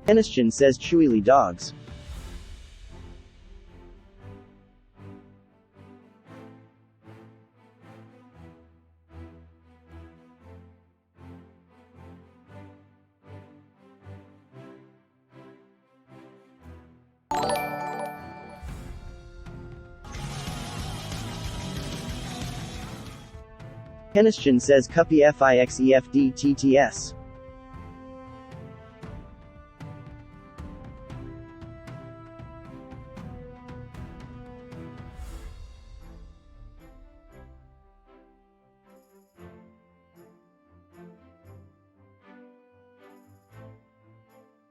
Hennischan says Chewily dogs. Hennischan says Cuppy FIXEFDTTS.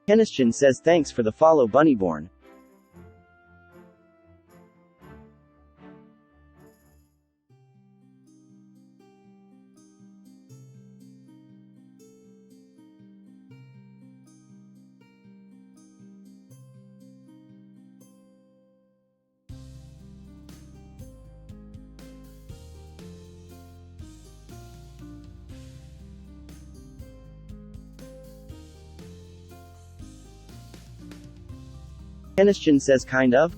Hennischan says thanks for the follow Bunnyborn. Hennischan says kind of.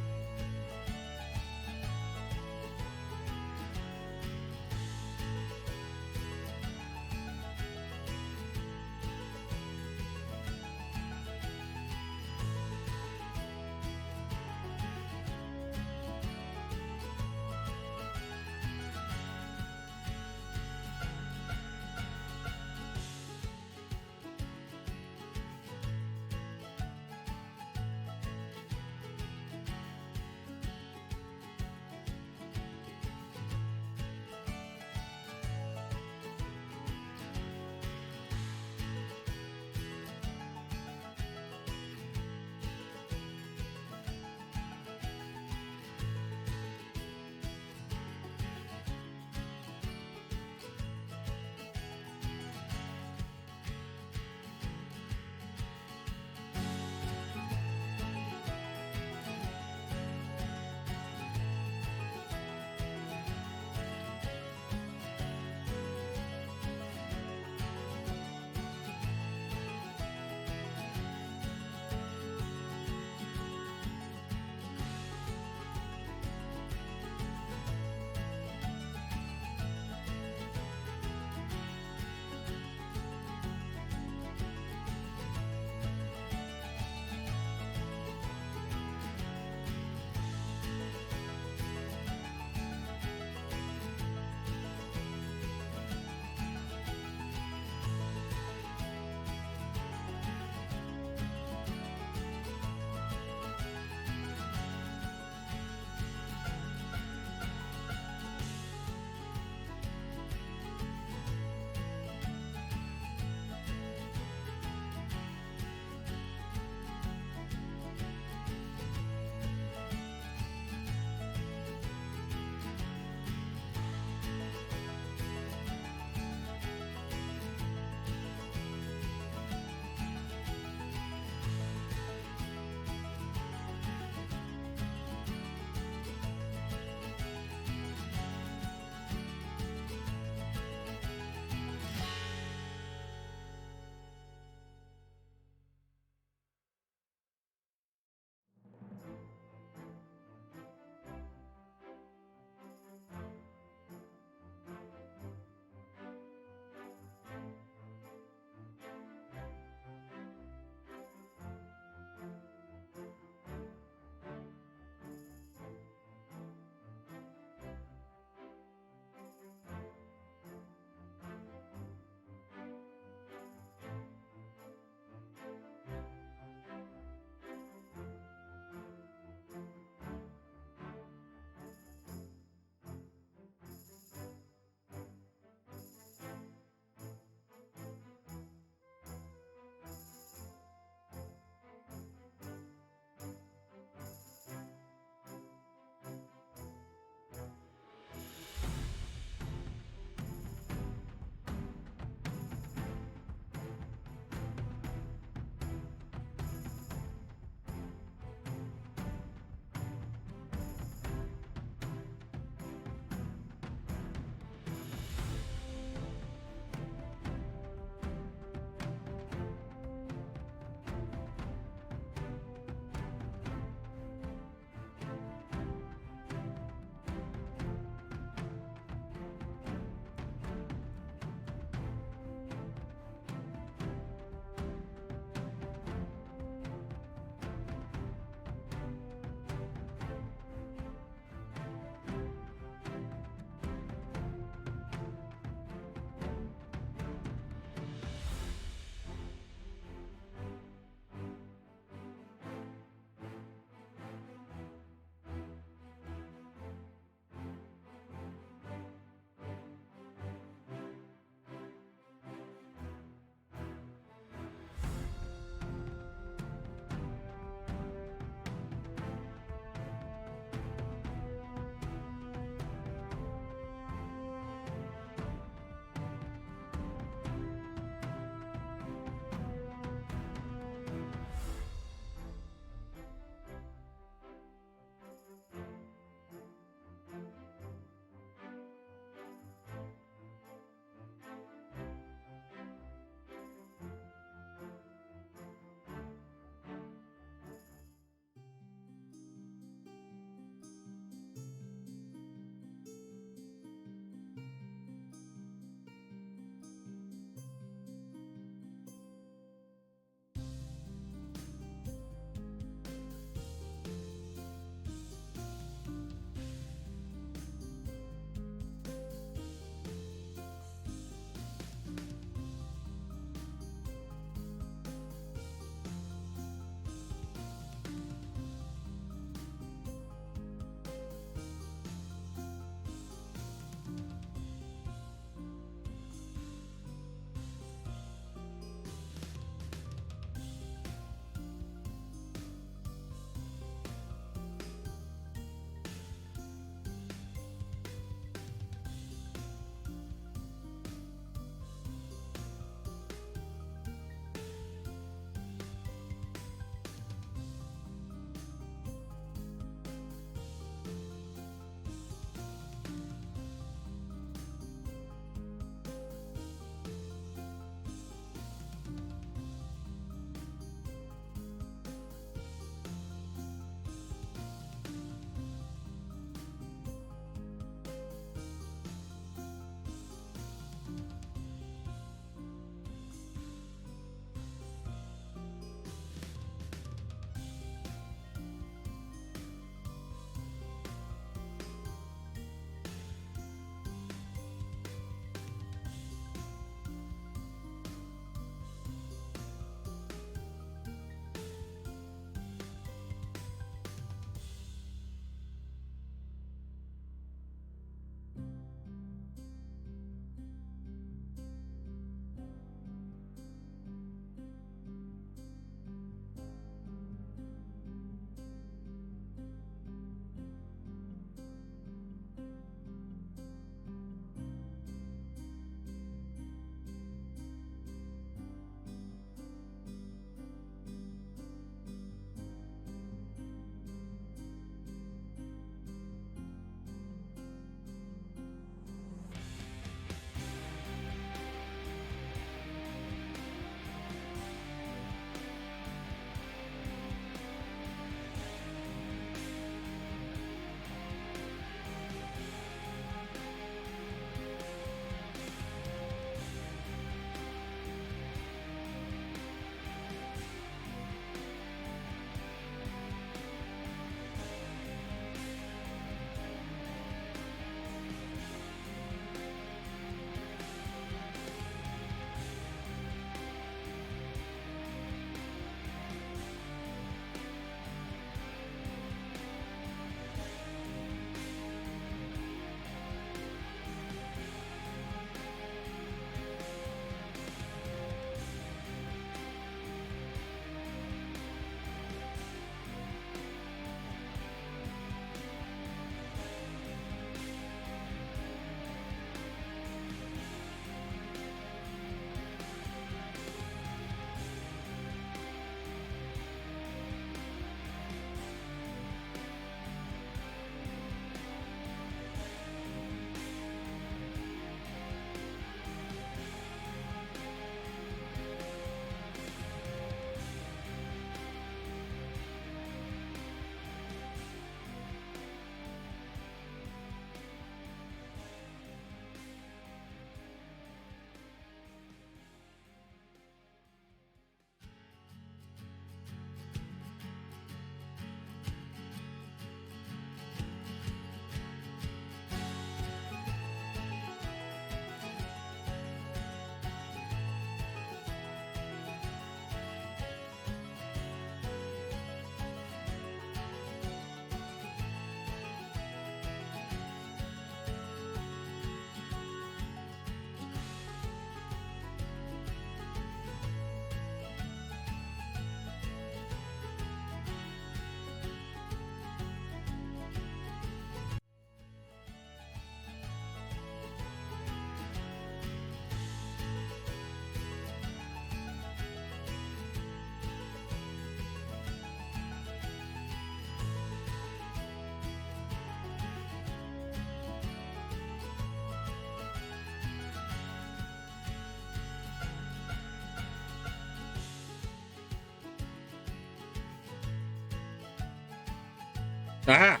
Aha!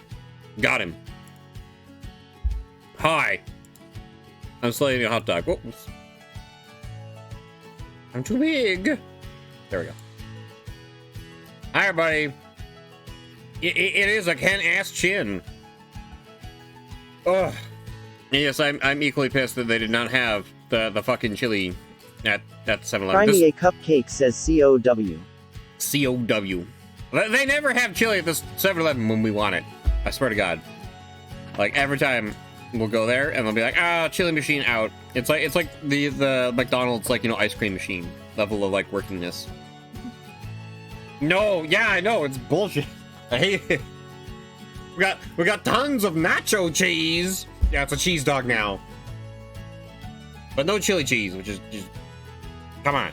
Got him. Hi. I'm still eating a hot dog. Whoops. I'm too big. There we go. Hi, everybody. It is a Ken-ass chin. Ugh. Yes, I'm equally pissed that they did not have the fucking chili at 7-Eleven. CryMeACupcake says COW. COW. They never have chili at this 7-Eleven when we want it. I swear to God. Like, every time we'll go there and they'll be like, ah, chili machine out. It's like the McDonald's, like, you know, ice cream machine level of, like, workingness. No, yeah, I know, it's bullshit. I hate it. We got tons of nacho cheese. Yeah, it's a cheese dog now. But no chili cheese, which is just... Come on.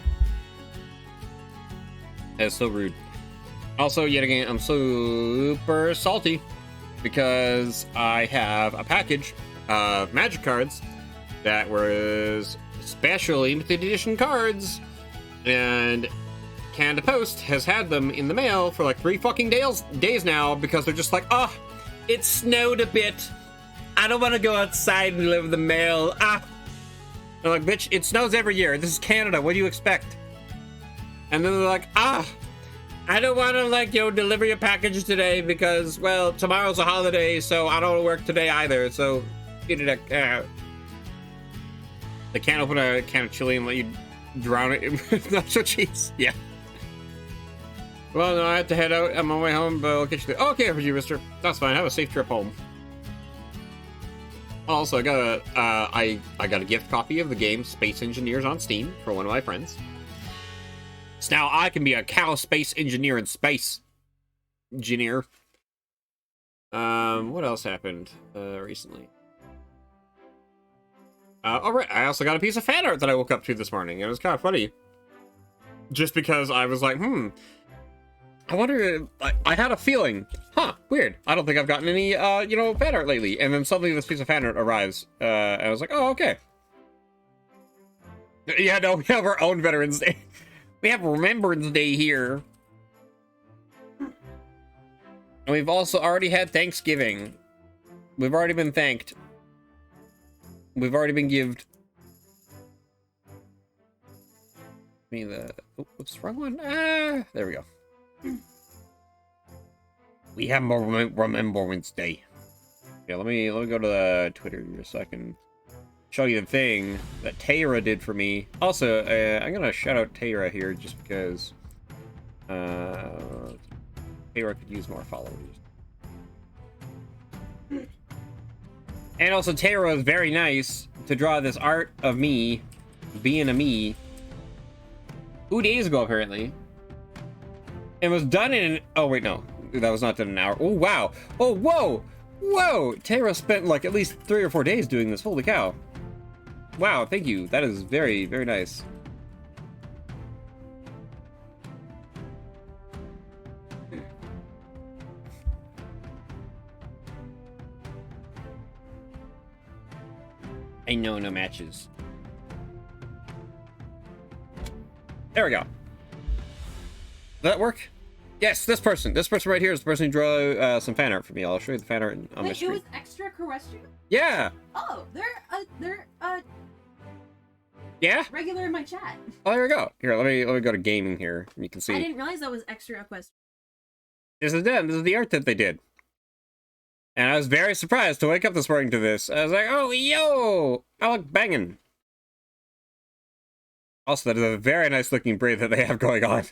That's so rude. Also, yet again, I'm super salty because I have a package of magic cards that was special limited edition cards, and Canada Post has had them in the mail for like 3 fucking days now because they're just like, oh, it snowed a bit. I don't want to go outside and deliver the mail. Ah. They're like, bitch, it snows every year. This is Canada. What do you expect? And then they're like, ah, I don't want to, like, you know, deliver your package today because, well, tomorrow's a holiday, so I don't want to work today either. So, they can't open a can of chili and let you drown it in nacho cheese. Yeah. Well, no, I have to head out. I'm on my way home, but I'll catch you there. Okay, for you, mister. That's fine. Have a safe trip home. Also, I got a gift copy of the game Space Engineers on Steam for one of my friends. So now I can be a cow space engineer in space. Engineer. What else happened recently? Alright, I also got a piece of fan art that I woke up to this morning. It was kind of funny. Just because I was like, I wonder, I had a feeling, weird. I don't think I've gotten any, you know, fan art lately. And then suddenly this piece of fan art arrives. And I was like, oh, okay. Yeah, no, we have our own Veterans Day. We have Remembrance Day here. And we've also already had Thanksgiving. We've already been thanked. We've already been gived. Oops, wrong one. Ah, there we go. We have more Remembrance Day. Yeah, let me go to the Twitter here so I can show you the thing that Tara did for me. Also, I'm gonna shout out Tara here just because Tara could use more followers. And also, Tara was very nice to draw this art of me being a me 2 days ago, apparently. It was done in oh wait, no, that was not done in an hour. Oh wow, oh whoa, Tara spent like at least 3 or 4 days doing this. Holy cow! Wow, thank you. That is very, very nice. I know, no matches. There we go. Did that work? Yes, this person right here is the person who drew some fan art for me. I'll show you the fan art on my screen. It was extra terrestrial? Yeah. Oh, they're yeah? regular in my chat. Oh, there we go. Here, let me go to gaming here. You can see. I didn't realize that was extra equestrian. This is them. This is the art that they did. And I was very surprised to wake up this morning to this. I was like, oh, yo! I look banging. Also, that is a very nice looking braid that they have going on.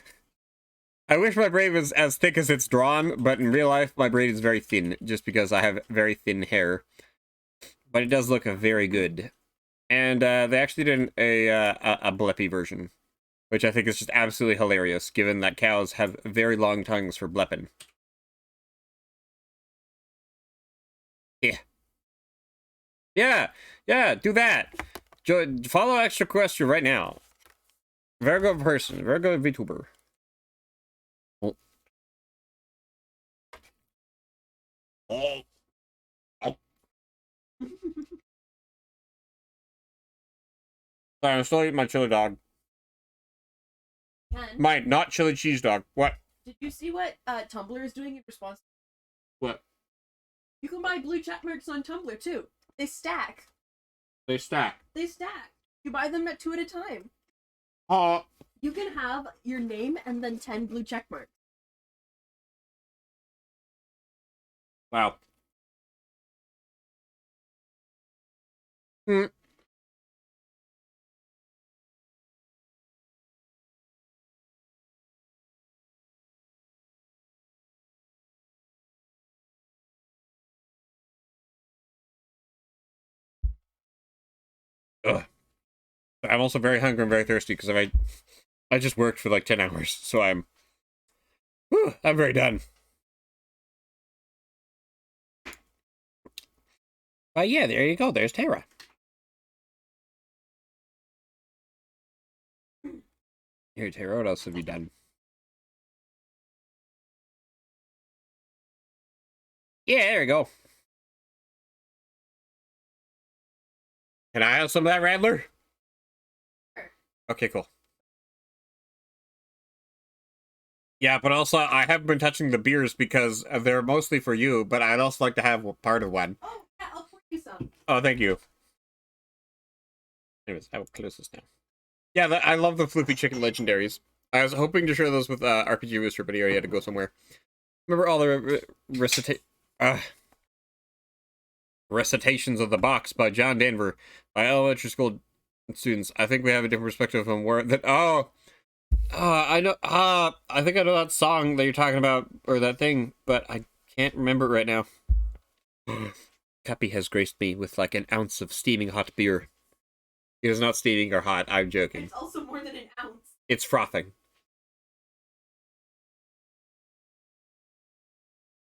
I wish my braid was as thick as it's drawn, but in real life, my braid is very thin, just because I have very thin hair. But it does look very good. And they actually did a bleppy version, which I think is just absolutely hilarious, given that cows have very long tongues for blepping. Yeah, do that. Follow Extra Question right now. Virgo person, Virgo VTuber. Oh. Oh. Oh. Sorry, I'm still eating my chili dog. Ken, My not chili cheese dog. What? did you see what Tumblr is doing in response? What? You can buy blue check marks on Tumblr too. They stack. They stack. They stack. You buy them at 2 at a time. You can have your name and then 10 blue check marks. Wow. Hmm. Ugh. I'm also very hungry and very thirsty because I just worked for like 10 hours, so I'm very done. But yeah, there you go. There's Terra. Here, Terra, what else have you done? Yeah, there you go. Can I have some of that Rattler? Sure. Okay, cool. Yeah, but also I haven't been touching the beers because they're mostly for you, but I'd also like to have part of one. Oh, yeah, I'll pour you some. Oh, thank you. Anyways, I will close this now. Yeah, I love the Floopy Chicken Legendaries. I was hoping to share those with RPG Rooster, but he already had to go somewhere. Remember all the recitations of the box by John Denver by elementary school students. I think we have a different perspective on where that. I know. I think I know that song that you're talking about, or that thing, but I can't remember it right now. Cuppy has graced me with like an ounce of steaming hot beer. It is not steaming or hot. I'm joking. It's also more than an ounce. It's frothing.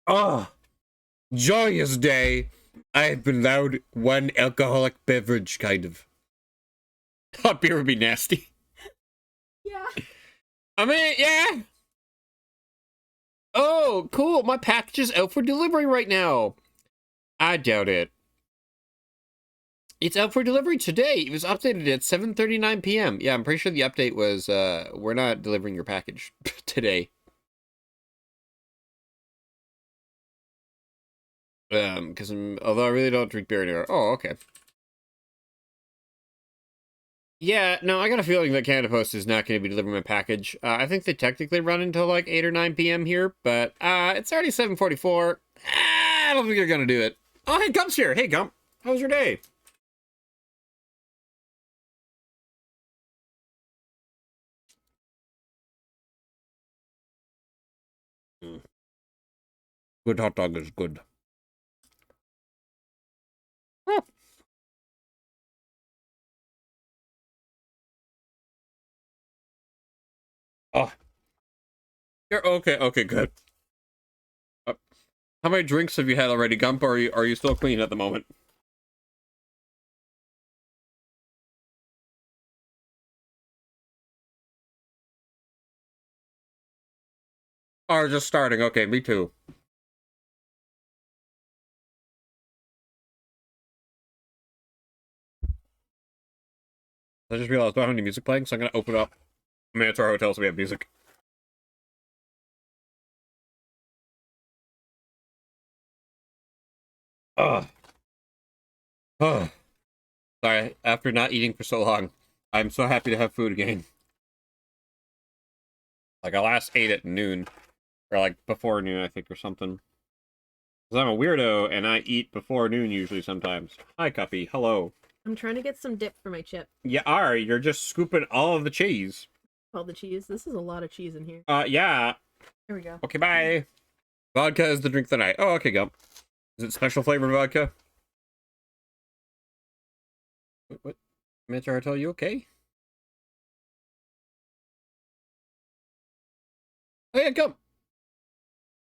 Oh, joyous day. I have been allowed one alcoholic beverage, kind of. Hot beer would be nasty. Yeah. I mean, yeah. Oh, cool. My package is out for delivery right now. I doubt it. It's out for delivery today. It was updated at 7:39 p.m. Yeah, I'm pretty sure the update was, we're not delivering your package today. Because although I really don't drink beer anymore. Oh, okay. Yeah, no, I got a feeling that Canada Post is not going to be delivering my package. I think they technically run until like 8 or 9 p.m. here, but it's already 7:44. I don't think they're going to do it. Oh, hey, Gump's here. Hey, Gump. How was your day? Good hot dog is good. Oh. Oh. You're okay. Okay, good. How many drinks have you had already, Gump? Or are you still clean at the moment? Or just starting? Okay, me too. I just realized I don't have any music playing, so I'm gonna open up Minotaur Hotel so we have music. Ugh. Ugh. Sorry, after not eating for so long, I'm so happy to have food again. Like, I last ate at noon. Or, like, before noon, I think, or something. Because I'm a weirdo, and I eat before noon usually sometimes. Hi, Cuppy. Hello. I'm trying to get some dip for my chip. You are. You're just scooping all of the cheese. All the cheese. This is a lot of cheese in here. Yeah. Here we go. Okay, bye. Vodka is the drink of the night. Oh, okay, Gump. Is it special flavored vodka? What? Minotaur Hotel, you okay? Oh, yeah, Gump.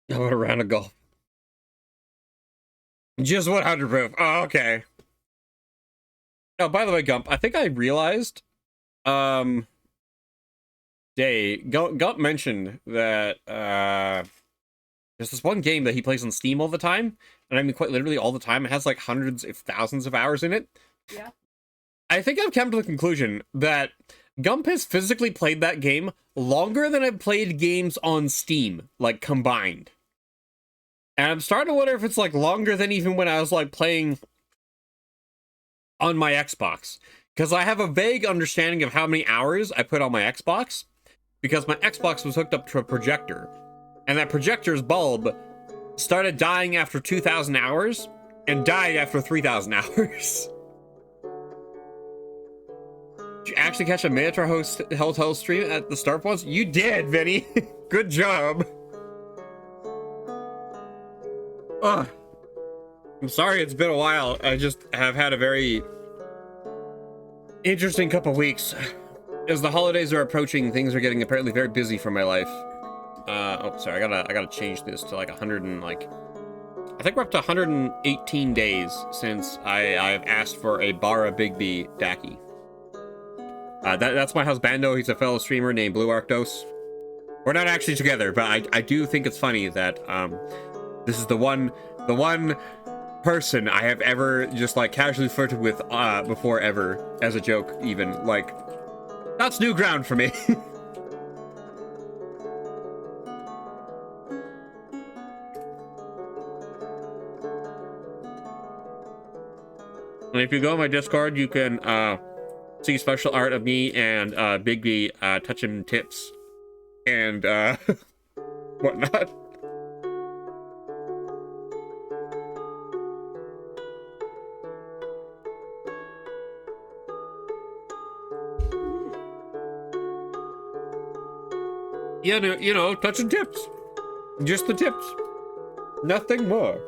How about a round of golf? Just 100 proof. Oh, okay. Oh, by the way, Gump, I think I realized, Gump mentioned that, there's this one game that he plays on Steam all the time, and I mean quite literally all the time. It has like hundreds, if thousands of hours in it. Yeah. I think I've come to the conclusion that Gump has physically played that game longer than I've played games on Steam, like, combined. And I'm starting to wonder if it's like longer than even when I was like playing on my Xbox. Because I have a vague understanding of how many hours I put on my Xbox. Because my Xbox was hooked up to a projector. And that projector's bulb started dying after 2,000 hours and died after 3,000 hours. Did you actually catch a Minotaur Hotel stream at the start once? You did, Vinny. Good job. Ugh. I'm sorry it's been a while. I just have had a very interesting couple weeks. As the holidays are approaching, things are getting apparently very busy for my life. Oh, sorry, I gotta change this to like 100 and like... I think we're up to 118 days since I've asked for a Bara Bigby Daki. That's my husbando. He's a fellow streamer named Blue Arctos. We're not actually together, but I do think it's funny that this is the one person I have ever just like casually flirted with before ever, as a joke even. Like, that's new ground for me. And if you go on my Discord, you can see special art of me and Bigby touching tips and whatnot. Yeah, you know, touching tips. Just the tips. Nothing more.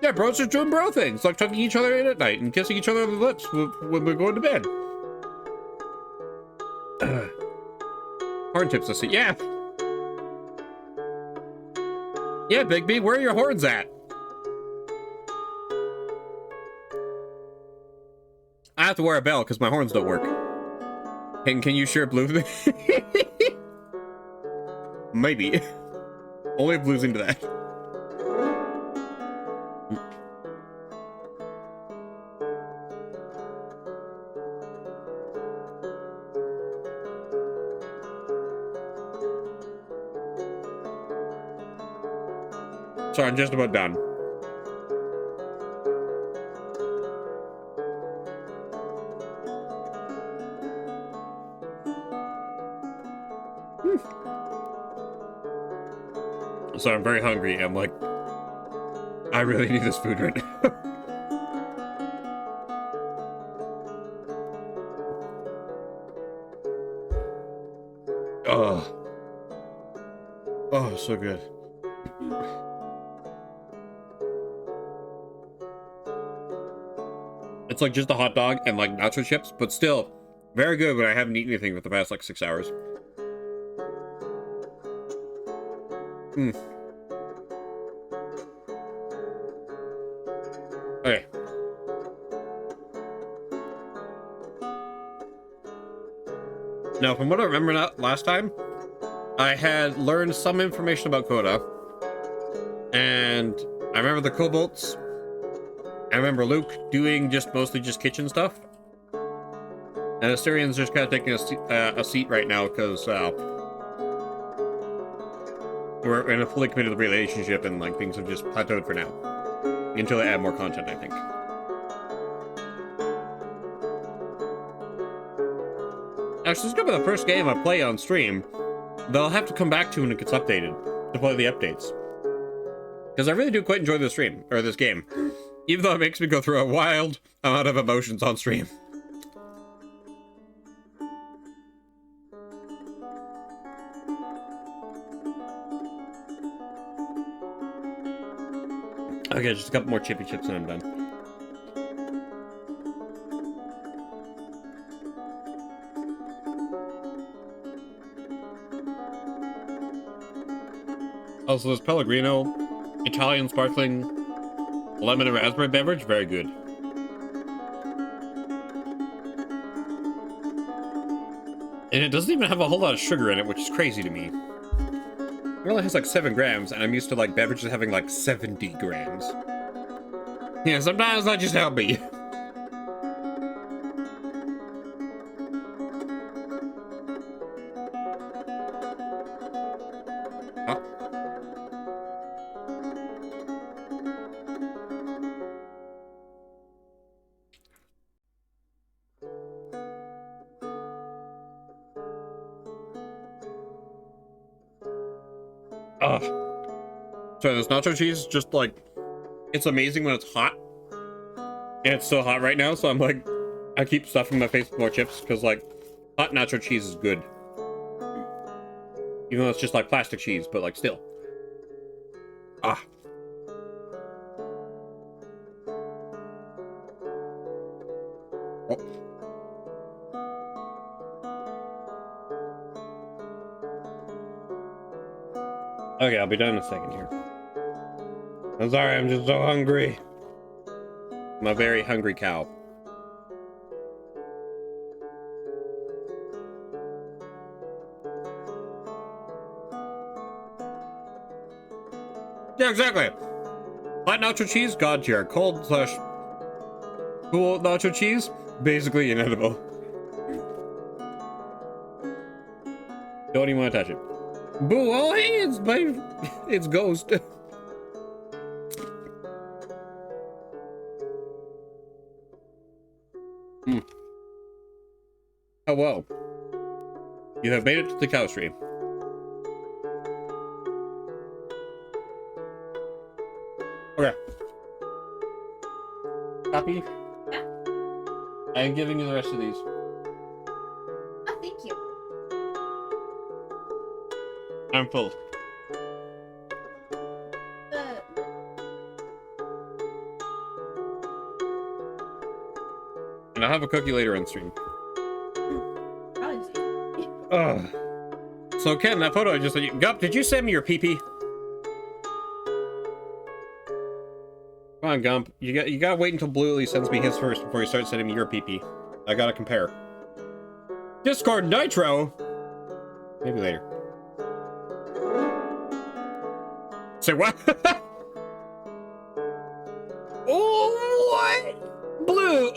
Yeah, bros just doing bro things, like tucking each other in at night and kissing each other on the lips when we're going to bed. Horn tips, let's see. Yeah. Yeah, Bigby, where are your horns at? I have to wear a bell because my horns don't work. Can you share blue with me? Maybe. Only if blue's into that. So I'm just about done. So I'm very hungry. I'm like, I really need this food right now. Oh. Oh, so good. It's like just a hot dog and like nacho chips, but still very good when I haven't eaten anything for the past like 6 hours. Okay. Now, from what I remember last time, I had learned some information about Coda. And I remember the kobolds. I remember Luke doing mostly just kitchen stuff. And Assyrian's just kind of taking a seat right now because we're in a fully committed relationship and like things have just plateaued for now. Until they add more content, I think. Actually, this is gonna be the first game I play on stream that I'll have to come back to when it gets updated to play the updates. Because I really do quite enjoy this stream, or this game. Even though it makes me go through a wild amount of emotions on stream. Okay, just a couple more chippy chips and I'm done. Also, this Pellegrino Italian sparkling lemon and raspberry beverage, very good. And it doesn't even have a whole lot of sugar in it, which is crazy to me. It only has like 7 grams, and I'm used to like beverages having like 70 grams. Yeah, sometimes I just help me. Huh? Ugh. So this nacho cheese is just like, it's amazing when it's hot. And it's so hot right now, so I'm like, I keep stuffing my face with more chips because like, hot nacho cheese is good. Even though it's just like plastic cheese, but like still. Ah. Oh. Okay, I'll be done in a second here. I'm sorry, I'm just so hungry. I'm a very hungry cow. Yeah, exactly. Hot nacho cheese, god tier. Cold / cool nacho cheese, basically inedible. Don't even want to touch it. Boo! Oh, hey, it's Ghost. Hello. You have made it to the cow stream. Okay. Copy? Yeah. I am giving you the rest of these. Oh, thank you. I'm full. And I'll have a cookie later on stream. Ugh. So Ken, that photo I just sent you. Gup, did you send me your pee-pee? Come on, Gump. You gotta wait until Blue at least sends me his first before you start sending me your pee-pee. I gotta compare. Discord Nitro? Maybe later. Say what? Oh, what? Blue!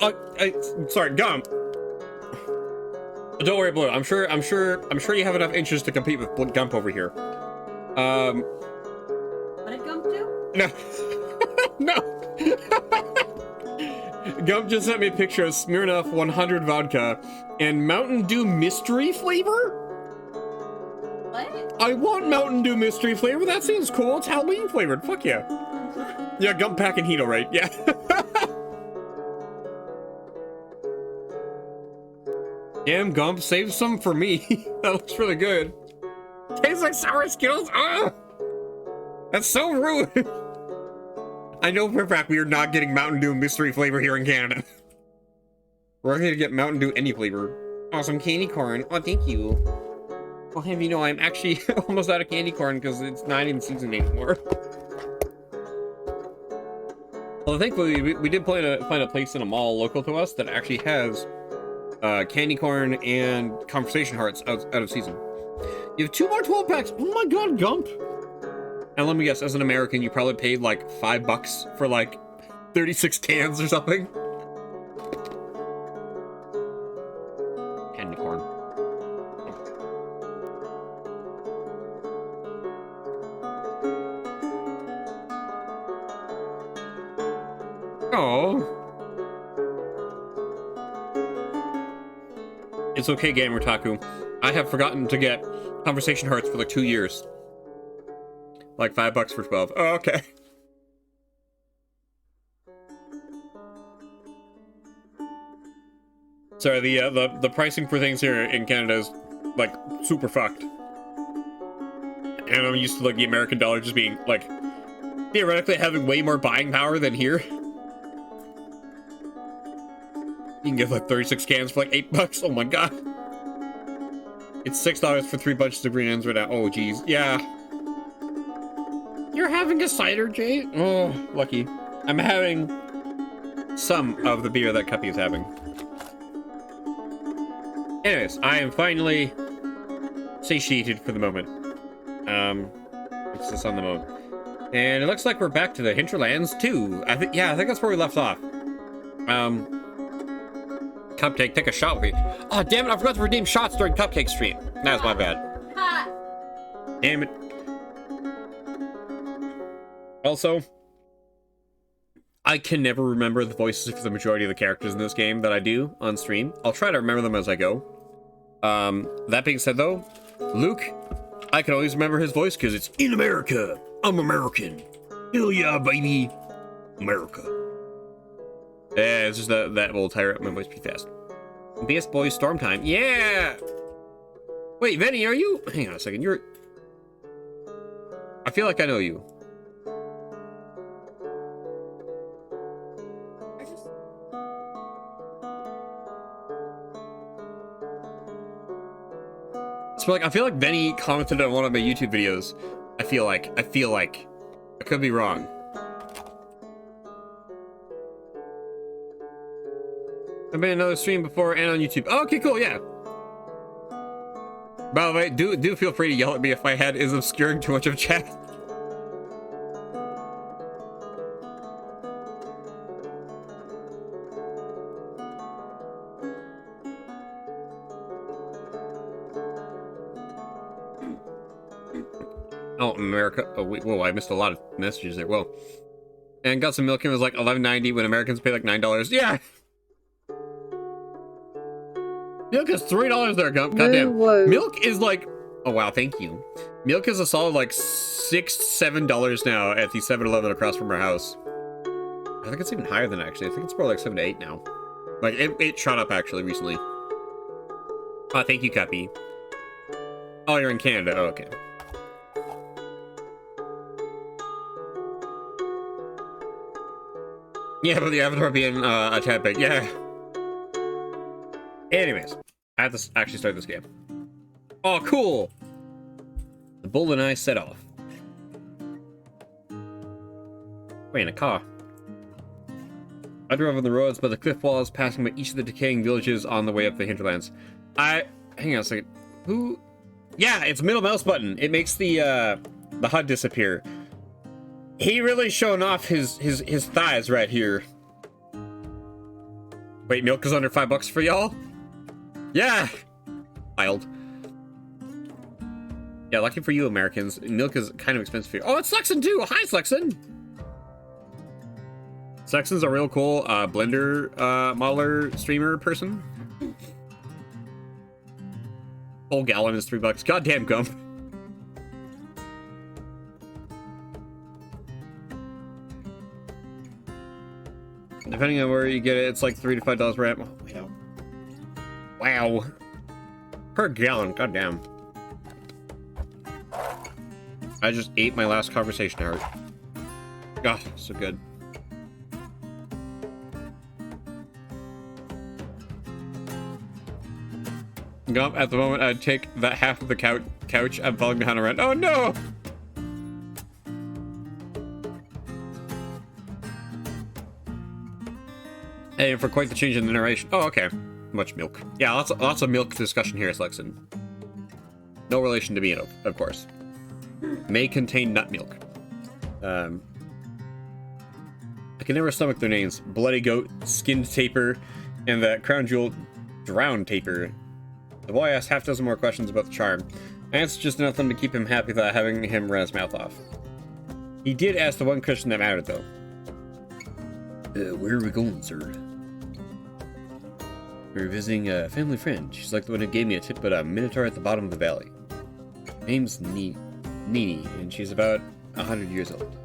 Sorry, Gump. Don't worry, Blue. I'm sure you have enough interest to compete with Gump over here. What did Gump do? No. No. Gump just sent me a picture of Smirnoff 100 vodka and Mountain Dew mystery flavor? What? I want Mountain Dew mystery flavor. That seems cool. It's Halloween flavored. Fuck yeah. Yeah, Gump packing Hito, right? Yeah. Damn, Gump, save some for me. That looks really good. Tastes like sour Skittles. Ugh! That's so rude. I know for a fact we are not getting Mountain Dew mystery flavor here in Canada. We're going to get Mountain Dew any flavor. Awesome candy corn. Oh, thank you. I'll have you know I'm actually almost out of candy corn because it's not in season anymore. Well, thankfully, we did find a place in a mall local to us that actually has candy corn and conversation hearts out of season. You have 2 more 12 packs. Oh my god, Gump. And let me guess, as an American, you probably paid like $5 for like 36 cans or something. Candy corn. Oh. It's okay, Gamer Taku. I have forgotten to get conversation hearts for like 2 years. Like $5 for 12. Oh, okay. Sorry, the pricing for things here in Canada is like super fucked. And I'm used to like the American dollar just being like theoretically having way more buying power than here. You can get like 36 cans for like $8. Oh my god. It's $6 for 3 bunches of green ends right now. Oh geez. Yeah. You're having a cider, Jay? Oh, lucky. I'm having some of the beer that Cuppy is having. Anyways, I am finally satiated for the moment. What's this on the mode? And it looks like we're back to the Hinterlands 2. I think that's where we left off. Cupcake, take a shot with me. Oh, damn it, I forgot to redeem shots during Cupcake stream. That's my bad. Damn it. Also, I can never remember the voices for the majority of the characters in this game that I do on stream. I'll try to remember them as I go. That being said, though, Luke, I can always remember his voice because it's in America. I'm American. Hell yeah, baby. America. Yeah, it's just that will tire up my voice pretty fast. BS Boys Storm Time. Yeah! Wait, Venny, are you? Hang on a second. You're. I feel like I know you. So like, I feel like Benny commented on one of my YouTube videos. I feel like. I could be wrong. I've been in another stream before and on YouTube. Oh, okay, cool, yeah. By the way, do feel free to yell at me if my head is obscuring too much of chat. Oh, America. Oh, wait, whoa, I missed a lot of messages there. Whoa. And got some milk and it was like $11.90 when Americans pay like $9. Yeah! Milk is $3 there, goddamn. Milk is like, oh wow, thank you. Milk is a solid like $6-7 now at the 7-Eleven across from our house. I think it's even higher than actually. I think it's probably like 7 to 8 now. Like it shot up actually recently. Oh, thank you, Cuppy. Oh, you're in Canada. Oh, okay. Yeah, but the Avatar being a tad big. Yeah. Anyways, I have to actually start this game. Oh, cool! The bull and I set off. Wait, in a car. I drove on the roads by the cliff walls, passing by each of the decaying villages on the way up the hinterlands. Hang on a second. Who? Yeah, it's middle mouse button. It makes the HUD disappear. He really showing off his thighs right here. Wait, milk is under $5 for y'all? Yeah! Wild. Yeah, lucky for you, Americans. Milk is kind of expensive here. Oh, it's Slexon too! Hi, Slexon! Slexon's a real cool Blender modeler streamer person. Whole gallon is $3. Goddamn Gump. Depending on where you get it, it's like $3 to $5 per amp. Oh, wow. Per gallon, goddamn. I just ate my last conversation heart. God, so good. Gump, at the moment, I'd take that half of the couch. I'm falling behind a rent. Oh no! Hey, for quite the change in the narration. Oh, okay. Much milk. Yeah, lots of milk discussion here, Slexon. No relation to me, of course. May contain nut milk. I can never stomach their names. Bloody Goat, Skinned Taper, and the Crown Jewel Drowned Taper. The boy asked half a dozen more questions about the charm. I answered just enough to keep him happy without having him run his mouth off. He did ask the one question that mattered, though. Where are we going, sir? We're visiting a family friend. She's like the one who gave me a tip about a Minotaur at the bottom of the valley. Her name's Nini, and she's about 100 years old.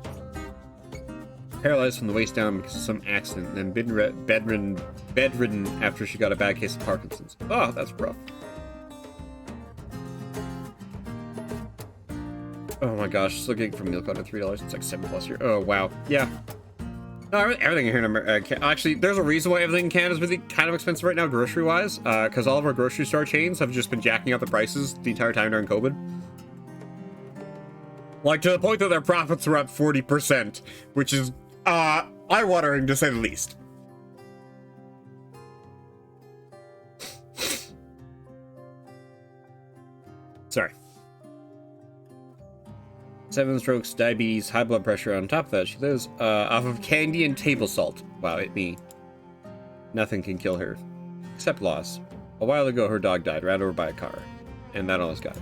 Paralyzed from the waist down because of some accident, and then bedridden after she got a bad case of Parkinson's. Oh, that's rough. Oh my gosh, still getting from milk under $3. It's like $7+ here. Oh wow, yeah. No, everything here in America. Actually, there's a reason why everything in Canada is really kind of expensive right now, grocery-wise. Because all of our grocery store chains have just been jacking up the prices the entire time during COVID. Like, to the point that their profits were up 40%, which is, eye-watering to say the least. Sorry. 7 strokes, diabetes, high blood pressure. On top of that, she lives off of candy and table salt. Wow, it me. Nothing can kill her. Except loss. A while ago, her dog died, ran over by a car. And that almost got her.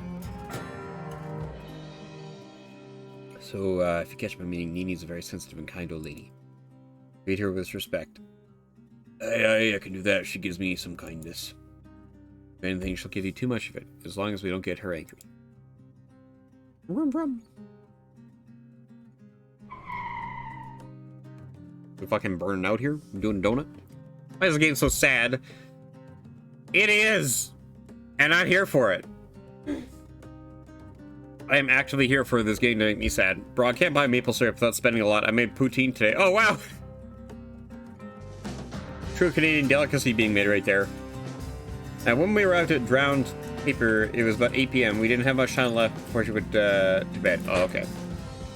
So, if you catch my meaning, Nini's a very sensitive and kind old lady. Treat her with respect. I can do that. She gives me some kindness. If anything, she'll give you too much of it, as long as we don't get her angry. Vroom, vroom. We fucking burning out here? I'm doing a donut? Why is the game so sad? It is! And I'm here for it. I am actively here for this game to make me sad. Bro, I can't buy maple syrup without spending a lot. I made poutine today. Oh, wow! True Canadian delicacy being made right there. And when we arrived at Drowned Paper, it was about 8 p.m. We didn't have much time left before she went to bed. Oh, okay.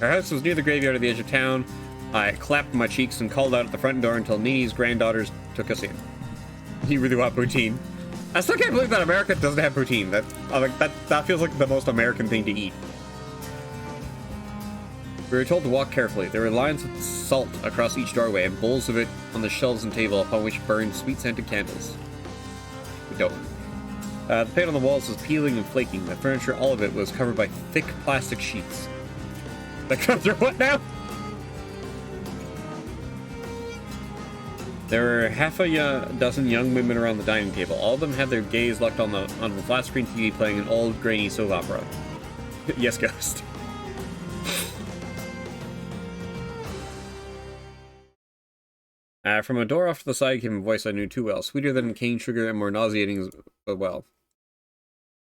Our house was near the graveyard at the edge of town. I clapped my cheeks and called out at the front door until Nini's granddaughters took us in. You really want poutine? I still can't believe that America doesn't have poutine. That feels like the most American thing to eat. We were told to walk carefully. There were lines of salt across each doorway and bowls of it on the shelves and table upon which burned sweet-scented candles. We don't. The paint on the walls was peeling and flaking. The furniture, all of it, was covered by thick plastic sheets. That comes through what now? There were half a dozen young women around the dining table. All of them had their gaze locked on the flat-screen TV playing an old, grainy soap opera. Yes, Ghost. From a door off to the side came a voice I knew too well, sweeter than cane sugar and more nauseating as well.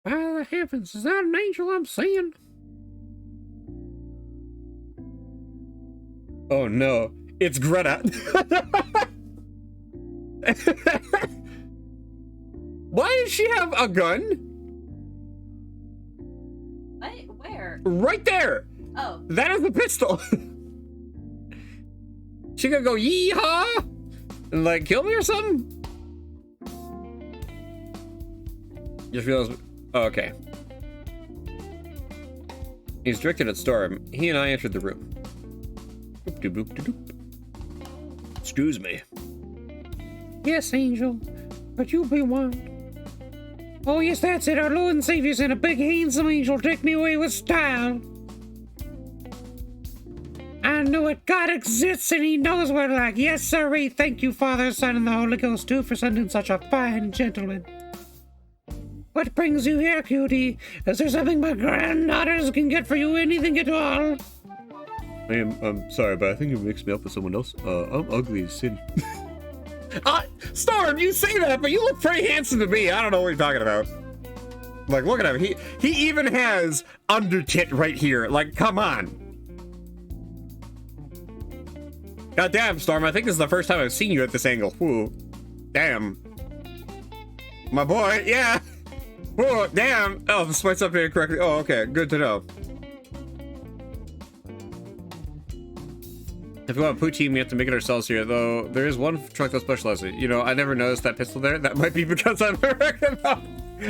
By the heavens, is that an angel I'm seeing? Oh no, it's Greta. Why does she have a gun? What? Where? Right there! Oh. That is a pistol! She gonna go yee-haw and like kill me or something? Just realized. Oh, okay. He's directed at Storm. He and I entered the room. Excuse me. Yes, Angel, but you'll be one. Oh, yes, that's it. Our Lord and Savior sent a big, handsome angel to take me away with style. I know it. God exists and he knows what we're like. Yes, sirree. Thank you, Father, Son, and the Holy Ghost, too, for sending such a fine gentleman. What brings you here, cutie? Is there something my granddaughters can get for you? Anything at all? I'm sorry, but I think you mixed me up with someone else. I'm ugly as sin. Storm, you say that, but you look pretty handsome to me. I don't know what you're talking about. Like, look at him. He even has under-tit right here. Like, come on. God damn, Storm, I think this is the first time I've seen you at this angle. Whoa. Damn. My boy, yeah. Whoa, damn. Oh, the spite's up here correctly. Oh, okay. Good to know. If we want poutine, we have to make it ourselves here, though there is one truck that specializes. You know, I never noticed that pistol there. That might be because I'm American.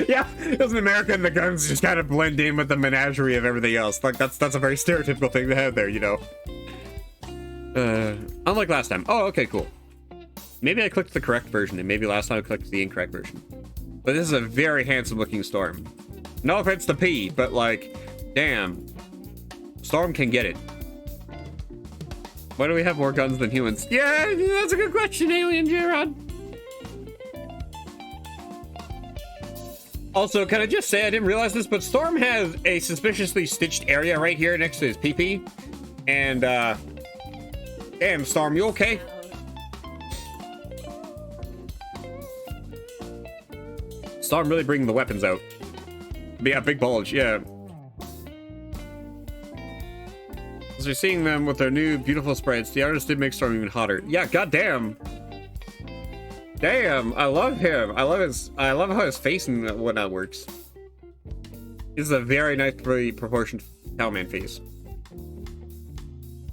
Yeah, because in America, the guns just kind of blend in with the menagerie of everything else. Like, that's a very stereotypical thing to have there, you know. Unlike last time. Oh, okay, cool. Maybe I clicked the correct version, and maybe last time I clicked the incorrect version. But this is a very handsome-looking Storm. No offense to P, but, like, damn. Storm can get it. Why do we have more guns than humans? Yeah, that's a good question, Alien J-Rod. Also, can I just say, I didn't realize this, but Storm has a suspiciously stitched area right here next to his pee-pee. And, damn, Storm, you okay? Storm really bringing the weapons out. Yeah, big bulge, yeah. As you're seeing them with their new beautiful sprites, the artist did make Storm even hotter. Yeah, goddamn. Damn, I love him. I love how his face and whatnot works. This is a very nicely proportioned Cowman face.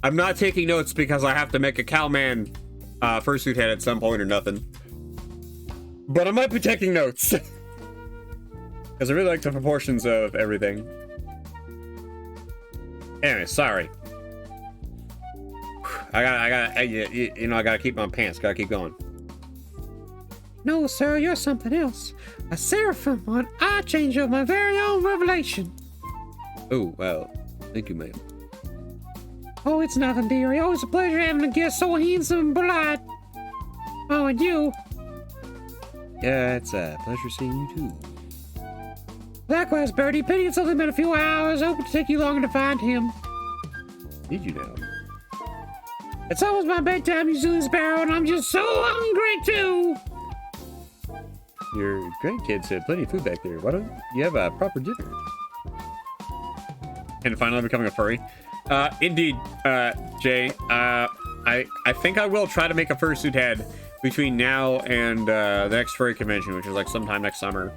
I'm not taking notes because I have to make a Cowman fursuit head at some point or nothing. But I might be taking notes. Because I really like the proportions of everything. Anyway, sorry. I gotta keep my pants. Gotta keep going. No, sir, you're something else. A seraphim, an archangel, my very own revelation. Oh, well, thank you, ma'am. Oh, it's nothing, dearie. Always a pleasure having a guest so handsome and polite. Oh, and you? Yeah, it's a pleasure seeing you, too. Likewise, Birdie. Pity it's only been a few hours. I hope it take you longer to find him. Did you know? It's almost my bedtime, you silly sparrow, and I'm just so hungry, too. Your grandkids had plenty of food back there. Why don't you have a proper dinner? And finally becoming a furry. Indeed, Jay. I think I will try to make a fursuit head between now and the next furry convention, which is like sometime next summer.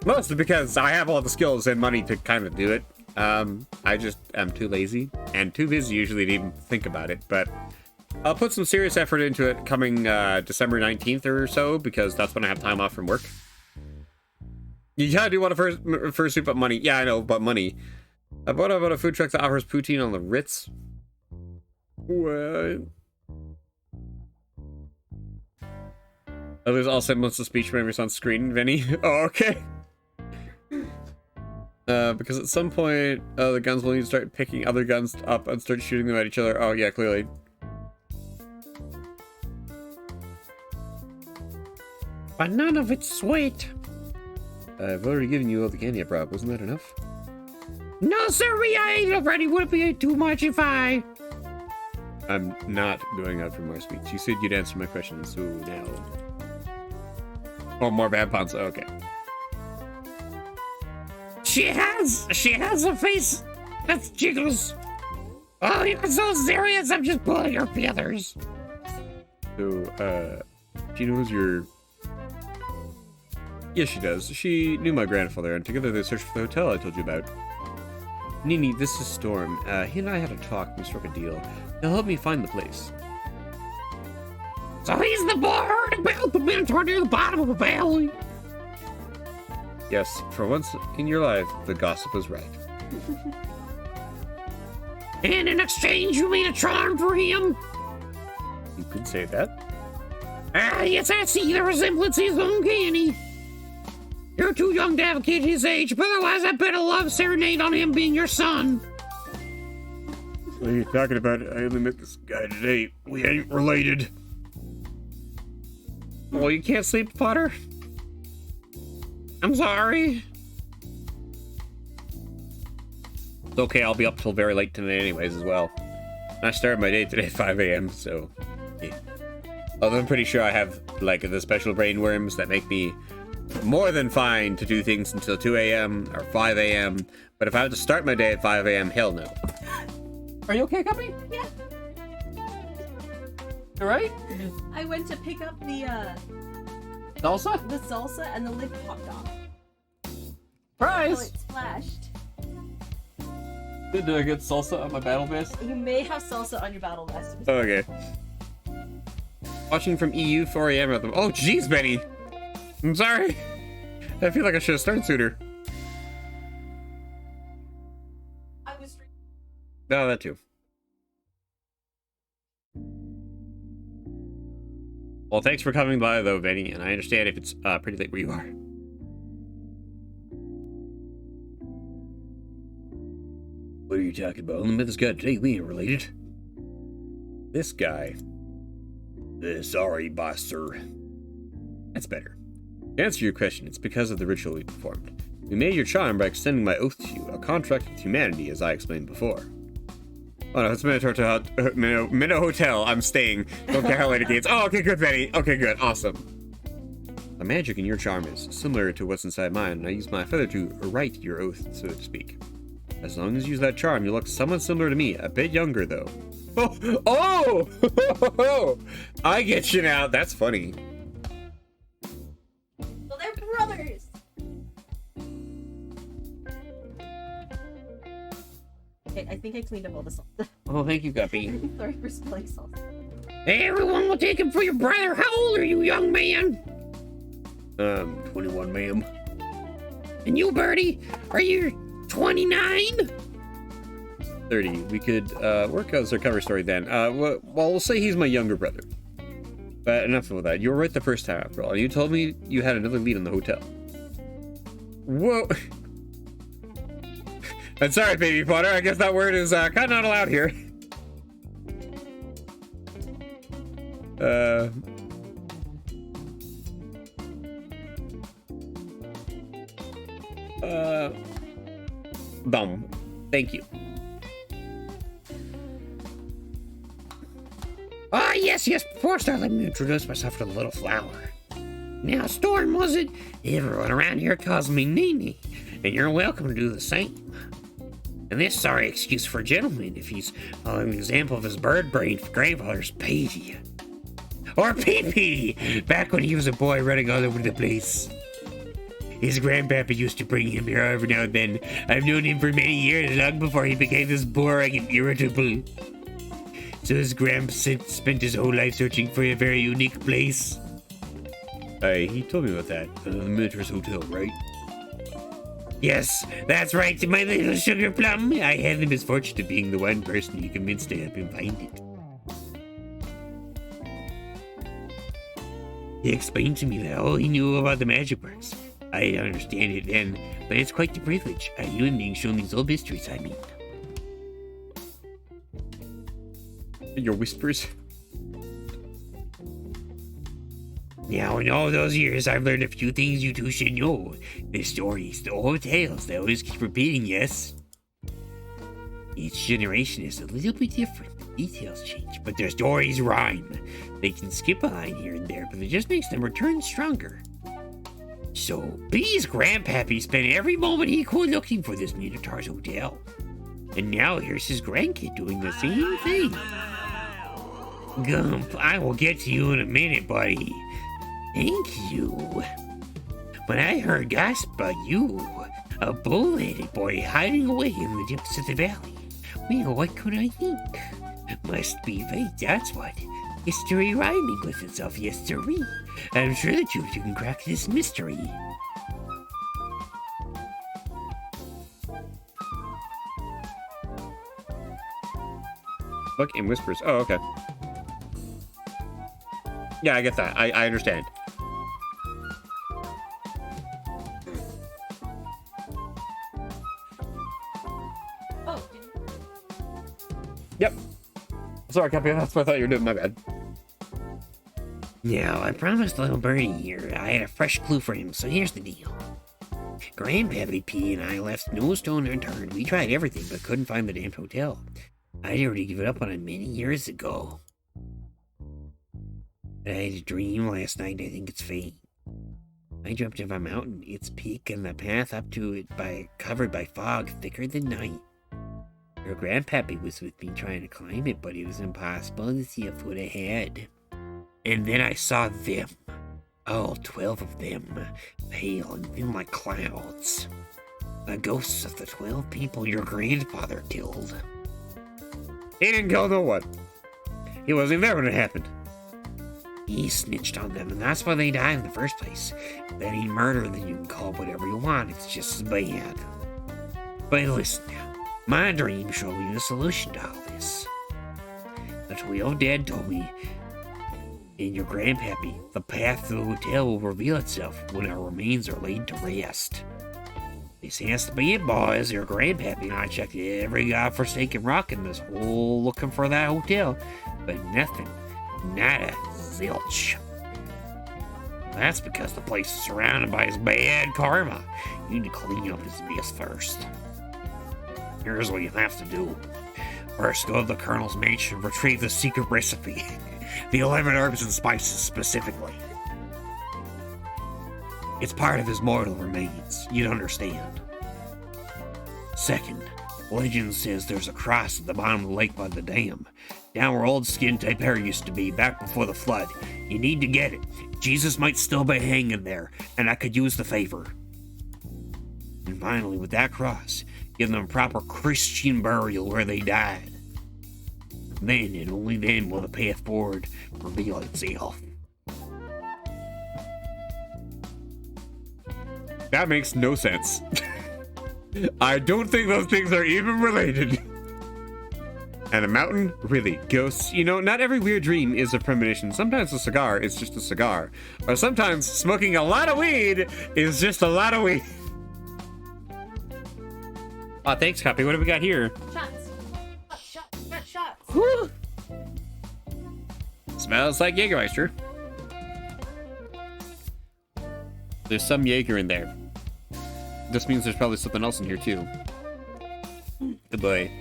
Mostly because I have all the skills and money to kind of do it. I just am too lazy and too busy usually to even think about it. But I'll put some serious effort into it coming December 19th or so, because that's when I have time off from work. You gotta do what a fursuit, but money. Yeah, I know, but money. What about a food truck that offers poutine on the Ritz? What? Oh, there's all semblance of speech memories on screen, Vinny. Oh, okay. Because at some point, the guns will need to start picking other guns up and start shooting them at each other. Oh, yeah, clearly. But none of it's sweet. I've already given you all the candy I brought. Wasn't that enough? No, sir, I ate already. Would it be too much if I... I'm not going out for more sweets. You said you'd answer my question, so now... Oh, more bad puns. Okay. She has a face that jiggles. Oh, you're so serious. I'm just pulling her feathers. So, she knows your... Yes, she does. She knew my grandfather, and together they searched for the hotel I told you about. Nini, this is Storm. He and I had a talk. We struck a deal. He'll help me find the place. So he's the boy I heard about the Minotaur near the bottom of the valley. Yes, for once in your life, the gossip was right. And in exchange, you made a charm for him? You could say that. Yes, I see. The resemblance is uncanny. You're too young to have a kid his age, but otherwise I bet a love serenade on him being your son. What are you talking about? I only met this guy today. We ain't related. Well, you can't sleep, Potter? I'm sorry. It's okay, I'll be up till very late tonight anyways as well. I started my day today at 5 a.m., so... Yeah. Although I'm pretty sure I have, like, the special brain worms that make me more than fine to do things until 2 a.m. or 5 a.m. But if I have to start my day at 5 a.m., hell no. Are you okay, Guppy? Yeah. You right? I went to pick up the Salsa? salsa and the lid popped off. So Surprise! it splashed. Did I get salsa on my battle vest? You may have salsa on your battle vest. Okay. Watching from EU 4 a.m. at them. Oh, jeez, Benny. I'm sorry. I feel like I should have started sooner. I was. No, that too. Well, thanks for coming by, though, Benny, and I understand if it's pretty late where you are. What are you talking about? Only met this guy today. We ain't related. This guy. Sorry, boss, sir. That's better. To answer your question, it's because of the ritual we performed. We made your charm by extending my oath to you, a contract with humanity, as I explained before. Oh no, it's Minotaur Hotel. I'm staying. Don't care how late it gets. Oh, okay, good, Benny. Okay, good, awesome. The magic in your charm is similar to what's inside mine, and I use my feather to write your oath, so to speak. As long as you use that charm, you look somewhat similar to me, a bit younger though. Oh! I get you now. That's funny. Well, they're brothers. Okay, I think I cleaned up all the salsa. Oh, thank you, Guppy. Sorry for spilling salsa. Everyone will take him for your brother. How old are you, young man? 21, ma'am. And you, Birdie, are you 29? 30. We could work out our cover story then. Well, we'll say he's my younger brother. But enough of that. You were right the first time, after all. And you told me you had another lead in the hotel. Whoa. I'm sorry, baby Potter. I guess that word is kind of not allowed here. Boom. Thank you. Ah, yes, before I start, let me introduce myself to the little flower. Now, Storm, was it? Everyone around here calls me Nene, and you're welcome to do the same. And this sorry excuse for a gentleman if he's following an example of his bird brain grandfather's Petey. Or Pee-Pee, back when he was a boy running all over the place. His grandpapa used to bring him here every now and then. I've known him for many years, long before he became this boring and irritable. So his grandpa spent his whole life searching for a very unique place. Hey, he told me about that. The Minotaur Hotel, right? Yes, that's right, my little sugar plum. I had the misfortune of being the one person you convinced to help him find it. He explained to me that all he knew about the magic works. I didn't understand it then, but it's quite the privilege. A human being shown these old mysteries, I mean. Your whispers? Now, in all those years, I've learned a few things you two should know. The stories, the old tales, they always keep repeating, yes? Each generation is a little bit different. The details change, but their stories rhyme. They can skip a line here and there, but it just makes them return stronger. So, Bee's grandpappy spent every moment he could looking for this Minotaur's Hotel. And now here's his grandkid doing the same thing. Gump, I will get to you in a minute, buddy. Thank you. But I heard gossip about you, a bull-headed boy hiding away in the depths of the valley. Well, what could I think? Must be fate, that's what. History rhyming with itself, yes sirree. I'm sure that you two can crack this mystery. Look in whispers. Oh, okay. Yeah, I get that. I understand. Oh, did you? Yep. Sorry, Cappy. That's what I thought you were doing. My bad. Now, I promised little Bernie here I had a fresh clue for him, so here's the deal. Grandpappy P and I left no stone unturned. We tried everything, but couldn't find the damn hotel. I'd already given up on it many years ago. I had a dream last night, I think it's fate. I jumped off a mountain, its peak and the path up to it covered by fog thicker than night. Your grandpappy was with me trying to climb it, but it was impossible to see a foot ahead. And then I saw them. All 12 of them, pale and thin like clouds. The ghosts of the 12 people your grandfather killed. He didn't kill no one. He wasn't there when it happened. He snitched on them, and that's why they died in the first place. Then he murdered them. You can call it whatever you want, it's just as bad. But listen now, my dream showed me the solution to all this. The 12 dead told me, and your grandpappy, the path to the hotel will reveal itself when our remains are laid to rest. This has to be it, boys. Your grandpappy and I checked every godforsaken rock in this hole looking for that hotel, but nothing. Nada. Zilch. That's because the place is surrounded by his bad karma. You need to clean up his mess first. Here's what you have to do. First, go to the Colonel's mansion and retrieve the secret recipe. The 11 herbs and spices specifically. It's part of his mortal remains. You'd understand. Second, legend says there's a cross at the bottom of the lake by the dam. Down where old skin-type hair used to be, back before the flood. You need to get it. Jesus might still be hanging there, and I could use the favor. And finally, with that cross, give them a proper Christian burial where they died. Then, and only then, will the path forward reveal itself. That makes no sense. I don't think those things are even related. And a mountain? Really? Ghosts? You know, not every weird dream is a premonition. Sometimes a cigar is just a cigar. Or sometimes smoking a lot of weed is just a lot of weed. Aw, thanks, Cappy. What do we got here? Shots. Woo! Smells like Jägermeister. There's some Jaeger in there. This means there's probably something else in here, too. Goodbye.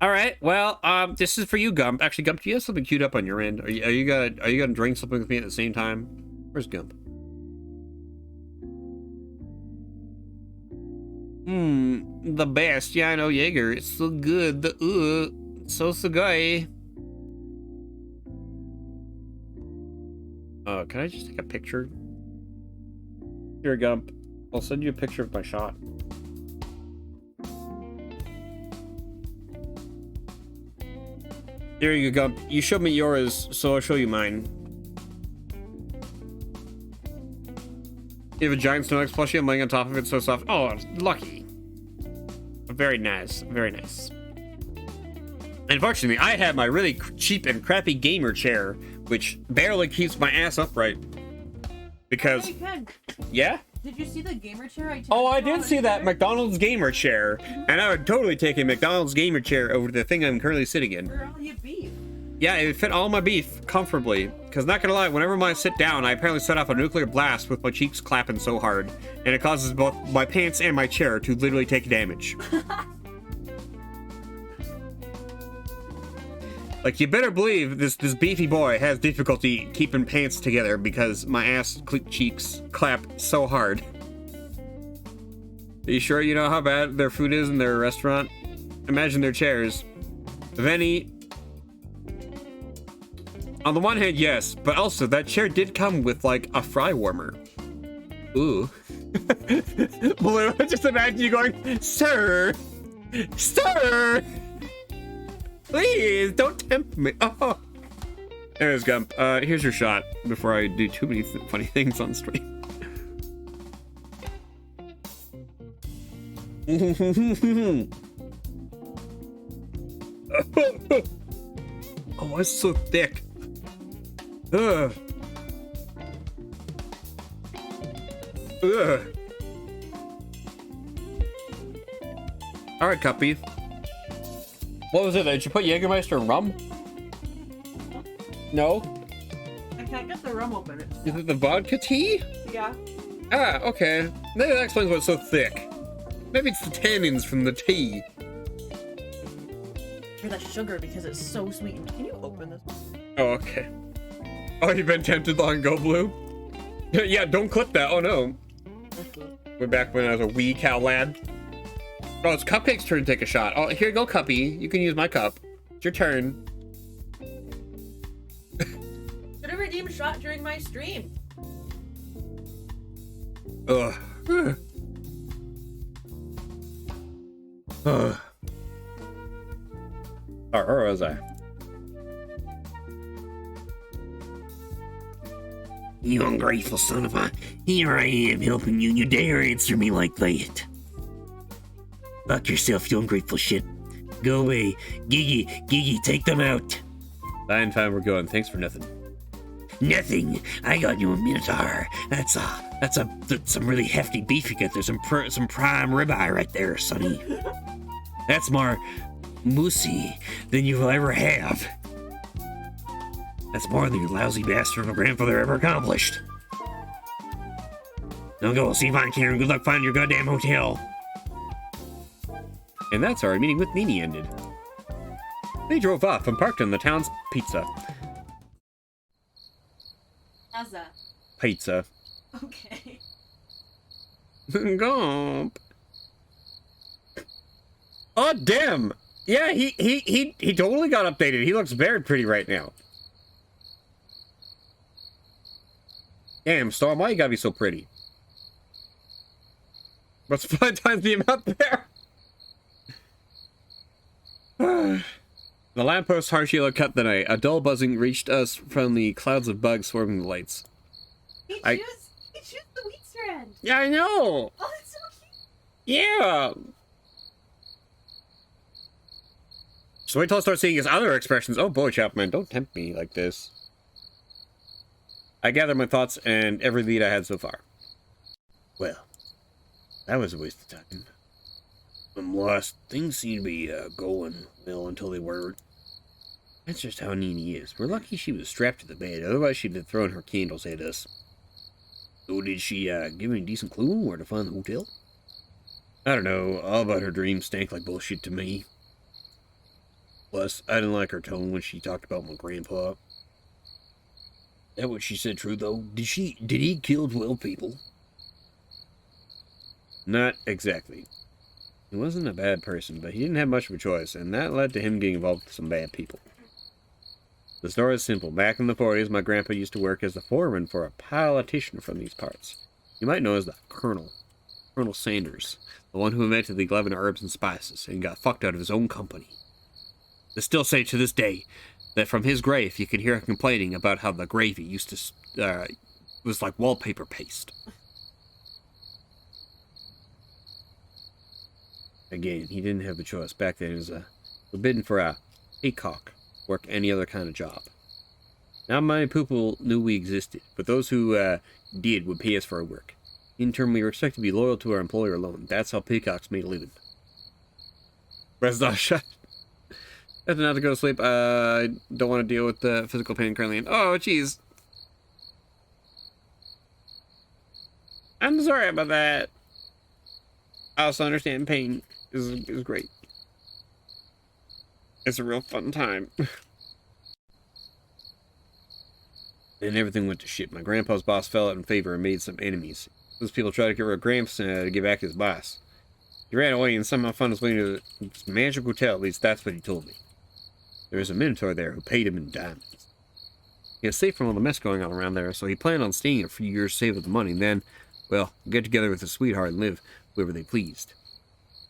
All right. Well, this is for you, Gump. Actually, Gump, do you have something queued up on your end? Are you gonna drink something with me at the same time? Where's Gump? The best. Yeah, I know, Jaeger. It's so good. So sugoi. Can I just take a picture? Here, Gump. I'll send you a picture of my shot. There you go, Gump. You showed me yours, so I'll show you mine. You have a giant Snorlax plushie. I'm laying on top of it, so soft. Oh, lucky. Very nice. Very nice. Unfortunately, I have my really cheap and crappy gamer chair, which barely keeps my ass upright. Because... Yeah? Did you see the gamer chair? I did see that McDonald's gamer chair, and I would totally take a McDonald's gamer chair over the thing I'm currently sitting in. For all your beef. Yeah, it would fit all my beef comfortably. Because not gonna lie, whenever I sit down, I apparently set off a nuclear blast with my cheeks clapping so hard, and it causes both my pants and my chair to literally take damage. Like, you better believe this beefy boy has difficulty keeping pants together because my ass cheeks clap so hard. Are you sure you know how bad their food is in their restaurant? Imagine their chairs. Venny. On the one hand, yes, but also that chair did come with, like, a fry warmer. Ooh. Blue, just imagine you going, Sir! Sir! Please, don't tempt me. Oh. There's Gump. Here's your shot before I do too many funny things on stream. Oh, it's so thick. Ugh. Ugh. All right, Cuppy. What was it? Did you put Jägermeister in rum? No? I can't get the rum open. Is it the vodka tea? Yeah. Ah, okay. Maybe that explains why it's so thick. Maybe it's the tannins from the tea. Or the sugar because it's so sweet. Can you open this? Oh, okay. Oh, you've been tempted long ago, Blue? Yeah, don't clip that. Oh, no. We're back when I was a wee cow lad. Oh, it's Cupcake's turn to take a shot. Oh, here you go, Cuppy. You can use my cup. It's your turn. Should have redeemed a shot during my stream. Ugh. Ugh. Where was I? You ungrateful son of a... Here I am helping you and you dare answer me like that. Fuck yourself, you ungrateful shit. Go away. Gigi, take them out. Fine, we're going. Thanks for nothing. Nothing. I got you a Minotaur. That's some really hefty beef you got there. Some prime ribeye right there, sonny. That's more moosey than you will ever have. That's more than your lousy bastard of a grandfather ever accomplished. Now go, see Von Karen. Good luck finding your goddamn hotel. And that's how our meeting with Nini ended. They drove off and parked on the town's pizza. How's that? Pizza. Okay. Gomp. Oh, damn. Yeah, he totally got updated. He looks very pretty right now. Damn, Storm, why you gotta be so pretty? What's 5 times the amount there? The lamppost harsh yellow cut the night. A dull buzzing reached us from the clouds of bugs swarming the lights. He chews the wheat strand. Yeah, I know. Oh, that's so cute. Yeah. So wait till I start seeing his other expressions. Oh boy, Chapman, don't tempt me like this. I gather my thoughts and every lead I had so far. Well, that was a waste of time. I'm lost. Things seem to be going well until they weren't. That's just how Nini is. We're lucky she was strapped to the bed, otherwise she'd have thrown her candles at us. So did she give any decent clue on where to find the hotel? I don't know. All about her dreams stank like bullshit to me. Plus, I didn't like her tone when she talked about my grandpa. That what she said true, though? Did he kill 12 people? Not exactly. He wasn't a bad person, but he didn't have much of a choice, and that led to him getting involved with some bad people. The story is simple. Back in the 40s, my grandpa used to work as the foreman for a politician from these parts. You might know as the Colonel Sanders, the one who invented the 11 herbs and spices, and got fucked out of his own company. They still say to this day that from his grave you can hear him complaining about how the gravy used to was like wallpaper paste. Again, he didn't have a choice. Back then, it was forbidden for a peacock to work any other kind of job. Not many people knew we existed, but those who did would pay us for our work. In turn, we were expected to be loyal to our employer alone. That's how peacocks made a living. Rest not shut. After not to go to sleep, I don't want to deal with the physical pain currently. Oh, jeez. I'm sorry about that. I also understand pain is great. It's a real fun time. And everything went to shit. My grandpa's boss fell out in favor and made some enemies. Those people tried to get rid of Gramps to get back his boss. He ran away and somehow found his way to this magic hotel. At least that's what he told me. There was a Minotaur there who paid him in diamonds. He was safe from all the mess going on around there, so he planned on staying a few years to save up the money, and then, well, get together with his sweetheart and live wherever they pleased.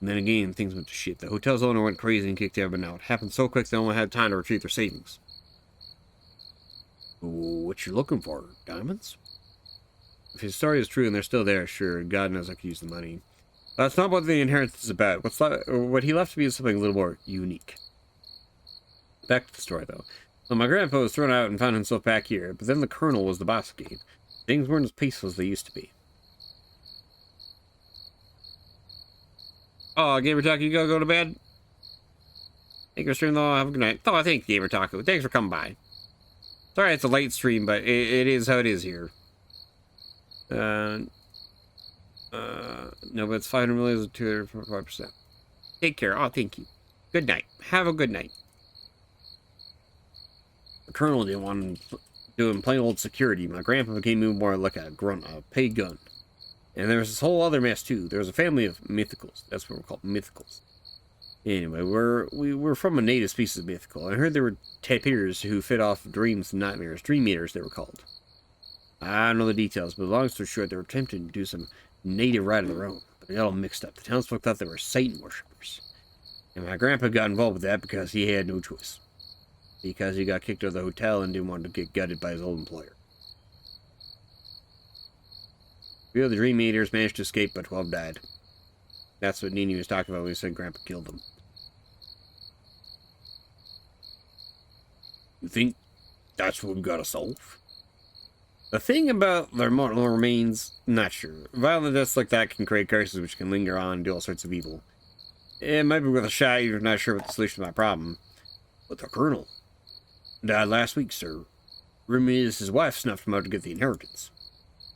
And then again, things went to shit. The hotel's owner went crazy and kicked everyone out. It happened so quick they only had time to retrieve their savings. What you looking for? Diamonds? If his story is true and they're still there, sure, God knows I could use the money. That's not what the inheritance is about. What he left to me is something a little more unique. Back to the story, though. So my grandpa was thrown out and found himself back here, but then the Colonel was the boss again. Things weren't as peaceful as they used to be. Oh, Gamer Taco, you gotta go to bed? Thank you for streaming, though. Have a good night. Oh, thank you, Gamer Taco. Thanks for coming by. Sorry it's a late stream, but it is how it is here. No, but it's 500 million, 245%. Take care. Oh, thank you. Good night. Have a good night. The Colonel didn't want him doing plain old security. My grandpa became more like a grunt, a paid gun. And there was this whole other mess, too. There was a family of mythicals. That's what we're called, mythicals. Anyway, we're from a native species of mythical. I heard there were tapirs who fed off dreams and nightmares. Dream eaters, they were called. I don't know the details, but long story short, they were attempting to do some native rite of their own. But they got all mixed up. The townsfolk thought they were Satan worshippers. And my grandpa got involved with that because he had no choice. Because he got kicked out of the hotel and didn't want to get gutted by his old employer. 3 of the Dream Eaters managed to escape, but 12 died. That's what Nini was talking about when he said Grandpa killed them. You think that's what we gotta solve? The thing about their mortal remains, not sure. Violent deaths like that can create curses which can linger on and do all sorts of evil. It might be worth a shot, you're not sure what the solution to my problem. But the Colonel died last week, sir. Rumor is his wife snuffed him out to get the inheritance.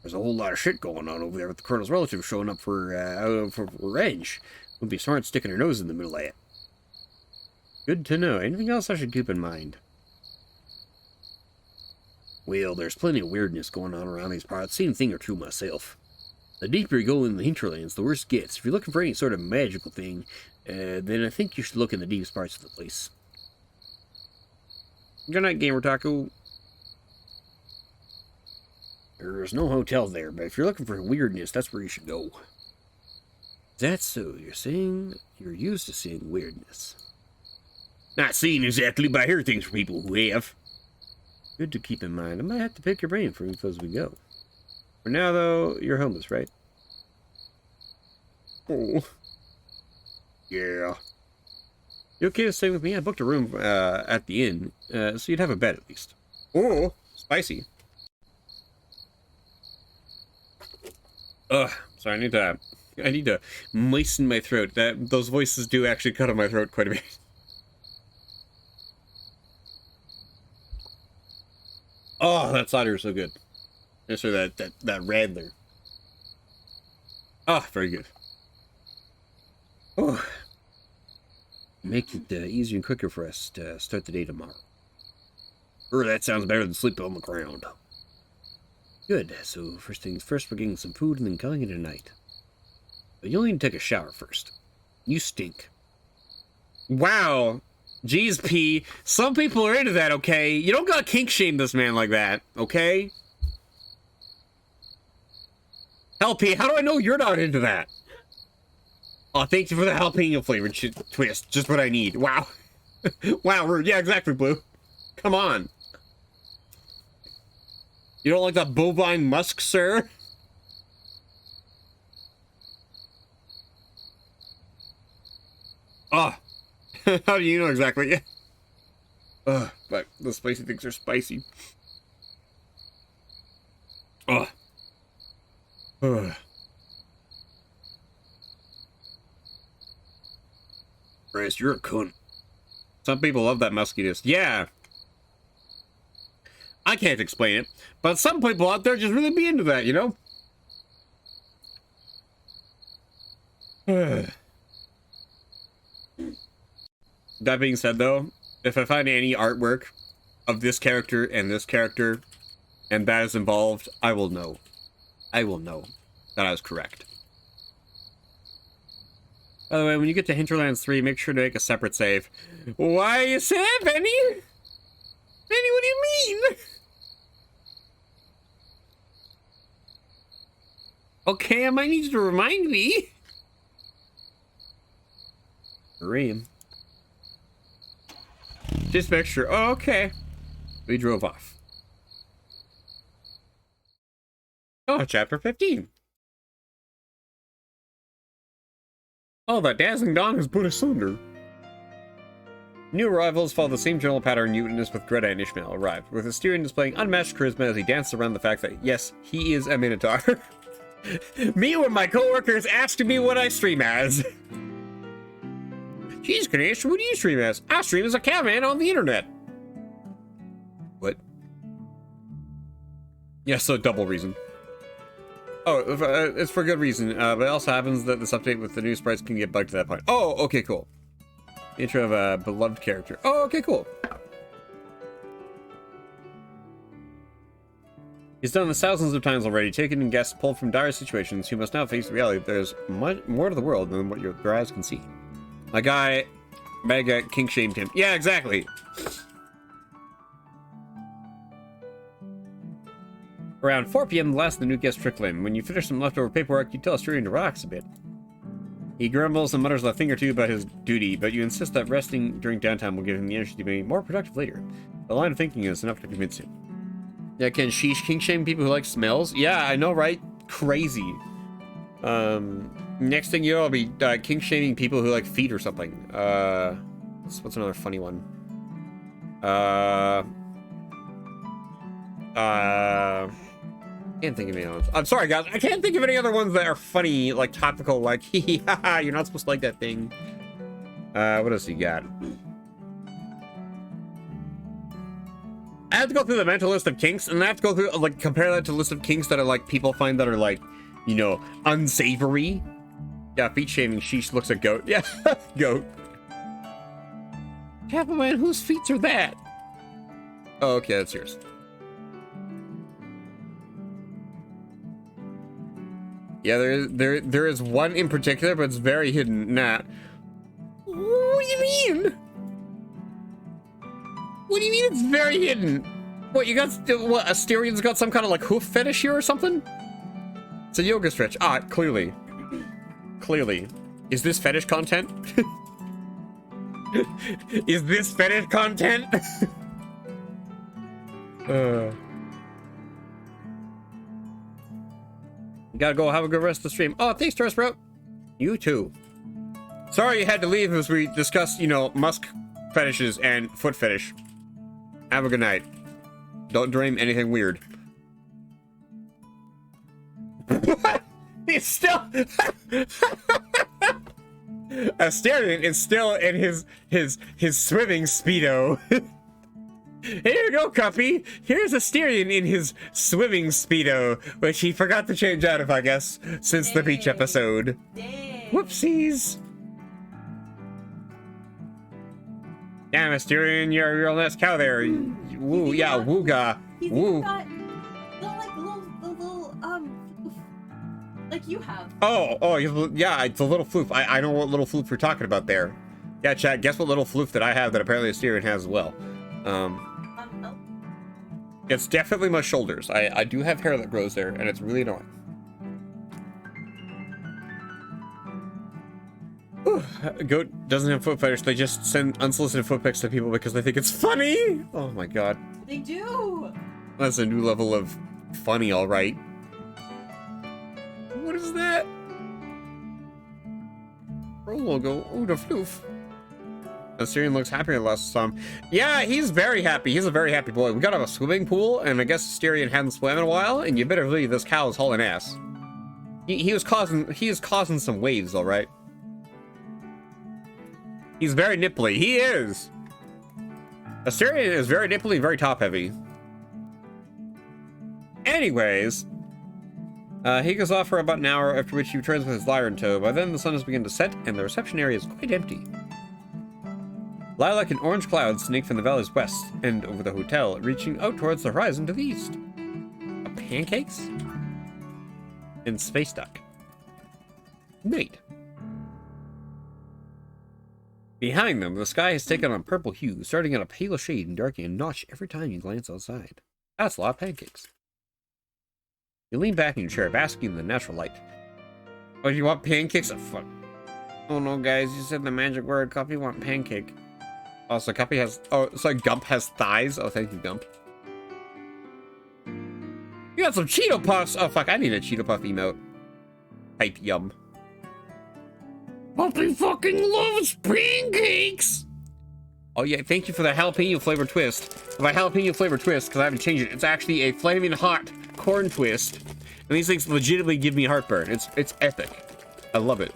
There's a whole lot of shit going on over there with the Colonel's relatives showing up for revenge. Would be smart sticking her nose in the middle of it. Good to know. Anything else I should keep in mind? Well, there's plenty of weirdness going on around these parts. Seen a thing or two myself. The deeper you go in the hinterlands, the worse it gets. If you're looking for any sort of magical thing, then I think you should look in the deepest parts of the place. Good night, Gamer Taco. There's no hotel there, but if you're looking for weirdness, that's where you should go. That's so. You're saying you're used to seeing weirdness. Not seeing exactly, but I hear things from people who have. Good to keep in mind. I might have to pick your brain for info as we go. For now, though, you're homeless, right? Oh. Yeah. You okay to stay with me? I booked a room at the inn, so you'd have a bed at least. Oh, spicy. Ugh, sorry, I need to moisten my throat. Those voices do actually cut on my throat quite a bit. Oh, that cider is so good. So that Rattler. Ah, very good. Oh. Make it easier and quicker for us to start the day tomorrow. That sounds better than sleeping on the ground. Good. So first things first, we're getting some food and then calling it a night. But you'll need to take a shower first. You stink. Wow. Jeez, P. Some people are into that, okay? You don't gotta kink shame this man like that, okay? Hell, P, how do I know you're not into that? Oh, thank you for the jalapeno flavored twist. Just what I need. Wow. Wow, rude. Yeah, exactly, Blue. Come on. You don't like that bovine musk, sir? Ah. How do you know exactly? But the spicy things are spicy. Ugh. Christ, you're a cunt. Some people love that muskiness. Yeah. I can't explain it, but some people out there just really be into that, you know? That being said, though, if I find any artwork of this character, and that is involved, I will know. I will know that I was correct. By the way, when you get to Hinterlands 3, make sure to make a separate save. Why you say that, Benny? Benny, what do you mean? Okay, I might need you to remind me. Ream. Just make sure. Oh, okay. We drove off. Oh, chapter 15. Oh, that dazzling dawn has put asunder. New arrivals follow the same general pattern you witnessed with Greta and Ishmael arrived, with Asterion displaying unmatched charisma as he danced around the fact that, yes, he is a Minotaur. Me when my coworkers asked me what I stream as. Jeez, Ganesh, what do you stream as? I stream as a caveman on the internet. What? Yeah, so double reason. Oh, it's for good reason, but it also happens that this update with the new sprites can get bugged to that point. Oh, okay, cool. Intro of a beloved character. Oh, okay, cool. He's done this thousands of times already, taken in guests pulled from dire situations who must now face the reality that there's much more to the world than what their eyes can see. My guy, mega kink shamed him. Yeah, exactly. Around 4 p.m., the last of the new guests trickle in. When you finish some leftover paperwork, you tell Asterion to relax a bit. He grumbles and mutters a thing or two about his duty, but you insist that resting during downtime will give him the energy to be more productive later. The line of thinking is enough to convince him. Yeah, can sheesh kink shame people who like smells? Yeah, I know, right? Crazy. Next thing you know, I'll be kink shaming people who like feet or something. What's another funny one? Can't think of any other ones. I'm sorry, guys. I can't think of any other ones that are funny, like topical, like hee hee ha ha. You're not supposed to like that thing. What else you got? I have to go through the mental list of kinks, and I have to go through, like, compare that to the list of kinks that are, like, people find that are, like, you know, unsavory. Yeah, feet shaming, sheesh looks at goat. Yeah, goat. Cavalman, whose feet are that? Oh, okay, that's yours. Yeah, there is one in particular, but it's very hidden. Nah. What do you mean? What do you mean it's very hidden? What, you got, what, Asterion's got some kind of, like, hoof fetish here or something? It's a yoga stretch. Ah, clearly. Clearly. Is this fetish content? Is this fetish content? You gotta go have a good rest of the stream. Oh, thanks, Torres Bro. You too. Sorry you had to leave as we discussed, you know, musk fetishes and foot fetish. Have a good night. Don't dream anything weird. What? He's still... Asterion is still in his swimming speedo. Here you go, Cuppy. Here's Asterion in his swimming Speedo, which he forgot to change out of, I guess, since the beach episode. Dang. Whoopsies. Damn, Asterion, you're a real nice cow there. Woo, yeah, wooga. He's Woo. even got the little, like you have. Oh, yeah, it's a little floof. I know what little floof you're talking about there. Yeah, chat, guess what little floof that I have that apparently Asterion has as well. Oh. It's definitely my shoulders. I do have hair that grows there, and it's really annoying. Whew. Goat doesn't have foot fetish. They just send unsolicited foot pics to people because they think it's funny. Oh my god. They do. That's a new level of funny, all right. What is that? Pro logo. Oh, the floof. Asterion looks happier than last time. Yeah, he's very happy. He's a very happy boy. We got him a swimming pool, and I guess Asterion hadn't swam in a while, and you better believe this cow is hauling ass. He is causing some waves, all right. He's very nipply. He is. Asterion is very nipply and very top heavy. Anyways, he goes off for about an hour, after which he returns with his lyre in tow. By then, the sun has begun to set, and the reception area is quite empty. Lilac and orange clouds snake from the valley's west and over the hotel, reaching out towards the horizon to the east. Pancakes? And space duck. Neat. Behind them, the sky has taken on purple hue, starting at a pale shade and darkening a notch every time you glance outside. That's a lot of pancakes. You lean back in your chair, basking in the natural light. Oh, you want pancakes? Oh, fuck. Oh no, guys, you said the magic word. Cuppy want pancake. Oh, so Cuppy has... Oh, so Gump has thighs? Oh, thank you, Gump. You got some Cheeto Puffs! Oh, fuck, I need a Cheeto Puff emote. Type yum. Puppy fucking loves pancakes! Oh, yeah, thank you for the jalapeno flavor twist. My jalapeno flavor twist, because I haven't changed it. It's actually a flaming hot corn twist. And these things legitimately give me heartburn. It's epic. I love it.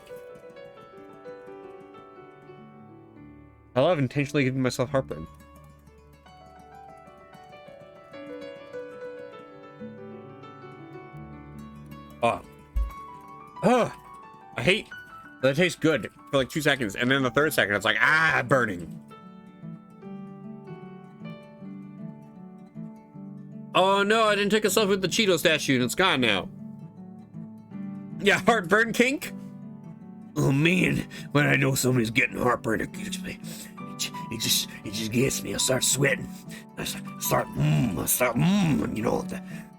I love intentionally giving myself heartburn. Oh, I hate that. It tastes good for like 2 seconds, and then the 3rd second, it's like, ah, burning. Oh no, I didn't take a selfie with the Cheeto statue, and it's gone now. Yeah, heartburn kink? Oh man, when I know somebody's getting heartburn, it just gets me. I start sweating. I start, you know,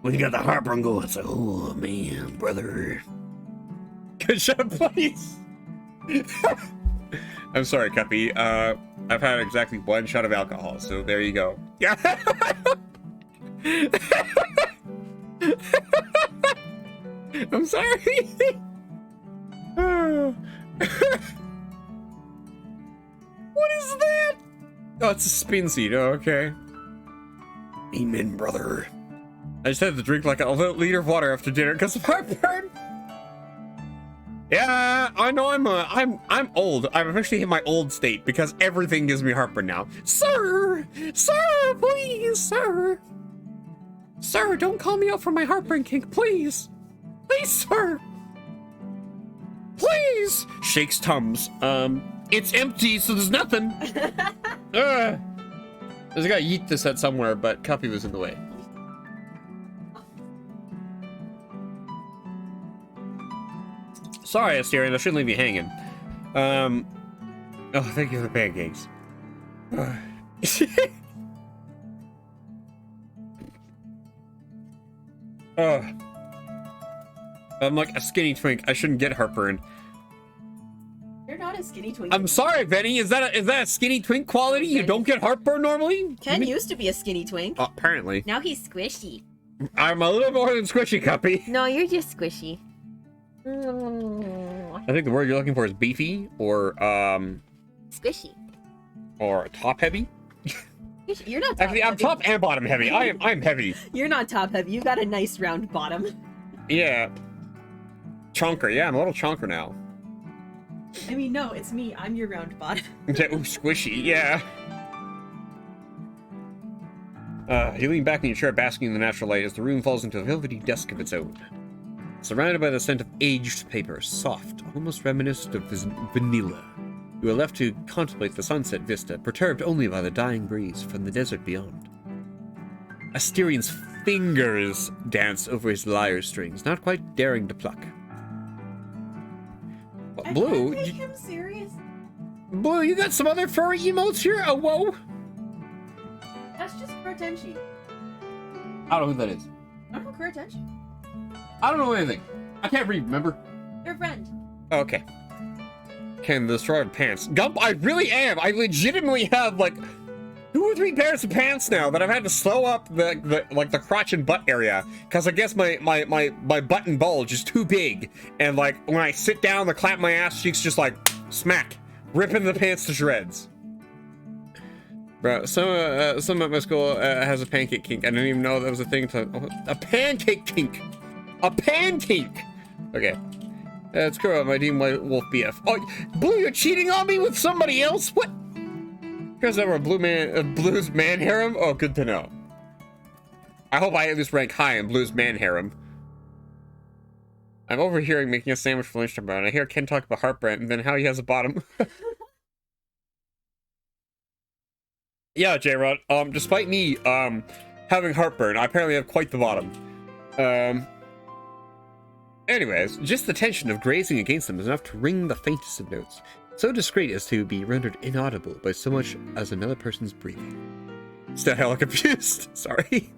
when you got the heartburn going, it's like, oh man, brother. Good shot, please. I'm sorry, Cuppy. I've had exactly 1 shot of alcohol, so there you go. Yeah. I'm sorry. What is that? Oh, it's a spin seed. Oh, okay. Amen, brother. I just had to drink like a liter of water after dinner because of heartburn. Yeah, I know I'm old. I've officially hit my old state because everything gives me heartburn now. Sir, please, sir. Sir, don't call me out for my heartburn kink, please. Please, sir. Please. Shakes Tums. It's empty, so there's nothing. There's a guy yeet this at somewhere, but Cuppy was in the way. Sorry, Asterion, I shouldn't leave you hanging. Oh, thank you for the pancakes. I'm like a skinny twink. I shouldn't get heartburn. You're not a skinny twink. I'm sorry, Benny. Is that a skinny twink quality? You don't get heartburn normally? Ken used to be a skinny twink. Oh, apparently. Now he's squishy. I'm a little more than squishy, Cuppy. No, you're just squishy. I think the word you're looking for is beefy or Squishy. or top heavy. You're not top Actually, heavy. I'm top and bottom heavy. I'm heavy. You're not top heavy. You got a nice round bottom. Yeah. Chonker. Yeah, I'm a little chonker now. I mean, no, it's me. I'm your round bottom. Ooh, squishy. Yeah. You lean back in your chair, basking in the natural light as the room falls into a velvety dusk of its own. Surrounded by the scent of aged paper, soft, almost reminiscent of vanilla, you are left to contemplate the sunset vista, perturbed only by the dying breeze from the desert beyond. Asterian's fingers dance over his lyre strings, not quite daring to pluck. Blue, I can't take him serious. Blue, you got some other furry emotes here? Oh, whoa! That's just Kuratenshi. I don't know who that is. I don't know Kuratenshi. I don't know anything. I can't read, remember? Your friend. Okay. Can destroy pants. Gump, I really am. I legitimately have like 2 or 3 pairs of pants now that I've had to slow up the crotch and butt area because I guess my butt and bulge is too big, and like when I sit down to clap my ass cheeks, just like smack, ripping the pants to shreds. Bro, some at my school has a pancake kink. I didn't even know that was a thing. A pancake kink. A pancake. Okay. It's cool. My Team White Wolf BF. Oh, Blue, you're cheating on me with somebody else? What? Here's over Blue's man harem? Oh, good to know. I hope I at least rank high in Blue's man harem. I'm overhearing making a sandwich for lunch tomorrow, and I hear Ken talk about heartburn and then how he has a bottom. Yeah, J-Rod. Despite me having heartburn, I apparently have quite the bottom. Anyways, just the tension of grazing against them is enough to ring the faintest of notes, so discreet as to be rendered inaudible by so much as another person's breathing. Still hella confused. Sorry.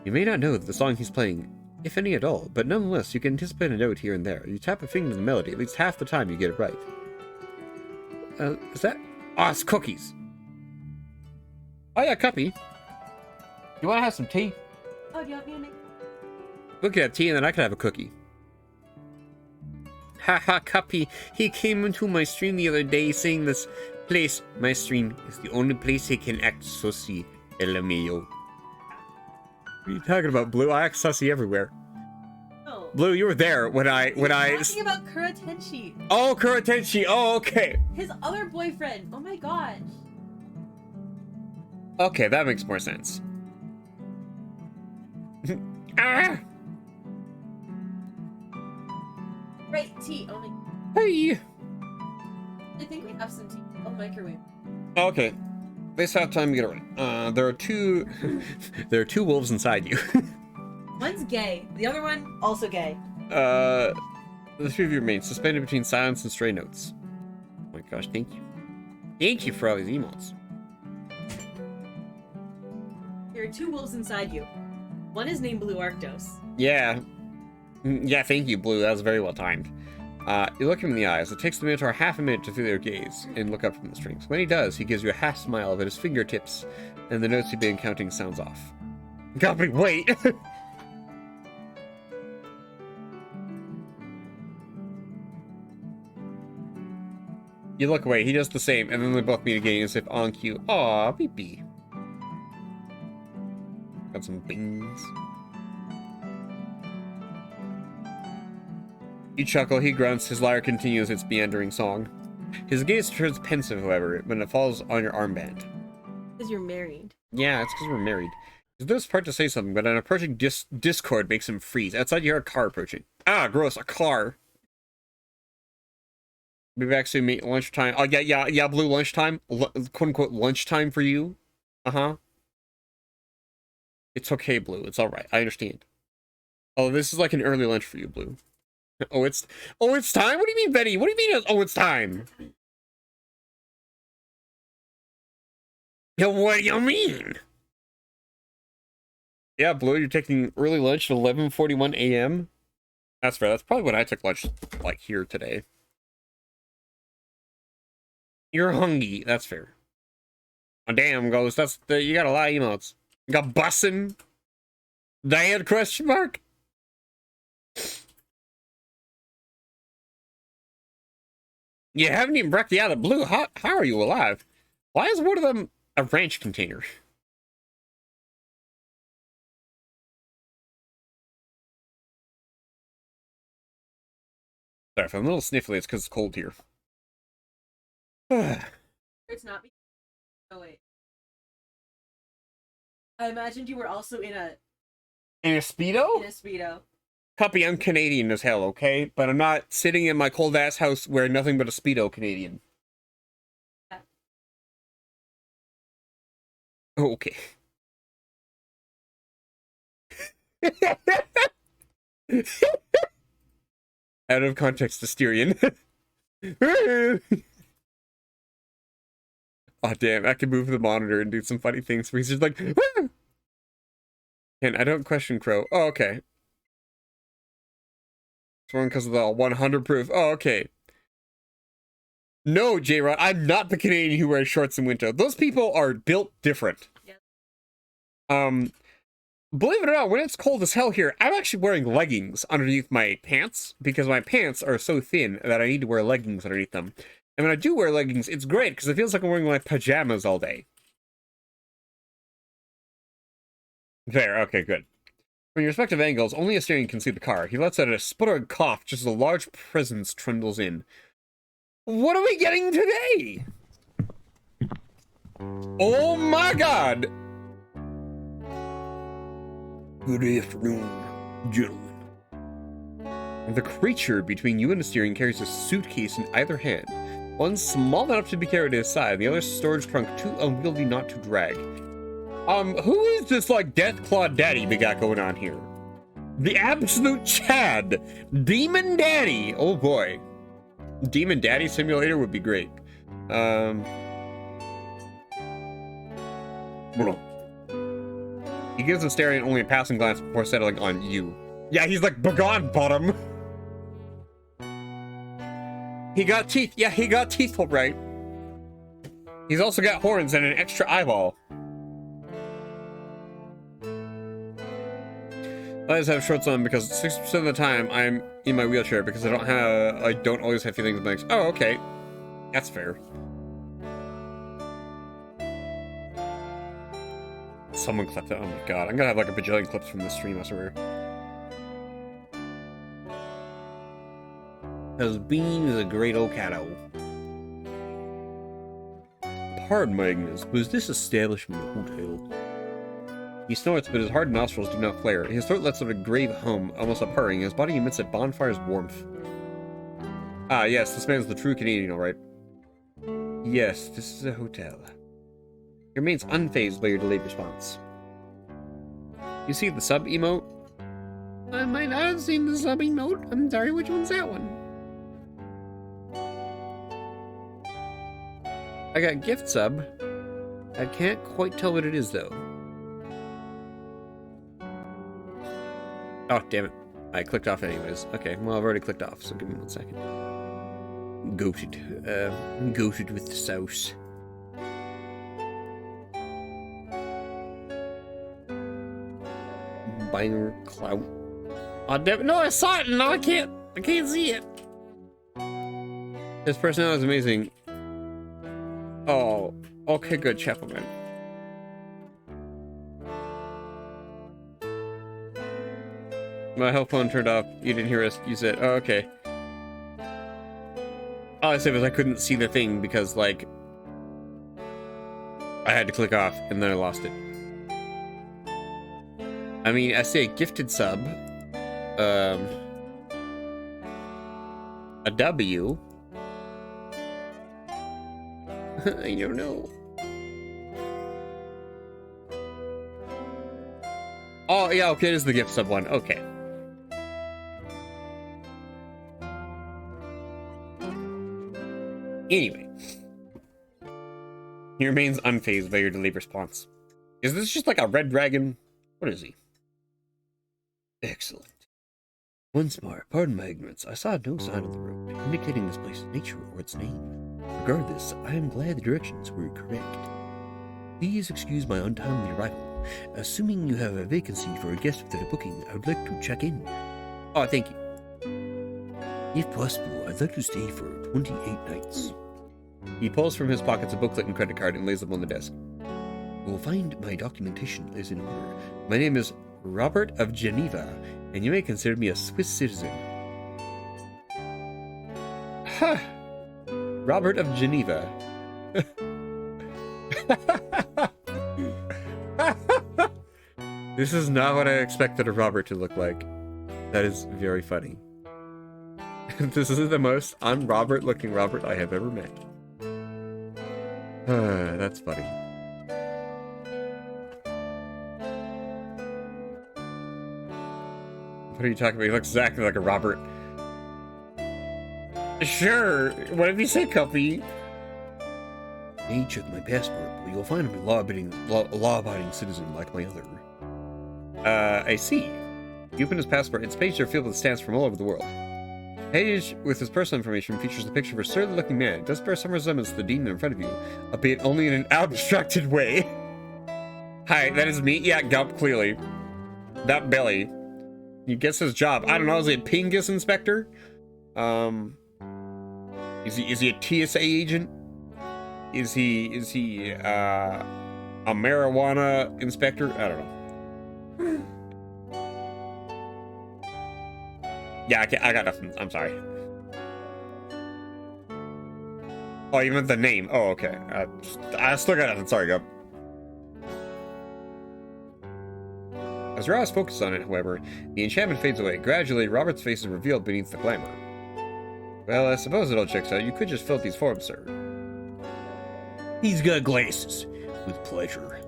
You may not know the song he's playing, if any at all, but nonetheless, you can anticipate a note here and there. You tap a finger to the melody, at least half the time you get it right. Is that? Oh, it's cookies. Oh yeah, Cuppy. You want to have some tea? Oh, do you want me to make? We could have tea and then I could have a cookie. Haha, Cuppy. He came into my stream the other day saying this place, my stream, is the only place he can act sussy. LMAO. What are you talking about, Blue? I act sussy everywhere. Oh. Blue, you were there when I Talking about Kuratenshi. Oh, Kuratenshi. Oh, okay. His other boyfriend. Oh my gosh. Okay, that makes more sense. Ah! Right, tea. Oh my. Hey! I think we have some tea. I'll microwave. Okay. This have time to get it right. There are two wolves inside you. One's gay. The other one, also gay. The 3 of you remain suspended between silence and stray notes. Oh my gosh, thank you. Thank you for all these emotes. There are 2 wolves inside you. One is named Blue Arctos. Yeah. Yeah, thank you, Blue. That was very well timed. You look him in the eyes. It takes the Minotaur half a minute to feel your gaze and look up from the strings. When he does, he gives you a half smile at his fingertips, and the notes you've been counting sounds off. Guppy, wait! You look away, he does the same, and then they both meet again as if on cue. Aw, beep. Got some bings. You chuckle, he grunts, his lyre continues its meandering song. His gaze turns pensive, however, when it falls on your armband. Because you're married. Yeah, it's because we're married. He's this part to say something, but an approaching discord makes him freeze. Outside, you hear a car approaching. Ah, gross, a car. Be back soon, mate. Lunchtime. Oh, yeah, Blue, lunchtime. Quote-unquote lunchtime for you. Uh-huh. It's okay, Blue. It's alright. I understand. Oh, this is like an early lunch for you, Blue. Oh, it's time? What do you mean, Betty? What do you mean, oh, it's time? Yo, what do you mean? Yeah, Blue, you're taking early lunch at 11:41 a.m.? That's fair. That's probably when I took lunch, like, here today. You're hungry. That's fair. Oh, damn, Ghost. You got a lot of emotes. You got bussin'? Dad, question mark? You haven't even breakfast out of Blue. How are you alive? Why is one of them a ranch container? Sorry, if I'm a little sniffly, it's because it's cold here. It's not. Oh, wait. I imagined you were also in a Speedo? Speedo. Copy, I'm Canadian as hell, okay? But I'm not sitting in my cold ass house wearing nothing but a Speedo Canadian. Oh, okay. Out of context, Asterian. Oh, damn, I can move the monitor and do some funny things where he's just like, woo! And I don't question Crow. Oh, okay. It's one because of the 100 proof. Oh, okay. No, J-Rod, I'm not the Canadian who wears shorts in winter. Those people are built different. Yep. Believe it or not, when it's cold as hell here, I'm actually wearing leggings underneath my pants because my pants are so thin that I need to wear leggings underneath them. And when I do wear leggings, it's great because it feels like I'm wearing my pajamas all day. There, okay, good. From your respective angles, only Asterion can see the car. He lets out a sputtering cough just as a large presence trundles in. What are we getting today? Oh my god! Good afternoon, gentlemen. The creature between you and Asterion carries a suitcase in either hand. One small enough to be carried at his side, the other storage trunk too unwieldy not to drag. Who is this, like, Deathclaw Daddy we got going on here? The absolute Chad! Demon Daddy! Oh boy. Demon Daddy Simulator would be great. Hold on. He gives Asterion only a passing glance before settling on you. Yeah, he's like, begone, bottom! He got teeth. Yeah, he got teeth, all right. He's also got horns and an extra eyeball. I always have shorts on because 60% of the time I'm in my wheelchair because I don't always have feelings of legs. Oh, okay. That's fair. Someone clipped it. Oh my god. I'm gonna have like a bajillion clips from this stream, I swear. Because Bean is a great old catto. Pardon my ignorance, but is this establishment a hotel? He snorts, but his hard nostrils do not flare. His throat lets out a grave hum, almost a purring. His body emits a bonfire's warmth. Ah, yes, this man's the true Canadian, all right. Yes, this is a hotel. He remains unfazed by your delayed response. You see the sub emote? I might not have seen the sub emote. I'm sorry, which one's that one? I got gift sub. I can't quite tell what it is, though. Oh, damn it. I clicked off anyways. Okay, well, I've already clicked off, so give me 1 second. Goated. Goated with the sauce. Binary clout. Oh, damn it. No, I saw it, and now I can't see it. His personality is amazing. Oh, okay, good, Chapelman. My health phone turned off. You didn't hear us use it. Oh, okay. All I said was I couldn't see the thing because, like, I had to click off and then I lost it. I mean, I say gifted sub. A W. I don't know. Oh, yeah, okay, it is the gift sub one. Okay. Anyway. He remains unfazed by your delayed response. Is this just like a red dragon? What is he? Excellent. Once more, pardon my ignorance, I saw no sign on the road indicating this place's nature or its name. Regardless, I am glad the directions were correct. Please excuse my untimely arrival. Assuming you have a vacancy for a guest without a booking, I would like to check in. Oh, thank you. If possible, I'd like to stay for 28 nights. He pulls from his pockets a booklet and credit card and lays them on the desk. You will find my documentation is in order. My name is Robert of Geneva, and you may consider me a Swiss citizen. Ha! Robert of Geneva. This is not what I expected a Robert to look like. That is very funny. This is the most un-Robert looking Robert I have ever met. That's funny. What are you talking about? He looks exactly like a Robert. Sure. What did you say, Cuppy? Hey, check my passport, but you'll find I'm a law-abiding citizen like my other. I see. You open his passport, its pages are filled with stamps from all over the world. Page with his personal information features a picture of a surly-looking man. It does bear some resemblance to the demon in front of you, albeit only in an abstracted way. Hi, that is me. Yeah, Gump, clearly. That belly. He gets his job. I don't know, is he a Pingus inspector? Is he a TSA agent? Is he a marijuana inspector? I don't know. Yeah, I got nothing. I'm sorry. Oh, you meant the name. Oh, okay. I still got nothing. Sorry, Gub. As your eyes focus on it, however, the enchantment fades away. Gradually, Robert's face is revealed beneath the glamour. Well, I suppose it all checks out. You could just fill out these forms, sir. He's got glasses. With pleasure.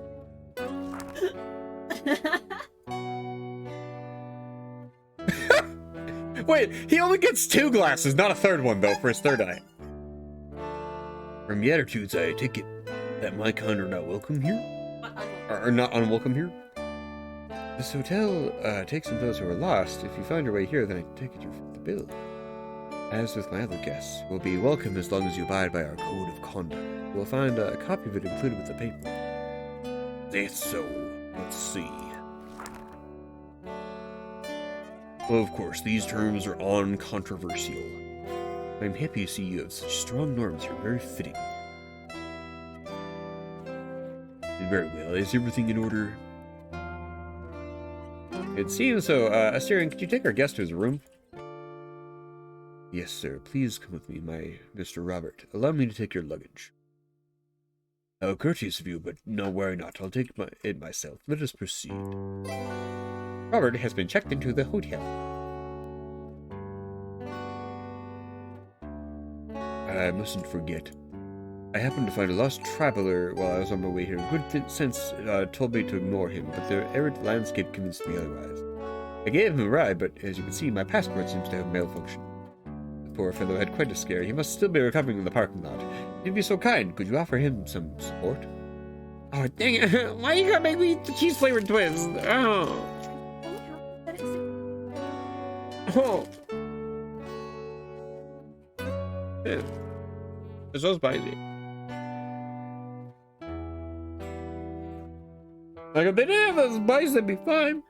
Wait, he only gets 2 glasses, not a third one, though, for his third eye. From the attitudes, I take it that my kind are not welcome here? Or not unwelcome here? This hotel takes in those who are lost. If you find your way here, then I take it you fit the bill. As with my other guests, will be welcome as long as you abide by our code of conduct. You will find a copy of it included with the paper. That's so. Let's see. Well, of course, these terms are uncontroversial. I'm happy to see you have such strong norms here. Very fitting. Very well. Is everything in order? It seems so. Asterion, could you take our guest to his room? Yes, sir. Please come with me, my Mr. Robert. Allow me to take your luggage. How courteous of you, but no, worry not. I'll take it myself. Let us proceed. Robert has been checked into the hotel. I mustn't forget. I happened to find a lost traveler while I was on my way here. Good sense told me to ignore him, but the arid landscape convinced me otherwise. I gave him a ride, but as you can see, my passport seems to have malfunctioned. The poor fellow had quite a scare. He must still be recovering in the parking lot. If you'd be so kind, could you offer him some support? Oh, dang it. Why you gotta make me eat the cheese-flavored twist? Oh. Oh. Yeah. It's so spicy. Like, if they didn't have the spice, that'd be fine.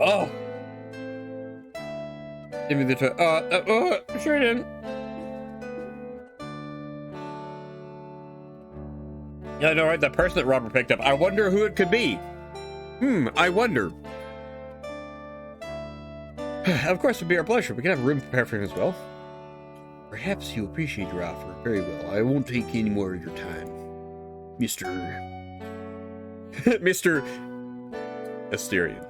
Oh. Give me the sure didn't. Yeah, I know, right? That person that Robert picked up. I wonder who it could be. I wonder. Of course, it would be our pleasure. We can have a room prepared for him as well. Perhaps you appreciate your offer. Very well. I won't take any more of your time. Mr. Mr. Asterion.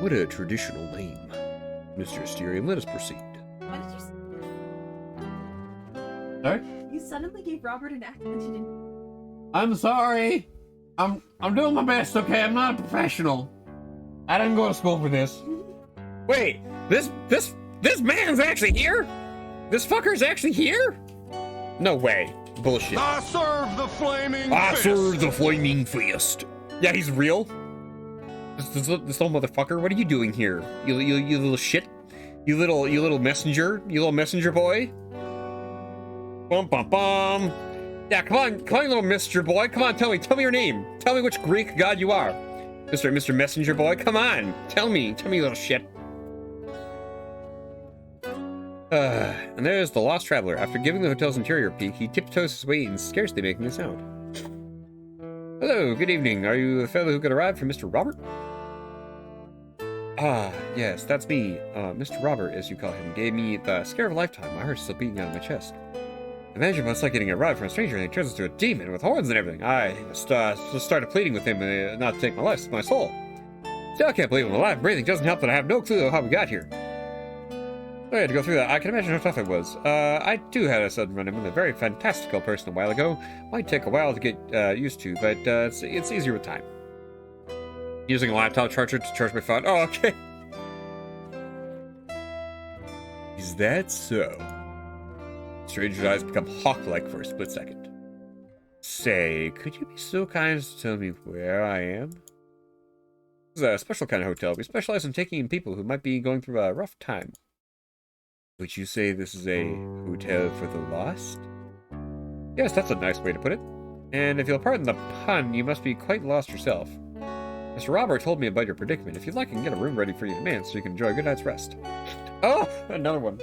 What a traditional name. Mr. Asterion, let us proceed. What did you say? Sorry? You suddenly gave Robert an accent you didn't. I'm sorry. I'm doing my best, okay? I'm not a professional. I didn't go to school for this. Wait, this man's actually here? This fucker's actually here? No way. Bullshit. I serve the flaming I fist. serve the flaming fist. Yeah, he's real? This little motherfucker? What are you doing here? You little shit? You little messenger? You little messenger boy? Bum bum bum. Yeah, come on, little messenger boy. Come on, tell me your name. Tell me which Greek god you are. Mr. Messenger boy, come on. Tell me, you little shit. And there's the lost traveler. After giving the hotel's interior a peek, he tiptoes his way in, scarcely making a sound. Hello, good evening. Are you the fellow who could arrive from Mr. Robert? Ah, yes, that's me. Mr. Robert, as you call him, gave me the scare of a lifetime. My heart's still beating out of my chest. Imagine what it's like getting a ride from a stranger and he turns into a demon with horns and everything. I just started pleading with him not to take my life, my soul. Still can't believe I'm alive and breathing. Doesn't help that I have no clue how we got here. So I had to go through that. I can imagine how tough it was. I too had a sudden run-in with a very fantastical person a while ago. Might take a while to get used to, but it's easier with time. Using a laptop charger to charge my phone. Oh, okay. Is that so? Stranger's eyes become hawk-like for a split second. Say, could you be so kind as to tell me where I am? This is a special kind of hotel. We specialize in taking in people who might be going through a rough time. Would you say this is a hotel for the lost? Yes, that's a nice way to put it. And if you'll pardon the pun, you must be quite lost yourself. Mr. Robert told me about your predicament. If you'd like, I can get a room ready for you in advance so you can enjoy a good night's rest. Oh, another one.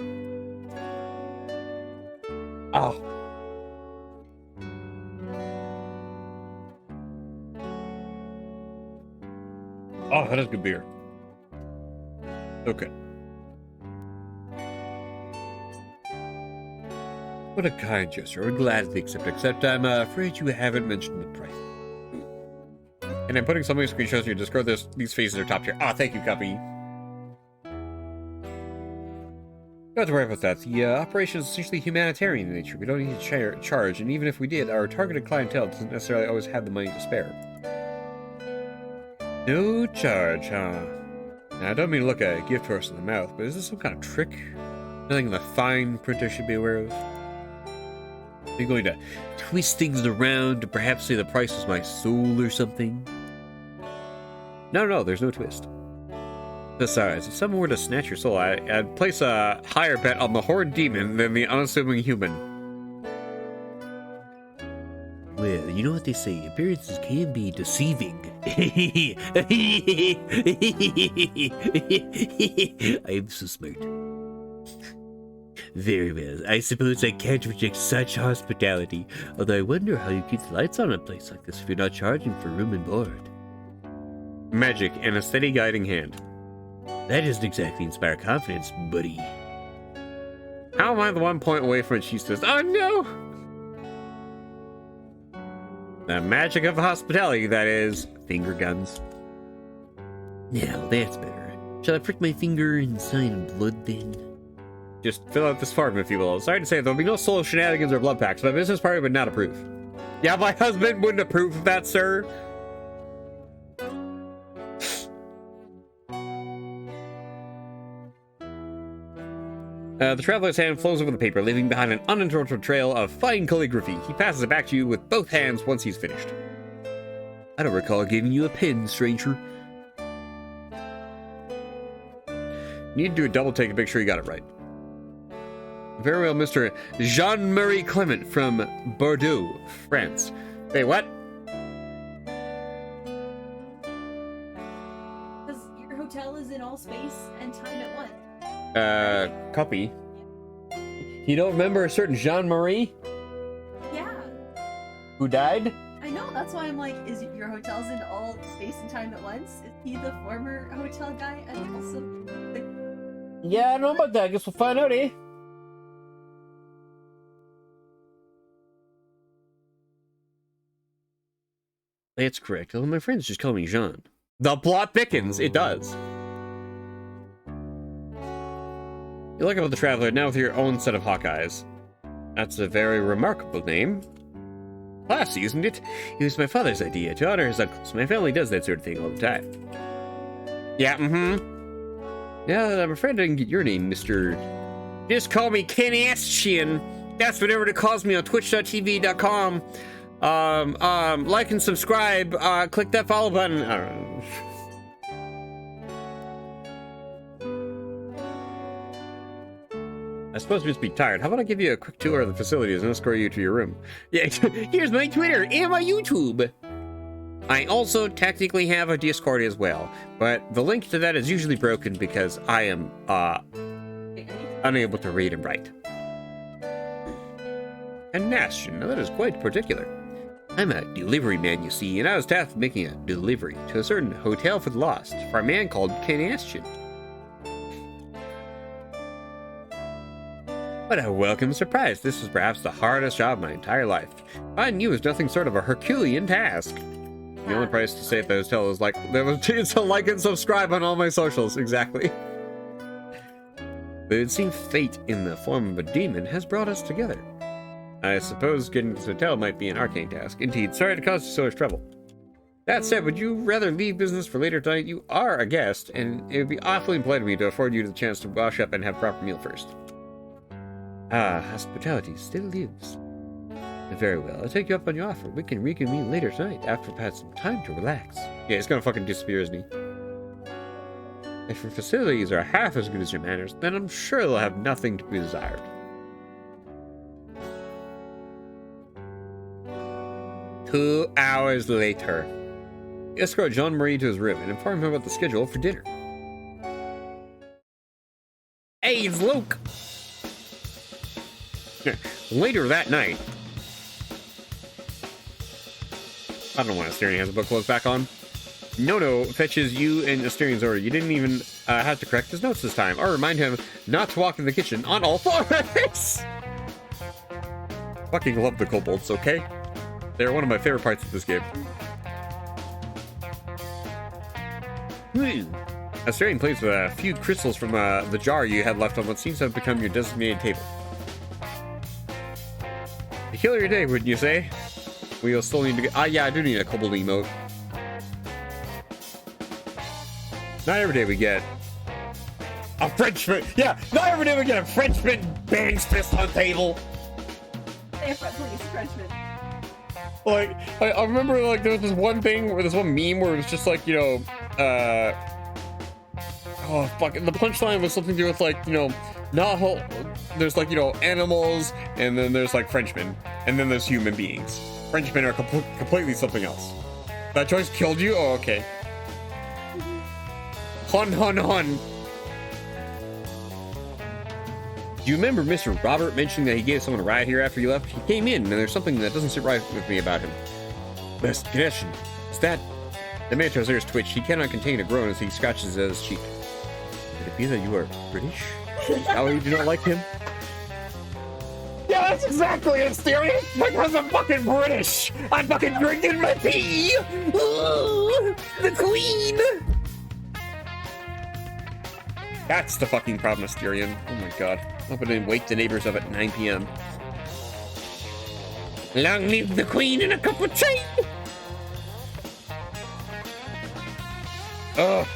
Oh. Oh, that is good beer. Okay. What a kind gesture. I would gladly accept, except I'm afraid you haven't mentioned the price. And I'm putting some of your screenshots in your Discord. These faces are top tier. Ah, thank you, Cuppy. Don't have to worry about that. The operation is essentially humanitarian in nature. We don't need to charge, and even if we did, our targeted clientele doesn't necessarily always have the money to spare. No charge, huh? Now, I don't mean to look a gift horse in the mouth, but is this some kind of trick? Nothing the fine print I should be aware of? Are you going to twist things around to perhaps say the price is my soul or something? No, there's no twist. Besides, if someone were to snatch your soul, I'd place a higher bet on the horned demon than the unassuming human. Well, you know what they say, appearances can be deceiving. I'm so smart. Very well, I suppose I can't reject such hospitality, although I wonder how you keep the lights on in a place like this if you're not charging for room and board. Magic and a steady guiding hand. That doesn't exactly inspire confidence, buddy. How am I the 1 point away from it? She says, oh no! The magic of hospitality, that is. Finger guns. Now, that's better. Shall I prick my finger and sign blood then? Just fill out this form, if you will. Sorry to say, there'll be no solo shenanigans or blood packs. My business partner would not approve. Yeah, my husband wouldn't approve of that, sir. The traveler's hand flows over the paper, leaving behind an uninterrupted trail of fine calligraphy. He passes it back to you with both hands once he's finished. I don't recall giving you a pen, stranger. You need to do a double take and make sure you got it right. Very well, Mr. Jean-Marie Clement from Bordeaux, France. Wait, what? Because your hotel is in all space and time at once. Copy. You don't remember a certain Jean-Marie Yeah, who died? I know. That's why I'm like, is your hotel's in all space and time at once? Is he the former hotel guy and also the... Yeah, I don't know about that. I guess we'll find out, eh? That's correct. Although my friends just call me Jean. The plot thickens. It does. You look up at the traveler now with your own set of hawk eyes. That's a very remarkable name. Classy, isn't it? It was my father's idea to honor his uncles. My family does that sort of thing all the time. Yeah, Now, I'm afraid I didn't get your name, Mr. Just call me CryMeACupcake. That's what everybody calls me on twitch.tv.com. Like and subscribe. Click that follow button. I don't know. I suppose you must be tired. How about I give you a quick tour of the facilities and escort you to your room? Yeah, here's my Twitter and my YouTube. I also technically have a Discord as well, but the link to that is usually broken because I am, unable to read and write. And Nastion, now that is quite particular. I'm a delivery man, you see, and I was tasked with making a delivery to a certain hotel for the lost for a man called CryMeACupcake. What a welcome surprise. This was perhaps the hardest job of my entire life. Finding you was nothing short of a Herculean task. The only price to stay at the hotel is like, to like and subscribe on all my socials. Exactly. But it seems fate in the form of a demon has brought us together. I suppose getting to this hotel might be an arcane task. Indeed, sorry to cause you so much trouble. That said, would you rather leave business for later tonight? You are a guest, and it would be awfully polite of me to afford you the chance to wash up and have a proper meal first. Ah, hospitality still lives. Very well, I'll take you up on your offer. We can reconvene later tonight after we've had some time to relax. Yeah, he's gonna fucking disappear, isn't he? If your facilities are half as good as your manners, then I'm sure they'll have nothing to be desired. Two hours later. Escort Jean-Marie to his room and inform him about the schedule for dinner. Hey, it's Luke! Later that night... I don't know why Asterion has a book closed back on. Nono fetches you in Asterian's order. You didn't even have to correct his notes this time, or remind him not to walk in the kitchen on all fours! Fucking love the kobolds, okay? They're one of my favorite parts of this game. Asterion plays with a few crystals from the jar you had left on what seems to have become your designated table. A killer day, wouldn't you say? We'll still need to get... Ah, yeah, I do need a kobold emote. Not every day we get... a Frenchman! Yeah, not every day we get a Frenchman bangs fist on table! Say a please, Frenchman. Like, I remember, like, there was this one thing, where this one meme where it was just like, you know, oh, fuck, the punchline was something to do with, like, you know, not whole... There's, like, you know, animals, and then there's, like, Frenchmen, and then there's human beings. Frenchmen are completely something else. That choice killed you? Oh, okay. Hun, hun, hun. Do you remember Mr. Robert mentioning that he gave someone a ride here after you left? He came in, and there's something that doesn't sit right with me about him. Best connection. Is that... The Minotaur's ears twitch. He cannot contain a groan as he scratches at his cheek. Could it be that you are British? Is that why you do not like him? Yeah, that's exactly it, Asterion! Because I'm fucking British! I'm fucking drinking my tea! Ooh, the Queen! That's the fucking problem, Asterion. Oh my god. Hope I didn't wake the neighbors up at 9 p.m. Long live the Queen and a cup of tea! Ugh.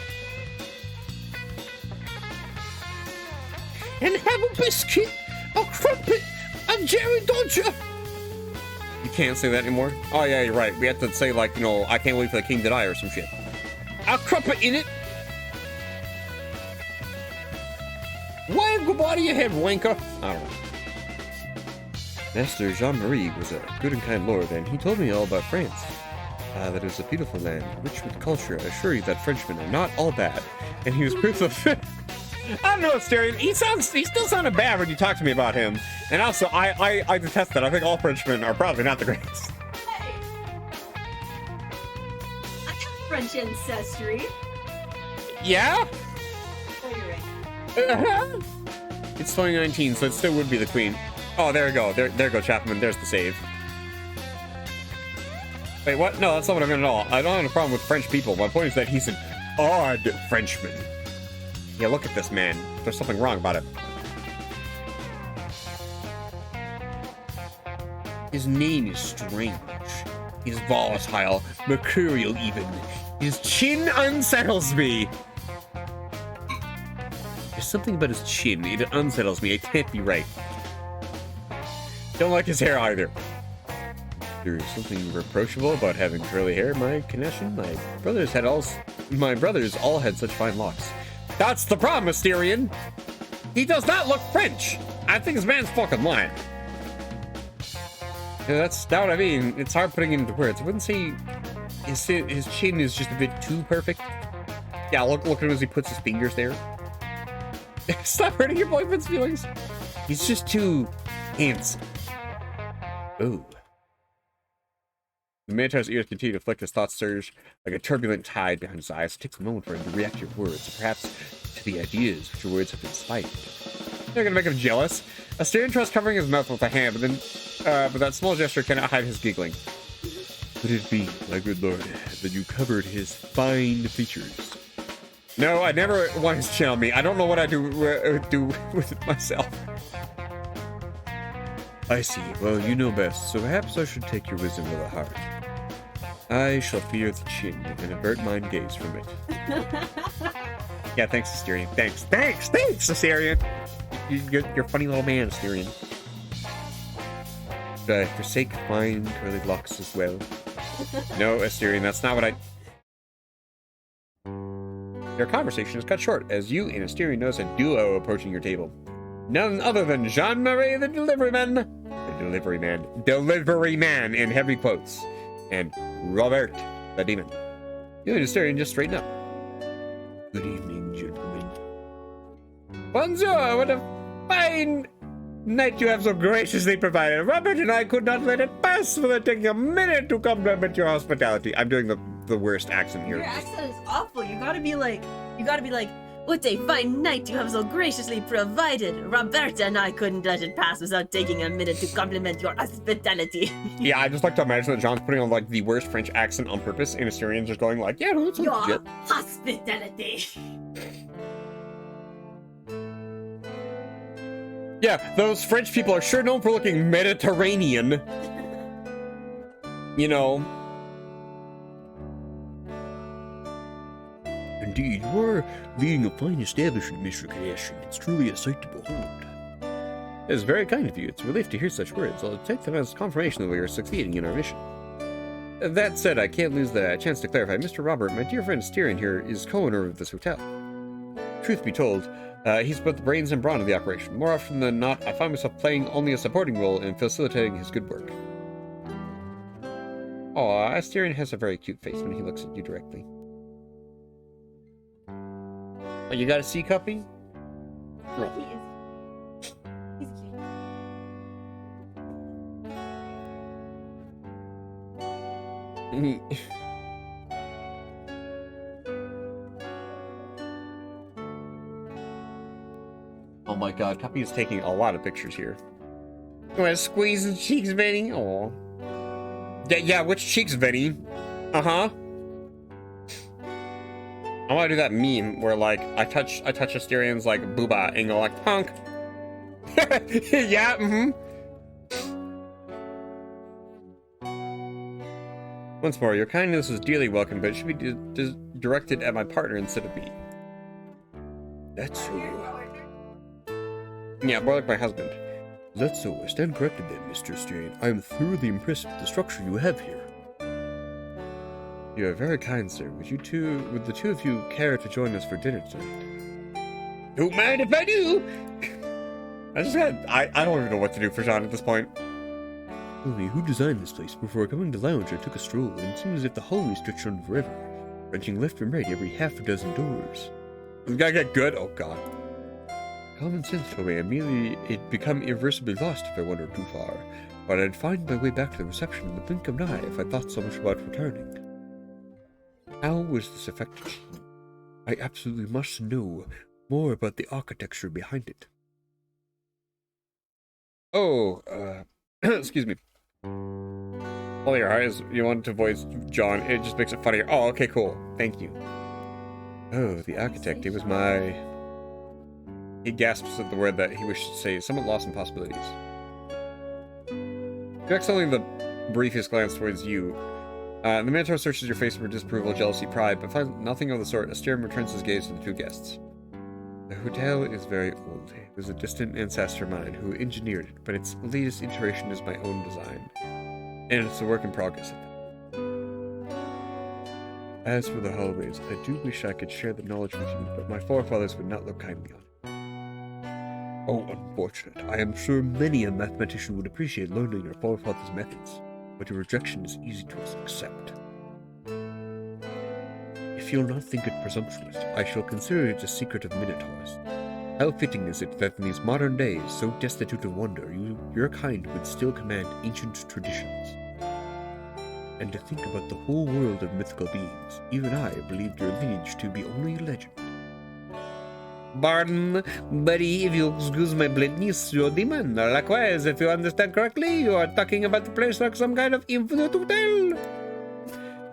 And have a biscuit, a crumpet, a Jerry Dodger! You can't say that anymore? Oh yeah, you're right. We have to say, like, you know, I can't wait for the king to die or some shit. A crumpet in it! Why go body your head, wanker? I don't know. Master Jean-Marie was a good and kind lord, and he told me all about France. That it was a beautiful land, rich with culture. I assure you that Frenchmen are not all bad. And he was proof of... I don't know, Asterion. He still sounded bad when you talked to me about him. And also, I detest that. I think all Frenchmen are probably not the greatest. Hey! I have French ancestry. Yeah? Oh, you're right. It's 2019, so it still would be the queen. Oh, there we go. There go, Chapman. There's the save. Wait, what? No, that's not what I meant at all. I don't have a problem with French people. My point is that he's an odd Frenchman. Yeah, look at this man. There's something wrong about it. His name is strange. He's volatile, mercurial even. His chin unsettles me. There's something about his chin. It unsettles me. It can't be right. Don't like his hair either. There's something reproachable about having curly hair, my connection. My brothers all had such fine locks. That's the problem, Asterion. He does not look French. I think this man's fucking lying. Yeah, that's what I mean. It's hard putting it into words. I wouldn't say his chin is just a bit too perfect. Yeah, look at him as he puts his fingers there. Stop hurting your boyfriend's feelings. He's just too handsome. Ooh. The Minotaur's ears continue to flick. His thoughts surge like a turbulent tide behind his eyes. It takes a moment for him to react to your words, perhaps to the ideas which your words have inspired. They're gonna make him jealous. Asterion tries covering his mouth with a hand, but that small gesture cannot hide his giggling. Could it be, my good lord, that you covered his fine features? No, I never want his chin on me. I don't know what I do with it myself. I see. Well, you know best, so perhaps I should take your wisdom to the heart. I shall fear the chin and avert mine gaze from it. Yeah, thanks, Asterion. Thanks, Asterion. You're a funny little man, Asterion. Should I forsake fine curly locks as well? No, Asterion, that's not what I... Your conversation is cut short as you and Asterion notice a duo approaching your table. None other than Jean-Marie the Deliveryman. Delivery man in heavy quotes. And Robert the Demon. You and Asterion just straighten up. Good evening, gentlemen. Bonjour, what a fine night you have so graciously provided. Robert and I could not let it pass without taking a minute to compliment your hospitality. I'm doing the worst accent here. Your accent is awful. You gotta be like, what a fine night you have so graciously provided. Roberta and I couldn't let it pass without taking a minute to compliment your hospitality. Yeah, I just like to imagine that John's putting on like the worst French accent on purpose, and Asterian's just going like, yeah, no, that's Your legit. hospitality. Yeah, those French people are sure known for looking Mediterranean. You know. Indeed, you are leading a fine establishment, Mr. Kadesh, and it's truly a sight to behold. It is very kind of you. It's a relief to hear such words. I'll take them as confirmation that we are succeeding in our mission. That said, I can't lose the chance to clarify. Mr. Robert, my dear friend Asterion here, is co-owner of this hotel. Truth be told, he's both the brains and brawn of the operation. More often than not, I find myself playing only a supporting role in facilitating his good work. Aw, Asterion has a very cute face when he looks at you directly. Oh, you got a C copy? But he is. He's cute. Oh my god, Cuppy is taking a lot of pictures here. You want to squeeze his cheeks, Vinny? Aw. Yeah, which cheeks, Vinny? Uh-huh. I want to do that meme where, like, I touch Asterion's, like, booba and go, like, punk. Yeah, mm-hmm. Once more, your kindness is dearly welcome, but it should be directed at my partner instead of me. That's so. Yeah, more like my husband. That's so. I stand corrected then, Mr. Asterion. I am thoroughly impressed with the structure you have here. You are very kind, sir. Would the two of you care to join us for dinner tonight? Don't mind if I do! I don't even know what to do for John at this point. Tell me, who designed this place? Before coming to lounge, I took a stroll, and it seemed as if the hallway stretched on forever, branching left and right every half a dozen doors. We gotta get good? Oh god. Common sense told me it'd become irreversibly lost if I wandered too far, but I'd find my way back to the reception in the blink of an eye if I thought so much about returning. How was this effected? I absolutely must know more about the architecture behind it. Oh, excuse me. Oh, your eyes, you wanted to voice John. It just makes it funnier. Oh, okay, cool. Thank you. Oh, the architect. It was my... He gasps at the word that he wished to say, somewhat lost in possibilities. Directs only the briefest glance towards you. The Minotaur searches your face for disapproval, jealousy, pride, but finds nothing of the sort. Asterion returns his gaze to the two guests. The hotel is very old. It was a distant ancestor of mine who engineered it, but its latest iteration is my own design. And it's a work in progress. As for the hallways, I do wish I could share the knowledge with you, but my forefathers would not look kindly on it. Oh, unfortunate. I am sure many a mathematician would appreciate learning your forefathers' methods, but your rejection is easy to accept. If you'll not think it presumptuous, I shall consider it a secret of Minotaurs. How fitting is it that in these modern days, so destitute of wonder, your kind would still command ancient traditions. And to think about the whole world of mythical beings, even I believed your lineage to be only a legend. Pardon, buddy, if you excuse my bluntness, you're demon. Likewise, if you understand correctly, you are talking about the place like some kind of infinite hotel.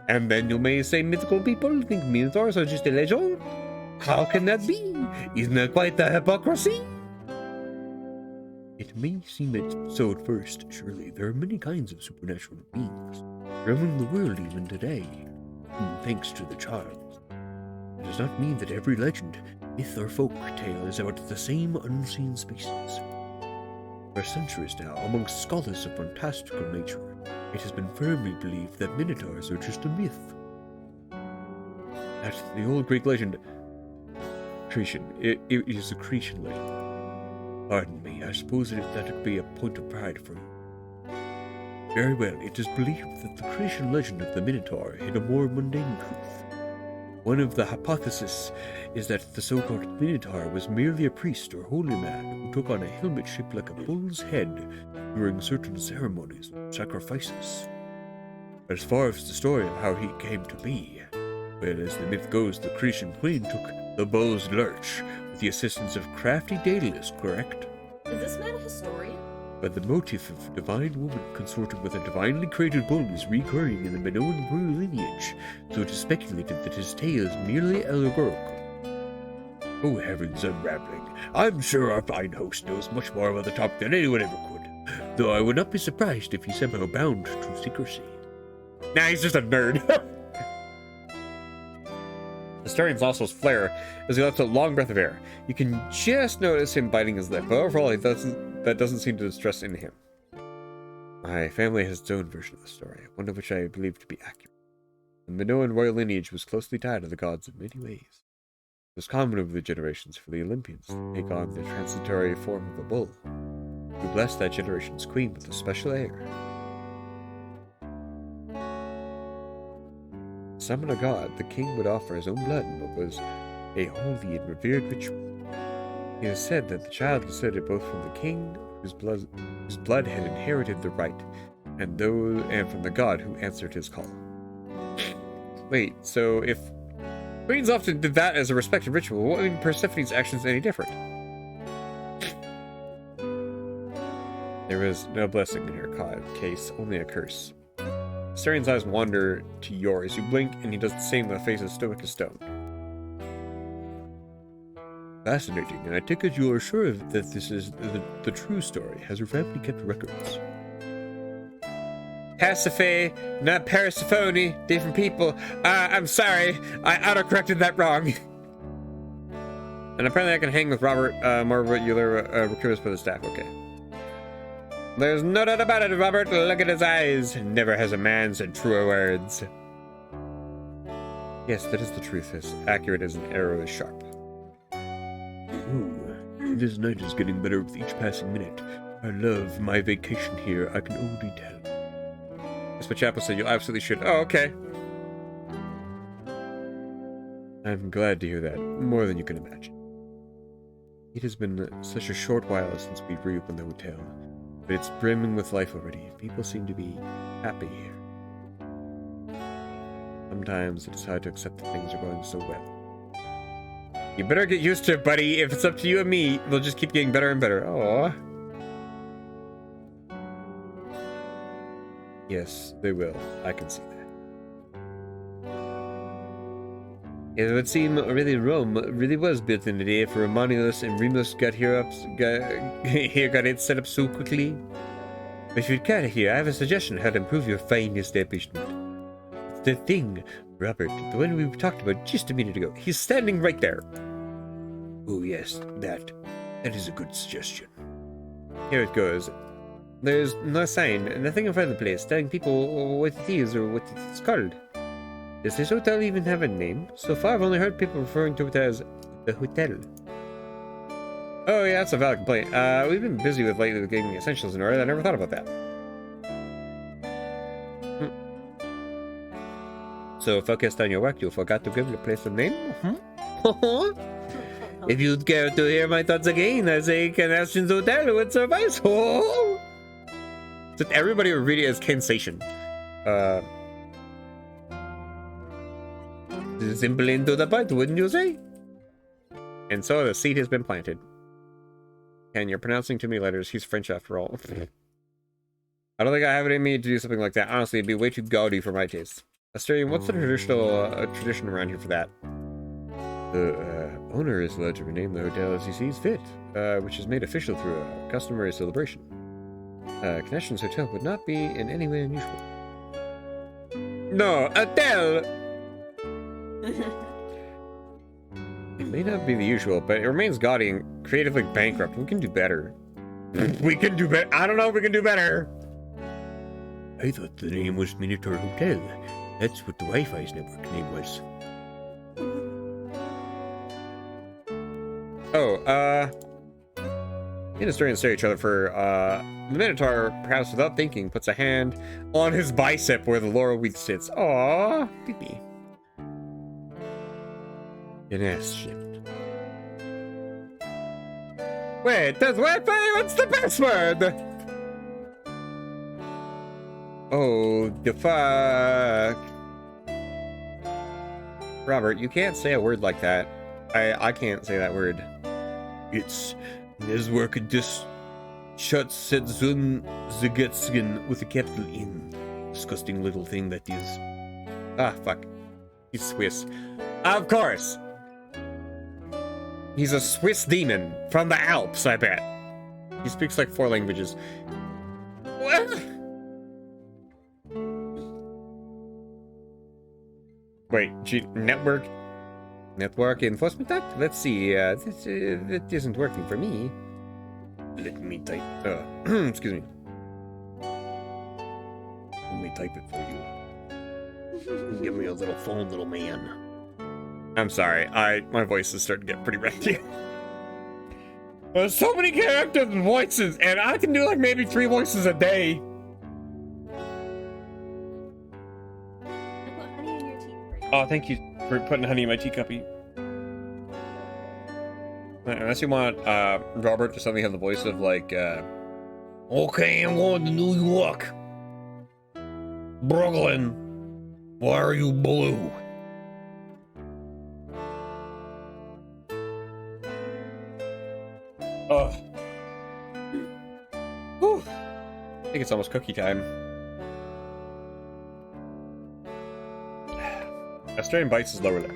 And then you may say mythical people think Minotaurs are just a legend. How can that be? Isn't that quite the hypocrisy? It may seem so at first, surely. There are many kinds of supernatural beings, roaming the world even today, thanks to the child. It does not mean that every legend, myth, or folk tale is about the same unseen species. For centuries now, amongst scholars of fantastical nature, it has been firmly believed that Minotaurs are just a myth. That the old Greek legend, Cretan, it is a Cretan legend. Pardon me, I suppose that would be a point of pride for you. Very well, it is believed that the Cretan legend of the Minotaur hid a more mundane truth. One of the hypotheses is that the so-called Minotaur was merely a priest or holy man who took on a helmet shaped like a bull's head during certain ceremonies or sacrifices. But as far as the story of how he came to be, well, as the myth goes, the Cretan queen took the bull's lurch with the assistance of crafty Daedalus, correct? Is this man a historian? But the motif of a divine woman consorting with a divinely created bull is recurring in the Minoan royal lineage, so it is speculated that his tale is merely allegorical. Oh heavens, I'm rambling. I'm sure our fine host knows much more about the topic than anyone ever could, though I would not be surprised if he's somehow bound to secrecy. Nah, he's just a nerd. The Starian's also flare as he lets out a long breath of air. You can just notice him biting his lip, but overall that doesn't seem to distress in him. My family has its own version of the story, one of which I believe to be accurate. The Minoan royal lineage was closely tied to the gods in many ways. It was common over the generations for the Olympians to take on the transitory form of a bull, who blessed that generation's queen with a special air. To summon a god, the king would offer his own blood in what was a holy and revered ritual. It is said that the child descended both from the king, whose blood had inherited the right, and from the god who answered his call. Wait, so if queens often did that as a respected ritual, what made Persephone's actions any different? There was no blessing in her case, only a curse. Starian's eyes wander to yours. You blink, and he does the same with a face as stoic as stone. Fascinating, and I take it you are sure that this is the true story. Has your family kept records? Pasiphae, not Persephone. Different people. I'm sorry. I autocorrected that wrong. And apparently I can hang with Robert, Margaret Euler, recruiters for the staff. Okay. There's no doubt about it, Robert. Look at his eyes. Never has a man said truer words. Yes, that is the truth. As accurate as an arrow is sharp. Ooh, this night is getting better with each passing minute. I love my vacation here. I can only tell. That's what Chapel said. You absolutely should. Oh, okay. I'm glad to hear that. More than you can imagine. It has been such a short while since we reopened the hotel. But it's brimming with life already. People seem to be happy here. Sometimes it's hard to accept that things are going so well. You better get used to it, buddy. If it's up to you and me, they'll just keep getting better and better. Aww. Yes, they will. I can see that. It would seem Rome really was built in a day for Romulus and Remus got it set up so quickly. If you'd care to hear, I have a suggestion how to improve your fine establishment. It's the thing, Robert, the one we talked about just a minute ago. He's standing right there. Oh yes, that is a good suggestion. Here it goes. There's no sign, nothing in front of the place telling people what it is or what it's called. Does this hotel even have a name? So far, I've only heard people referring to it as the hotel. Oh yeah, that's a valid complaint. We've been busy lately with getting the essentials in order. I never thought about that. So focused on your work, you forgot to give the place a name? If you'd care to hear my thoughts again, I say Canastion's Hotel would suffice. That everybody would read it as Kensation. Simple and to the point, wouldn't you say? And so the seed has been planted. And you're pronouncing too many letters. He's French after all. I don't think I have it in me to do something like that. Honestly, it'd be way too gaudy for my taste. Astarian, what's the traditional tradition around here for that? The owner is allowed to rename the hotel as he sees fit, which is made official through a customary celebration. Connections Hotel would not be in any way unusual. No, hotel! It may not be the usual, but it remains gaudy and creatively bankrupt. We can do better. We can do better. I don't know if we can do better. I thought the name was Minotaur Hotel. That's what the Wi-Fi's network name was. Oh, and Astarians stare at each other for, the Minotaur, perhaps without thinking, puts a hand on his bicep where the laurel weed sits. Aww, creepy. An ass shift. Wait, does Wi-Fi? What's the password? Oh, the fuck. Robert, you can't say a word like that. I can't say that word. It's Neswork dis Schutzsetzung Zigetsgen with a capital N. Disgusting little thing that is. Ah, fuck. He's Swiss. Of course! He's a Swiss demon from the Alps, I bet. He speaks like 4 languages. What? Wait, network enforcement act? Let's see, that isn't working for me. Let me type. Excuse me. Let me type it for you. Give me a little phone, little man. I'm sorry, my voice is starting to get pretty ratty. There's so many characters and voices, and I can do like maybe 3 voices a day. I put honey in your tea for you. Oh, thank you for putting honey in my teacuppy. Unless you want Robert to suddenly have the voice of like, Okay, I'm going to New York. Brooklyn. Why are you blue? oh. Whew. I think it's almost cookie time. Australian Bites is lower there.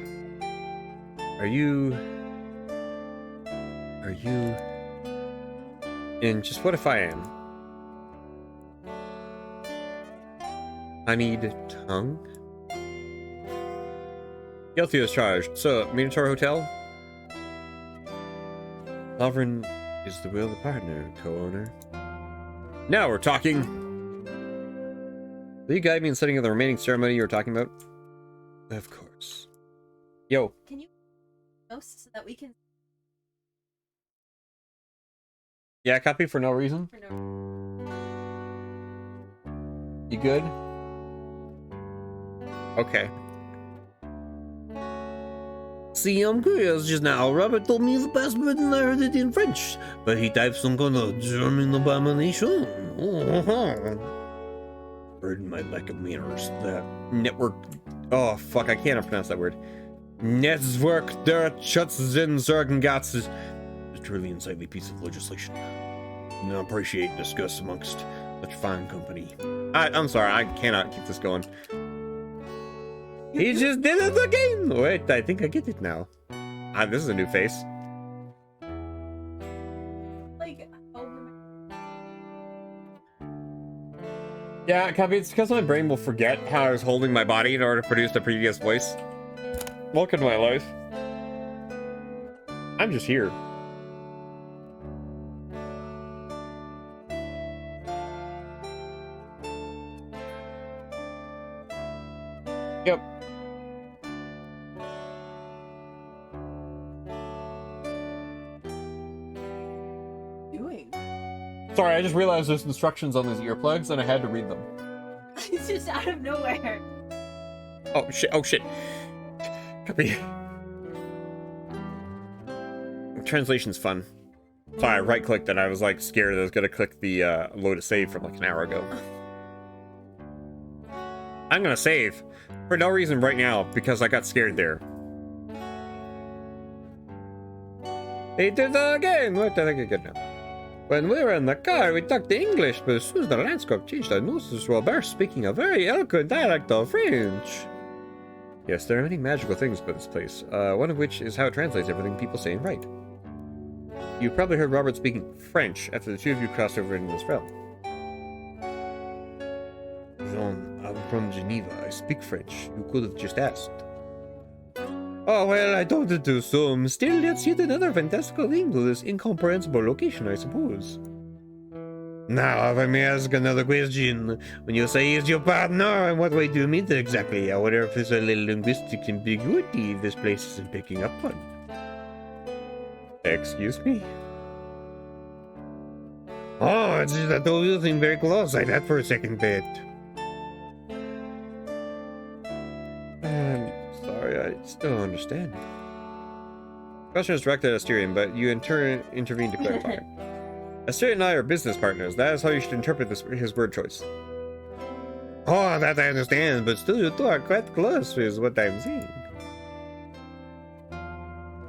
Are you... And just what if I am? Honeyed tongue? Guilty as charged. So, Minotaur Hotel? Sovereign is the will of the partner, co-owner. Now we're talking! Will you guide me in setting up the remaining ceremony you were talking about? Of course. Yo. Can you post so that we can Yeah, copy for no reason. for no You good? Okay. See, I'm curious just now. Robert told me the password and I heard it in French. But he typed some kind of German abomination. Pardon my lack of manners. The network... Oh, fuck, I can't pronounce that word. Netzwerk der Schutzensorgengatz is A truly insightly piece of legislation. And I appreciate and discuss amongst such fine company. I'm sorry, I cannot keep this going. He just did it again! Wait, I think I get it now. This is a new face. like over Yeah, Copy, it's because my brain will forget how I was holding my body in order to produce the previous voice. Welcome to my life. I'm just here. Yep. doing. Sorry, I just realized there's instructions on these earplugs and I had to read them. It's just out of nowhere. Oh shit, oh shit. Copy. Translation's fun. Sorry, I right-clicked and I was like scared that I was gonna click the load a save from like an hour ago. I'm gonna save for no reason right now because I got scared there. He did that again. What did I get now? When we were in the car, we talked English, but as soon as the landscape changed, I noticed Robert speaking a very eloquent dialect of French. Yes, there are many magical things about this place, one of which is how it translates everything people say and write. You probably heard Robert speaking French after the two of you crossed over into this realm. Jean, I'm from Geneva. I speak French. You could have just asked. Oh, well, I told it to assume. Still, that's yet another fantastical thing to this incomprehensible location, I suppose. Now, if I may ask another question. When you say he's your partner, in what way do you mean that exactly? I wonder if there's a little linguistic ambiguity this place isn't picking up on. Excuse me? Oh, it's just that those two seem very close like that for a second bit. Sorry, I still don't understand. The question is directed at Asterion, but you in turn intervene to clarify. Asterion and I are business partners. That is how you should interpret his word choice. Oh, that I understand, but still you two are quite close is what I'm saying.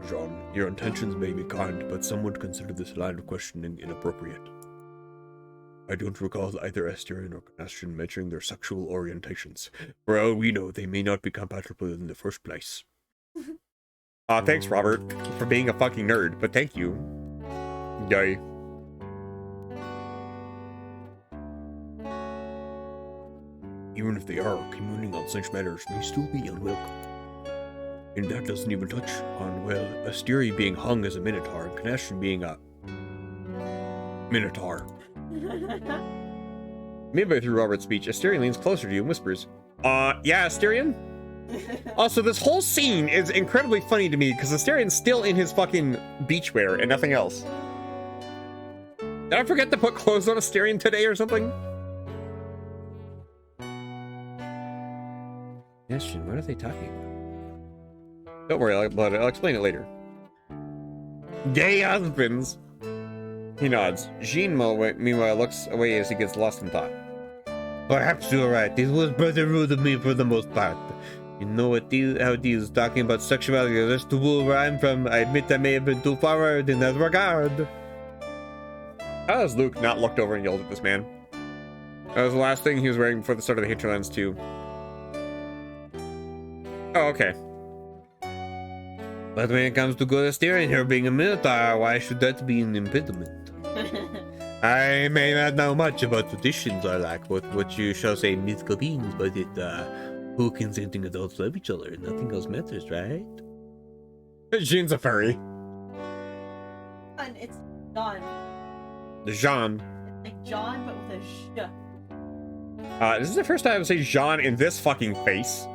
Jean, your intentions may be kind, but some would consider this line of questioning inappropriate. I don't recall either Asterion or Canastrian mentioning their sexual orientations. For all we know, they may not be compatible in the first place. Thanks, Robert, for being a fucking nerd, but thank you. Yay. Even if they are, communing on such matters may still be unwelcome. And that doesn't even touch on, well, Asterion being hung as a Minotaur and Canastrian being a Minotaur. Midway through Robert's speech, Asterion leans closer to you and whispers, yeah, Asterion? Also, this whole scene is incredibly funny to me because Asterion's still in his fucking beachwear and nothing else. Did I forget to put clothes on Asterion today or something? Asterion, what are they talking about? Don't worry, I'll explain it later. Gay husbands! He nods. Jean, meanwhile, looks away as he gets lost in thought. Perhaps you're right. It was pretty rude of me for the most part. You know how it is talking about sexuality. That's the world where I'm from. I admit I may have been too forward in that regard. How has Luke not looked over and yelled at this man? That was the last thing he was wearing before the start of the Hinterlands 2. Oh, okay. But when it comes to good Asterion here being a Minotaur, why should that be an impediment? I may not know much about traditions or like what you shall say mythical beings, but who consenting adults love each other, nothing else matters, right? Jean's a furry. And it's John. Jean. It's like John, but with a sh. This is the first time I would say Jean in this fucking face.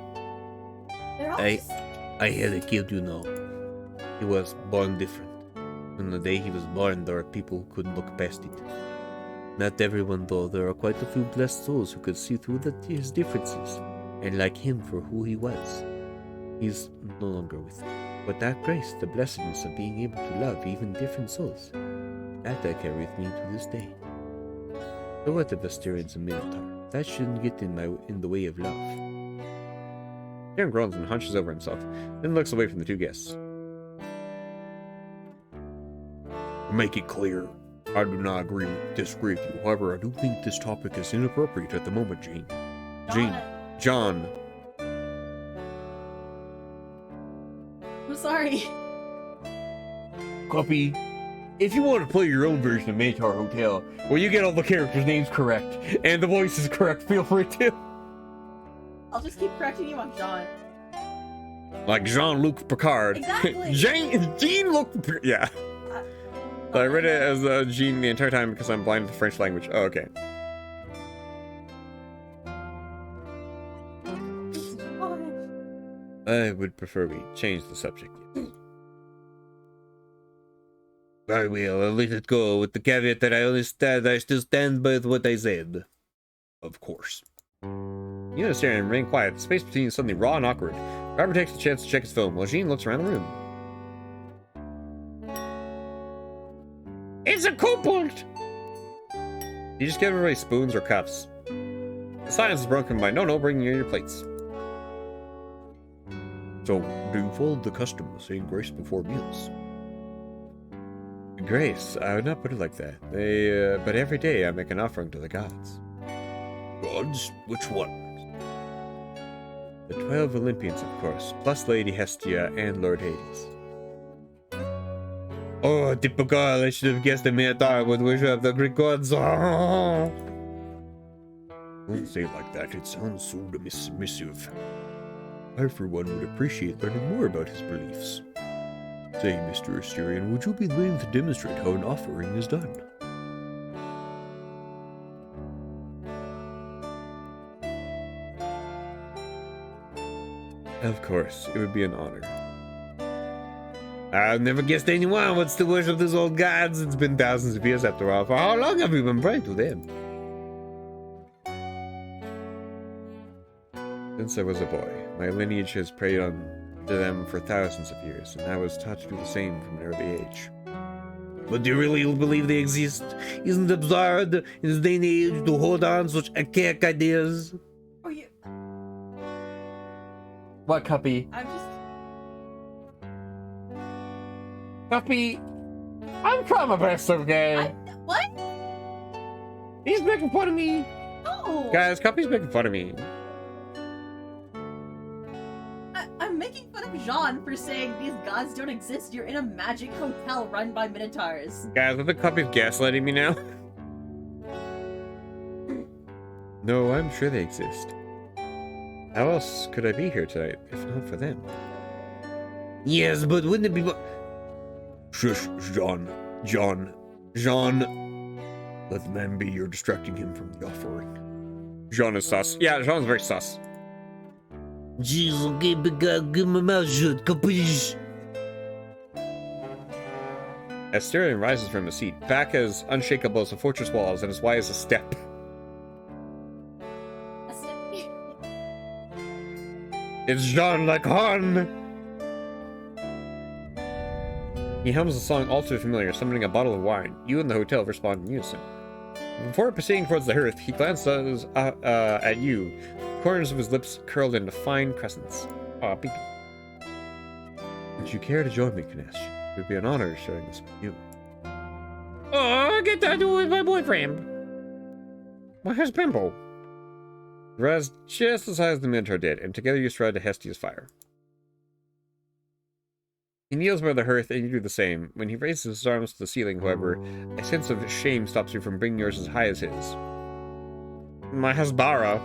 They're all I had a kid, you know. He was born different. On the day he was born, there were people who couldn't look past it. Not everyone, though. There are quite a few blessed souls who could see through his differences, and like him for who he was. He's no longer with me. But that grace, the blessedness of being able to love even different souls, that I carry with me to this day. So what if Asterions and Minotaur? That shouldn't get in the way of love. Aaron groans and hunches over himself, then looks away from the two guests. Make it clear, I do not disagree with you. However, I do think this topic is inappropriate at the moment, Jean. John. I'm sorry. Copy. If you want to play your own version of Minotaur Hotel, where you get all the characters' names correct and the voices correct, feel free to. I'll just keep correcting you on John. Like Jean-Luc Picard. Exactly. Jean-Luc. Yeah. So I read it as Jean the entire time because I'm blind to the French language. Oh, okay. I would prefer we change the subject. I will. I'll let it go with the caveat that I still stand by what I said. Of course. You understand and remain quiet. The space between you is suddenly raw and awkward. Robert takes the chance to check his phone while Jean looks around the room. It's a kobold! You just give everybody spoons or cups. The silence is broken by no bringing you your plates. So, do you follow the custom of saying grace before meals? Grace, I would not put it like that. But every day I make an offering to the gods. Gods? Which one? The 12 Olympians, of course, plus Lady Hestia and Lord Hades. Oh, typical, I should have guessed the Minotaur would worship the Greek gods. Oh. Don't say it like that, it sounds so dismissive. I, for one, would appreciate learning more about his beliefs. Say, Mr. Asterion, would you be willing to demonstrate how an offering is done? Of course, it would be an honor. I've never guessed anyone wants to worship these old gods. It's been thousands of years after all. For how long have we been praying to them? Since I was a boy, my lineage has prayed on to them for thousands of years, and I was taught to do the same from an early age. But do you really believe they exist? Isn't it absurd in this day and age to hold on to such archaic ideas? Oh, you. What, Cuppy? I'm just. Cuppy, I'm trying my best, okay? What? He's making fun of me. Oh. Guys, Cuppy's making fun of me. I'm making fun of Jean for saying these gods don't exist. You're in a magic hotel run by Minotaurs. Guys, I think Cuppy's gaslighting me now. No, I'm sure they exist. How else could I be here tonight, if not for them? Yes, but wouldn't it be... Shush, Jean. Let the man be, you're distracting him from the offering. Jean is sus. Yeah, Jean's very sus. Jeez, okay, big guy, give my mouth shut, capiche? Asterion rises from his seat, back as unshakable as the fortress walls and as wide as a step. It's Jean Lacan! He hums a song all too familiar, summoning a bottle of wine. You and the hotel respond in unison. Before proceeding towards the hearth, he glances at you. The corners of his lips curled into fine crescents. Aw, pee. Would you care to join me, Kanesh? It would be an honor sharing this with you. Oh, get that with my boyfriend! My husband. Raz just as high as the Minotaur did, and together you stride to Hestia's fire. He kneels by the hearth, and you do the same. When he raises his arms to the ceiling, however, a sense of shame stops you from bringing yours as high as his. My husbara.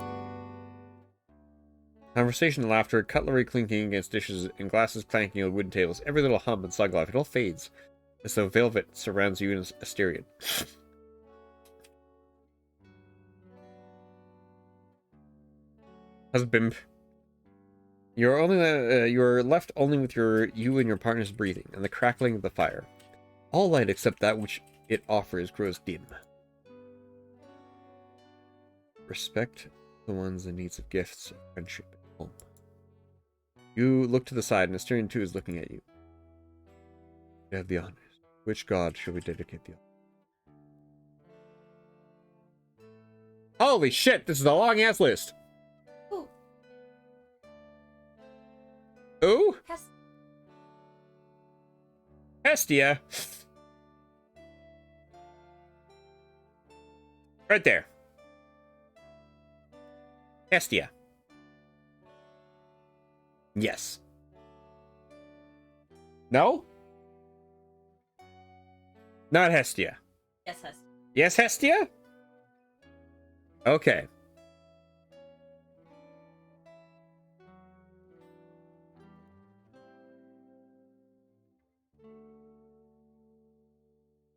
Conversation and laughter, cutlery clinking against dishes, and glasses clanking on wooden tables. Every little hum and slug life, it all fades, as though velvet surrounds you in Asterion. Husband. You're left only with you and your partner's breathing, and the crackling of the fire. All light except that which it offers grows dim. Respect the ones in need of gifts, friendship, and home. You look to the side, and Asterion too is looking at you. You have the honors. Which god shall we dedicate the honor? Holy shit, this is a long-ass list! Who? Hestia. Right there. Hestia. Yes. No? Not Hestia. Yes, Hestia. Yes, Hestia? Okay.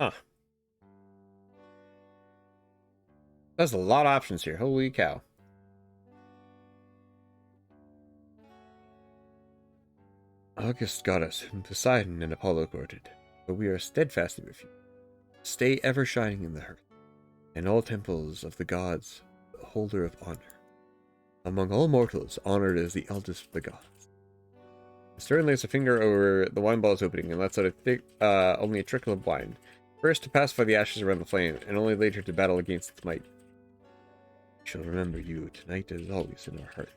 Huh. There's a lot of options here. Holy cow. August goddess, whom Poseidon and Apollo courted, but we are steadfastly with you. Stay ever shining in the hearth, and all temples of the gods, the holder of honor. Among all mortals, honored is the eldest of the gods. Stern lays a finger over the wine ball's opening and lets out only a trickle of wine. First to pacify the ashes around the flame, and only later to battle against its might. We shall remember you tonight as always in our heart.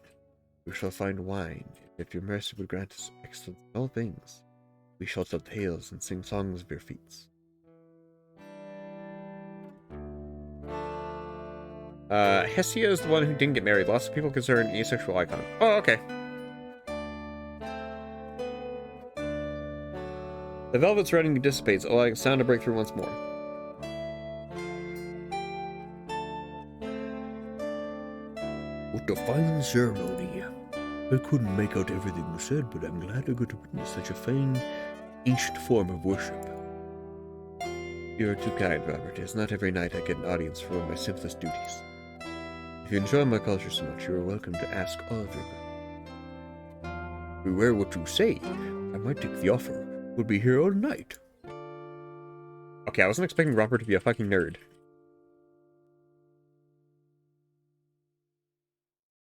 We shall find wine, and if your mercy would grant us excellence in all things, we shall tell tales and sing songs of your feats. Hesia is the one who didn't get married. Lots of people consider her an asexual icon. Oh, okay. The velvet's running dissipates, allowing sound to break through once more. What a fine ceremony. I couldn't make out everything was said, but I'm glad I got to witness such a fine, ancient form of worship. You're too kind, Robert. It's not every night I get an audience for one of my simplest duties. If you enjoy my culture so much, you are welcome to ask all of your questions. Beware what you say. I might take the offer. We'll be here all night. Okay, I wasn't expecting Robert to be a fucking nerd.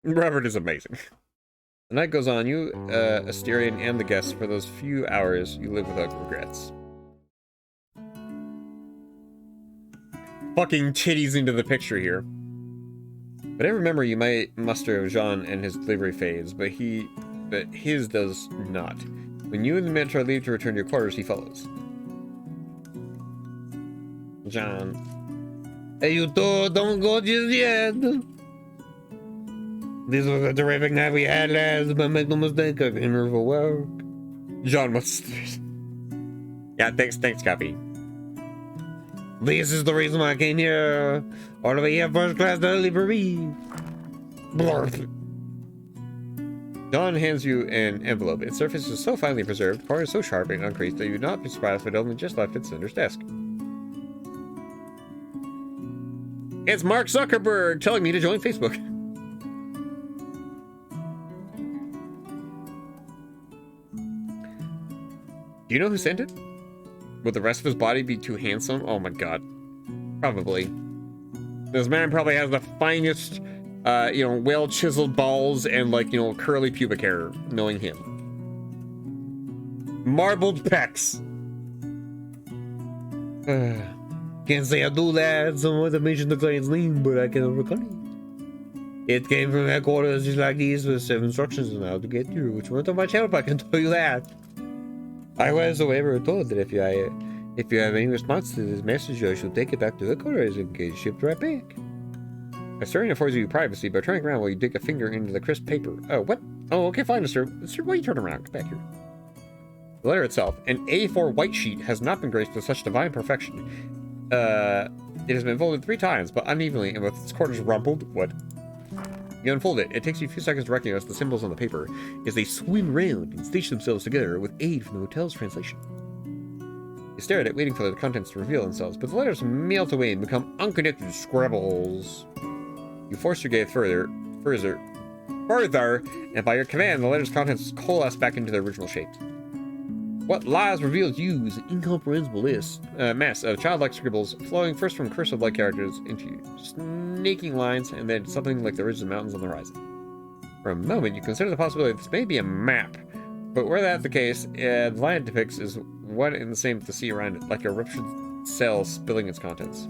Robert is amazing. The night goes on. You, Asterion, and the guests, for those few hours, you live without regrets. Fucking titties into the picture here. Whatever memory you might muster of Jean and his delivery fades, but his does not. When you and the Minotaur leave to return to your quarters, he follows. John. Hey, you two, don't go just yet. This was a terrific night we had last, but make no mistake, I came here for work. John must. Yeah, thanks, Copy. This is the reason why I came here. All the way here, first class early for me. Blurp. John hands you an envelope. Its surface is so finely preserved, corners so sharp and uncreased that you would not be surprised if it only just left its sender's desk. It's Mark Zuckerberg telling me to join Facebook. Do you know who sent it? Would the rest of his body be too handsome? Oh my god. Probably. This man probably has the finest, well-chiseled balls and, curly pubic hair, knowing him. Marbled pecs. Can't say I do that. Someone to mention the client's name, but I cannot recall it. It came from headquarters just like these with 7 instructions on how to get through, which weren't on my help, I can tell you that. I was, however, told that if you have any response to this message, I shall take it back to headquarters and get it shipped right back. Asterion affords you privacy by turning around while you dig a finger into the crisp paper. Oh, what? Oh, okay, fine, sir. Sir, why you turn around? Get back here. The letter itself, an A4 white sheet, has not been graced with such divine perfection. It has been folded 3 times, but unevenly, and with its corners rumpled. What? You unfold it. It takes you a few seconds to recognize the symbols on the paper as they swim round and stitch themselves together with aid from the hotel's translation. You stare at it, waiting for the contents to reveal themselves, but the letters melt away and become unconnected scribbles. You force your gaze further, and by your command, the letter's contents coalesce back into their original shape. What lies revealed to you is an incomprehensible mess of childlike scribbles flowing first from cursive-like characters into snaking lines and then something like the ridges of mountains on the horizon. For a moment, you consider the possibility that this may be a map, but were that the case, the line it depicts is one and the same with the sea around it, like a ruptured cell spilling its contents.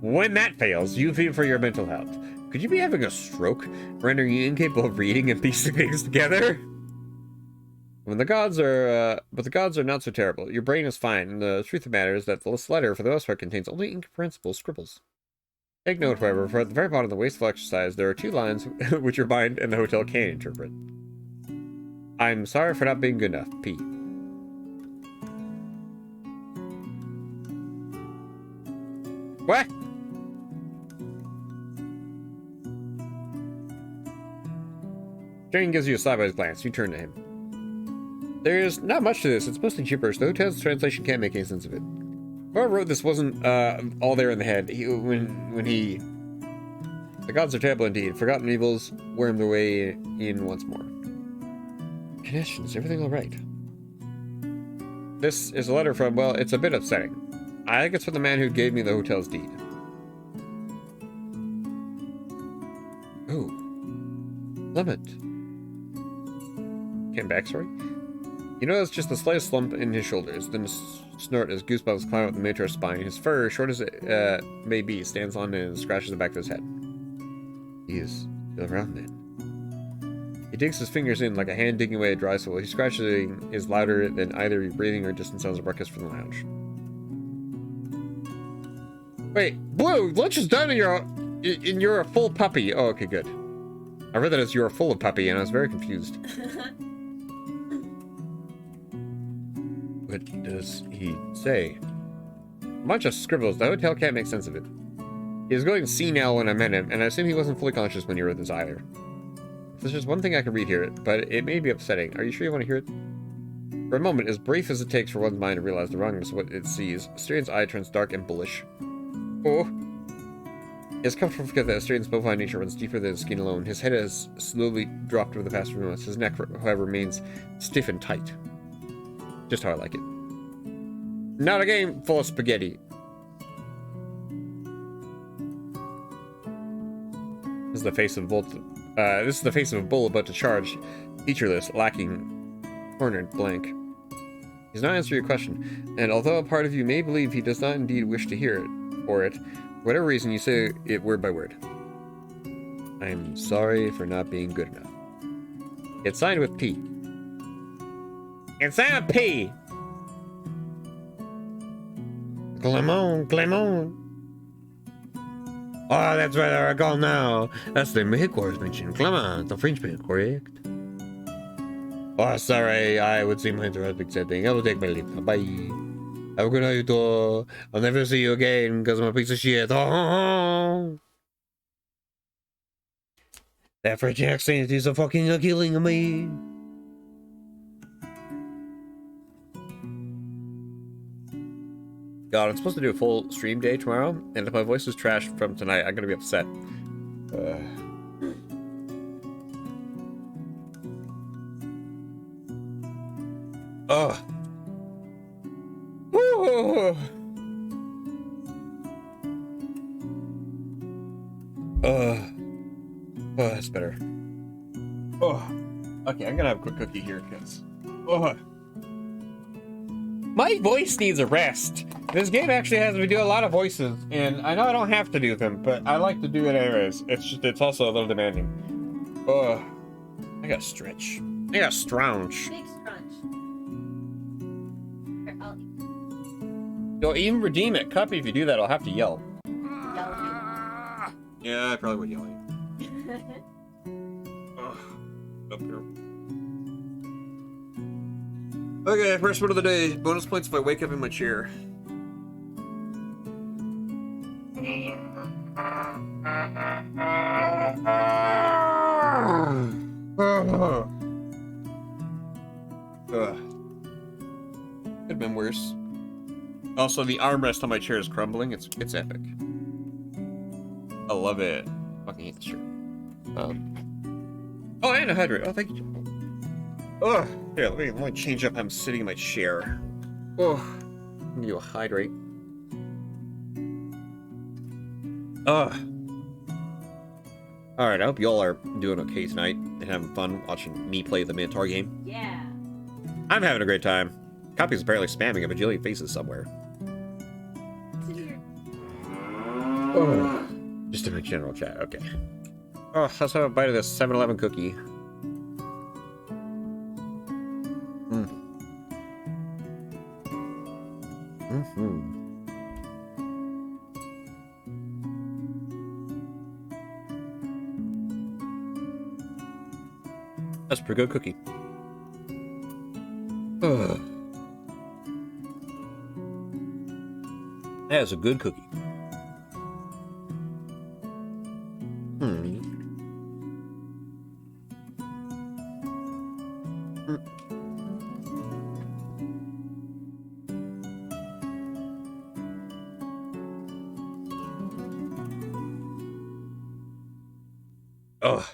When that fails, you fear for your mental health. Could you be having a stroke, rendering you incapable of reading and piecing things together? But the gods are not so terrible. Your brain is fine, and the truth of the matter is that this letter, for the most part, contains only incomprehensible scribbles. Take note, however, for at the very bottom of the wasteful exercise, there are 2 lines which your mind and the hotel can interpret. I'm sorry for not being good enough, P. What? Jane gives you a sideways glance. You turn to him. There's not much to this. It's mostly gibberish. The hotel's translation can't make any sense of it. Whoever wrote this wasn't all there in the head. The gods are terrible indeed. Forgotten evils worm their way in once more. Connections, everything all right? This is a letter from, well, it's a bit upsetting. I think it's from the man who gave me the hotel's deed. Oh. Lemon. Came back, sorry? You notice just the slightest slump in his shoulders, then a snort as goosebumps climb up the Minotaur's spine. His fur, short as it may be, stands on and scratches the back of his head. He is still around then. He digs his fingers in like a hand digging away at dry soil. His scratching is louder than either breathing or distant sounds of ruckus from the lounge. Wait, Blue, lunch is done and you're a full puppy. Oh, okay, good. I read that as you were full of puppy and I was very confused. What does he say? A bunch of scribbles. The hotel can't make sense of it. He was going senile when I met him, and I assume he wasn't fully conscious when you were with us either. There's just one thing I can read here, but it may be upsetting. Are you sure you want to hear it? For a moment, as brief as it takes for one's mind to realize the wrongness of what it sees, Asterian's eye turns dark and bullish. Oh. It is comfortable to forget that Asterian's bovine nature runs deeper than his skin alone. His head has slowly dropped over the past few months. His neck, however, remains stiff and tight. Just how I like it. Not a game full of spaghetti. This is the face of a bull about to charge, featureless, lacking, cornered, blank. He's not answering your question, and although a part of you may believe he does not indeed wish to hear it, for whatever reason, you say it word by word. I am sorry for not being good enough. It's signed with P. It's signed with P! Clement. Oh, that's right, I recall now. That's the headquarters mentioned. Clement, the Frenchman, correct? Oh, sorry, I would seem interrupting something. I will take my leave now. Bye. Have a good night, I'll never see you again because I'm a piece of shit. Oh. That French accent is a fucking killing me. God, I'm supposed to do a full stream day tomorrow, and if my voice is trashed from tonight, I'm gonna be upset. Oh. Oh. Oh, that's better. Oh. Okay, I'm gonna have a quick cookie here, because... Oh. My voice needs a rest. This game actually has me do a lot of voices, and I know I don't have to do them, but I like to do it anyways. It's also a little demanding. Oh, I gotta stretch. I gotta stretch. Big scrunch. Here, I'll eat. You'll even redeem it. Copy, if you do that, I'll have to yell. Yell Yeah, I probably would yell. at you. Up here. Okay, first one of the day. Bonus points if I wake up in my chair. Could have been worse. Also, the armrest on my chair is crumbling. It's epic. I love it. Fucking hate this shirt. Oh, and a hydrate. Oh, thank you. Oh, here, let me change up how I'm sitting in my chair. Oh, give you a hydrate. Alright, I hope y'all are doing okay tonight and having fun watching me play the Minotaur game. Yeah. I'm having a great time. Copy's apparently spamming a bajillion faces somewhere. Sit here. Oh, just in my general chat, okay. Oh, let's have a bite of this 7-Eleven cookie. That's a pretty good cookie. That is a good cookie. Oh,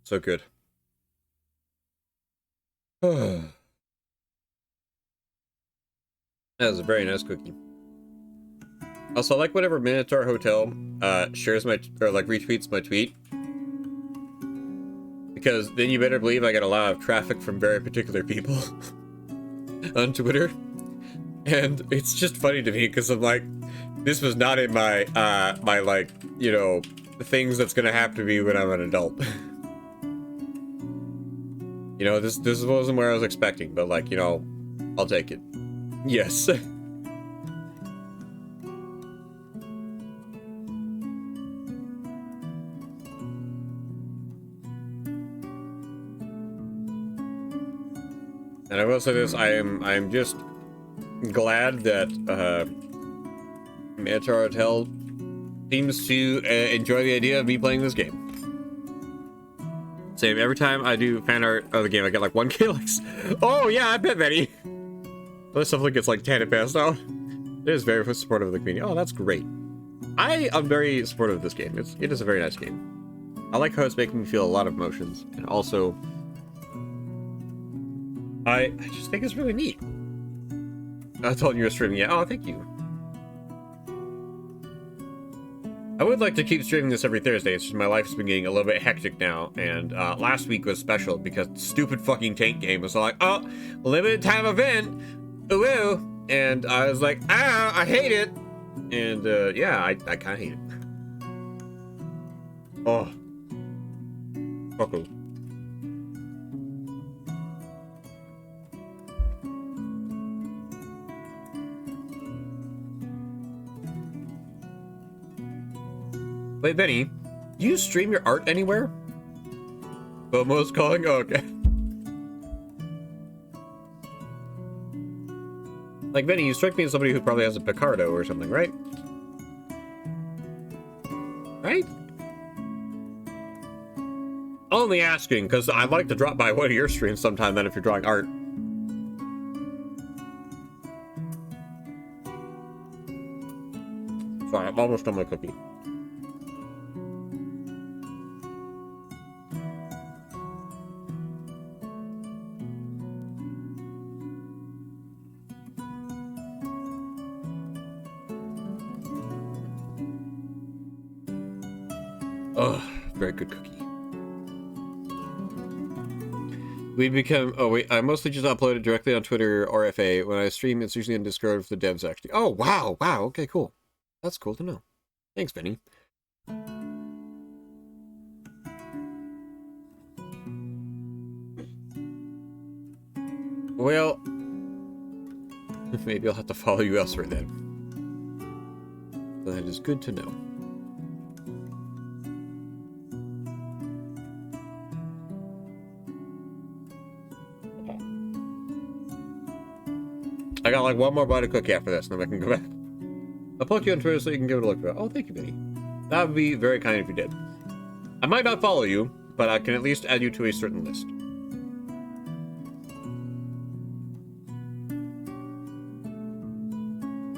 so good. That was a very nice cookie. Also, I like whenever Minotaur Hotel shares my or like retweets my tweet, because then you better believe I get a lot of traffic from very particular people on Twitter, and it's just funny to me because I'm like, this was not in my my like, you know, things that's gonna happen to me when I'm an adult. You know, this wasn't where I was expecting, but like, you know, I'll take it. Yes. And I will say this, I'm just glad that Minotaur Hotel seems to enjoy the idea of me playing this game. Same, every time I do fan art of the game, I get like 1K likes. Oh yeah, I bet Benny. This stuff gets like 10 at best now. It is very supportive of the community. Oh, that's great. I am very supportive of this game. It is a very nice game. I like how it's making me feel a lot of emotions, and also I just think it's really neat. I told you were streaming yet. Oh, thank you. I would like to keep streaming this every Thursday. It's just my life's been getting a little bit hectic now, and last week was special because stupid fucking tank game was like, oh, limited time event, ooh, and I was like, ah, I hate it, and yeah, I kind of hate it. Oh, fuck. Wait, Benny, do you stream your art anywhere? Bomo's calling? Oh, okay. Like, Benny, you strike me as somebody who probably has a Picardo or something, right? Right? Only asking, because I'd like to drop by one of your streams sometime then if you're drawing art. Sorry, I'm almost done my cookie. Oh, very good cookie. We become... Oh, wait. I mostly just upload it directly on Twitter or FA. When I stream, it's usually in Discord with the devs, actually. Oh, wow. Wow. Okay, cool. That's cool to know. Thanks, Benny. Well... maybe I'll have to follow you elsewhere then. That is good to know. I got like one more bite of cookie after this, and then I can go back. I'll poke you on Twitter so you can give it a look. Oh, thank you, Benny. That would be very kind if you did. I might not follow you, but I can at least add you to a certain list.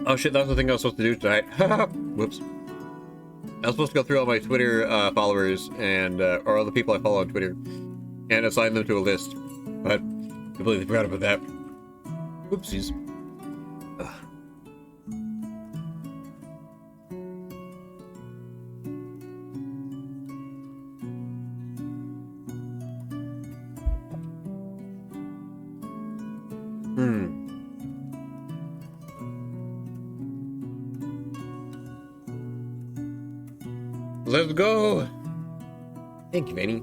Oh shit, that's the thing I was supposed to do tonight. Whoops. I was supposed to go through all my Twitter followers and or all the people I follow on Twitter and assign them to a list, but completely forgot about that. Whoopsies. Ugh. Let's go! Thank you, Vanny.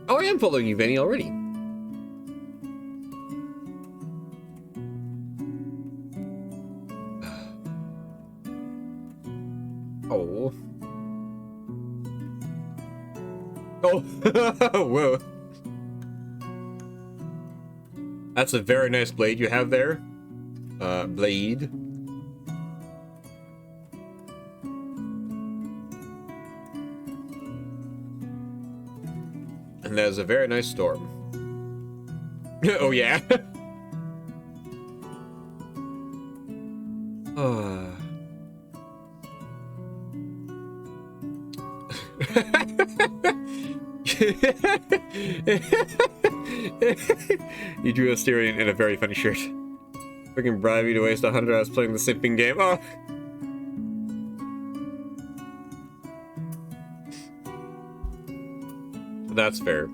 Oh, I am following you, Vanny, already. Oh. Oh. Whoa. That's a very nice blade you have there. Blade. And there's a very nice storm. Oh, yeah. You drew a Styrian in a very funny shirt. Freaking bribe you to waste 100 hours playing the simping game. Oh. That's fair.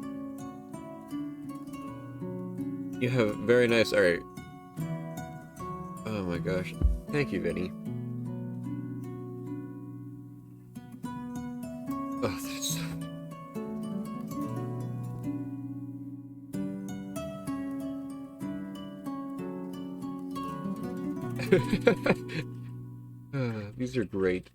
You have very nice art. Oh my gosh. Thank you, Vinny. Oh, that's so... These are great.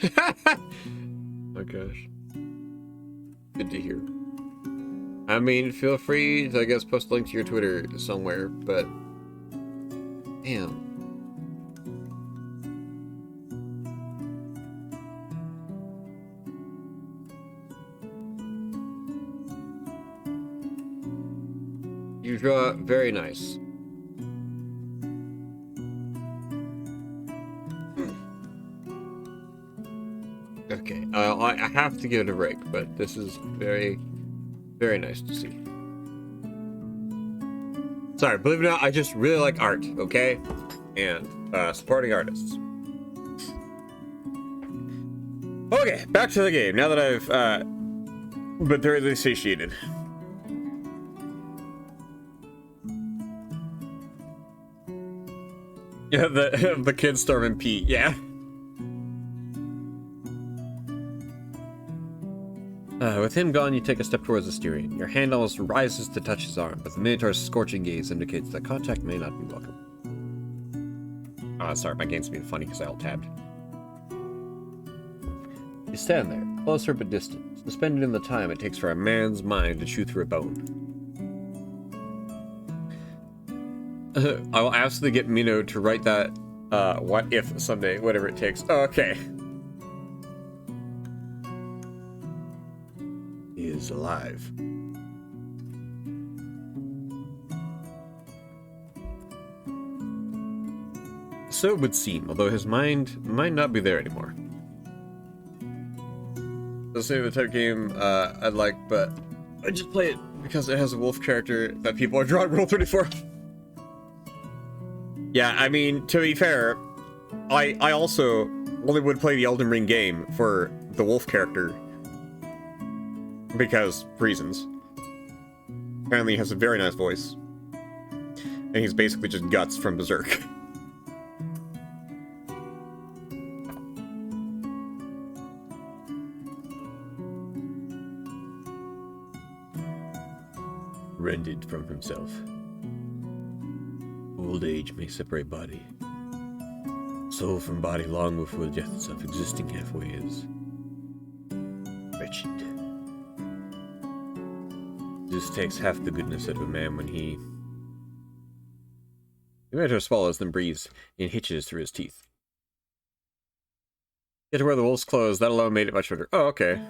Oh gosh. Good to hear. I mean, feel free to, I guess, post a link to your Twitter somewhere, but... Damn. You draw very nice. Okay, I have to give it a break, but this is very, very nice to see. Sorry, believe it or not, I just really like art, okay? And supporting artists. Okay, back to the game, now that I've been thoroughly satiated. Yeah, the kid storming Pete, yeah. With him gone, you take a step towards the steering. Your hand almost rises to touch his arm, but the Minotaur's scorching gaze indicates that contact may not be welcome. Sorry, my game's being funny because I alt-tabbed. You stand there, closer but distant, suspended in the time it takes for a man's mind to chew through a bone. I will absolutely get Mino to write that, what if someday, whatever it takes. Oh, okay. He is alive. So it would seem, although his mind might not be there anymore. This is the type of game I'd like, but I just play it because it has a wolf character that people are drawing Roll34. Yeah, I mean, to be fair, I also only would play the Elden Ring game for the wolf character. Because reasons. Apparently he has a very nice voice. And he's basically just Guts from Berserk. Rended from himself. Old age may separate body. Soul from body long before death itself existing halfway is. Wretched. This takes half the goodness out of a man when he... The Minotaur swallows, then breathes, and hitches through his teeth. Get to where the wolf's clothes, that alone made it much better. Oh, okay.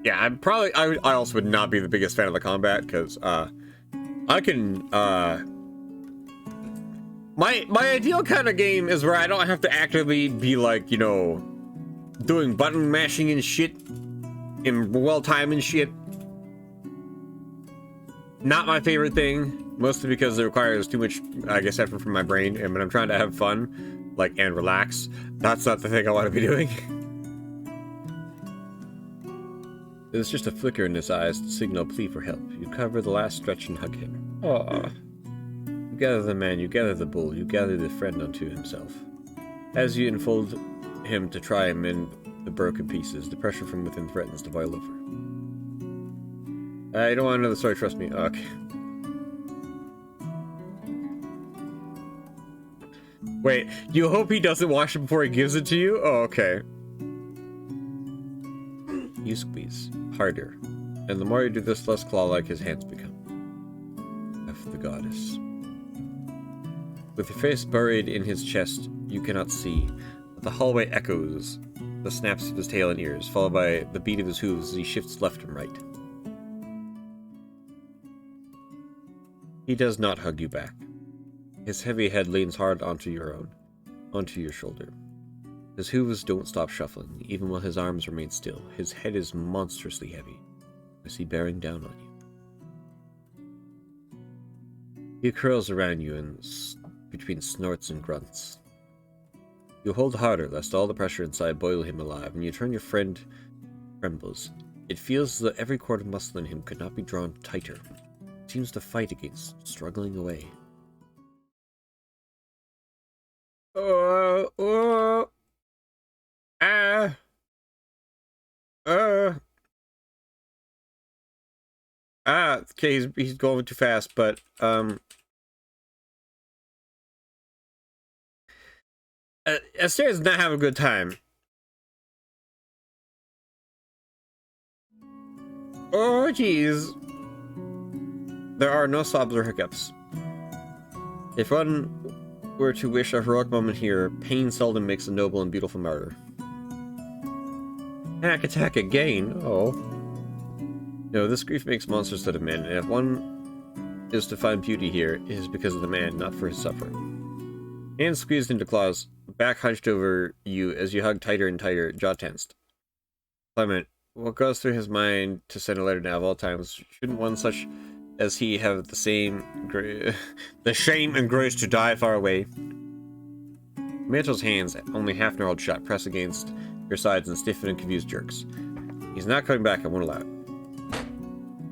Yeah, I also would not be the biggest fan of the combat, because, I can, my ideal kind of game is where I don't have to actively be, like, you know, doing button mashing and shit, and well-timed and shit. Not my favorite thing, mostly because it requires too much, I guess, effort from my brain, and when I'm trying to have fun, like, and relax, that's not the thing I want to be doing. There's just a flicker in his eyes to signal a plea for help. You cover the last stretch and hug him. Aww. You gather the man, you gather the bull, you gather the friend unto himself. As you enfold him to try and mend the broken pieces, the pressure from within threatens to boil over. I don't want to know the story, trust me. Okay. Wait, you hope he doesn't wash it before he gives it to you? Oh, okay. You squeeze. Harder. And the more you do this, less claw-like his hands become. F the goddess. With your face buried in his chest, you cannot see, but the hallway echoes the snaps of his tail and ears, followed by the beat of his hooves as he shifts left and right. He does not hug you back. His heavy head leans hard onto your shoulder. His hooves don't stop shuffling, even while his arms remain still. His head is monstrously heavy. Is he bearing down on you? He curls around you and between snorts and grunts. You hold harder, lest all the pressure inside boil him alive, and you turn your friend trembles. It feels as though every cord of muscle in him could not be drawn tighter. It seems to fight against, struggling away. Okay, he's going too fast, but, Asteria's not having a good time. Oh, jeez. There are no sobs or hiccups. If one were to wish a heroic moment here, pain seldom makes a noble and beautiful martyr. Hack attack again. Oh. No, this grief makes monsters out of men, and if one is to find beauty here, it is because of the man, not for his suffering. Hands squeezed into claws, back hunched over you as you hug tighter and tighter, jaw tensed. Clement, what goes through his mind to send a letter now of all times? Shouldn't one such as he have the shame and grace to die far away? Minotaur's hands, only half gnarled shut, press against your sides in stiff and confused jerks. He's not coming back, I won't allow it.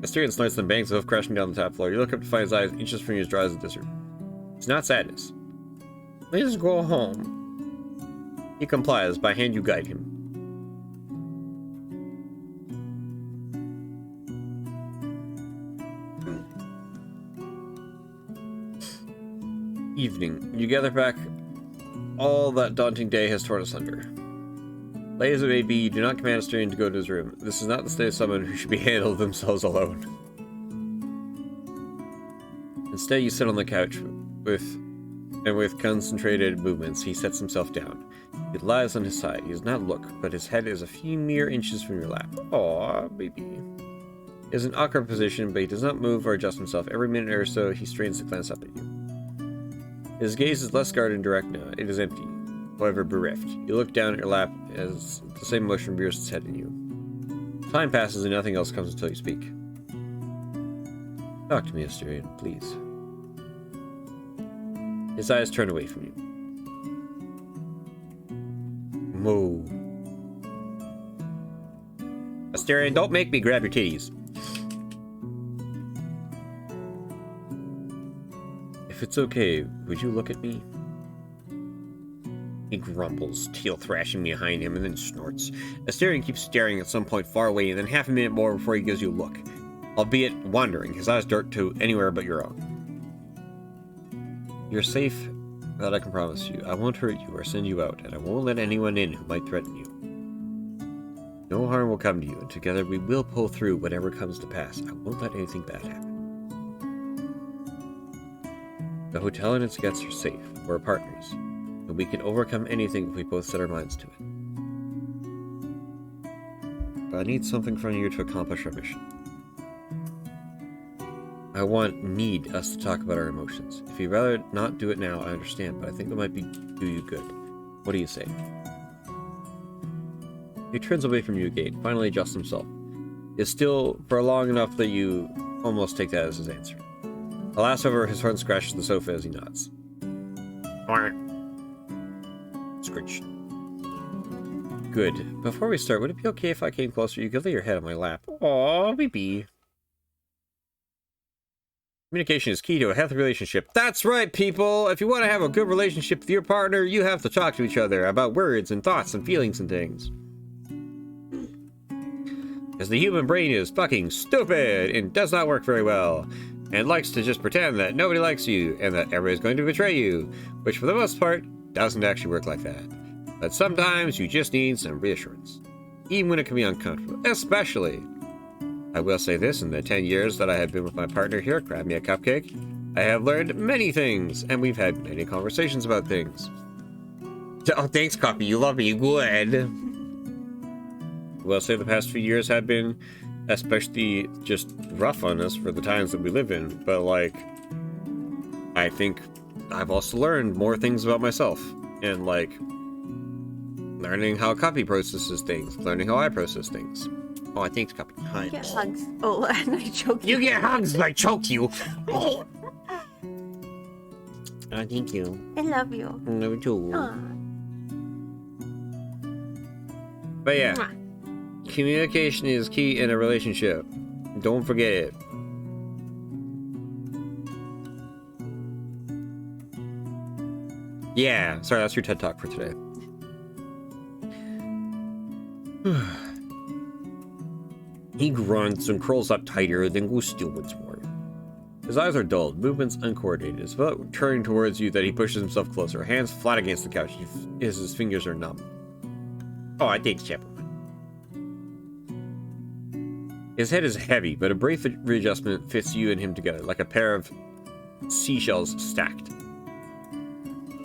Asterion snorts and bangs the hoof crashing down the top floor. You look up to find his eyes inches from you as dry as a desert. It's not sadness. Please go home. He complies. By hand you guide him. Evening. You gather back. All that daunting day has torn asunder. Late as it may be, you do not command Asterion to go to his room. This is not the state of someone who should be handled themselves alone. Instead, you sit on the couch with concentrated movements, he sets himself down. He lies on his side. He does not look, but his head is a few mere inches from your lap. Aw, baby. He is in an awkward position, but he does not move or adjust himself. Every minute or so, he strains to glance up at you. His gaze is less guarded and direct now. It is empty, however bereft. You look down at your lap as the same motion rears its head in you. Time passes and nothing else comes until you speak. Talk to me, Asterion, please. His eyes turn away from you. Moo. Asterion, don't make me grab your titties. If it's okay, would you look at me? He grumbles, tail thrashing behind him, and then snorts. Asterion keeps staring at some point far away, and then half a minute more before he gives you a look. Albeit wandering, his eyes dart to anywhere but your own. You're safe, that I can promise you. I won't hurt you or send you out, and I won't let anyone in who might threaten you. No harm will come to you, and together we will pull through whatever comes to pass. I won't let anything bad happen. The hotel and its guests are safe. We're partners, and we can overcome anything if we both set our minds to it. But I need something from you to accomplish our mission. I need us to talk about our emotions. If you'd rather not do it now, I understand, but I think that might do you good. What do you say? He turns away from you again, finally adjusts himself. Is still for long enough that you almost take that as his answer. Alas, however, his horn scratches the sofa as he nods. Scritch. Good. Before we start, would it be okay if I came closer? You could lay your head on my lap. Aww, baby. Communication is key to a healthy relationship. That's right, people! If you want to have a good relationship with your partner, you have to talk to each other about words and thoughts and feelings and things. Because the human brain is fucking stupid and does not work very well, and likes to just pretend that nobody likes you and that everybody's going to betray you, which for the most part doesn't actually work like that. But sometimes you just need some reassurance, even when it can be uncomfortable, especially. I will say this, in the 10 years that I have been with my partner here, CryMeACupcake, I have learned many things, and we've had many conversations about things. Oh, thanks, Copy. You love me. Good. I will say the past few years have been especially just rough on us for the times that we live in, but, like, I think I've also learned more things about myself, and, like, learning how Copy processes things, learning how I process things. Oh, thanks, Copy. Hi. You get hugs. Oh, and I choked you. You get hugs, I choke you. Oh, thank you. I love you. Love you too. But yeah, Mwah. communication is key in a relationship. Don't forget it. Yeah, sorry, that's your TED Talk for today. He grunts and curls up tighter, then goes still once more. His eyes are dulled, movements uncoordinated. It's about turning towards you that he pushes himself closer, hands flat against the couch. His fingers are numb. Oh, I think, Chapel. His head is heavy, but a brief readjustment fits you and him together, like a pair of seashells stacked.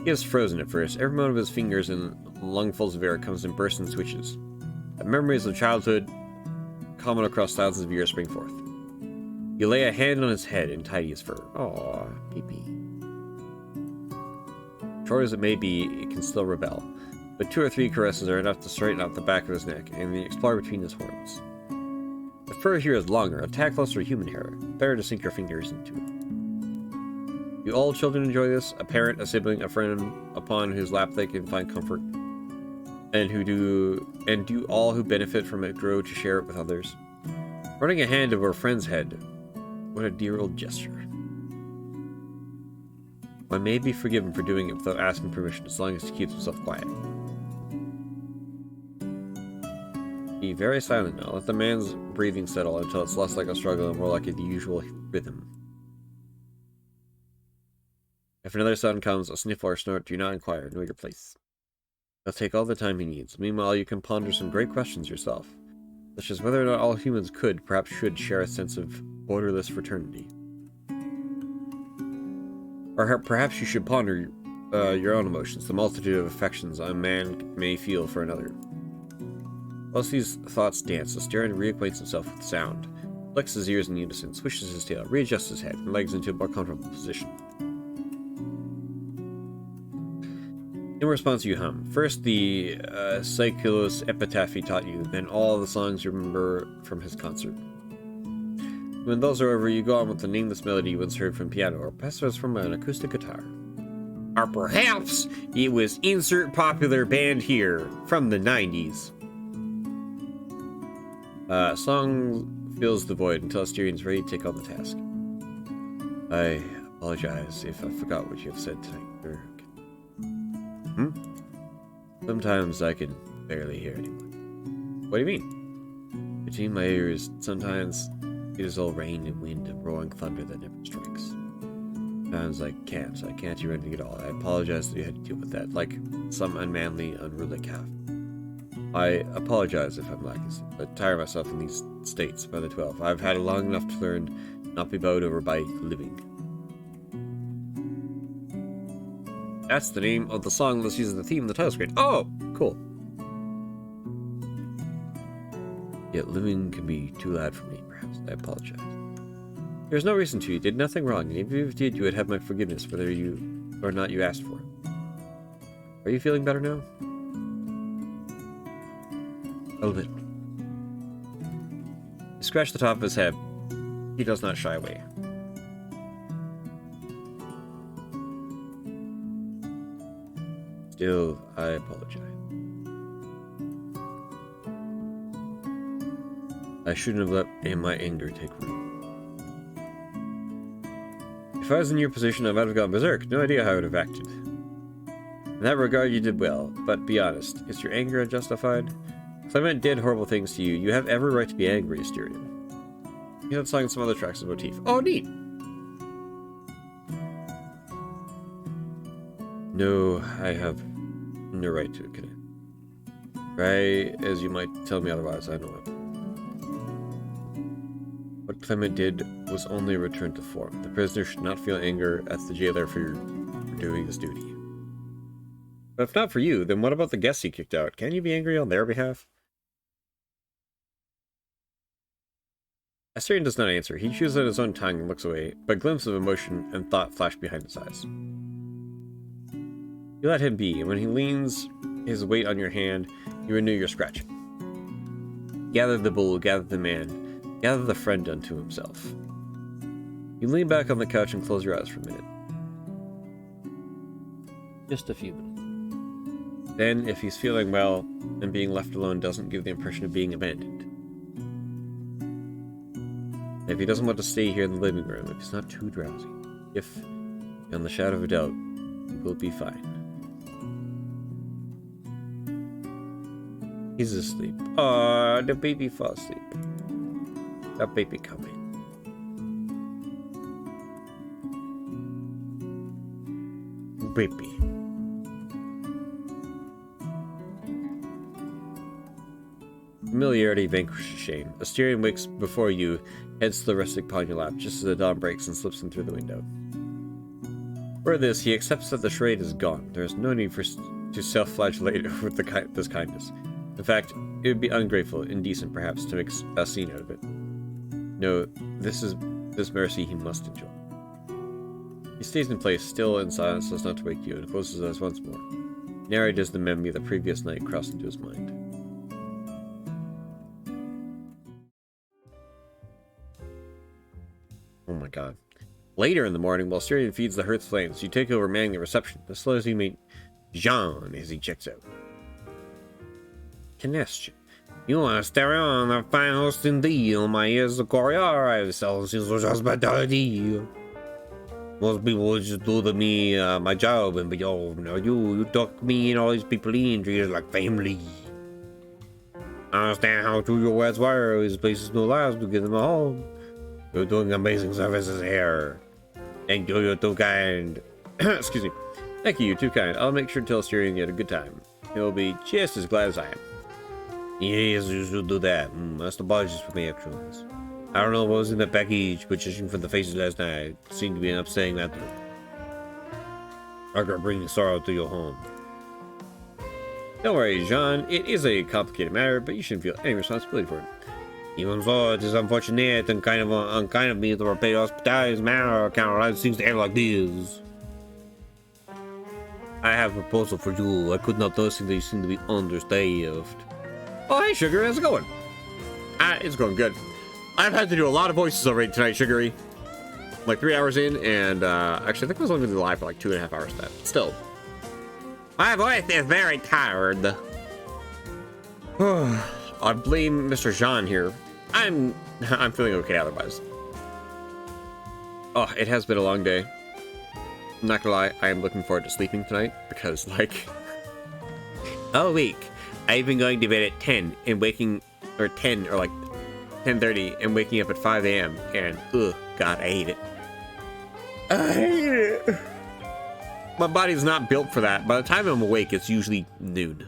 He is frozen at first. Every one of his fingers and lungfuls of air comes in bursts and switches. The memories of childhood, common across thousands of years, spring forth. You lay a hand on his head and tidy his fur. Aww, pee-pee. Short as it may be, it can still rebel. But 2 or 3 caresses are enough to straighten out the back of his neck and explore between his horns. The fur here is longer, a tad closer to human hair. Better to sink your fingers into it. Do all children enjoy this? A parent, a sibling, a friend upon whose lap they can find comfort? And do all who benefit from it grow to share it with others? Running a hand over a friend's head. What a dear old gesture. One may be forgiven for doing it without asking permission, as long as he keeps himself quiet. Be very silent now. Let the man's breathing settle until it's less like a struggle and more like the usual rhythm. If another sound comes, a sniffle or snort, do not inquire. Know your place. He'll take all the time he needs. Meanwhile, you can ponder some great questions yourself, such as whether or not all humans could, perhaps should, share a sense of borderless fraternity. Or perhaps you should ponder your own emotions, the multitude of affections a man may feel for another. Whilst these thoughts dance, the Styrian reacquaints himself with sound, flicks his ears in unison, swishes his tail, readjusts his head, and legs into a more comfortable position. In response, you hum. First the Psychos epitaph he taught you, then all the songs you remember from his concert. When those are over, you go on with the nameless melody you once heard from piano, or perhaps it was from an acoustic guitar. Or perhaps it was insert popular band here, from the 90s. Song fills the void until Styrian's ready to take on the task. I apologize if I forgot what you have said tonight. Sometimes I can barely hear anyone. What do you mean? Between my ears, sometimes it is all rain and wind and roaring thunder that never strikes. Sometimes I can't hear anything at all. I apologize that you had to deal with that, like some unmanly, unruly calf. I apologize if I'm lacking, but tire myself in these states by the 12. I've had long enough to learn not be bowed over by living. That's the name of the song that's using the theme of the title screen. Oh, cool. Yet living can be too loud for me, perhaps. I apologize. There's no reason to. You did nothing wrong, and if you did, you would have my forgiveness, whether you or not you asked for it. Are you feeling better now? A little bit. He scratched the top of his head. He does not shy away. Still, I apologize. I shouldn't have let my anger take root. If I was in your position, I might have gone berserk. No idea how I would have acted. In that regard, you did well, but be honest. Is your anger unjustified? Clement did horrible things to you. You have every right to be angry, Styrian. He had sung some other tracks as motif. Oh, neat! No, I have no right to it. Try as you might tell me otherwise, I know it. What Clement did was only a return to form. The prisoner should not feel anger at the jailer for doing his duty. But if not for you, then what about the guests he kicked out? Can you be angry on their behalf? Styrian does not answer. He chews on his own tongue and looks away, but a glimpse of emotion and thought flash behind his eyes. You let him be, and when he leans his weight on your hand, you renew your scratching. Gather the bull, gather the man, gather the friend unto himself. You lean back on the couch and close your eyes for a minute. Just a few minutes. Then, if he's feeling well, and being left alone doesn't give the impression of being abandoned. If he doesn't want to stay here in the living room, if he's not too drowsy, if, beyond the shadow of a doubt, he will be fine. He's asleep. Aww, the baby falls asleep. That baby coming. Baby. Familiarity vanquishes shame. Asterion wakes before you, heads to the rustic upon your lap, just as the dawn breaks and slips in through the window. For this, he accepts that the charade is gone. There is no need to self-flagellate with this kindness. In fact, it would be ungrateful, indecent perhaps, to make a scene out of it. No, this mercy he must enjoy. He stays in place, still in silence, so as not to wake you, and closes his eyes once more. Narrated as the memory of the previous night crossed into his mind. Oh my god. Later in the morning, while Asterion feeds the hearth's flames, you take over manning the reception. As slow as you meet Jean as he checks out. Question. You are Asterion, the fine host indeed. My ears the courier, I sell his hospitality. Most people would just do to me my job, and beyond. You took me and all these people in, treated like family. I understand how true your words were. This place is no lies to give them a home. You're doing amazing services here. Thank you, you're too kind. Excuse me. Thank you, you're too kind. I'll make sure to tell Asterion you had a good time. He'll be just as glad as I am. Yes, you should do that. Must apologize for my actions. I don't know what was in the package, but judging from the faces last night, it seemed to be an upsetting matter. I could bring sorrow to your home. Don't worry, Jean. It is a complicated matter, but you shouldn't feel any responsibility for it. Even so, it is unfortunate and kind of me to repay hospitality's manner account of things to end like this. I have a proposal for you. I could not notice that you seem to be understaffed. Oh, hey, Sugar, how's it going? It's going good. I've had to do a lot of voices already tonight, Sugary. Like 3 hours in, and actually, I think I was only going to be live for like 2.5 hours of that. Still. My voice is very tired. I blame Mr. Jean here. I'm feeling okay otherwise. Oh, it has been a long day. I'm not gonna lie, I am looking forward to sleeping tonight because, like, all week I've been going to bed at 10 and waking, or 10 or like 10:30 and waking up at 5 a.m. and God, I hate it. I hate it. My body's not built for that. By the time I'm awake, it's usually noon.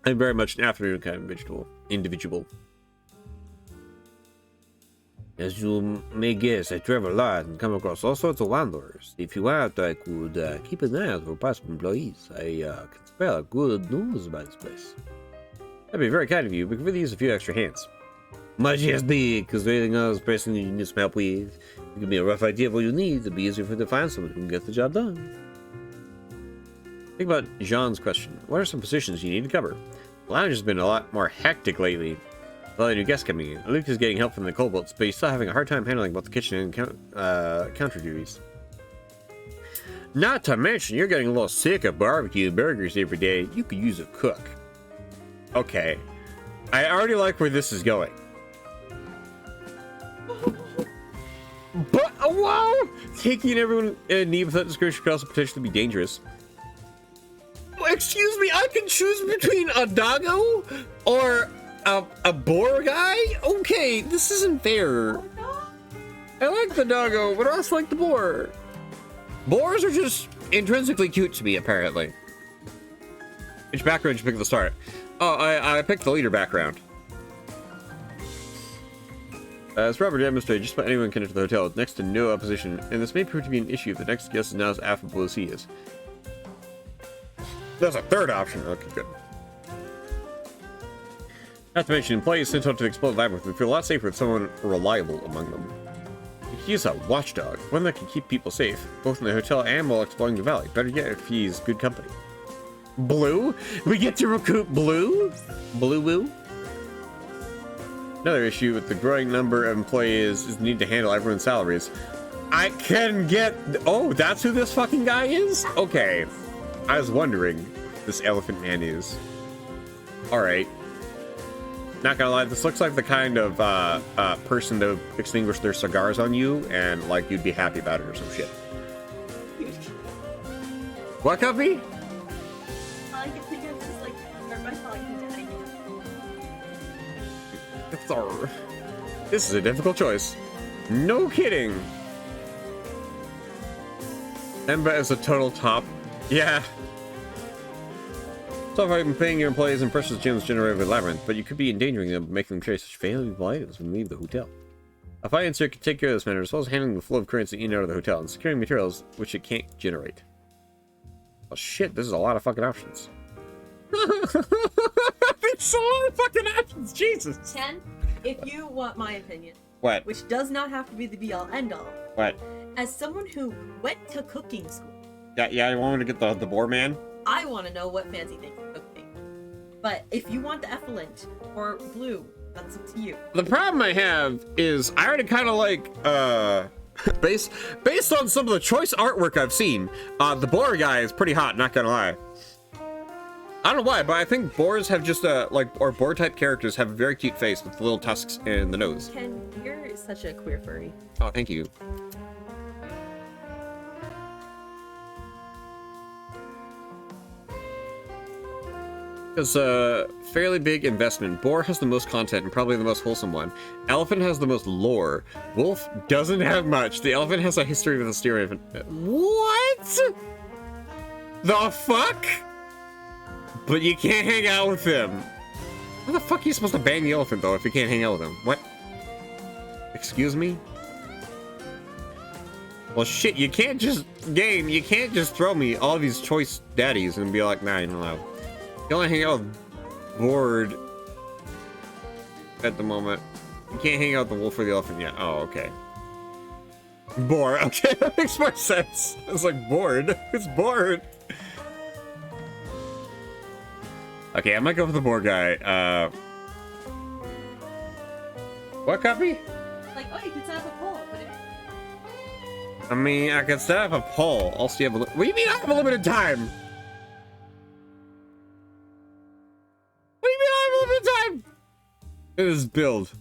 I'm very much an afternoon kind of individual. As you may guess, I travel a lot and come across all sorts of wanderers. If you want, I could keep an eye out for possible employees. I can spell good news about this place. That'd be very kind of you. We could really use a few extra hands. Much yes, because anything else person you need some help with, you give me a rough idea of what you need. It'll be easier for you to find someone who can get the job done. Think about Jean's question. What are some positions you need to cover? The lounge has been a lot more hectic lately. Well, a new guest coming in. Luke is getting help from the kobolds, but he's still having a hard time handling both the kitchen and counter duties. Not to mention, you're getting a little sick of barbecue and burgers every day. You could use a cook. Okay. I already like where this is going. But, wow! Taking everyone in need without discretion could also potentially be dangerous. Excuse me, I can choose between a doggo or a boar guy? Okay, this isn't fair. I like the doggo, but I also like the boar. Boars are just intrinsically cute to me, apparently. Which background did you pick at the start? Oh, I picked the leader background. As Robert demonstrated, just about anyone can enter the hotel with next to no opposition, and this may prove to be an issue if the next guest is not as affable as he is. That's a third option. Okay, good. Not to mention, employees sent out to the exploded labyrinth would feel a lot safer with someone reliable among them. He's a watchdog, one that can keep people safe, both in the hotel and while exploring the valley. Better yet if he's good company. Blue? We get to recruit Blue? Blue Woo? Another issue with the growing number of employees is the need to handle everyone's salaries. I can get... Oh, that's who this fucking guy is? Okay. I was wondering who this elephant man is. Alright. Not gonna lie, this looks like the kind of person that would extinguish their cigars on you and, like, you'd be happy about it or some shit. What, Cuffy? I can think of just like, or my calling him daddy. This is a difficult choice. No kidding. Emba is a total top. Yeah. So far, I've been paying your employees in precious gems generated with Labyrinth, but you could be endangering them, making them carry such valuable items when they leave the hotel. A financier can take care of this matter, as well as handling the flow of currency in and out of the hotel, and securing materials which it can't generate. Oh shit, this is a lot of fucking options. It's a lot of fucking options, Jesus! 10, if you want my opinion. What? Which does not have to be the be-all, end-all. What? As someone who went to cooking school, Yeah, you want me to get the boar man? I want to know what fancy things you cook me. But if you want the effluent or blue, that's up to you. The problem I have is I already kind of like, based on some of the choice artwork I've seen, the boar guy is pretty hot, not gonna lie. I don't know why, but I think boars have just or boar type characters have a very cute face with the little tusks in the nose. Ken, you're such a queer furry. Oh, thank you. It's a fairly big investment. Boar has the most content and probably the most wholesome one. Elephant has the most lore. Wolf doesn't have much. The elephant has a history with the steer elephant. What? The fuck? But you can't hang out with him. How the fuck are you supposed to bang the elephant though if you can't hang out with him? What? Excuse me? Well shit, you can't just throw me all these choice daddies and be like, nah, you're not allowed. You only hang out with Board at the moment. You can't hang out with the wolf or the elephant yet. Oh, okay. Boar. Okay, that makes more sense. It's like bored. It's bored. Okay, I might go for the boar guy. What copy? Like, oh, you can set up a poll. I mean, I can set up a poll. Also, you have what do you mean I have a limited time? What do you mean I have a limited time? It is build.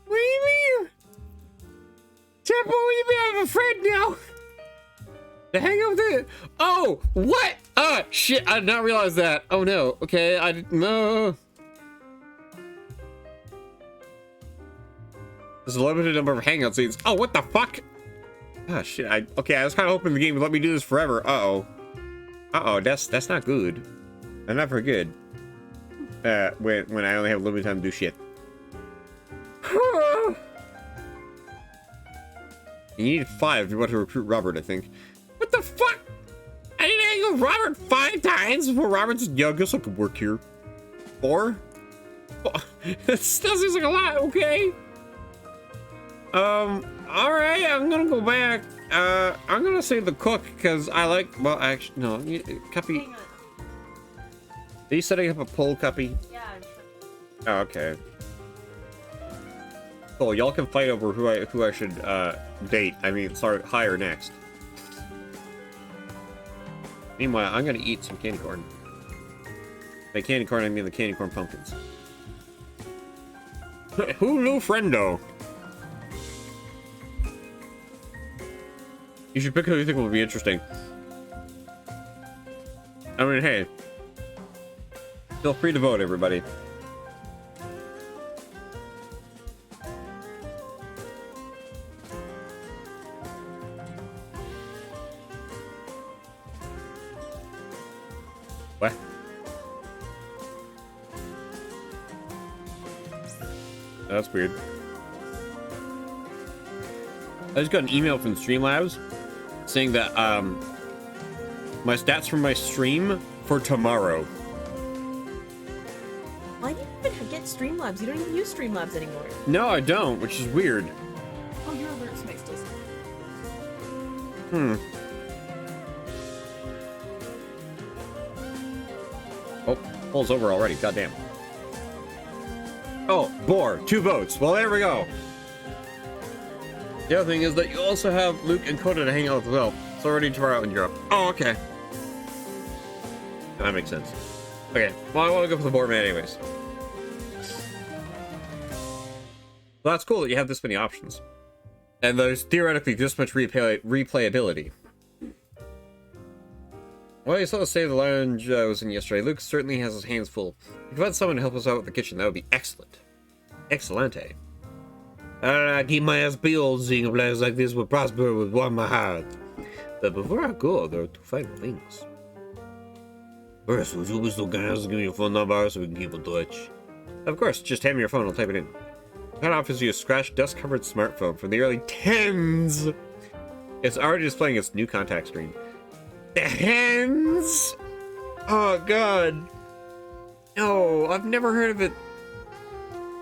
What do you mean? Temple, what do you mean I'm afraid now? The hang out with it. Oh, what? Shit, I did not realize that. Oh no. Okay, I didn't know. There's a limited number of hangout scenes. Oh, what the fuck? Ah, shit. Okay, I was kind of hoping the game would let me do this forever. Uh-oh. Uh-oh, that's not good. That's not very good. When I only have limited time to do shit. You need 5 if you want to recruit Robert, I think. What the fuck? I didn't hang with Robert 5 times before Robert's yeah, I guess I could work here. 4? That still seems like a lot, okay? Alright, I'm gonna go back. I'm gonna say the cook, because I like, well, actually, no, Cuppy. Are you setting up a poll, Cuppy? Yeah, I'm sure. Oh, okay. Cool, y'all can fight over who I should, date. I mean, sorry, hire next. Meanwhile, I'm gonna eat some candy corn. By candy corn, I mean the candy corn pumpkins. Who knew friendo? You should pick who you think will be interesting. I mean, hey. Feel free to vote, everybody. What? That's weird. I just got an email from Streamlabs saying that my stats from my stream for tomorrow. Why do you even get Streamlabs? You don't even use Streamlabs anymore. No, I don't, which is weird. Oh, your alerts may still. Oh, poll's over already. Goddamn. Oh, Boar, 2 votes. Well, there we go. The other thing is that you also have Luke and Coda to hang out with as well. It's already tomorrow in Europe. Oh, okay. That makes sense. Okay, well, I want to go for the board man anyways. Well, that's cool that you have this many options. And there's theoretically this much replayability. Well, you saw the state of the lounge I was in yesterday. Luke certainly has his hands full. If you had someone to help us out with the kitchen, that would be excellent. Excellente. I keep my ass peeled, seeing a place like this would prosper would warm my heart. But before I go, there are two final things. First, would you be so kind as to give me your phone number so we can keep in touch? Of course, just hand me your phone, I'll type it in. That offers you a scratched, dust-covered smartphone from the early 10s. It's already displaying its new contact screen. The hens? Oh, God. No, I've never heard of it.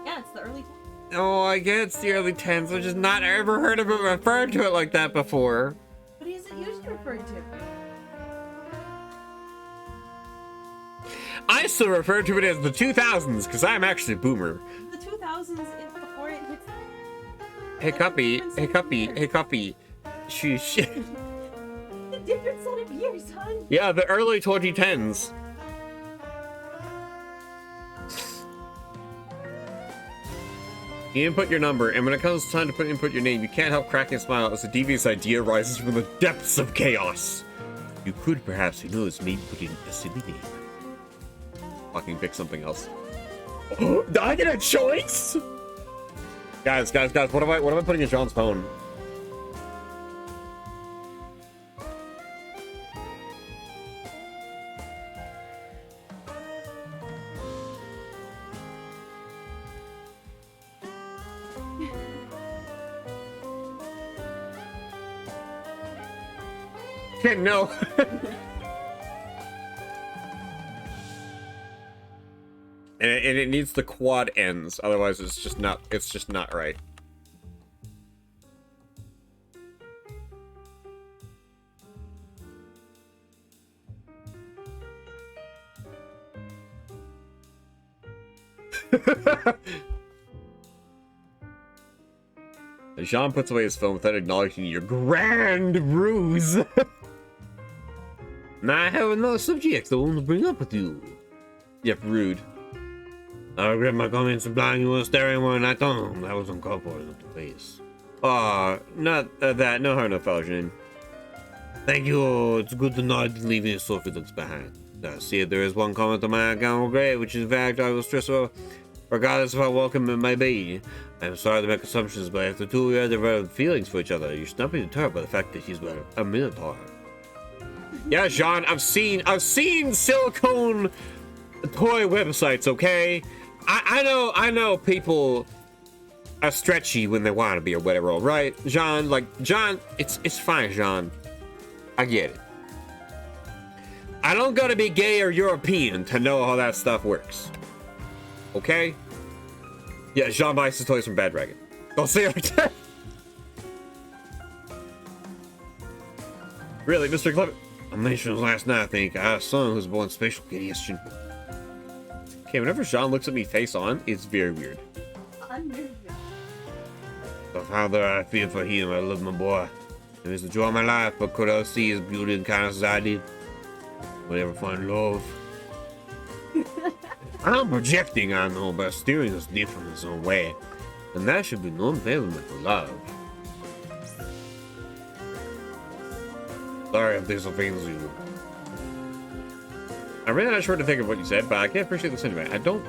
Yeah, it's the early 10s. No, I get it's the early 10s. I've just not ever heard of it referred to it like that before. What is it usually referred to? I still refer to it as the 2000s because I'm actually a boomer. The 2000s is before it hits. Hey, Cuppy. Hey, Cuppy. Hey, Cuppy. Sheesh. A different set of years, hon. Yeah, the early 2010s. You input your number, and when it comes time to input your name, you can't help cracking a smile as a devious idea rises from the depths of chaos. You could perhaps, maybe put in a silly name. Fucking pick something else. Oh, I get a choice? Guys, what am I putting in John's phone? No. And it needs the quad ends, otherwise it's just not right. Jean puts away his phone without acknowledging your grand ruse. Now I have another subject I want to bring up with you. Yep, rude. I regret my comments implying you were staring when I told him that was uncalled for in the face. Aw, not that. No harm, no foul, Jane. Thank you. It's good to know I didn't leave any sore feelings behind. I see there is one comment on my account regret, which in fact I will stress about, regardless of how welcome it may be. I'm sorry to make assumptions, but if the two of you have developed feelings for each other, you should not be deterred by the fact that he's a Minotaur. Yeah, Jean, I've seen silicone toy websites, okay? I know people are stretchy when they want to be or whatever, right? Jean, it's fine, Jean. I get it. I don't gotta be gay or European to know how that stuff works. Okay? Yeah, Jean buys his toys from Bad Dragon. Don't say it like that. Really, Mr. Clever? I mentioned last night, I think. I have a son who's born special condition. Okay, whenever Jean looks at me face on, it's very weird. The father I feel for him, I love my boy. And it's the joy of my life, but could I see his beauty and kindness as I did? Would I ever find love? I'm projecting, I know, but steering is different in some way. And that should be no impediment to love. Sorry if this offends you. I'm really not sure what to think of what you said, but I can appreciate the sentiment. I don't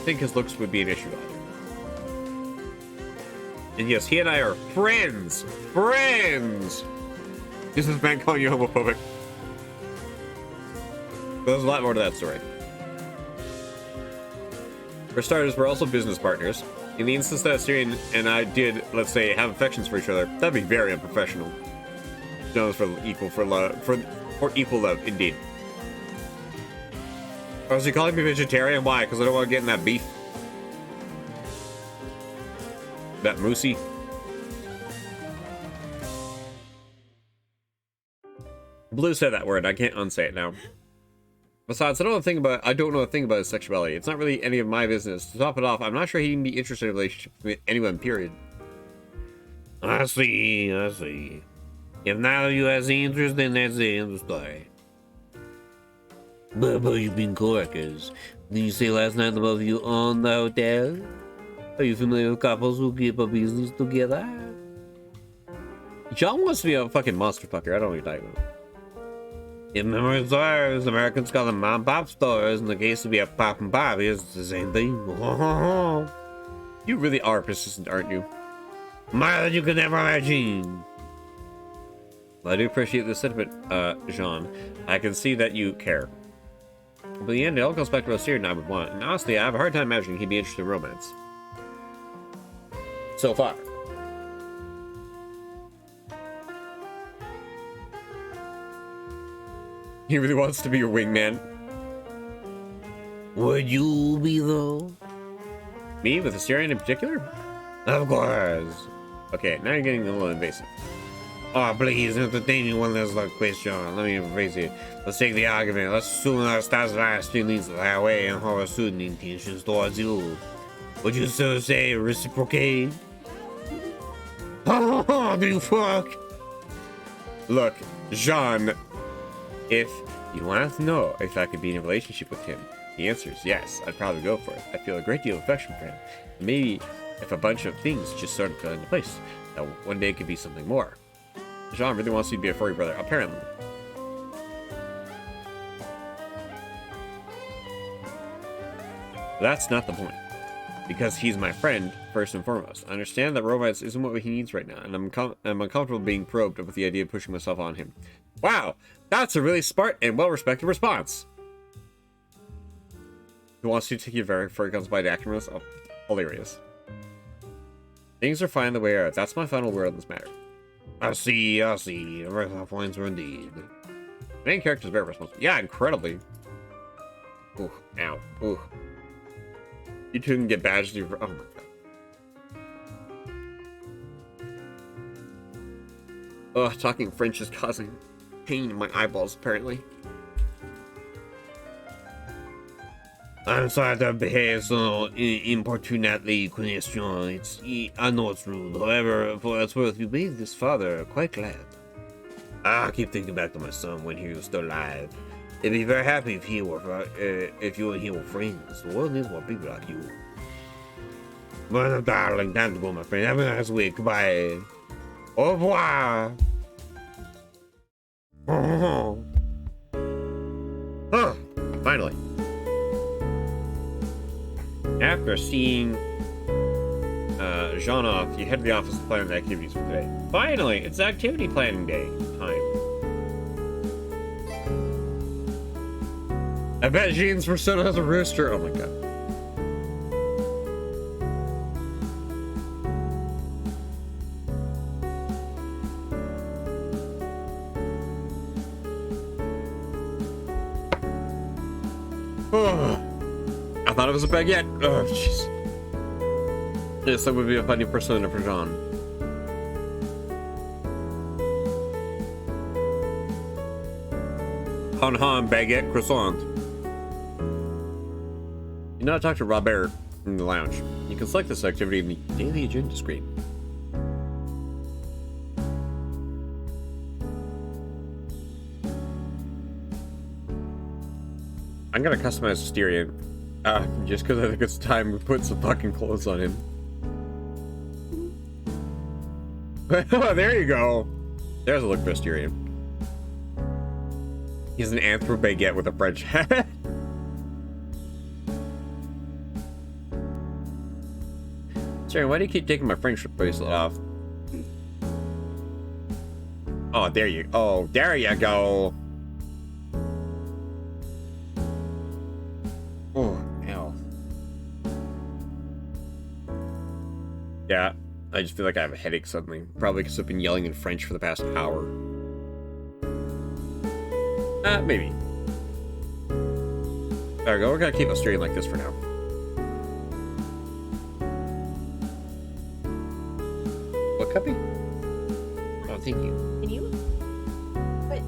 think his looks would be an issue either. And yes, he and I are friends! Friends! This is man calling you homophobic. But there's a lot more to that story. For starters, we're also business partners. In the instance that Syrian and I did, let's say, have affections for each other, that'd be very unprofessional. No, for equal love, indeed. Oh, is he calling me vegetarian? Why? Because I don't want to get in that beef. That moosey. Blue said that word. I can't unsay it now. Besides, I don't know a thing about his sexuality. It's not really any of my business. To top it off, I'm not sure he'd be interested in a relationship with anyone, period. I see. If neither of you has the interest, then that's the end of the story. But you've been coworkers. Didn't you say last night the both of you own the hotel? Are you familiar with couples who keep a business together? John wants to be a fucking monster fucker. I don't know what you're talking about. If memory serves, Americans call them mom and pop stores. In the case of a pop and pop, it's the same thing. You really are persistent, aren't you? More than you could ever imagine. Well, I do appreciate the sentiment, Jean. I can see that you care. But in the end, it all goes back to what Syrian I would want. And honestly, I have a hard time imagining he'd be interested in romance. So far. He really wants to be your wingman. Would you be though? Me, with Assyrian in particular? Of course. Okay, now you're getting a little invasive. Oh, please, entertain me one last question. Let me rephrase it. Let's take the argument. Let's assume our stars last feelings that way and our student intentions towards you. Would you so say reciprocate? Oh, you fuck! Look, Jean, if you want to know if I could be in a relationship with him, the answer is yes. I'd probably go for it. I feel a great deal of affection for him. And maybe if a bunch of things just sort of fell into place, that one day could be something more. Jean really wants you to be a furry brother, apparently. That's not the point. Because he's my friend, first and foremost. I understand that romance isn't what he needs right now, and I'm uncomfortable being probed with the idea of pushing myself on him. Wow, that's a really smart and well-respected response. He wants you to take your very furry guns by the acronym. Oh, hilarious. Things are fine the way they are. That's my final word on this matter. I see. Very points are indeed. The main character is very responsible. Yeah, incredibly. Ooh, ow, ooh. You two can get badged. Oh my god. Ugh, talking French is causing pain in my eyeballs, apparently. I'm sorry to behave so importunately, question. I know it's rude. However, for what's worth, you made this father quite glad. I keep thinking back to my son when he was still alive. He'd be very happy if you and he were friends. The world needs more people like you. Well, darling, time to go, my friend. Have a nice week. Goodbye. Au revoir. Huh, finally. After seeing Jean off, you head to the office to plan the activities for today. Finally, it's activity planning day time. I bet Jean's persona has a rooster. Oh my god. I thought it was a baguette. Oh, jeez. Yes, that would be a funny persona for Jean. Han, baguette, croissant. You now talk to Robert in the lounge. You can select this activity in the daily agenda screen. I'm gonna customize Asterion. Just because I think it's time to put some fucking clothes on him. There you go. There's a look for Asterion. He's an anthro baguette with a French hat. Asterion, why do you keep taking my French bracelet off? Oh, there you go. Oh, ow. Yeah, I just feel like I have a headache suddenly. Probably because I've been yelling in French for the past hour. Maybe. There we go, we're gonna keep Australian like this for now. What, Cuppy? Oh, thank you. Can you? Wait,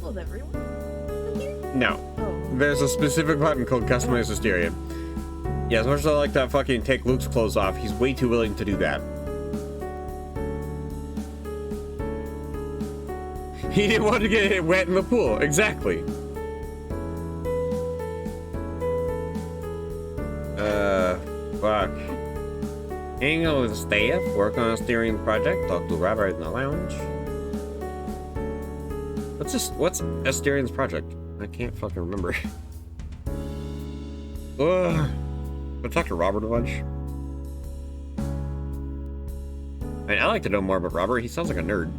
will everyone from here? No. Oh. There's a specific button called Customize Asterion. Yeah, as much as I like to fucking take Luke's clothes off, he's way too willing to do that. He didn't want to get wet in the pool. Exactly. Fuck. Hang out with the staff, work on a steering project, talk to Robert in the lounge. What's Asterian's project? I can't fucking remember. Ugh. I'll talk to Robert a bunch. I like to know more about Robert. He sounds like a nerd.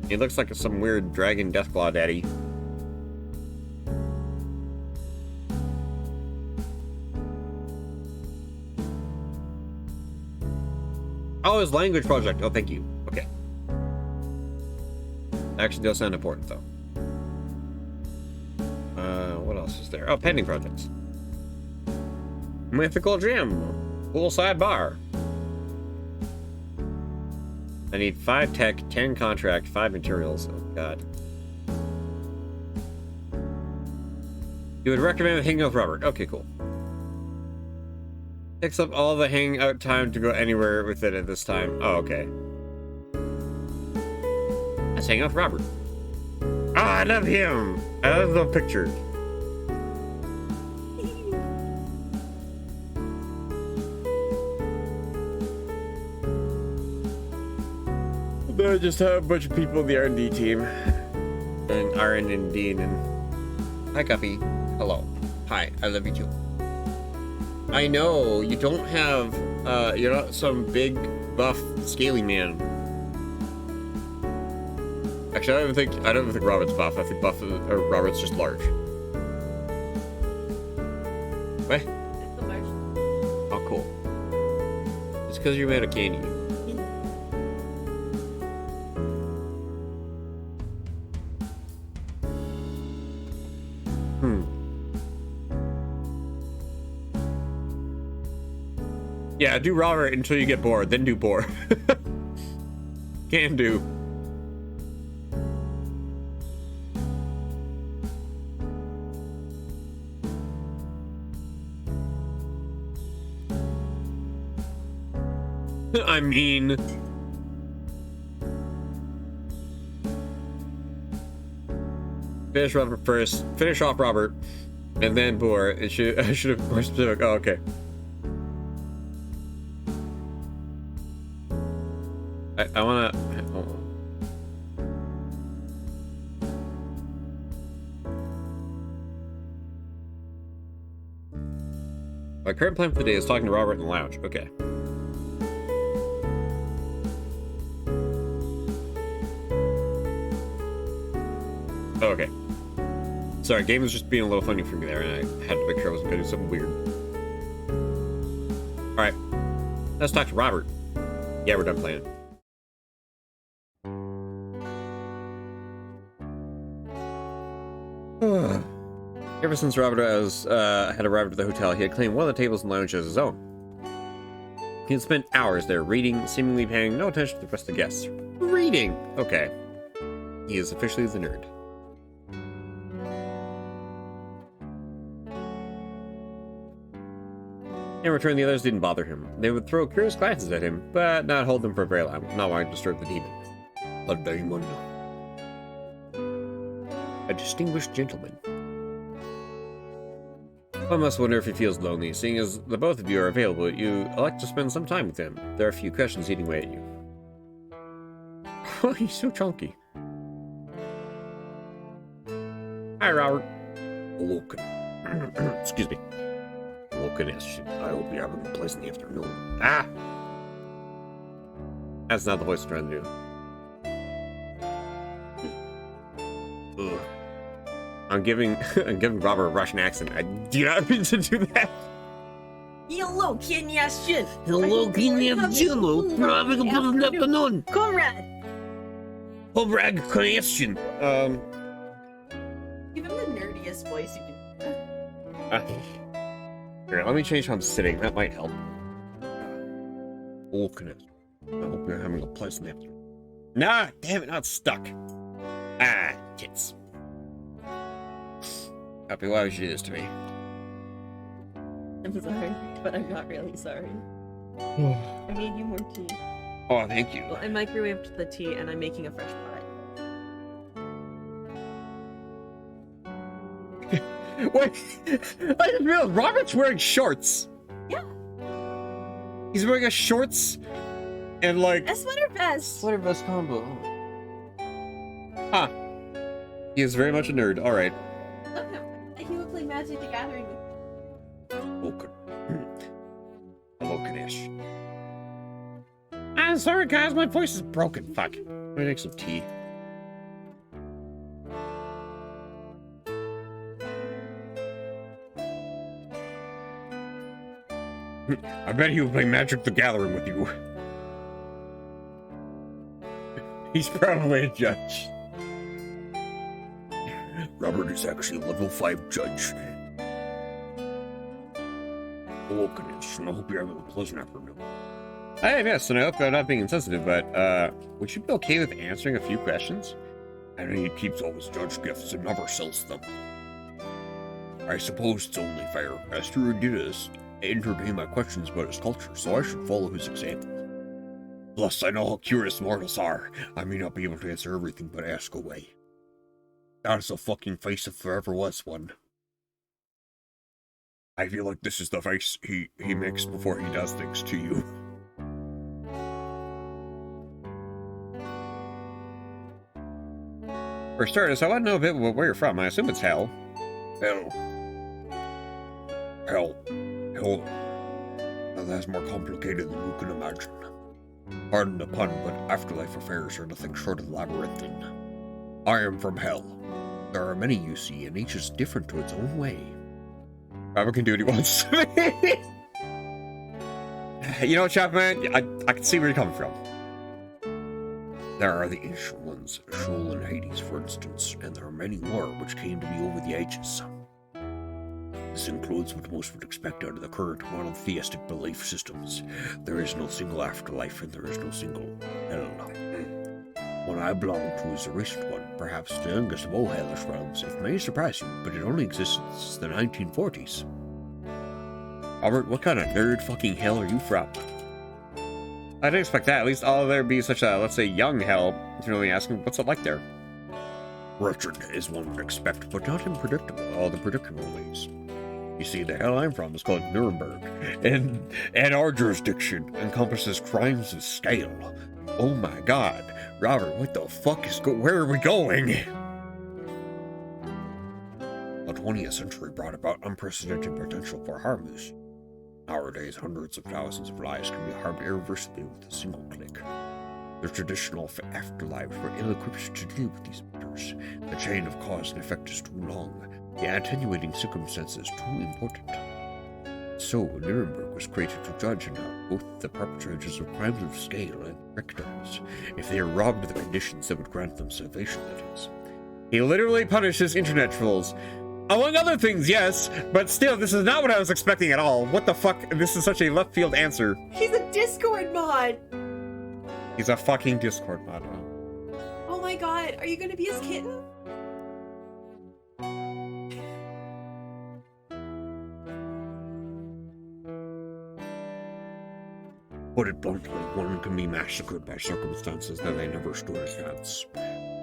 He looks like some weird dragon Deathclaw daddy. Oh, his language project. Oh, thank you. Okay. Actually does sound important, though. What else is there? Oh, pending projects. Mythical gem. Poolside bar. I need 5 tech, 10 contract, 5 materials. Oh, God. You would recommend hanging out with Robert. Okay, cool. Takes up all the hangout time to go anywhere with it at this time. Oh, okay. Let's hang out with Robert. Oh, I love him. I love the picture. I just have a bunch of people in the R&D team. And R&D and... Hi, Guppy. Hello. Hi, I love you too. I know, you don't have, you're not some big, buff, scaly man. Actually, I don't even think Robert's buff. I think Robert's just large. What? Oh, cool. It's because you're made of candy. Yeah, do Robert until you get bored, then do Boar. Can do. I mean... Finish Robert first. Finish off Robert. And then Boar. I should have been more specific. Oh, okay. I wanna... My current plan for the day is talking to Robert in the lounge. Okay. Oh, okay. Sorry, game was just being a little funny for me there, and I had to make sure I wasn't gonna do something weird. Alright. Let's talk to Robert. Yeah, we're done playing. Ever since Robert had arrived at the hotel, he had claimed one of the tables in the lounge as his own. He had spent hours there reading, seemingly paying no attention to the rest of the guests. Reading! Okay. He is officially the nerd. In return, the others didn't bother him. They would throw curious glances at him, but not hold them for very long, not wanting to disturb the demon. A demon. A distinguished gentleman. One must wonder if he feels lonely, seeing as the both of you are available. You elect to spend some time with him. There are a few questions eating away at you. Oh, he's so chunky. Hi, Robert. Look. Excuse me. Look at this. I hope you're having a pleasant afternoon. Ah! That's not the voice I'm trying to do. Ugh. I'm giving Robert a Russian accent. I do not mean to do that. Hello, Kenyashin. Hello, Kenyashin. Having a pleasant afternoon. Conrad. Conrad, question. Give him the nerdiest voice you can. Here, let me change how I'm sitting. That might help. Look at it. I hope you're having a pleasant afternoon. Nah, damn it, not stuck. Ah, tits. Happy, why would you do this to me? I'm sorry, but I'm not really sorry. I made you more tea. Oh, thank you. Well, I microwaved the tea and I'm making a fresh pie. Wait, I just realized Robert's wearing shorts. Yeah. He's wearing a shorts and like A sweater vest. sweater vest combo. Huh. He is very much a nerd. All right. Love him. He would play Magic the Gathering with Hello, Ganesh. I sorry guys, my voice is broken. Fuck. Let me make some tea. I bet he will play Magic the Gathering with you. He's probably a judge. Robert is actually a level 5 judge. Welcome, and I hope you're having a pleasant afternoon. I am, yes, and I hope I'm not being insensitive, but, would you be okay with answering a few questions? And he keeps all his judge gifts and never sells them. I suppose it's only fair. Esther did entertain my questions about his culture, so I should follow his example. Plus, I know how curious mortals are. I may not be able to answer everything, but ask away. That is the fucking face if there ever was one. I feel like this is the face he makes before he does things to you. For starters, I want to know a bit about where you're from. I assume it's Hell. Hell. Well, that's more complicated than you can imagine. Pardon the pun, but afterlife affairs are nothing short of labyrinthine. I am from Hell. There are many, you see, and each is different to its own way. Robert can do what he wants. You know what, Chapman? I can see where you're coming from. There are the ancient ones, Sheol and Hades, for instance, and there are many more which came to be over the ages. This includes what most would expect out of the current monotheistic belief systems. There is no single afterlife, and there is no single hell. One I belong to is a recent one, perhaps the youngest of all hellish realms. It may surprise you, but it only exists since the 1940s. Robert, what kind of nerd fucking hell are you from? I didn't expect that. At least all there be such a, let's say, young hell. If you're really asking, what's it like there? Wretched, as one would expect, but not unpredictable, all the predictable ways. You see, the hell I'm from is called Nuremberg, and our jurisdiction encompasses crimes of scale. Oh my god, Robert, what the fuck where are we going? The 20th century brought about unprecedented potential for harm. Nowadays, hundreds of thousands of lives can be harmed irreversibly with a single click. The traditional afterlives were ill-equipped to deal with these matters. The chain of cause and effect is too long. The attenuating circumstances too important. So, Nuremberg was created to judge and harm both the perpetrators of crimes of scale and victims, if they are robbed of the conditions that would grant them salvation, that is. He literally punishes internet trolls. Among other things, yes, but still, this is not what I was expecting at all. What the fuck? This is such a left field answer. He's a Discord mod! He's a fucking Discord mod. Oh my god, are you gonna be his kitten? Put it bluntly, one can be massacred by circumstances that they never stood a chance.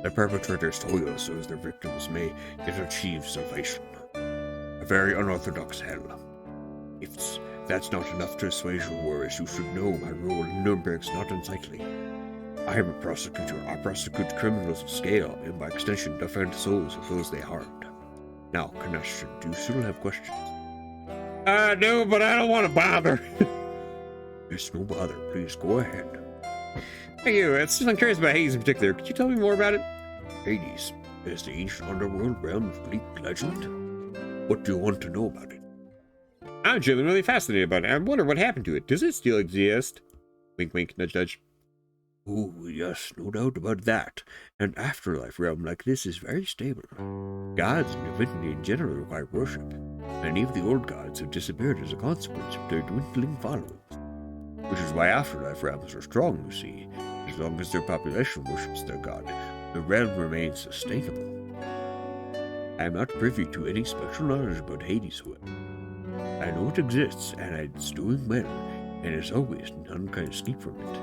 The perpetrators toil so as their victims may yet achieve salvation. A very unorthodox hell. If that's not enough to assuage your worries, you should know my role in Nuremberg's not unsightly. I am a prosecutor. I prosecute criminals of scale, and by extension defend souls of those they harmed. Now, Kanashton, do you still have questions? I do, but I don't want to bother. It's no bother. Please go ahead. Thank you. I'm curious about Hades in particular. Could you tell me more about it? Hades is the ancient underworld realm of Greek legend. What do you want to know about it? I'm genuinely fascinated about it. I wonder what happened to it. Does it still exist? Wink, wink, nudge, nudge. Oh, yes, no doubt about that. An afterlife realm like this is very stable. Gods and divinity in general require worship. Many of the old gods have disappeared as a consequence of their dwindling followers. Which is why afterlife realms are strong, you see. As long as their population worships their god, the realm remains sustainable. I am not privy to any special knowledge about Hades, however. I know it exists, and it's doing well, and as always, none can escape from it.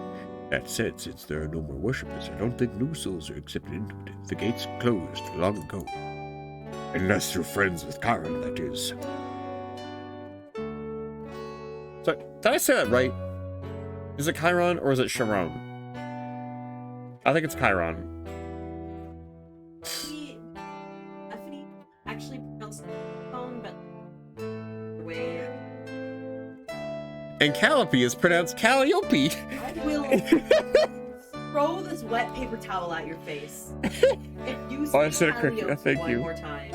That said, since there are no more worshippers, I don't think new souls are accepted into it. The gates closed long ago. Unless you're friends with Chiron, that is. So, did I say that right? Is it Chiron or is it Sharon? I think it's Chiron. Stephanie actually pronounced phone, but the way. And Calliope is pronounced Calliope. I will throw this wet paper towel at your face. If you Oh, I say said it correctly. Calliope Thank one you. more time.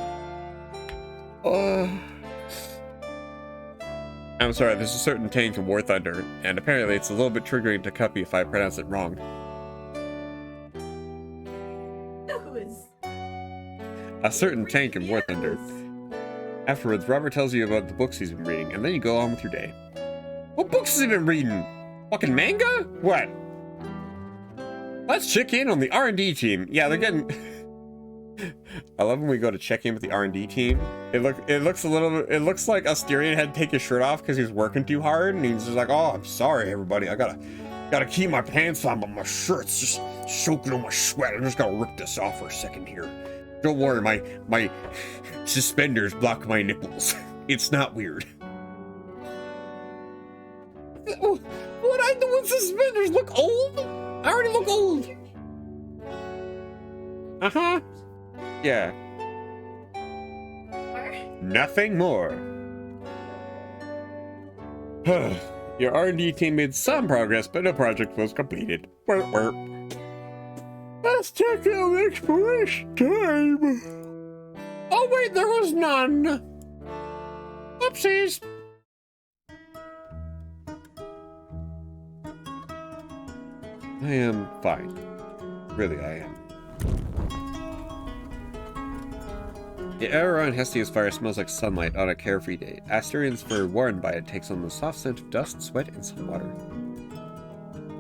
I'm sorry, there's a certain tank in War Thunder, and apparently it's a little bit triggering to Cuppy if I pronounce it wrong. Who's A certain tank in War Thunder. Afterwards, Robert tells you about the books he's been reading, and then you go on with your day. What books has he been reading? Fucking manga? What? Let's check in on the R&D team. Yeah, they're getting... I love when we go to check in with the R&D team. It looks like Asterion had to take his shirt off because he was working too hard, and he's just like, "Oh, I'm sorry, everybody. I gotta keep my pants on, but my shirt's just soaking on my sweat. I just gotta rip this off for a second here. Don't worry, my suspenders block my nipples. It's not weird." What I do with suspenders? Look old? I already look old. Uh-huh. Yeah. Nothing more. Your R&D team made some progress, but no project was completed. Let's check out exploration time. Oh wait, there was none. Oopsies. I am fine. Really, I am. The air around Hestia's fire smells like sunlight on a carefree day. Asterions fur worn by it takes on the soft scent of dust, sweat, and salt water.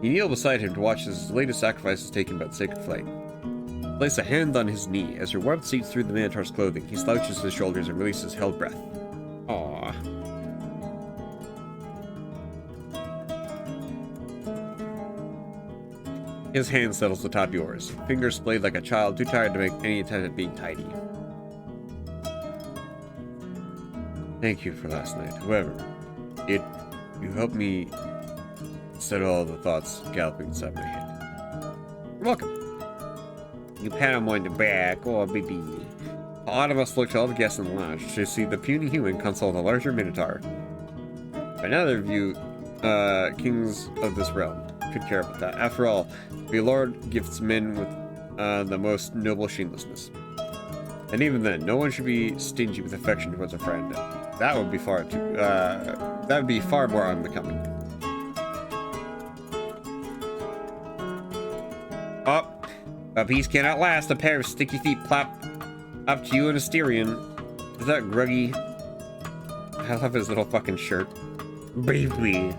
You kneel beside him to watch as his latest sacrifice is taken by the sacred flame. Place a hand on his knee. As your warmth seeps through the Minotaur's clothing, he slouches his shoulders and releases held breath. Aww. His hand settles atop yours, fingers splayed like a child too tired to make any attempt at being tidy. Thank you for last night. However, you helped me settle all the thoughts galloping inside my head. You're welcome. You pat him on the back. Oh, baby. All of us look to all the guests in the lounge to see the puny human console the larger Minotaur. By now, of you, kings of this realm, could care about that. After all, the Lord gifts men with the most noble shamelessness. And even then, no one should be stingy with affection towards a friend. That would be far more unbecoming. Oh, a piece cannot last. A pair of sticky feet plop up to you and Asterion. Is that gruggy? I love his little fucking shirt. Baby.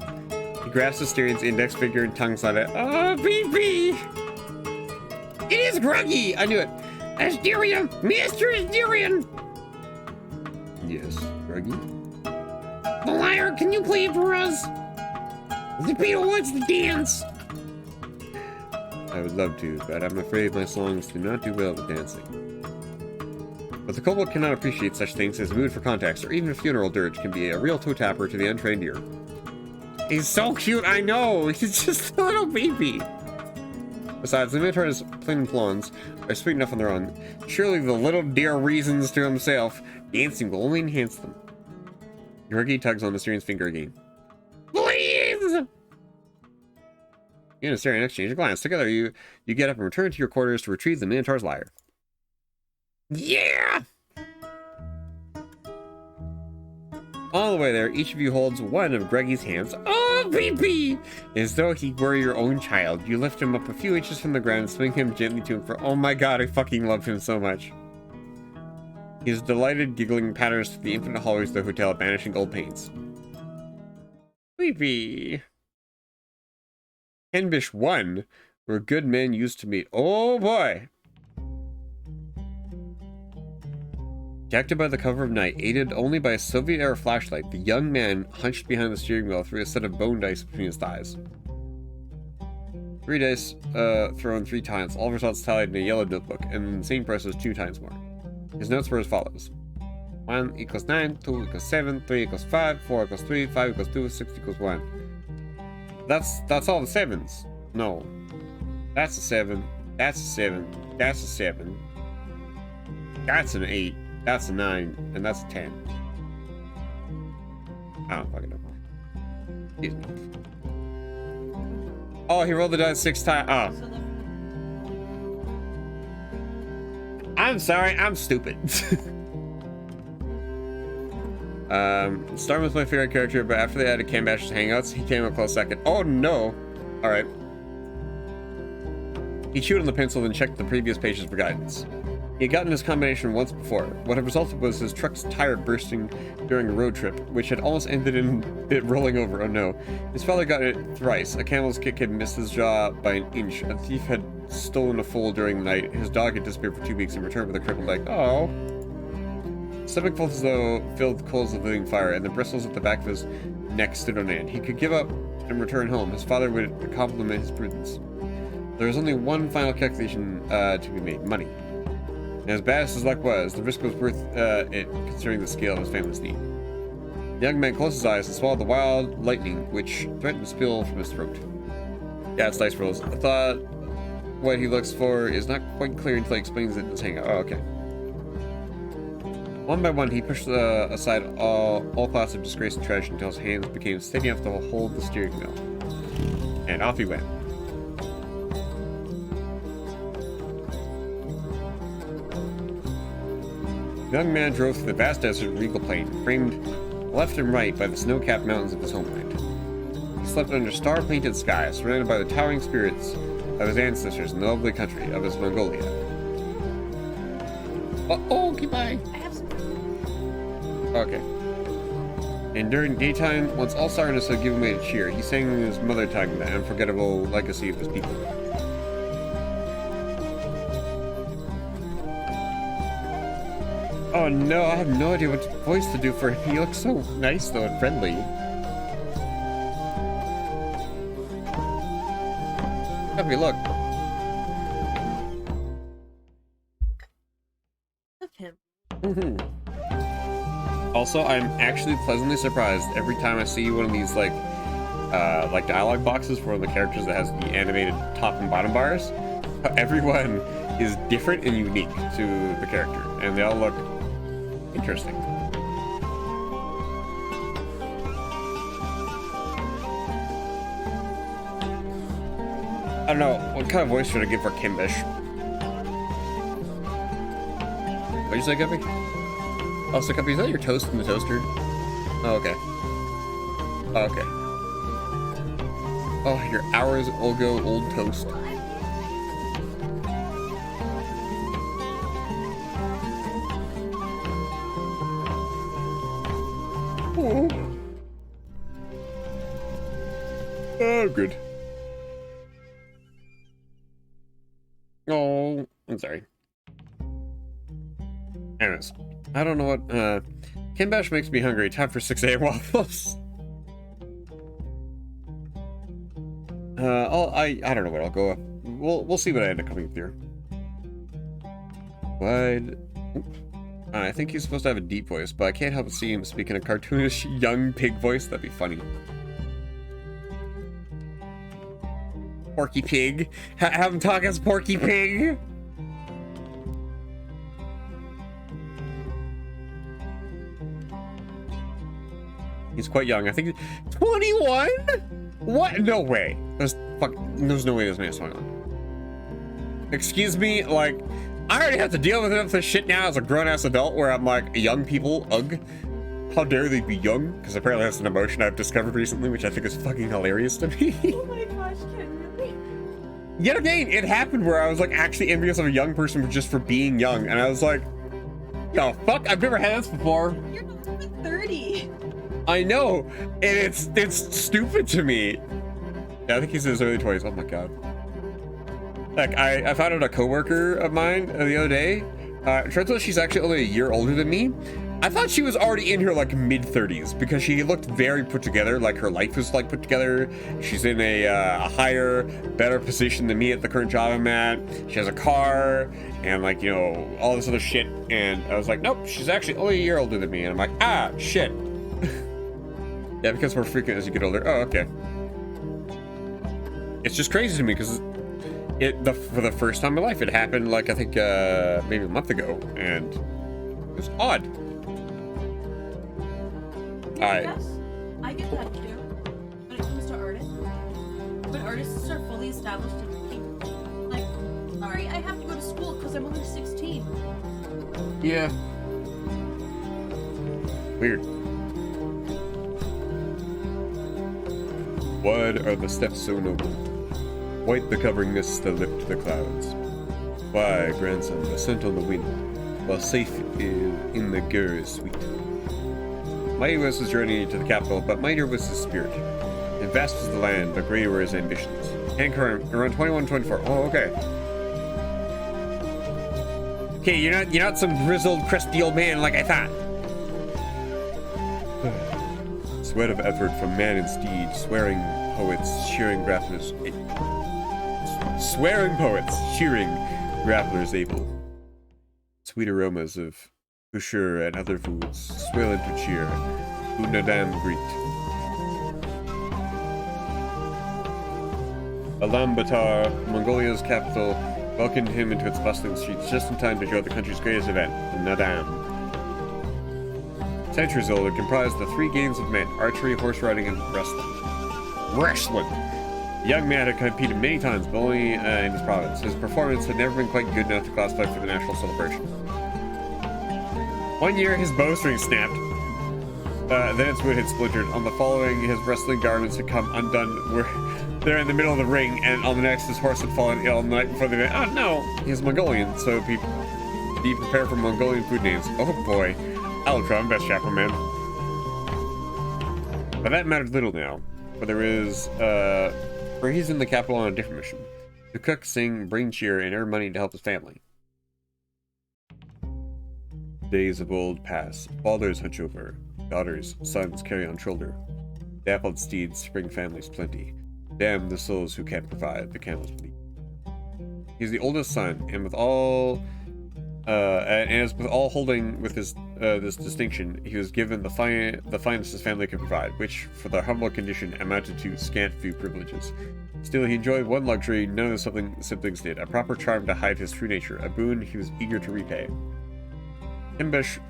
He grasps Asterion's index finger and tongues on it. Oh, baby! It is gruggy! I knew it. Asterion! Mr. Asterion! Yes, gruggy? The liar, can you play it for us? The beetle wants to dance! I would love to, but I'm afraid my songs do not do well with dancing. But the kobold cannot appreciate such things as mood for context, or even a funeral dirge can be a real toe tapper to the untrained ear. He's so cute, I know! He's just a little baby! Besides, the Minotaur's plain plawns are sweet enough on their own. Surely the little dear reasons to himself, dancing will only enhance them. Yorgi tugs on Asterian's finger again. Please! You and Asterion exchange a glance. Together, you get up and return to your quarters to retrieve the Minotaur's lyre. Yeah! On the way there, each of you holds one of Greggy's hands. Oh, baby! As though he were your own child. You lift him up a few inches from the ground and swing him gently to and fro. Oh my god, I fucking love him so much. His delighted giggling patterns through the infinite hallways of the hotel, banishing old pains. Baby. Henbish 1, where good men used to meet. Oh boy! Detected by the cover of night, aided only by a Soviet-era flashlight, the young man hunched behind the steering wheel threw a set of bone dice between his thighs. 3 dice thrown 3 times, all results tallied in a yellow notebook, and the same process 2 times more. His notes were as follows. 1 equals 9, 2 equals 7, 3 equals 5, 4 equals 3, 5 equals 2, 6 equals 1. That's all the 7s. No. That's a 7, that's a 7, that's a 7. That's an 8. That's a 9, and that's a 10. I don't fucking know. Excuse me. Oh, he rolled the dice 6 times. Oh. So the I'm sorry, I'm stupid. Starting with my favorite character, but after they added Cambash's hangouts, he came a close second. Oh no! Alright. He chewed on the pencil and checked the previous pages for guidance. He had gotten his combination once before. What had resulted was his truck's tire bursting during a road trip, which had almost ended in it rolling over. Oh no. His father got it thrice. A camel's kick had missed his jaw by an inch. A thief had stolen a foal during the night. His dog had disappeared for 2 weeks and returned with a crippled leg. Oh. Stomach felt as though filled with coals of living fire, and the bristles at the back of his neck stood on end. He could give up and return home. His father would compliment his prudence. There was only one final calculation to be made: money. And as bad as his luck was, the risk was worth it, considering the scale of his family's need. The young man closed his eyes and swallowed the wild lightning, which threatened to spill from his throat. Yeah, it's dice rolls. I thought what he looks for is not quite clear until he explains it in his hangout. Oh, okay. One by one, he pushed aside all thoughts of disgrace and tragedy until his hands became steady enough to hold the steering wheel. And off he went. The young man drove through the vast desert regal plain, framed left and right by the snow-capped mountains of his homeland. He slept under star-painted skies, surrounded by the towering spirits of his ancestors in the lovely country of his Mongolia. Oh, goodbye. I have some. Okay. And during daytime, once all sorrowness had given way to cheer, he sang in his mother tongue the unforgettable legacy of his people. Oh no, I have no idea what voice to do for him. He looks so nice though and friendly. Happy, look. Of him. Also, I'm actually pleasantly surprised every time I see one of these like dialogue boxes for one of the characters that has the animated top and bottom bars. Everyone is different and unique to the character, and they all look interesting. I don't know, what kind of voice should I give for Kimbish? What'd you say, Guppy? Oh, so Guppy, is that your toast in the toaster? Oh, okay. Oh, okay. Oh, your hours Olgo old toast. Oh. Oh, good. Oh, I'm sorry. Anyways, I don't know what, Kimbash makes me hungry. Time for 6 a.m. waffles. I don't know what I'll go up. We'll see what I end up coming through. But I think he's supposed to have a deep voice, but I can't help but see him speak in a cartoonish young pig voice. That'd be funny. Porky Pig. Have him talk as Porky Pig. He's quite young. I think 21? What? No way. There's no way this man's 21. Excuse me, like, I already have to deal with enough of this shit now as a grown-ass adult where I'm like, young people, ugh. How dare they be young? Because apparently that's an emotion I've discovered recently, which I think is fucking hilarious to me. Oh my gosh, Ken, really? Yet again, it happened where I was like actually envious of a young person just for being young, and I was like, the fuck? I've never had this before. You're not even 30. I know, and it's stupid to me. Yeah, I think he's in his early 20s. Oh my god. Like, I found out a coworker of mine the other day. Turns out she's actually only a year older than me. I thought she was already in her like mid-30s because she looked very put together. Like her life was like put together. She's in a higher, better position than me at the current job I'm at. She has a car and like, you know, all this other shit. And I was like, nope, she's actually only a year older than me. And I'm like, ah, shit. Yeah, because we're frequent as you get older. Oh, okay. It's just crazy to me because for the first time in my life, it happened like I think maybe a month ago, and it was odd. Yeah, I guess I get that too. But But artists are fully established in the kingdom. Like, sorry, I have to go to school because I'm only 16. Yeah. Weird. Wide are the steps so noble, white the covering mists that lift the clouds. Fly, grandson, ascent on the wind, while safe in the gur is sweet. Mighty was his journey to the capital, but mightier was his spirit. And vast was the land, but greater were his ambitions. Around 21-24. Oh, okay. Okay, you're not some grizzled, crusty old man like I thought. Sweat of effort from man and steed, swearing poets, cheering grapplers. Swearing poets, cheering grapplers able. Sweet aromas of boucher and other foods swell into cheer. Unadam greet. Ulaanbaatar, Mongolia's capital, welcomed him into its bustling streets just in time to join the country's greatest event, the Nadam. Centuries old, it comprised the 3 games of men: archery, horse riding, and wrestling. Wrestling! The young man had competed many times, but only in his province. His performance had never been quite good enough to classify for the national celebration. One year, his bowstring snapped. Then its wood had splintered. On the following, his wrestling garments had come undone. They're in the middle of the ring, and on the next, his horse had fallen ill the night before the event. Oh no! He's Mongolian, so be prepared for Mongolian food names. Oh boy. I'll try my best, Chaplain Man. But that mattered little now, for he's in the capital on a different mission. To cook, sing, bring cheer, and earn money to help his family. Days of old pass. Fathers hunch over. Daughters, sons carry on shoulder. Dappled steeds spring families plenty. Damn the souls who can't provide, the camels bleed. He's the oldest son, and with all holding with this distinction, he was given the finest his family could provide, which, for their humble condition, amounted to scant few privileges. Still, he enjoyed one luxury none of the siblings did: a proper charm to hide his true nature, a boon he was eager to repay. Kimbesh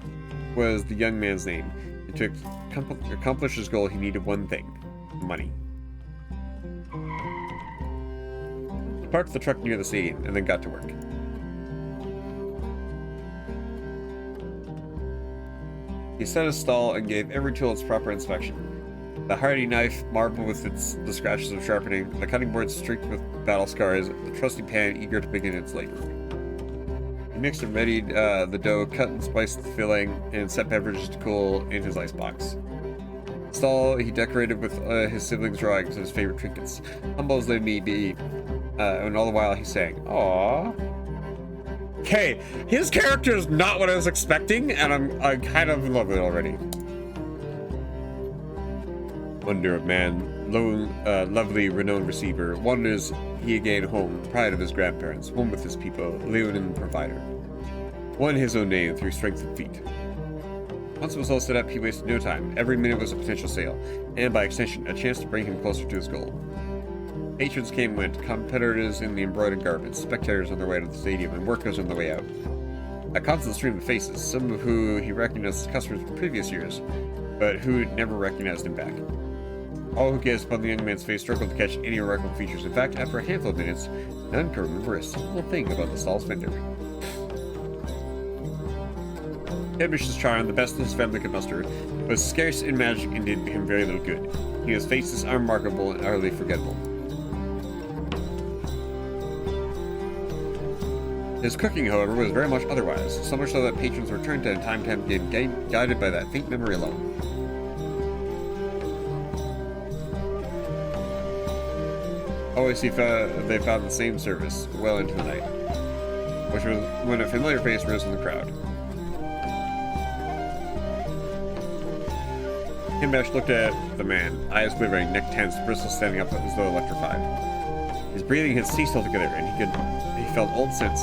was the young man's name, and to accomplish his goal, he needed one thing: money. He parked the truck near the stadium and then got to work. He set his stall and gave every tool its proper inspection. The hardy knife marbled with the scratches of sharpening, the cutting board streaked with battle scars, the trusty pan eager to begin its labor. He mixed and readied the dough, cut and spiced the filling, and set beverages to cool in his icebox. The stall he decorated with his siblings' drawings and his favorite trinkets. Humble as they may be, and all the while he sang, "Aww." Okay, his character is not what I was expecting, and I'm kind of in love with it already. Wonder of man, lovely, renowned receiver, wonders he again home, pride of his grandparents, one with his people, Leonin provider. Won his own name through strength of feet. Once it was all set up, he wasted no time. Every minute was a potential sale, and by extension, a chance to bring him closer to his goal. Patrons came and went, competitors in the embroidered garments, spectators on their way to the stadium, and workers on their way out. A constant stream of faces, some of who he recognized as customers from previous years, but who never recognized him back. All who gazed upon the young man's face struggled to catch any remarkable features. In fact, after a handful of minutes, none could remember a single thing about the stall's vendor. Ambitious charm, the best his family could muster, was scarce in magic and did him very little good. His face is unremarkable and utterly forgettable. His cooking, however, was very much otherwise, so much so that patrons returned to him time to time, guided by that faint memory alone. Always they found the same service, well into the night, which was when a familiar face rose in the crowd. Kimbesh looked at the man, eyes quivering, neck tense, bristles standing up as though electrified. His breathing had ceased altogether, and he felt old sense.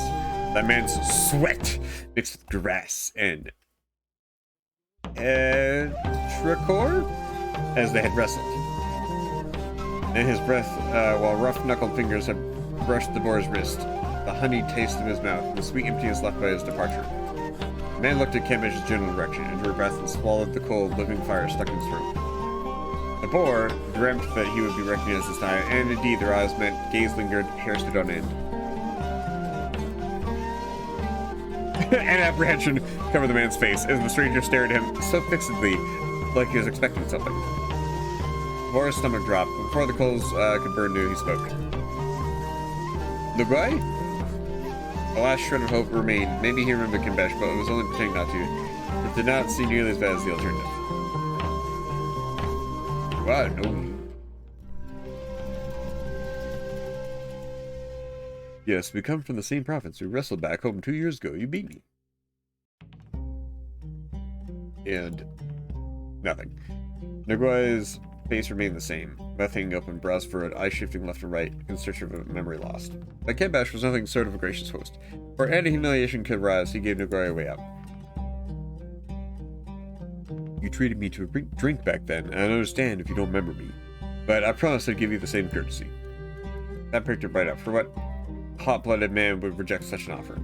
That man's sweat mixed with grass and tricor as they had wrestled. And his breath, while rough-knuckled fingers had brushed the boar's wrist, the honeyed taste in his mouth, and the sweet emptiness left by his departure. The man looked at Kembish's general direction, and drew a breath and swallowed the cold, living fire stuck in his throat. The boar dreamt that he would be recognized this time, and indeed their eyes met, gaze lingered, hair stood on end. And apprehension covered the man's face as the stranger stared at him so fixedly, like he was expecting something. The boar's stomach dropped. Before the coals could burn new, he spoke. The guy? The last shred of hope remained. Maybe he remembered Kimbesh, but it was only pretending not to. It did not seem nearly as bad as the alternative. Well, I know you. Yes, we come from the same province. We wrestled back home 2 years ago. You beat me. And nothing. Naguai's face remained the same. Mouth hanging open, brows furrowed, eyes shifting left and right in search of a memory lost. But Kimbesh was nothing sort of a gracious host. For any humiliation could rise, he gave Naguai a way out. You treated me to a drink back then, and I understand if you don't remember me. But I promised I'd give you the same courtesy. That pricked her right up. For what hot-blooded man would reject such an offer?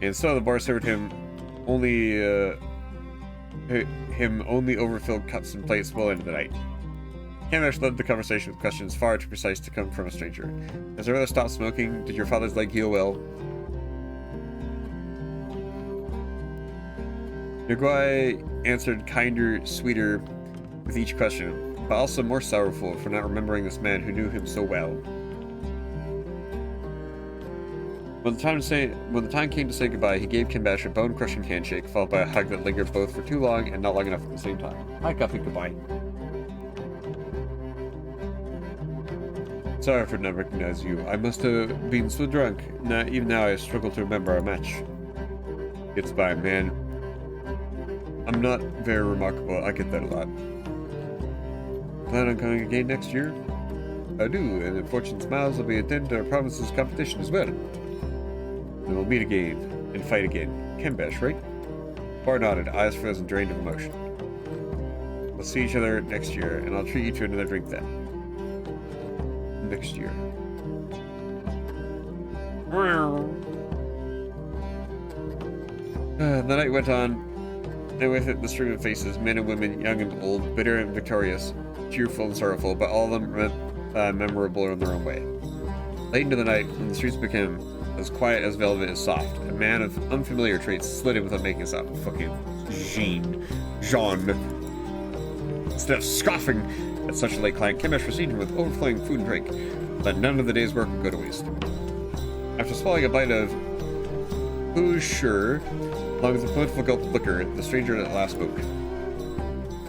And so the bar served him only overfilled cups and plates well into the night. Kimbesh led the conversation with questions far too precise to come from a stranger. Has your mother stopped smoking? Did your father's leg heal well? Naguai answered kinder, sweeter with each question, but also more sorrowful for not remembering this man who knew him so well. When the time came to say goodbye, he gave Kimbesh a bone-crushing handshake, followed by a hug that lingered both for too long and not long enough at the same time. Hi, Cuffy, goodbye. Sorry for not recognizing you. I must have been so drunk. Even now I struggle to remember our match. It's fine, man. I'm not very remarkable. I get that a lot. Plan on coming again next year? I do, and if fortune smiles, I'll be attending our province's competition as well. Then we'll meet again and fight again. Kimbesh, right? Bar nodded, eyes frozen, drained of emotion. We'll see each other next year, and I'll treat you to another drink then. Next year. The night went on, and with it the stream of faces, men and women, young and old, bitter and victorious, cheerful and sorrowful, but all of them memorable in their own way. Late into the night, when the streets became as quiet as velvet as soft, a man of unfamiliar traits slid in without making a sound. Fucking Jean. Instead of scoffing at such a late client, Kimbesh received him with overflowing food and drink, but none of the day's work would go to waste. After swallowing a bite of who's sure, along with a plentiful gulp of liquor, the stranger at last spoke.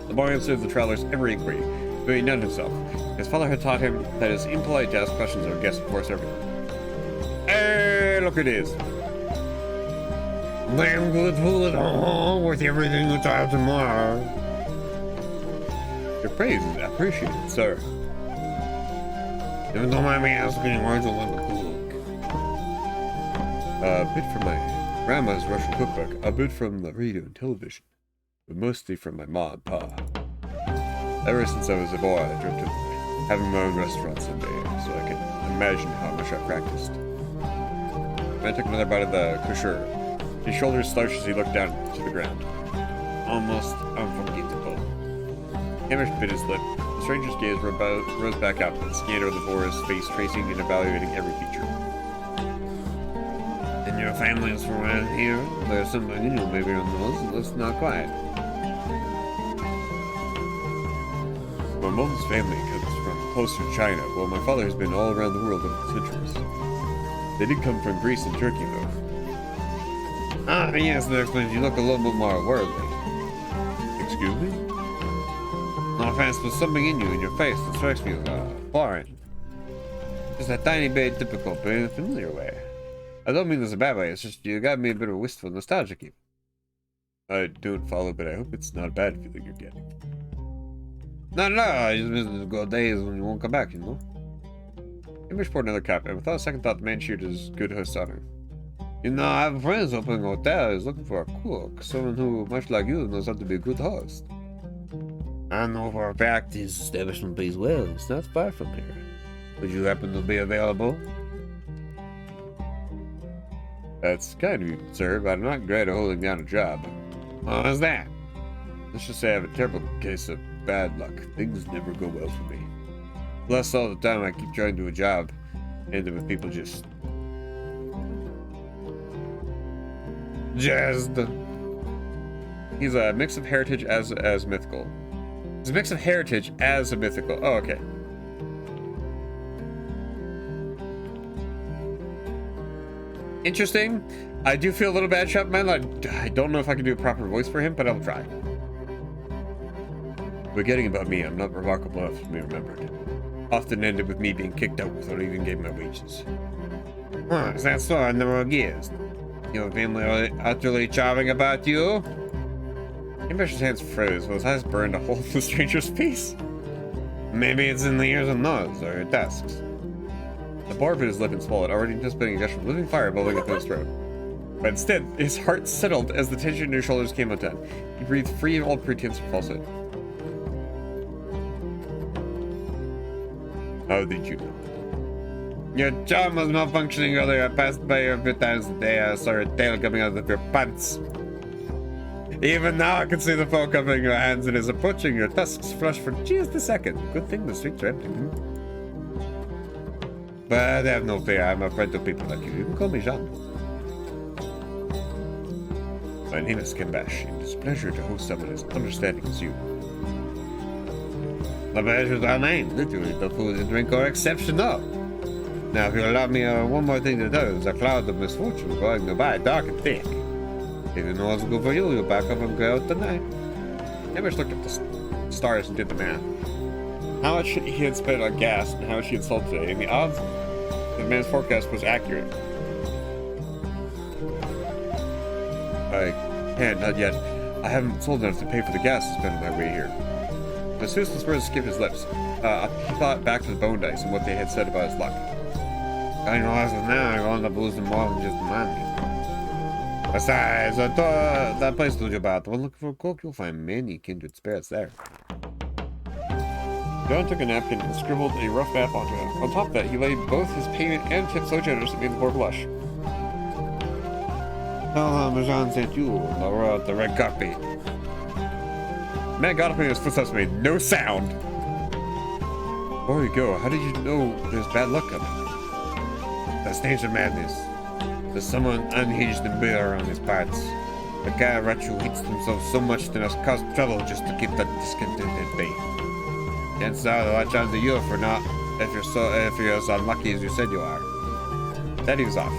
The boy answered the traveler's every inquiry, but he none himself. His father had taught him that it is impolite to ask questions of guests before serving them. Hey, look at this. Damn good food at home with everything that's out tomorrow. Your praise is appreciated, sir. If you don't mind me asking, where'd you learn to cook? A bit from my grandma's Russian cookbook, a bit from the radio and television, but mostly from my ma and pa. Ever since I was a boy, I dreamt of having my own restaurant someday, so I can imagine how much I practiced. I took another bite of the kosher. His shoulders slouched as he looked down to the ground. Almost unforgettable. Kimbesh bit his lip. The stranger's gaze rose back up and scanned over the boar's face, tracing and evaluating every feature. And your family's from around here? There's something in you, maybe on those. That's not quiet. My mom's family comes from closer to China, while my father has been all around the world over the centuries. They did come from Greece and Turkey, though. Ah, yes, that explains you look a little bit more worldly. Excuse me? No offense, but something in you, in your face, that strikes me as foreign. Just a tiny bit typical, but in a familiar way. I don't mean this a bad way, it's just you got me a bit of a wistful nostalgia keep. I don't follow, but I hope it's not a bad feeling you're getting. No, I just miss the good days when you won't come back, you know? Kimbesh poured another cup, and without a second thought, the man cheered his good host honor. You know, I have a friend who's opening a hotel. He's looking for a cook, someone who, much like you, knows how to be a good host. I know for a fact his establishment pays well. It's not far from here. Would you happen to be available? That's kind of you, sir, but I'm not great at holding down a job. How is that? Let's just say I have a terrible case of bad luck. Things never go well for me. Plus, all the time I keep trying to do a job, ending with people just jazzed. He's a mix of heritage as mythical. He's a mix of heritage as a mythical. Oh, okay. Interesting. I do feel a little bad, Shopman. I don't know if I can do a proper voice for him, but I'll try. Forgetting about me, I'm not remarkable enough to be remembered. Often ended with me being kicked out without even getting my wages. Huh, is that so? I never guessed. Your family are utterly charming about you? Ambash's hands froze, while his eyes burned a hole in the stranger's face. Maybe it's in the ears and nose, or your tusks. The bar bit his lip and swallowed, already anticipating a gush of living fire bubbling up in his throat. But instead, his heart settled as the tension in his shoulders came undone. He breathed free of all pretense of falsehood. How did you know? Your charm was malfunctioning earlier. I passed by you a few times today. I saw your tail coming out of your pants. Even now I can see the foam covering your hands and is approaching your tusks flush for just a second. Good thing the streets are empty. But have no fear, I'm a friend of people like you. You can call me Jean. My name is Kimbash, and it's a pleasure to host someone as understanding as you. The pleasure is our name. Literally, the food and drink are exceptional. Now, if you'll allow me one more thing to do, there's a cloud of misfortune going to by, dark and thick. If you know what's good for you, you'll back up and go out tonight. Kimbash looked at the stars and did the math. How much he had spent on gas and how much he had sold today, and the odds the man's forecast was accurate. I can't, not yet. I haven't sold enough to pay for the gas to spend on my way here. As soon as the words skipped his lips, he thought back to the bone dice and what they had said about his luck. I know as of now, I'm going to lose them more than just the money. Besides, that place I told you about, when looking for a cook, you'll find many kindred spirits there. John took a napkin and scribbled a rough map onto it. On top of that, he laid both his payment and tip so generous it made the board blush. Tell him Jean sent you, I wrote the red copy. The man got up and his footsteps made no sound. Before you go, how did you know there's bad luck coming? The stage of madness. There's someone unhinged and bitter on his parts. The guy of who hates himself so much that has caused trouble just to keep the discontent at bay. Chances are they'll latch on to you for not if you're as unlucky as you said you are. Then he was off.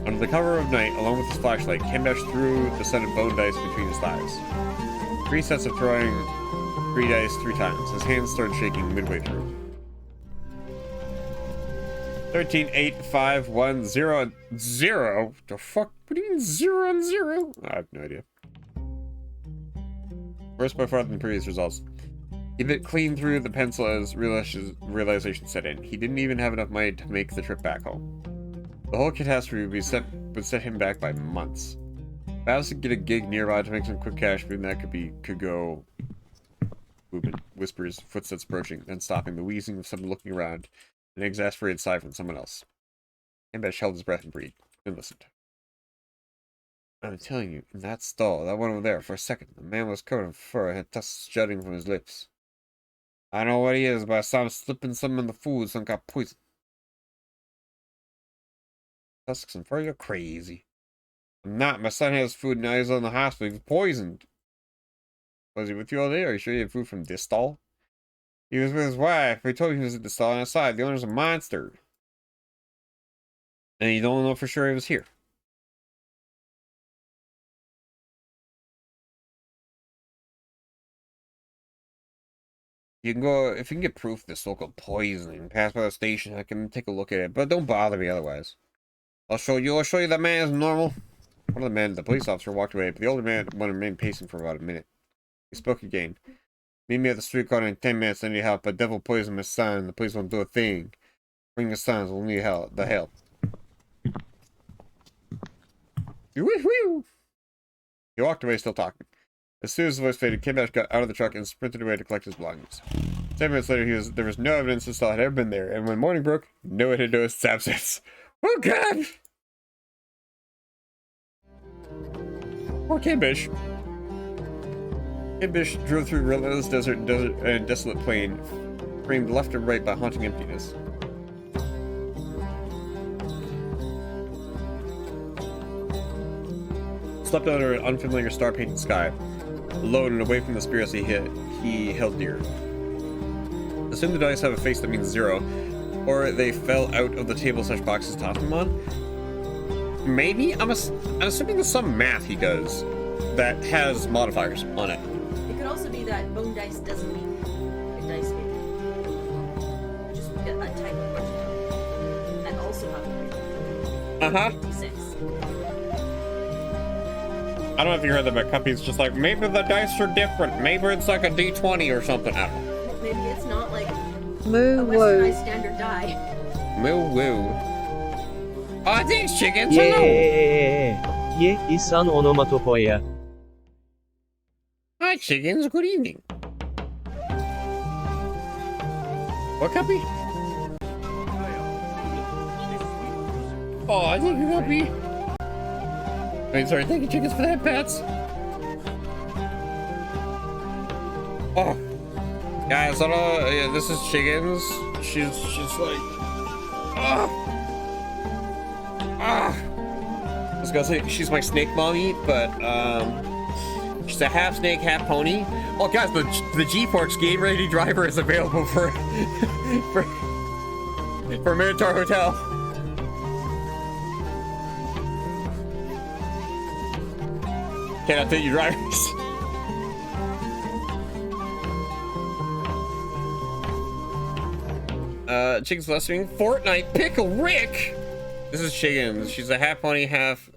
Under the cover of night, along with his flashlight, Kimbash threw the set of bone dice between his thighs. 3 sets of throwing 3 dice 3 times. His hands started shaking midway through. 13, 8, 5, 1, 0, 0. The fuck? What do you mean 0 and 0? I have no idea. Worse by far than previous results. He bit clean through the pencil as realization set in. He didn't even have enough money to make the trip back home. The whole catastrophe would set him back by months. If I was to get a gig nearby to make some quick cash, then that could go. Movement, whispers, footsteps approaching, then stopping, the wheezing of someone looking around, an exasperated sigh from someone else. Kimbash held his breath and breathed, and listened. I'm telling you, in that stall, that one over there, for a second, the man was covered in fur and had tusks jutting from his lips. I know what he is, but I saw him slipping some in the food, some got poisoned. Tusks and fur, you're crazy. I'm not. My son has food now he's in the hospital. He was poisoned. Was he with you all day? Are you sure you had food from this stall? He was with his wife. He told me he was at the stall on the side. The owner's a monster. And you don't know for sure he was here. You can go, if you can get proof of this local poisoning, pass by the station, I can take a look at it, but don't bother me otherwise. I'll show you the man is normal. One of the men, the police officer, walked away, but the older man remained pacing for about a minute. He spoke again. Meet me at the street corner in 10 minutes, and you help, but devil poisoned my son, the police won't do a thing. Bring your sons, we'll need the help. Woo-hoo! He walked away, still talking. As soon as the voice faded, Kimbash got out of the truck and sprinted away to collect his belongings. 7 minutes later, there was no evidence the stall had ever been there, and when morning broke, no one had noticed its absence. Oh God! Poor Kimbash. Imbish drove through relentless desert and desolate plain, framed left and right by haunting emptiness. Slept under an unfamiliar star-painted sky, alone and away from the spirits he held dear. Assume the dice have a face that means 0, or they fell out of the table such boxes tossed them on. Maybe? I'm assuming there's some math he does that has modifiers on it. It could also be that bone dice doesn't mean a dice maybe. Just a type of person. And also have a 56. I don't know if you heard that, but Cuppy's just like, maybe the dice are different. Maybe it's like a D20 or something. I don't know. Maybe it's not like a Moo westernized standard die. Moo woo. Oh, thanks, chickens. Hello. 이산 오노마토포야. Hi, chickens. Good evening. What, Cuppy? Oh, thank you, Cuppy. Wait, sorry, thank you, chickens, for that, pets. Oh, guys, I don't know. Yeah, this is chickens. She's like, I was gonna say she's my snake mommy, but she's a half snake, half pony. Oh, guys, the G-Forks Game Ready Driver is available for Minotaur Hotel. Cannot take you drivers. Chicken's listening. Fortnite Pickle Rick. This is Chickens. She's a half pony, half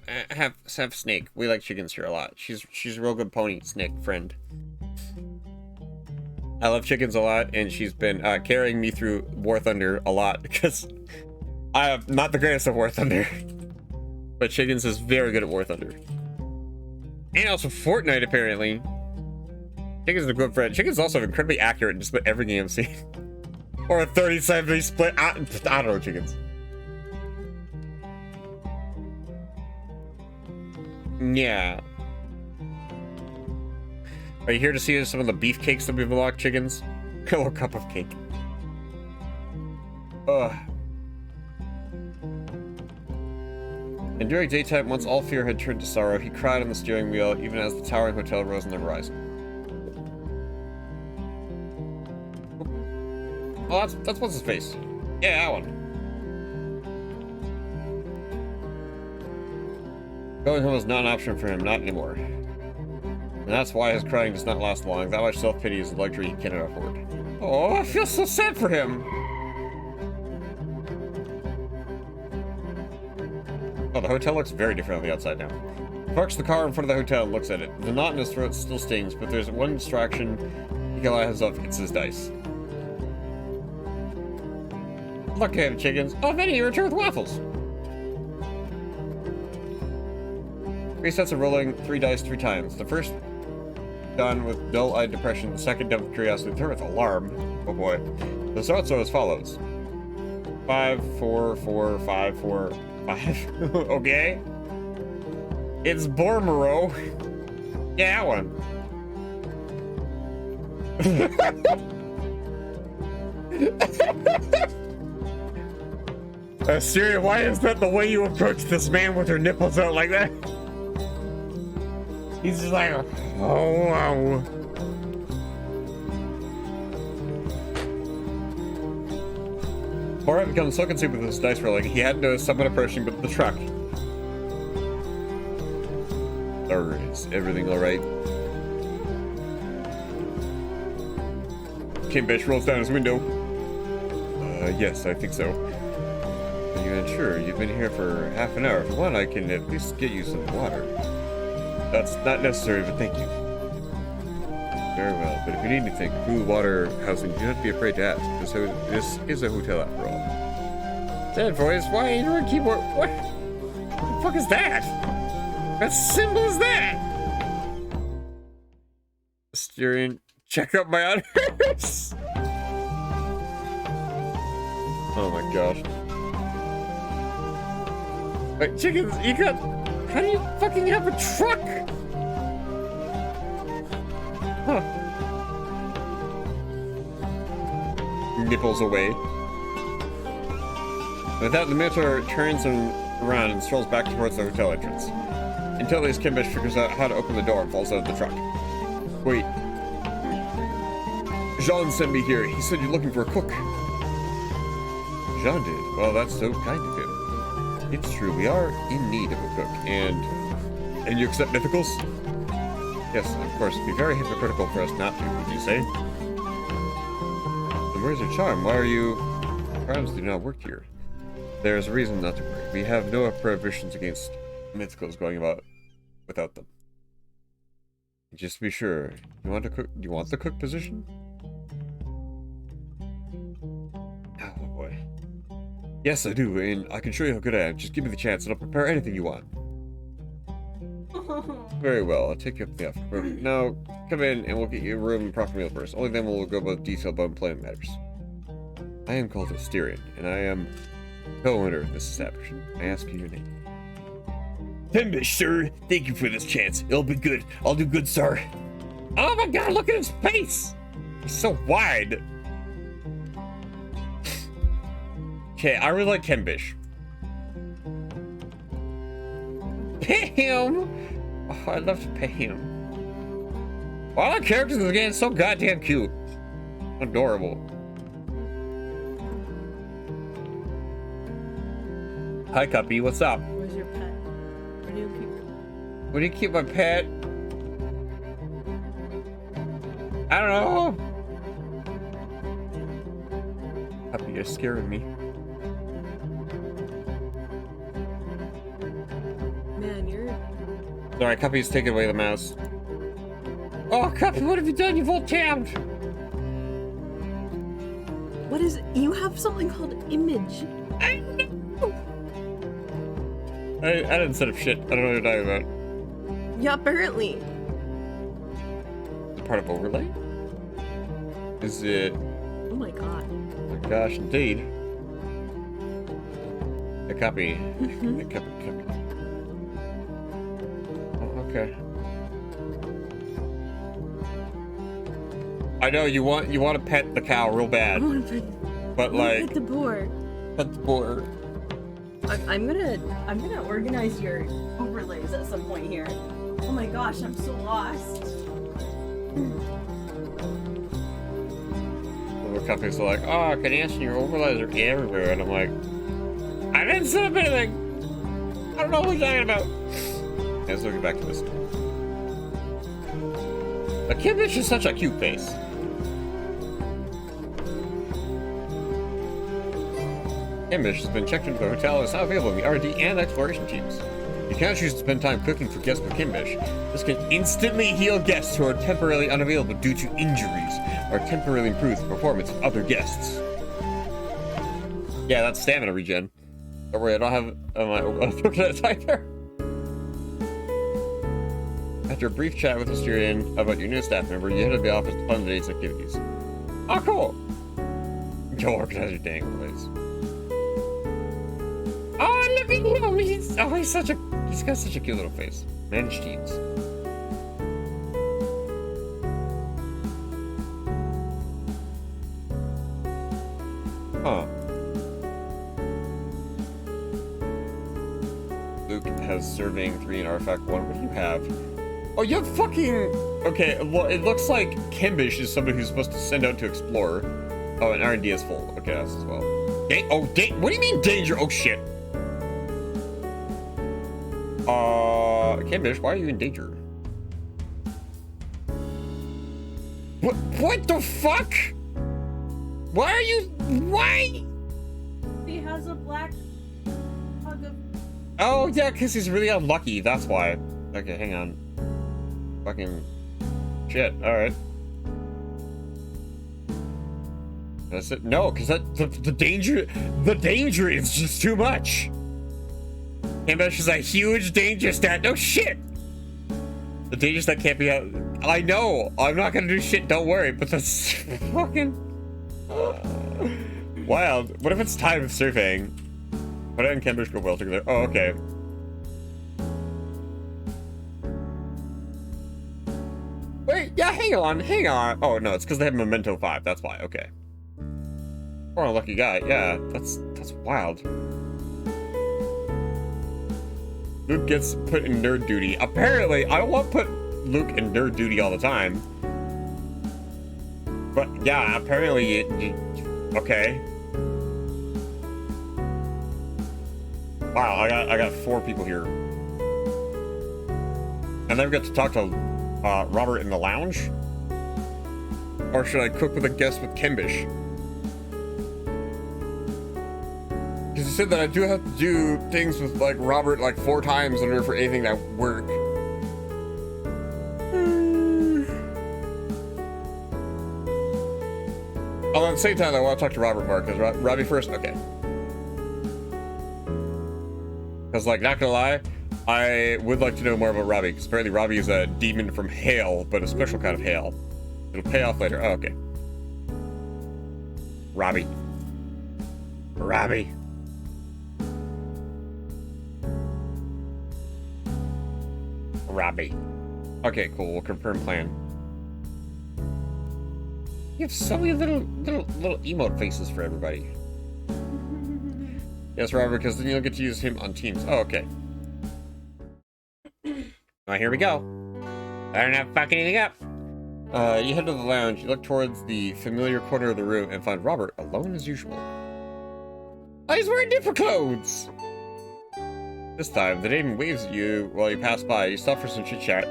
snake. We like chickens here a lot. She's a real good pony snake friend. I love chickens a lot, and she's been carrying me through War Thunder a lot because I am not the greatest at War Thunder, but Chickens is very good at War Thunder. And also Fortnite, apparently. Chicken's is a good friend. Chicken's also incredibly accurate in just about every game I've seen. Or a 30-70 split. I don't know, Chickens. Yeah. Are you here to see some of the beefcakes that we've unlocked, Chickens? A little cup of cake. Ugh. And during daytime, once all fear had turned to sorrow, he cried on the steering wheel, even as the towering hotel rose on the horizon. Oh, that's what's his face. Yeah, that one. Going home is not an option for him, not anymore. And that's why his crying does not last long. That much self-pity is a luxury he cannot afford. Oh, I feel so sad for him. Oh, the hotel looks very different on the outside now. He parks the car in front of the hotel and looks at it. The knot in his throat still stings, but there's one distraction he can allow himself. It's his dice. Look at him, Chickens. Oh, Vinny, you return with waffles. 3 sets of rolling 3 dice 3 times. The first done with dull-eyed depression, the second done with curiosity, the third with alarm. Oh boy. The results are as follows. 5, 4, 4, 5, 4, 5. Okay. It's Bormero. Yeah, that one. Syria, why is that the way you approach this man with her nipples out like that? He's just like, oh, wow. Bora had become so consumed with this dice rolling, he hadn't noticed someone approaching but the truck. Is everything alright? Kim Bitch rolls down his window. Yes, I think so. Are you unsure? You've been here for half an hour. If you want, I can at least get you some water. That's not necessary, but thank you. Very well, but if you need anything, food, water, housing, do not be afraid to ask. This is a hotel after all. That voice, why are you doing keyboard? What the fuck is that? What symbol is that? Steering, check out my honors. Oh my gosh. Wait, Chickens, you got... How do you fucking have a truck? Nipples away. With that, the Minotaur turns him around and strolls back towards the hotel entrance. Until his Kimbish figures out how to open the door and falls out of the truck. Wait. Jean sent me here. He said you're looking for a cook. Jean did? Well, that's so kind of him. It's true, we are in need of a cook, and you accept mythicals? Yes, of course, it'd be very hypocritical for us not to, would you say? And where's your charm? Why are you... Charms do not work here. There's a reason not to worry. We have no prohibitions against mythicals going about without them. Just to be sure, you want to cook? Do you want the cook position? Oh boy. Yes, I do, and I can show you how good I am. Just give me the chance, and I'll prepare anything you want. Very well, I'll take you up the offer. Now, come in, and we'll get you a room and proper meal first. Only then we'll go about detail about employment matters. I am called Asterion, and I am co-owner of this establishment. I ask you your name. Timbish, sir. Thank you for this chance. It'll be good. I'll do good, sir. Oh my god, look at his face! He's so wide. Okay, I really like Timbish. Pay him! Oh, I'd love to pay him. All the characters in the game are so goddamn cute. Adorable. Hi, Cuppy. What's up? Where's your pet? Where do you keep? Where do you keep my pet? I don't know. Cuppy, you're scaring me. Man, you're. Sorry, Cuppy's taking away the mouse. Oh, Cuppy, what have you done? You've all tabbed. What is? You have something called image. I know. I didn't set up shit. I don't know what you're talking about. Yeah, apparently. Part of overlay? Is it? Oh my god. Oh my gosh, indeed. A copy. A copy. Oh, okay. I know you want to pet the cow real bad, I want to but like pet the boar. pet the boar. I'm gonna organize your overlays at some point here. Oh my gosh, I'm so lost. The companies are like, oh, I can answer your overlays are everywhere, and I'm like, I didn't set up anything. I don't know what you're talking about. Let's look back to this. The Kimbish is such a cute face. Kimbish has been checked into the hotel and is now available in the R&D and exploration teams. You cannot choose to spend time cooking for guests with Kimbish. This can instantly heal guests who are temporarily unavailable due to injuries, or temporarily improve the performance of other guests. Yeah, that's stamina regen. Don't worry, I don't have my coconut either. After a brief chat with Asterion about your new staff member, you head to the office to fund the day's activities. Oh, cool! Go organize your dang place. Oh, look at him! He's got such a cute little face. Manage teams. Huh. Luke has serving 3 and artifact 1. What do you have? Oh, you have fucking... Okay, well, it looks like Kimbish is somebody who's supposed to send out to explore. Oh, and R&D is full. Okay, that's as well. What do you mean danger? Oh, shit. Kimbish, why are you in danger? What the fuck? Why are you... Why? He has a black hug of... Oh, yeah, because he's really unlucky. That's why. Okay, hang on. Fucking... Shit, alright. That's it. No, because the danger is just too much. Kimbish is a huge danger stat. No shit. The danger stat can't be out. I know. I'm not gonna do shit. Don't worry. But that's fucking wild. What if it's time of surveying? What and Kimbish go well together? Oh, okay. Wait, yeah, hang on. Oh, no, it's because they have Memento 5. That's why. Okay. Poor unlucky guy. Yeah, that's wild. Luke gets put in nerd duty. Apparently, I don't want to put Luke in nerd duty all the time. But yeah, apparently okay. Wow, I got 4 people here. And then we got to talk to Robert in the lounge? Or should I cook with a guest with Kimbish? Because he said that I do have to do things with like Robert like 4 times in order for anything to work. Although at the same time, I want to talk to Robert more, because Robbie first, okay. Because like, not gonna lie, I would like to know more about Robbie, because apparently Robbie is a demon from hail, but a special kind of hail. It'll pay off later. Oh, okay. Robbie. Okay, cool. We'll confirm plan. You have so many little emote faces for everybody. Yes, Robert, because then you'll get to use him on Teams. Oh, okay. Alright, here we go. Better not fuck anything up. You head to the lounge, you look towards the familiar corner of the room and find Robert alone as usual. Oh, he's wearing different clothes! This time, the demon waves at you while you pass by. You stop for some chit-chat.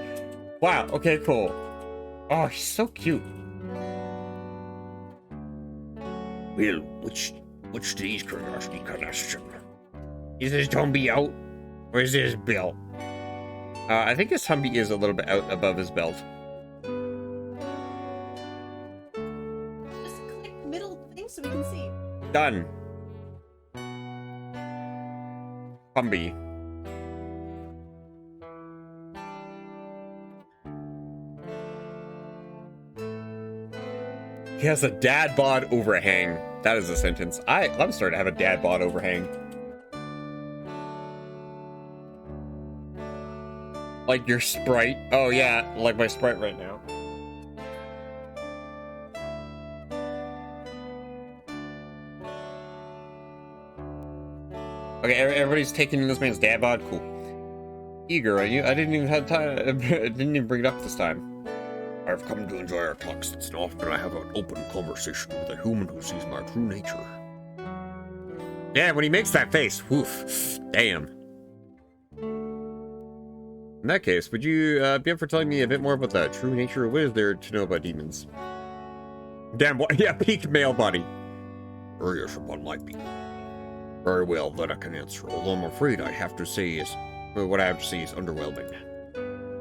Wow, okay, cool. Oh, he's so cute. Well, what's today's curiosity question? Is this Tumby out? Or is this belt? I think his Humvee is a little bit out above his belt. Just click middle thing so we can see. Done. Humvee. He has a dad bod overhang. That is a sentence. I'm starting to have a dad bod overhang. Like your Sprite. Oh yeah, like my Sprite right now. Okay, everybody's taking in this man's dad bod. Cool. Eager, I didn't even have time. I didn't even bring it up this time. I've come to enjoy our talks. It's not often I have an open conversation with a human who sees my true nature. Yeah, when he makes that face, woof, damn. In that case, would you be up for telling me a bit more about the true nature? What is there to know about demons? Damn, what? Yeah, peak male body. Yes, upon my being. Very well, then I can answer, although I'm afraid what I have to say is underwhelming.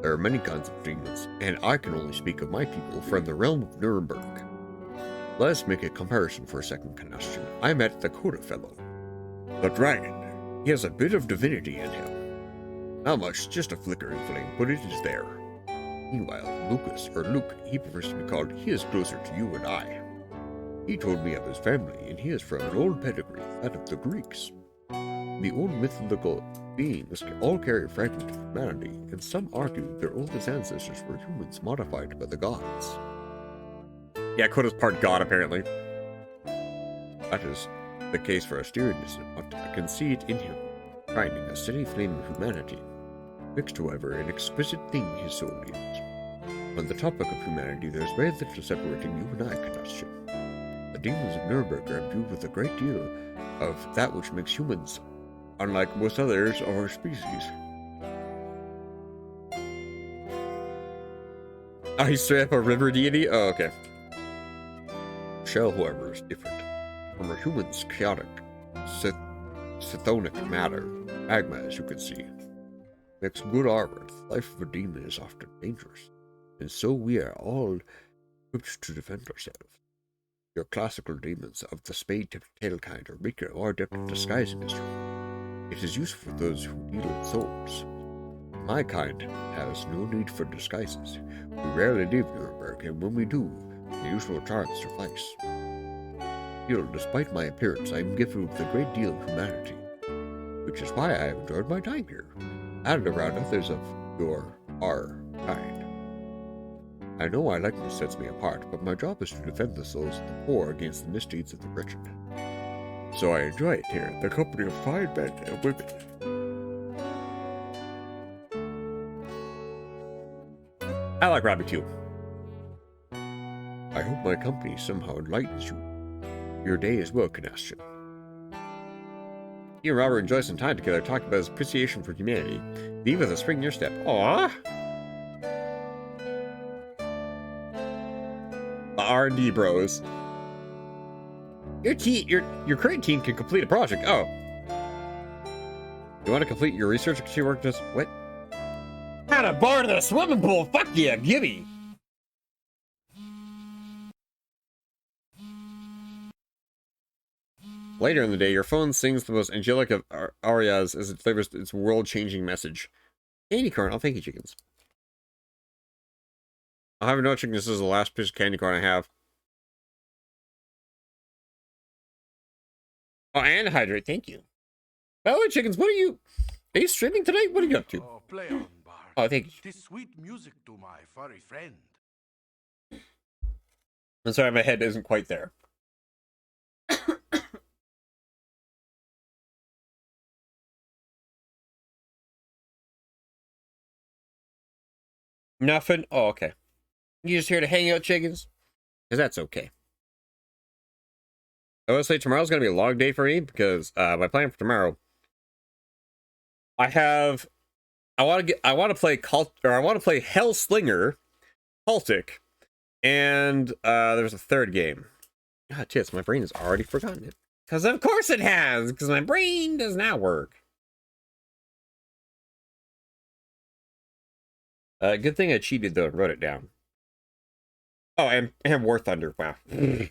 There are many kinds of demons, and I can only speak of my people from the realm of Nuremberg. Let's make a comparison for a second, Canestian. I met the Coda fellow. The dragon. He has a bit of divinity in him. Not much, just a flickering flame, but it is there. Meanwhile, Luke, he prefers to be called, he is closer to you and I. He told me of his family, and he is from an old pedigree, that of the Greeks. The old mythological beings all carry a fragment of humanity, and some argue their oldest ancestors were humans modified by the gods. Yeah, Coda's part god, apparently. That is the case for Asterion, but I can see it in him, finding a steady flame of humanity. Mixed, however, an exquisite thing his soul is. On the topic of humanity, there is very little separating you and I, Canestian. The demons of Nuremberg are imbued with a great deal of that which makes humans unlike most others of our species. Oh, he's straight up a river deity? Oh, okay. Shell, however, is different. From a human's chaotic, chthonic matter, magma, as you can see, makes good armor. The life of a demon is often dangerous, and so we are all equipped to defend ourselves. Your classical demons of the spade-tipped tail kind are weaker or adept at disguising as human. It is useful for those who deal in souls. My kind has no need for disguises. We rarely leave Nuremberg, and when we do, the usual charms suffice. Still, despite my appearance, I am gifted with a great deal of humanity, which is why I have enjoyed my time here, and around others of our kind. I know I like what sets me apart, but my job is to defend the souls of the poor against the misdeeds of the wretched. So I enjoy it here, the company of fine men and women. I like Robbie too. I hope my company somehow enlightens you. Your day is well, Canastia. You and Robert enjoy some time together, talking about his appreciation for humanity. Leave with a spring in your step. Aww. The R&D bros. Your current team can complete a project. Oh. You want to complete your research work? Just what? How to bar to the swimming pool? Fuck yeah, gimme. Later in the day, your phone sings the most angelic of arias as it delivers its world-changing message. Candy corn. Oh, thank you, chickens. I'll have no chicken. This is the last piece of candy corn I have. Oh, and hydrate. Thank you. By the way, chickens, what are you streaming tonight? What are you up to? Oh, play on, Bart. Oh, thank you. Tis sweet music to my furry friend. I'm sorry, my head isn't quite there. Nothing? Oh, okay. You just here to hang out, chickens? Because that's okay. I will say tomorrow's going to be a long day for me because my plan for tomorrow, I want to play Hellslinger, Cultic, and there's a third game. God, tits, my brain has already forgotten it. Because of course it has, because my brain does not work. Good thing I cheated though and wrote it down. Oh, and War Thunder. Wow. Okay,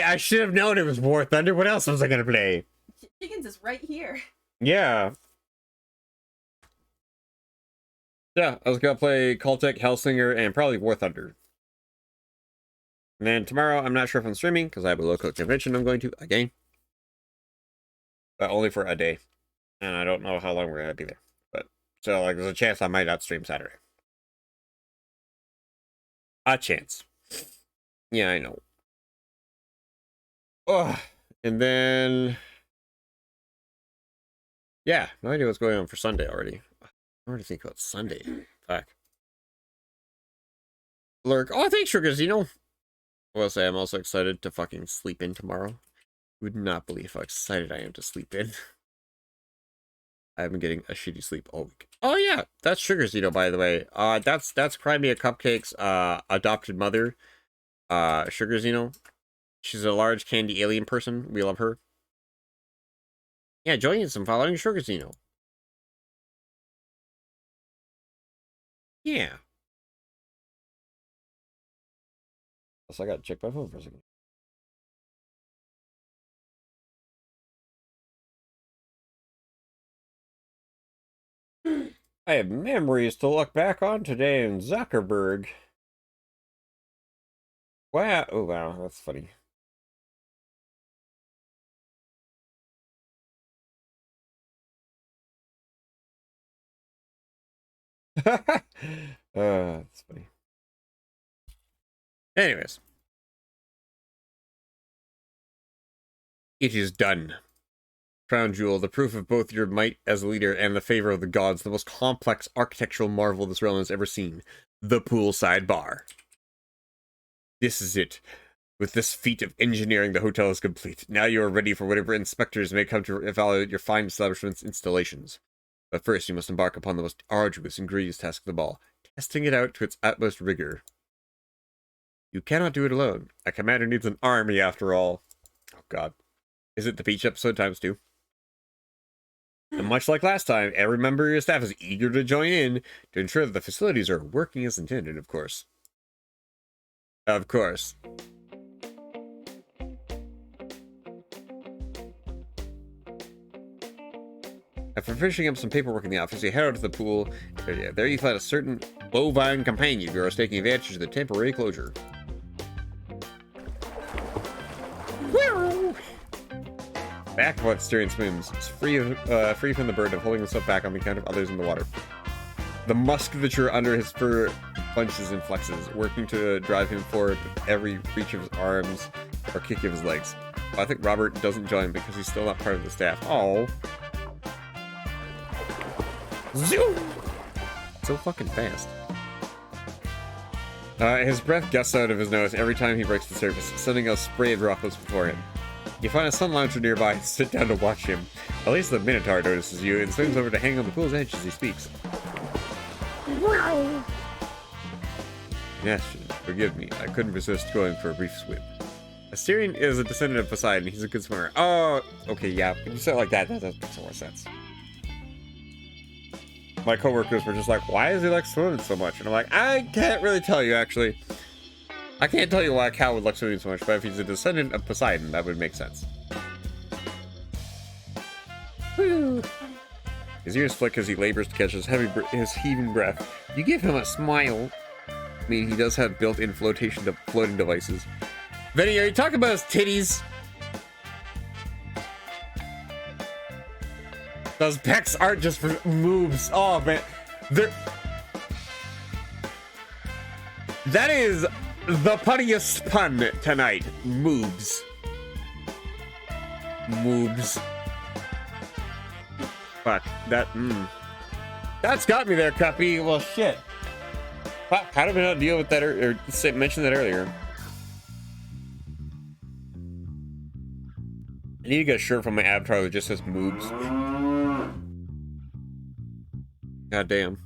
I should have known it was War Thunder. What else was I gonna play? Chickens is right here. Yeah. Yeah, I was gonna play Cultic, Hellsinger, and probably War Thunder. And then tomorrow, I'm not sure if I'm streaming because I have a local convention I'm going to again, but only for a day, and I don't know how long we're gonna be there. But so, like, there's a chance I might not stream Saturday. A chance. Yeah, I know. Oh, and then yeah, no idea what's going on for Sunday already. I already think about Sunday. Fuck. Lurk. Oh, thanks, Sugars. You know, I will say I'm also excited to fucking sleep in tomorrow. You would not believe how excited I am to sleep in. I've been getting a shitty sleep all week. Oh yeah, that's Sugars, you know, by the way. That's CryMeACupcake's adopted mother. Sugars, you know. She's a large candy alien person. We love her. Yeah, join us and following Sugars, you know. Yeah. So I gotta check my phone for a second. I have memories to look back on today in Zuckerberg. Wow. Oh, wow. That's funny. That's funny. Anyways. It is done. Crown Jewel, the proof of both your might as a leader and the favor of the gods, the most complex architectural marvel this realm has ever seen. The poolside bar. This is it. With this feat of engineering, the hotel is complete. Now you are ready for whatever inspectors may come to evaluate your fine establishment's installations. But first, you must embark upon the most arduous and grievous task of them all, testing it out to its utmost rigor. You cannot do it alone. A commander needs an army, after all. Oh, God. Is it the beach episode ×2? And much like last time, every member of your staff is eager to join in to ensure that the facilities are working as intended, of course. Of course. After finishing up some paperwork in the office, you head out to the pool. There you find a certain bovine companion who is taking advantage of the temporary closure. Back what steering swims. It's free from the burden of holding himself back on the account of others in the water. The musculature under his fur punches and flexes, working to drive him forward with every reach of his arms or kick of his legs. Well, I think Robert doesn't join because he's still not part of the staff. Oh. Zoom! So fucking fast. His breath gusts out of his nose every time he breaks the surface, sending a spray of droplets before him. You find a sun lounger nearby and sit down to watch him. At least the Minotaur notices you and swings over to hang on the pool's edge as he speaks. Yes, forgive me. I couldn't resist going for a brief swim. Asterion is a descendant of Poseidon. He's a good swimmer. Oh, okay, yeah. When you say it like that, that does make some more sense. My coworkers were just like, why does he like swimming so much? And I'm like, I can't really tell you, actually. I can't tell you why a cow would like swimming so much, but if he's a descendant of Poseidon, that would make sense. Woo. His ears flick as he labors to catch his heaving breath. You give him a smile. I mean, he does have built-in floating devices. Vinny, are you talking about his titties? Those pecs aren't just for moves. Oh, man. That is the punniest pun tonight. Moves. Moves. Fuck. That's got me there, Cuppy. Well, shit. How did we not deal with that or mention that earlier? I need to get a shirt from my avatar that just says moves. God damn.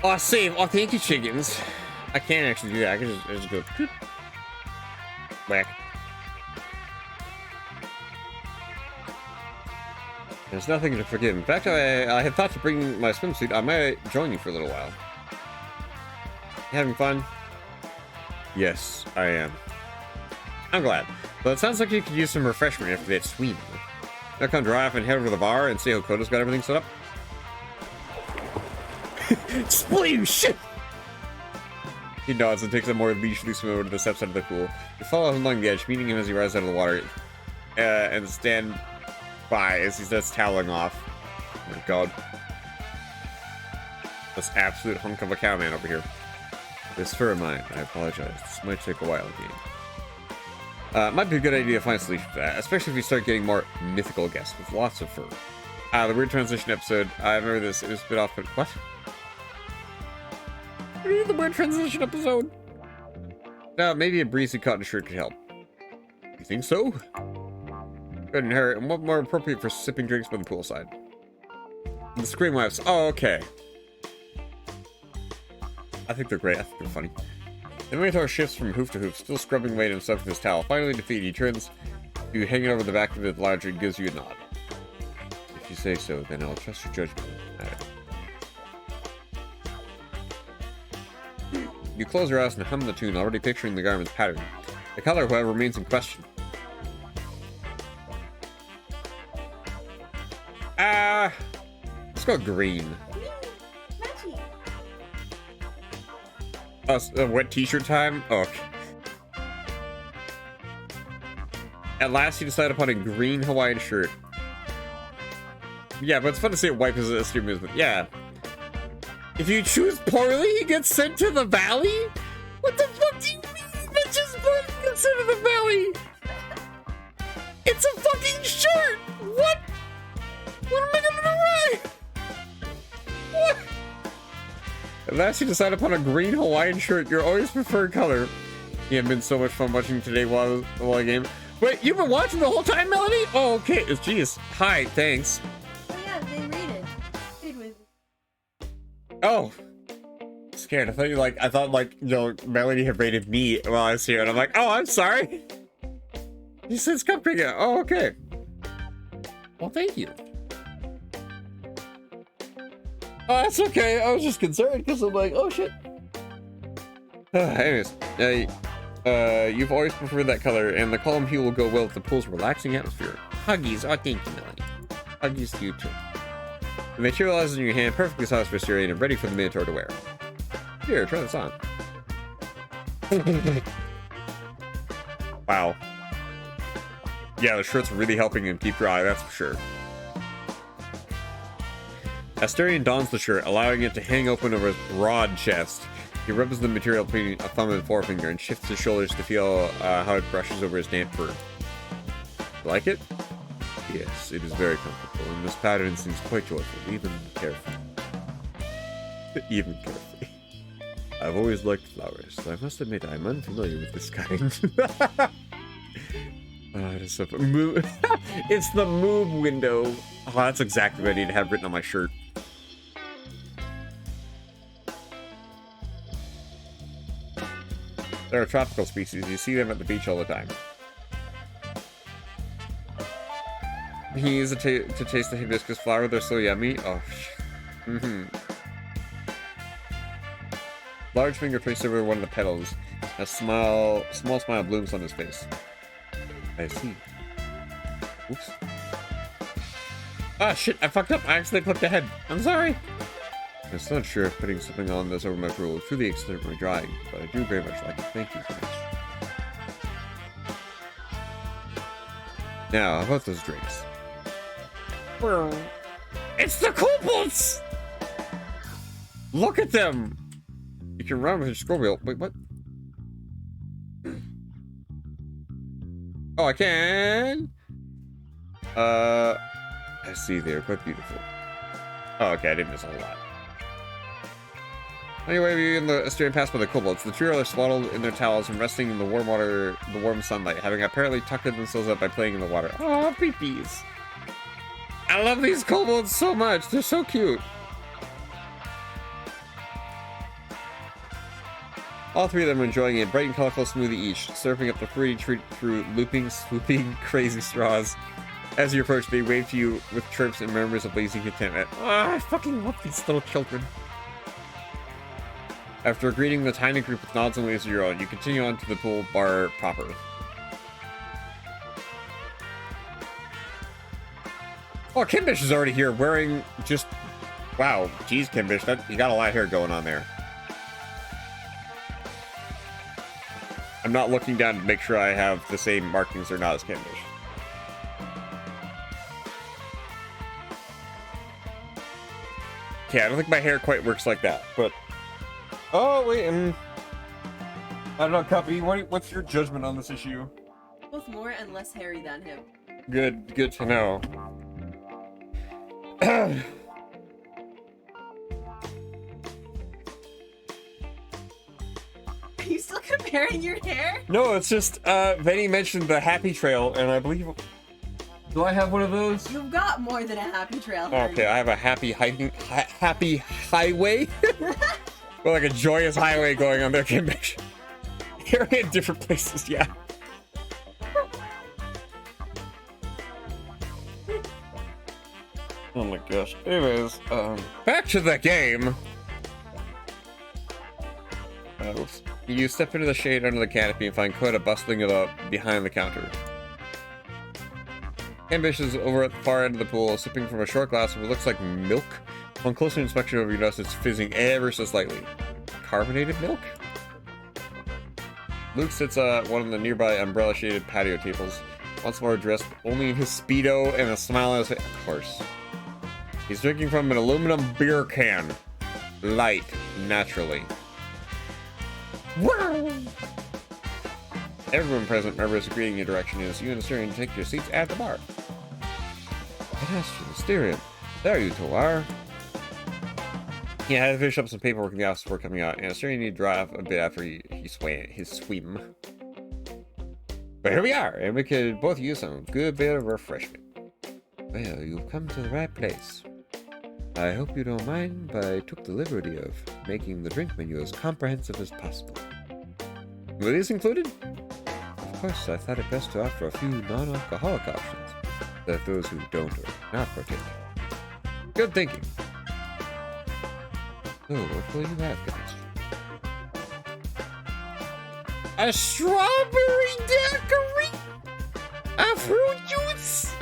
Oh, save. Oh, thank you, chickens. I can't actually do that. I can just go. Whack. There's nothing to forgive. In fact, I had thought to bring my swimsuit. I might join you for a little while. You having fun? Yes, I am. I'm glad. But it sounds like you could use some refreshment after that swim. Now come dry off and head over to the bar and see how Koda's got everything set up. Sploosh! He nods and takes a more leisurely swim over to the steps side of the pool. You follow him along the edge, meeting him as he rises out of the water, and stand by as he starts toweling off. Oh my god. This absolute hunk of a cowman over here. This fur of mine, I apologize. This might take a while, game. Might be a good idea to find a solution for that, especially if you start getting more mythical guests with lots of fur. The weird transition episode, I remember this, it was a bit off, but what? What is the weird transition episode? No, maybe a breezy cotton shirt could help. You think so? Couldn't hurt, and what more appropriate for sipping drinks by the poolside? The scream wipes, oh, okay. I think they're great, I think they're funny. The Minotaur shifts from hoof to hoof, still scrubbing away at himself with his towel. Finally defeated, he turns to hanging over the back of the lounger and gives you a nod. If you say so, then I'll trust your judgment. You close your eyes and hum the tune, already picturing the garment's pattern. The color, however, remains in question. Let's go green. Wet t-shirt time? Oh, okay. At last, you decide upon a green Hawaiian shirt. Yeah, but it's fun to say it wipes as a steer movement. Yeah. If you choose poorly, you get sent to the valley? What the fuck do you mean? That just poorly gets sent to the valley? It's a fucking shirt! What? What am I gonna do right? What? At last you decide upon a green Hawaiian shirt, your always preferred color. You have been so much fun watching today while I game. Wait, you've been watching the whole time, Melanie? Oh, okay. Jeez. Hi, thanks. Oh yeah, they rated. Read with. Oh. Scared. I thought Melanie had rated me while I was here, and I'm like, oh, I'm sorry. You said Cupcake. Oh, okay. Well, thank you. Oh, that's okay. I was just concerned because I'm like, oh shit. Anyways, you've always preferred that color, and the column hue will go well with the pool's relaxing atmosphere. Huggies. Oh, thank you, Melanie. Huggies to you too. It materializes in your hand, perfectly sized for Syrian and ready for the Minotaur to wear. Here, try this on. Wow. Yeah, the shirt's really helping him keep dry, that's for sure. Asterion dons the shirt, allowing it to hang open over his broad chest. He rubs the material between a thumb and forefinger and shifts his shoulders to feel how it brushes over his damp fur. Like it? Yes, it is very comfortable, and this pattern seems quite joyful, even carefree. Even carefree. I've always liked flowers, so I must admit I'm unfamiliar with this kind. Oh, it is so fun. It's the move window. Oh, that's exactly what I need to have written on my shirt. They're a tropical species. You see them at the beach all the time. He used to taste the hibiscus flower. They're so yummy. Oh, Large finger traced over one of the petals. A small smile blooms on his face. I see. Oops. Ah, shit, I fucked up. I accidentally clicked ahead. I'm sorry. I'm still not sure if putting something on this over my pool will truly extend my drying, but I do very much like it. Thank you very much. Now, how about those drinks? It's the kobolds! Look at them! You can run with your scroll wheel. Wait, what? Oh, I can! I see, they are quite beautiful. Oh, okay, I didn't miss a whole lot. Anyway, we in the Asterion pass by the kobolds. The trio are swaddled in their towels and resting in the warm sunlight, having apparently tucked themselves up by playing in the water. Oh, peepees! I love these kobolds so much. They're so cute. All three of them are enjoying a bright and colorful smoothie each, surfing up the fruity treat through looping, swooping, crazy straws. As you approach, they wave to you with chirps and murmurs of blazing contentment. Ah, I fucking love these little children. After greeting the tiny group with nods and waves of your own, you continue on to the pool bar proper. Oh, Kimbish is already here wearing just... Wow, geez, Kimbish, you got a lot of hair going on there. I'm not looking down to make sure I have the same markings or not as Kimbish. Okay, I don't think my hair quite works like that, but... Oh, wait, I don't know, Cuppy, what's your judgment on this issue? Both more and less hairy than him. Good to know. Are you still comparing your hair? No, it's just, Venny mentioned the happy trail, and I believe... Do I have one of those? You've got more than a happy trail. Okay, I have a happy highway. Or like a joyous highway going on there, Kimbish. Here in different places, yeah. Oh my gosh. Anyways, back to the game. Oops. You step into the shade under the canopy and find Coda bustling about behind the counter. Kimbish is over at the far end of the pool, sipping from a short glass of what looks like milk. On closer inspection, you notice it's fizzing ever so slightly. Carbonated milk? Luke sits at one of the nearby umbrella-shaded patio tables, once more dressed only in his Speedo and a smile on his face. Of course. He's drinking from an aluminum beer can. Light, naturally. Wow! Everyone present remembers greeting your direction as you and Asterion take your seats at the bar. Pedestrian, Asterion. There you two are. Yeah, I had to finish up some paperwork in the office before coming out, and Asterion needed to dry off a bit after his swim. But here we are, and we could both use some good bit of refreshment. Well, you've come to the right place. I hope you don't mind, but I took the liberty of making the drink menu as comprehensive as possible. Were these included? Of course, I thought it best to offer a few non-alcoholic options, that those who don't or not partake. Good thinking. So, what will you have, guys? A strawberry daiquiri, a fruit juice,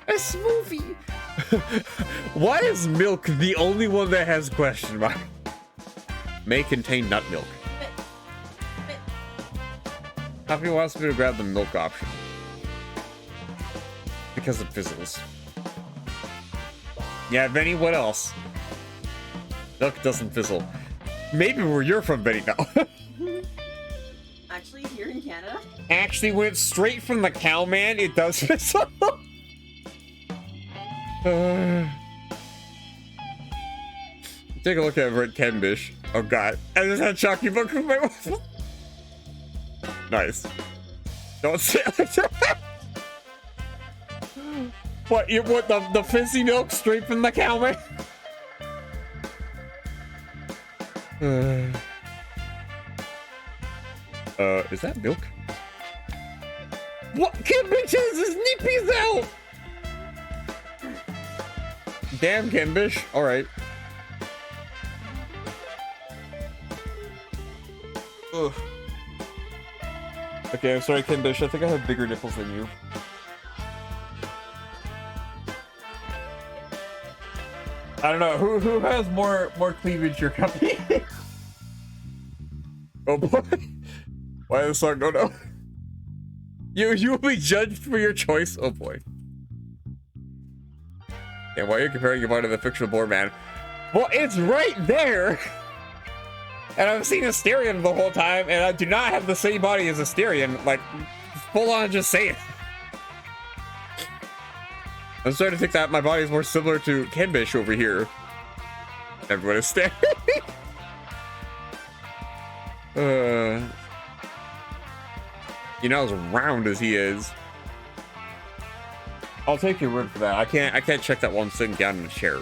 a smoothie. Why is milk the only one that has question mark? May contain nut milk. Happy wants me to grab the milk option. because it fizzles. Yeah, Benny, what else? Milk doesn't fizzle. Maybe where you're from, Benny, no. Actually, here in Canada? Actually, when it's straight from the cow, man, it does fizzle. Take a look at Red Kenbish. Oh god. I just had Chalky Book with my mouth. Nice. Don't say it like that. What, you want the fizzy milk straight from the cow, man? Is that milk? What? Kenbish has his nippies out! Damn, Kenbish. Alright. Ugh. Okay, I'm sorry, Kenbish. I think I have bigger nipples than you. I don't know. Who has more cleavage, your company? Oh boy. Why is the song go no? You will be judged for your choice. Oh boy. And why are you comparing your body to the fictional boar man? Well, it's right there! And I've seen Asterion the whole time, and I do not have the same body as Asterion. Like, full on just say it. I'm starting to think that my body is more similar to Kenbish over here. Everyone is staring. You know, as round as he is. I'll take your word for that. I can't check that while I'm sitting down in a chair.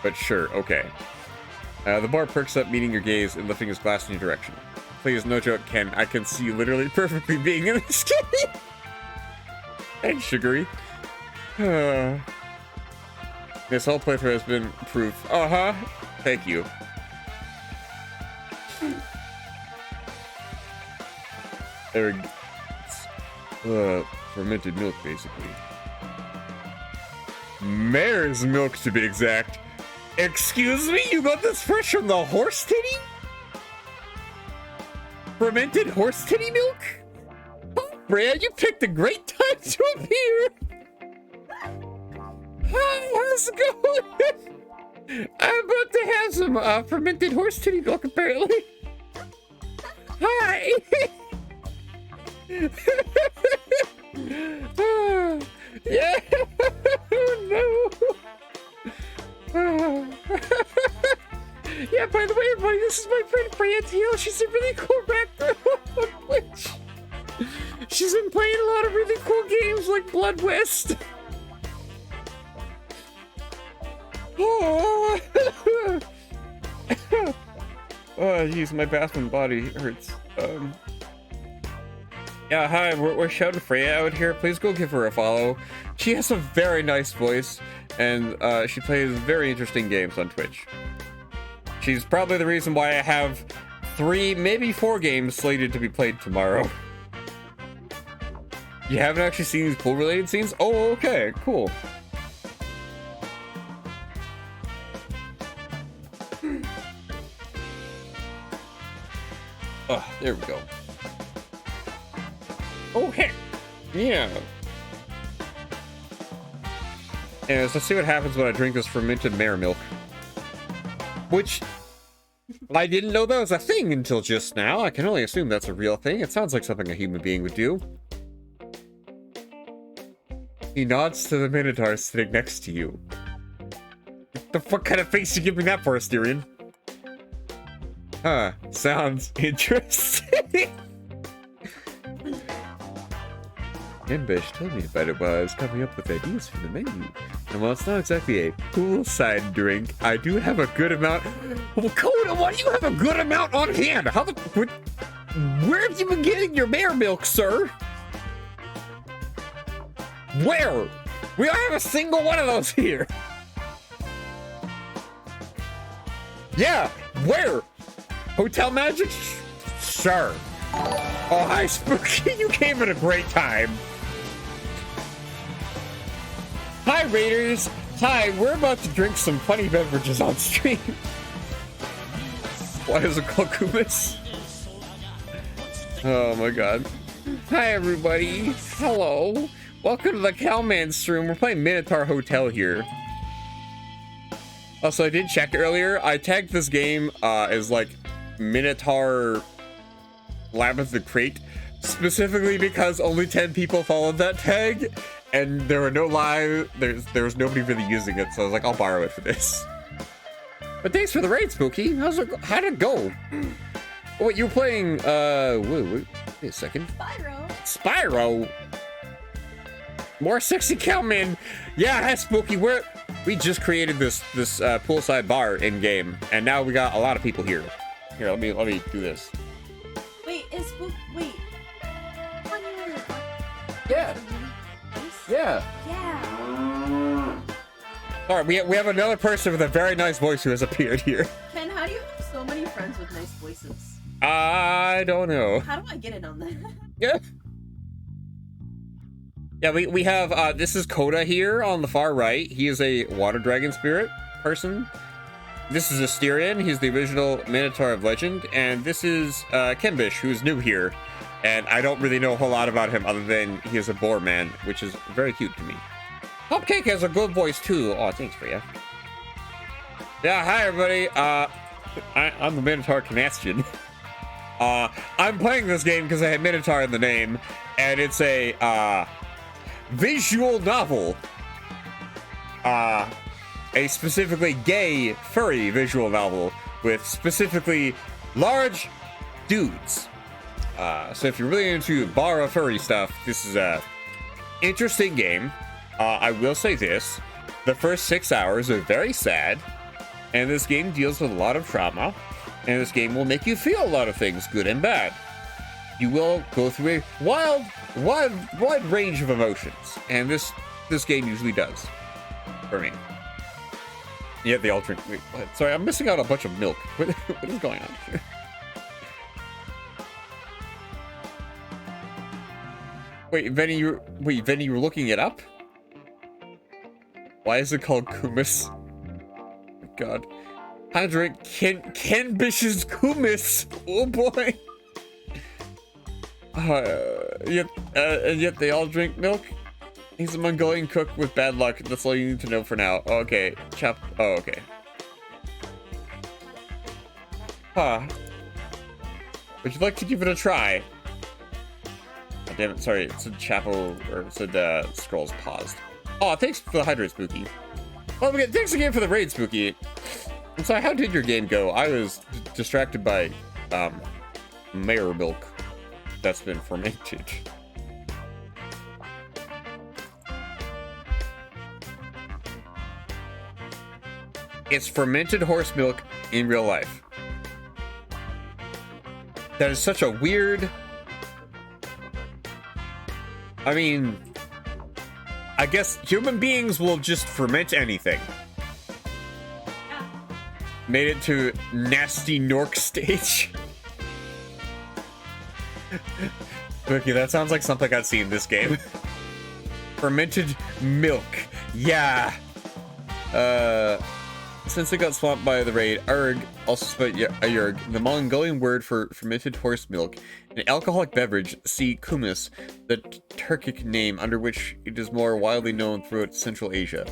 But sure, okay. The bar perks up, meeting your gaze and lifting his glass in your direction. Please, no joke, Ken. I can see you literally perfectly being in this game. Thanks, Sugary. This whole playthrough has been proof. Uh-huh. Thank you. There we go. Fermented milk, basically. Mare's milk, to be exact. Excuse me? You got this fresh from the horse titty? Fermented horse titty milk? Oh, Brad, you picked a great time to appear. Hi, how's it going? I'm about to have some fermented horse titty milk, apparently. Hi. Yeah. Oh, no. Yeah, by the way, everybody, this is my friend Freya Teal. She's a really cool background on Twitch. She's been playing a lot of really cool games like Blood West. Oh, jeez, my bathroom body hurts. Yeah, hi, we're shouting Freya out here. Please go give her a follow. She has a very nice voice, and she plays very interesting games on Twitch. She's probably the reason why I have 3, maybe 4 games slated to be played tomorrow. You haven't actually seen these pool-related scenes? Oh, okay, cool. Oh, there we go. Oh, heck. Yeah. Anyways, let's see what happens when I drink this fermented mare milk. Which, I didn't know that was a thing until just now. I can only assume that's a real thing. It sounds like something a human being would do. He nods to the Minotaur sitting next to you. What the fuck kind of face you give me that for, Asterion? Huh, sounds interesting. Kenbish told me about it while I was coming up with ideas for the menu. And while it's not exactly a poolside drink, I do have a good amount. Well, Coda, why do you have a good amount on hand? How the... Where have you been getting your mare milk, sir? Where? We don't have a single one of those here. Yeah, where? Hotel Magic? Sure. Oh, hi, Spooky. You came at a great time. Hi, Raiders. Hi, we're about to drink some funny beverages on stream. Why is it called Kumis? Oh, my God. Hi, everybody. Hello. Welcome to the Cowman stream. We're playing Minotaur Hotel here. Also, I did check earlier. I tagged this game as like Minotaur Labyrinth the Crate, specifically because only 10 people followed that tag, and there were no live. There was nobody really using it, so I was like, I'll borrow it for this. But thanks for the raid, Spooky. How'd it go? Oh, wait, you were playing wait a second. Spyro. More sexy cowman. Yeah, hi, Spooky. We just created this poolside bar in game, and now we got a lot of people here. Here, let me do this. Wait, wait. Yeah. Yeah. Yeah. All right, we have another person with a very nice voice who has appeared here. Ken, how do you have so many friends with nice voices? I don't know. How do I get in on that? Yeah. Yeah, we have, this is Coda here on the far right. He is a water dragon spirit person. This is Asterion. He's the original Minotaur of Legend. And this is Kimbish, who's new here. And I don't really know a whole lot about him other than he is a boar man, which is very cute to me. Cupcake has a good voice too. Oh, thanks, Freya. Yeah, hi everybody. I'm the Minotaur Canastian. I'm playing this game because I had Minotaur in the name, and it's a visual novel. A specifically gay, furry visual novel with specifically large dudes. So if you're really into bar furry stuff, this is a interesting game. I will say this, the first 6 hours are very sad, and this game deals with a lot of trauma, and this game will make you feel a lot of things, good and bad. You will go through a wide range of emotions, and this game usually does, for me. Yeah, they all drink. Wait, what? Sorry, I'm missing out on a bunch of milk. What is going on here? Wait, Venny, you were looking it up? Why is it called Kumis? Oh, God. I drink Ken Bish's Kumis. Oh boy. And yet they all drink milk. He's a Mongolian cook with bad luck. That's all you need to know for now. Okay, oh, okay. Huh. Would you like to give it a try? Oh, damn it, sorry, it said Chapo, or it said scrolls paused. Oh, thanks for the hydrate, Spooky. Well, thanks again for the raid, Spooky. I'm sorry, how did your game go? I was distracted by, mare milk that's been fermented. It's fermented horse milk in real life. That is such a weird... I mean... I guess human beings will just ferment anything. Yeah. Made it to nasty Nork stage. Okay, that sounds like something I'd see in this game. Fermented milk. Yeah. Since it got swamped by the raid, Urg, also spelled Urg, the Mongolian word for fermented horse milk, an alcoholic beverage, see kumis, the Turkic name under which it is more widely known throughout Central Asia.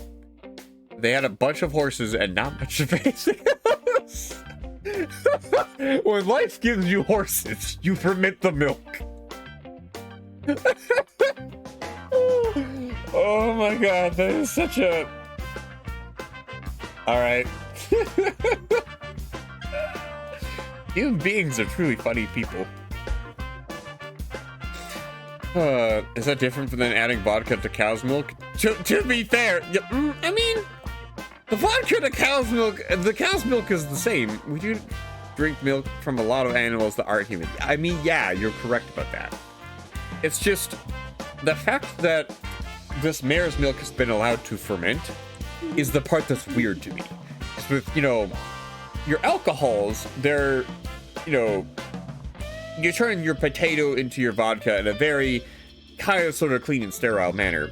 They had a bunch of horses and not much of anything else. When life gives you horses, you ferment the milk. Oh my god, that is such a... Alright. Human beings are truly funny people. Is that different than adding vodka to cow's milk? To be fair, I mean, the vodka to cow's milk, the cow's milk is the same. We do drink milk from a lot of animals that aren't human. I mean, yeah, you're correct about that. It's just the fact that this mare's milk has been allowed to ferment is the part that's weird to me. Because with, you know, your alcohols, they're, you know, you turn your potato into your vodka in a very kind of sort of clean and sterile manner.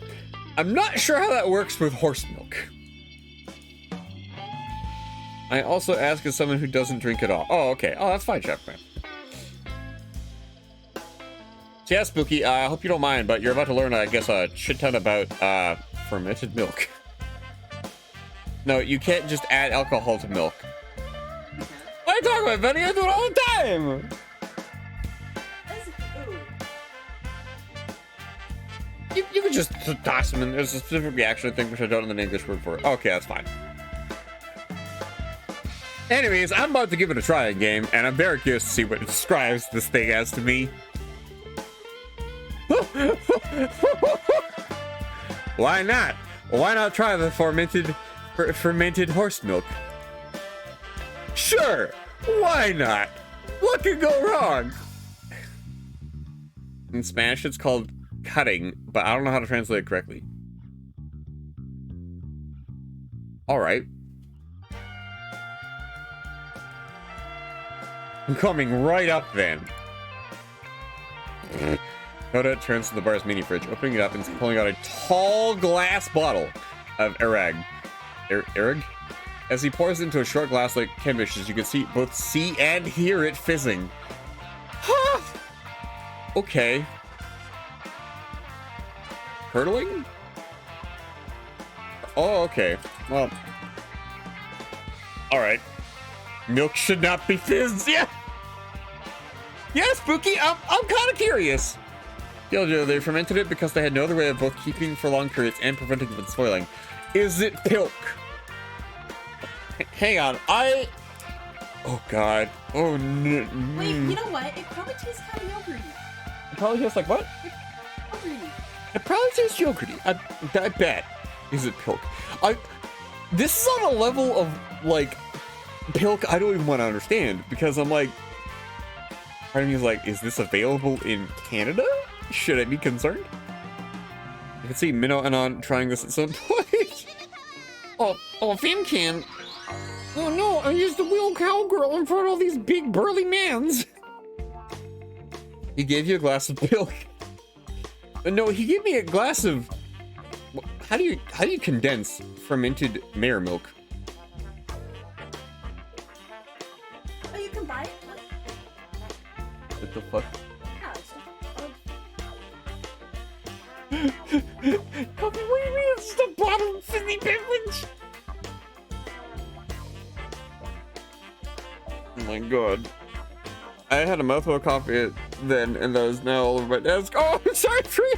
I'm not sure how that works with horse milk. I also ask as someone who doesn't drink at all. Oh, okay. Oh, that's fine, Chef Man. So yeah, Spooky, I hope you don't mind, but you're about to learn, I guess, a shit ton about fermented milk. No, you can't just add alcohol to milk. What are you talking about, Benny? I do it all the time! You can just toss them in. There's a specific reaction, I think, which I don't know the English word for it. Okay, that's fine. Anyways, I'm about to give it a try in game, and I'm very curious to see what it describes this thing as to me. Why not? Why not try the fermented horse milk? Sure, why not? What could go wrong? In Spanish, it's called cutting, but I don't know how to translate it correctly. All right. I'm coming right up then. Coda turns to the bar's mini fridge, opening it up and pulling out a tall glass bottle of Erag. Erag? As he pours it into a short glass like Kimbish, as you can both see and hear it fizzing. Huh. Okay. Curdling? Oh, okay. Well. Alright. Milk should not be fizzed. Yeah. Yeah, Spooky, I'm kind of curious. They fermented it because they had no other way of both keeping for long periods and preventing it from spoiling. Is it pilk? Hang on, oh god. Oh no. Wait, you know what? It probably tastes kind of yogurty. It probably tastes like what? Yogurty. It probably tastes yogurty. I bet. Is it pilk? This is on a level of like pilk I don't even want to understand, because I'm like, part of me is like, is this available in Canada? Should I be concerned? I can see Minnow and On trying this at some point. oh, Fincan. Oh no, I used the wheel cowgirl in front of all these big burly mans. He gave you a glass of milk. No, he gave me a glass of. How do you condense fermented mare milk? Oh, you can buy it. What the fuck? Yeah, Coffee, what do you mean? It's just a bottle of fizzy beverage. Oh my god. I had a mouthful of coffee then, and that is now all over my desk. Oh, I'm sorry for you.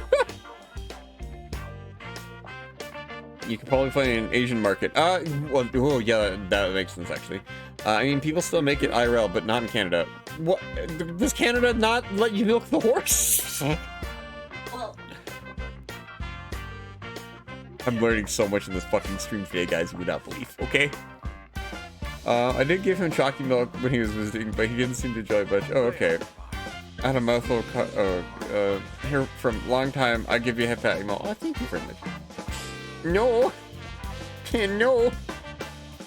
You can probably find it in an Asian market. Well, oh yeah, that makes sense actually. I mean, people still make it IRL, but not in Canada. What? Does Canada not let you milk the horse? well, I'm learning so much in this fucking stream today, guys, you would not believe, okay? I did give him chalky milk when he was visiting, but he didn't seem to enjoy it much. Oh, okay. I had a mouthful of here from long time. I give you a head pat email. Oh, thank you very much. No. No.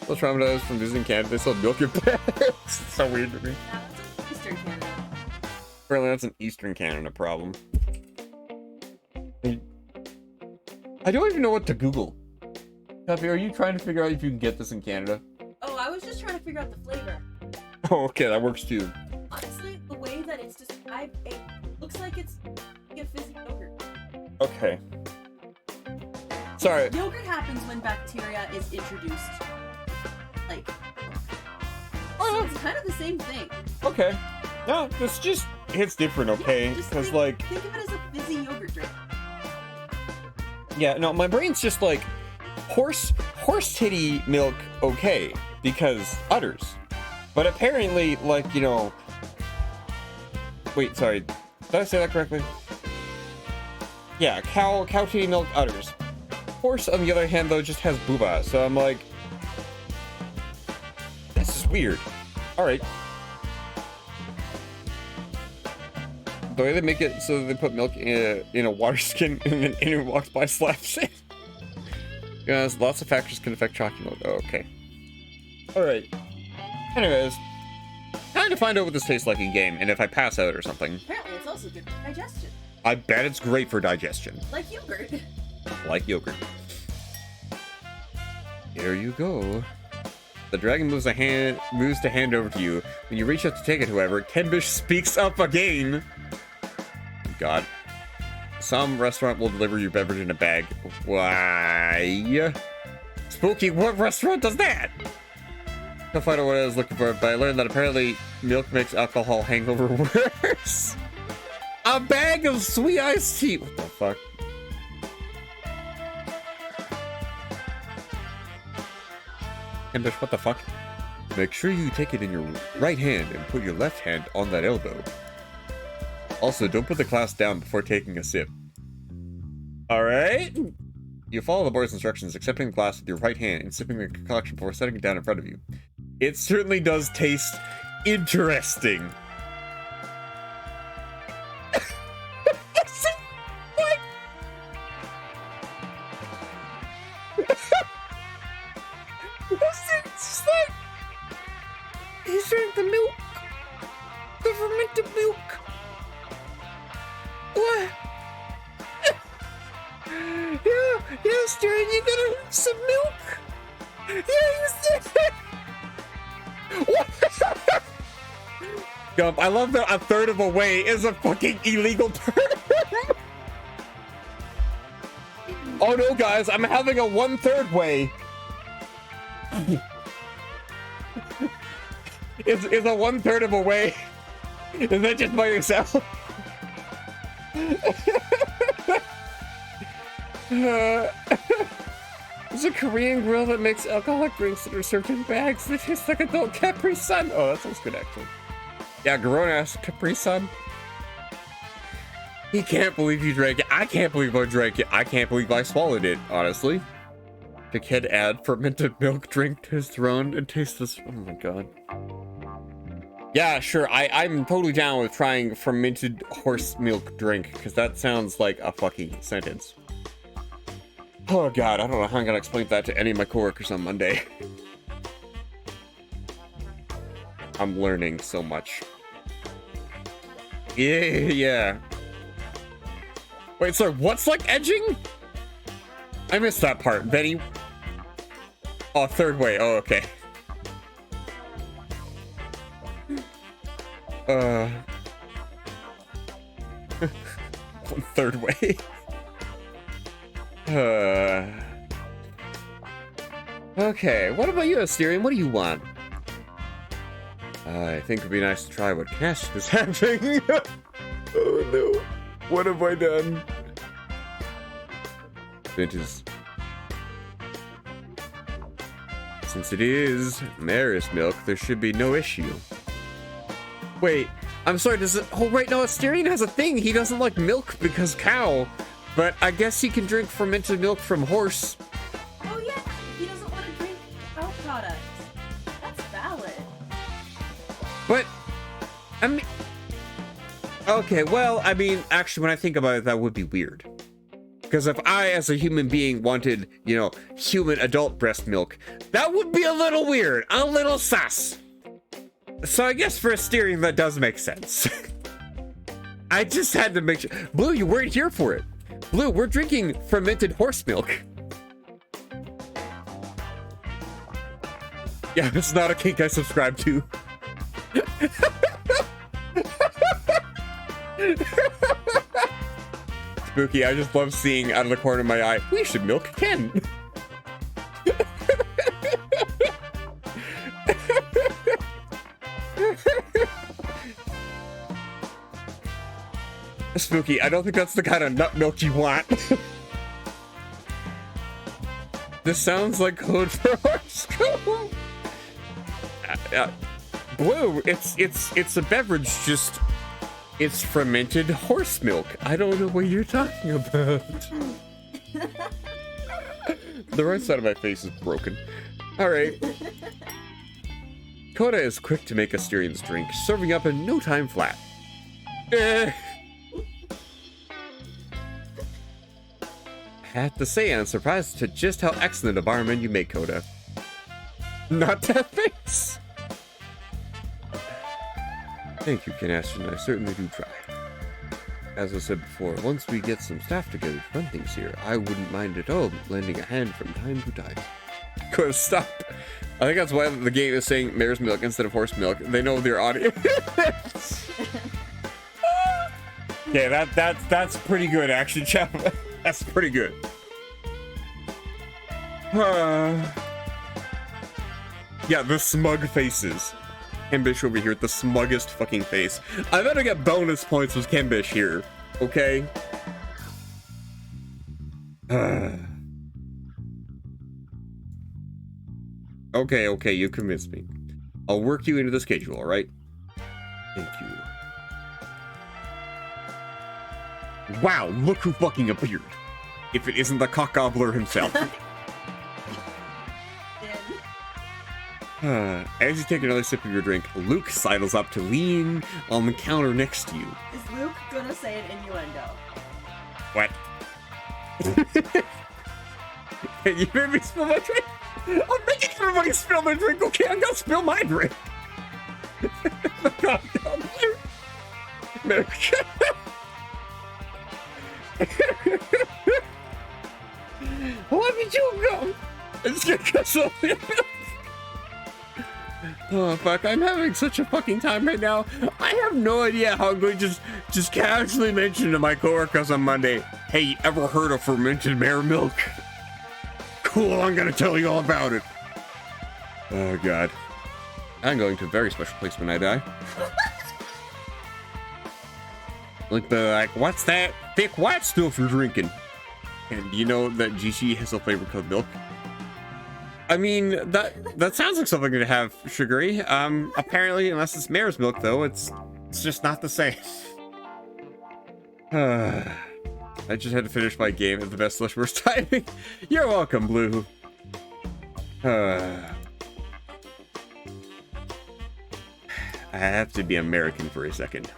Still traumatized from visiting Canada. They still milk your pets. It's so weird to me. that's Eastern Canada. Apparently that's an Eastern Canada problem. I don't even know what to Google. Coffee, are you trying to figure out if you can get this in Canada? Oh, I was just trying to figure out the flavor. Oh, okay, that works too. Honestly, the way that it's described, it looks like it's a fizzy yogurt. Okay. Sorry. Yogurt happens when bacteria is introduced. Like, Oh, so it's kind of the same thing. okay. No, it's just it's different, okay? Just Because think like, of it as a fizzy yogurt drink. yeah, no, my brain's just like horse titty milk, okay, because udders. But apparently, like, you know, wait, sorry, did I say that correctly? Yeah, cow titty milk udders. Horse, on the other hand, though, just has booba. So I'm like, this is weird. All right. The way they make it so they put milk in a water skin and then anyone walks by slaps it. Yes, lots of factors can affect chalky milk. Oh, okay. All right. Anyways, time to find out what this tastes like in game and if I pass out or something. Apparently, it's also good for digestion. I bet it's great for digestion. Like yogurt. Like yogurt. Here you go. The dragon moves to hand over to you. When you reach out to take it, however, Kenbish speaks up again. God. Some restaurant will deliver your beverage in a bag. Why? Spooky, what restaurant does that? I'll find out what I was looking for, but I learned that apparently milk makes alcohol hangover worse. A bag of sweet iced tea. What the fuck? And what the fuck? Make sure you take it in your right hand and put your left hand on that elbow. Also, don't put the glass down before taking a sip. Alright. You follow the board's instructions, accepting the glass with your right hand and sipping the concoction before setting it down in front of you. It certainly does taste interesting. It's like he drank the milk, the fermented milk. What? Yeah, Stern, you gotta have some milk. Yeah, you said what? Gump, I love that a third of a way is a fucking illegal term. Oh no, guys, I'm having a 1/3 way. It's a 1/3 of a way. Is that just by yourself? There's a Korean grill that makes alcoholic drinks that are served in bags that taste like adult Capri Sun. Oh, that sounds good, actually. Yeah, Garona asked Capri Sun. He can't believe you drank it. I can't believe I drank it. I can't believe I swallowed it, honestly. The kid add fermented milk drink to his throne and taste this. Oh my god. Yeah, sure. I'm totally down with trying fermented horse milk drink, because that sounds like a fucking sentence. Oh god, I don't know how I'm gonna explain that to any of my coworkers on Monday. I'm learning so much. Yeah. Wait, sorry, what's like edging? I missed that part. Benny. Oh, third way. Oh, okay. Third way. Okay, what about you, Asterion? What do you want? I think it'd be nice to try what Cash is having. Oh no. What have I done? Since it is Maris milk, there should be no issue. Wait, I'm sorry, does it... Oh, right, no, Asterion has a thing. He doesn't like milk because cow, but I guess he can drink fermented milk from horse. Oh yeah, he doesn't want to drink cow products. That's valid. But, I mean... Okay, well, I mean, actually, when I think about it, that would be weird. Because if I, as a human being, wanted, you know, human adult breast milk, that would be a little weird, a little sus. So I guess for Asterion, that does make sense. I just had to make sure. Blue, you weren't here for it. Blue, we're drinking fermented horse milk. Yeah, it's not a kink I subscribe to. Spooky, I just love seeing out of the corner of my eye, we should milk Ken. Spooky, I don't think that's the kind of nut milk you want. This sounds like code for horse. Blue, it's a beverage, just it's fermented horse milk. I don't know what you're talking about. The right side of my face is broken. All right. Coda is quick to make Asterion's drink, serving up in no time flat. I have to say, I'm surprised to just how excellent a barman you make, Coda. Not that face. Thank you, Canastron. I certainly do try. As I said before, once we get some staff together to run things here, I wouldn't mind at all lending a hand from time to time. Coda, stop. I think that's why the game is saying mare's milk instead of horse milk. They know their audience. Okay, that's pretty good, actually, chap. That's pretty good. Yeah, the smug faces. Kimbish over here with the smuggest fucking face. I better get bonus points with Kimbish here, okay? Okay, you convinced me. I'll work you into the schedule, alright? Thank you. Wow, look who fucking appeared. If it isn't the cock gobbler himself. As you take another sip of your drink, Luke sidles up to lean on the counter next to you. Is Luke gonna say an innuendo? What? You made me spill my drink? I'm making everybody spill their drink, okay? I'm gonna spill my drink. The cock gobbler. Let me chew gum. I'm just gonna cut something. Oh fuck, I'm having such a fucking time right now. I have no idea how I'm going to just casually mention to my coworkers on Monday, hey, you ever heard of fermented mare milk? Cool, I'm gonna tell you all about it. Oh god. I'm going to a very special place when I die. Like, what's that thick white stuff you're drinking? And do you know that GC has a flavor called milk? I mean, that sounds like something to have sugary. Apparently, unless it's mare's milk, though, it's just not the same. I just had to finish my game at the best / worst timing. You're welcome, Blue. I have to be American for a second.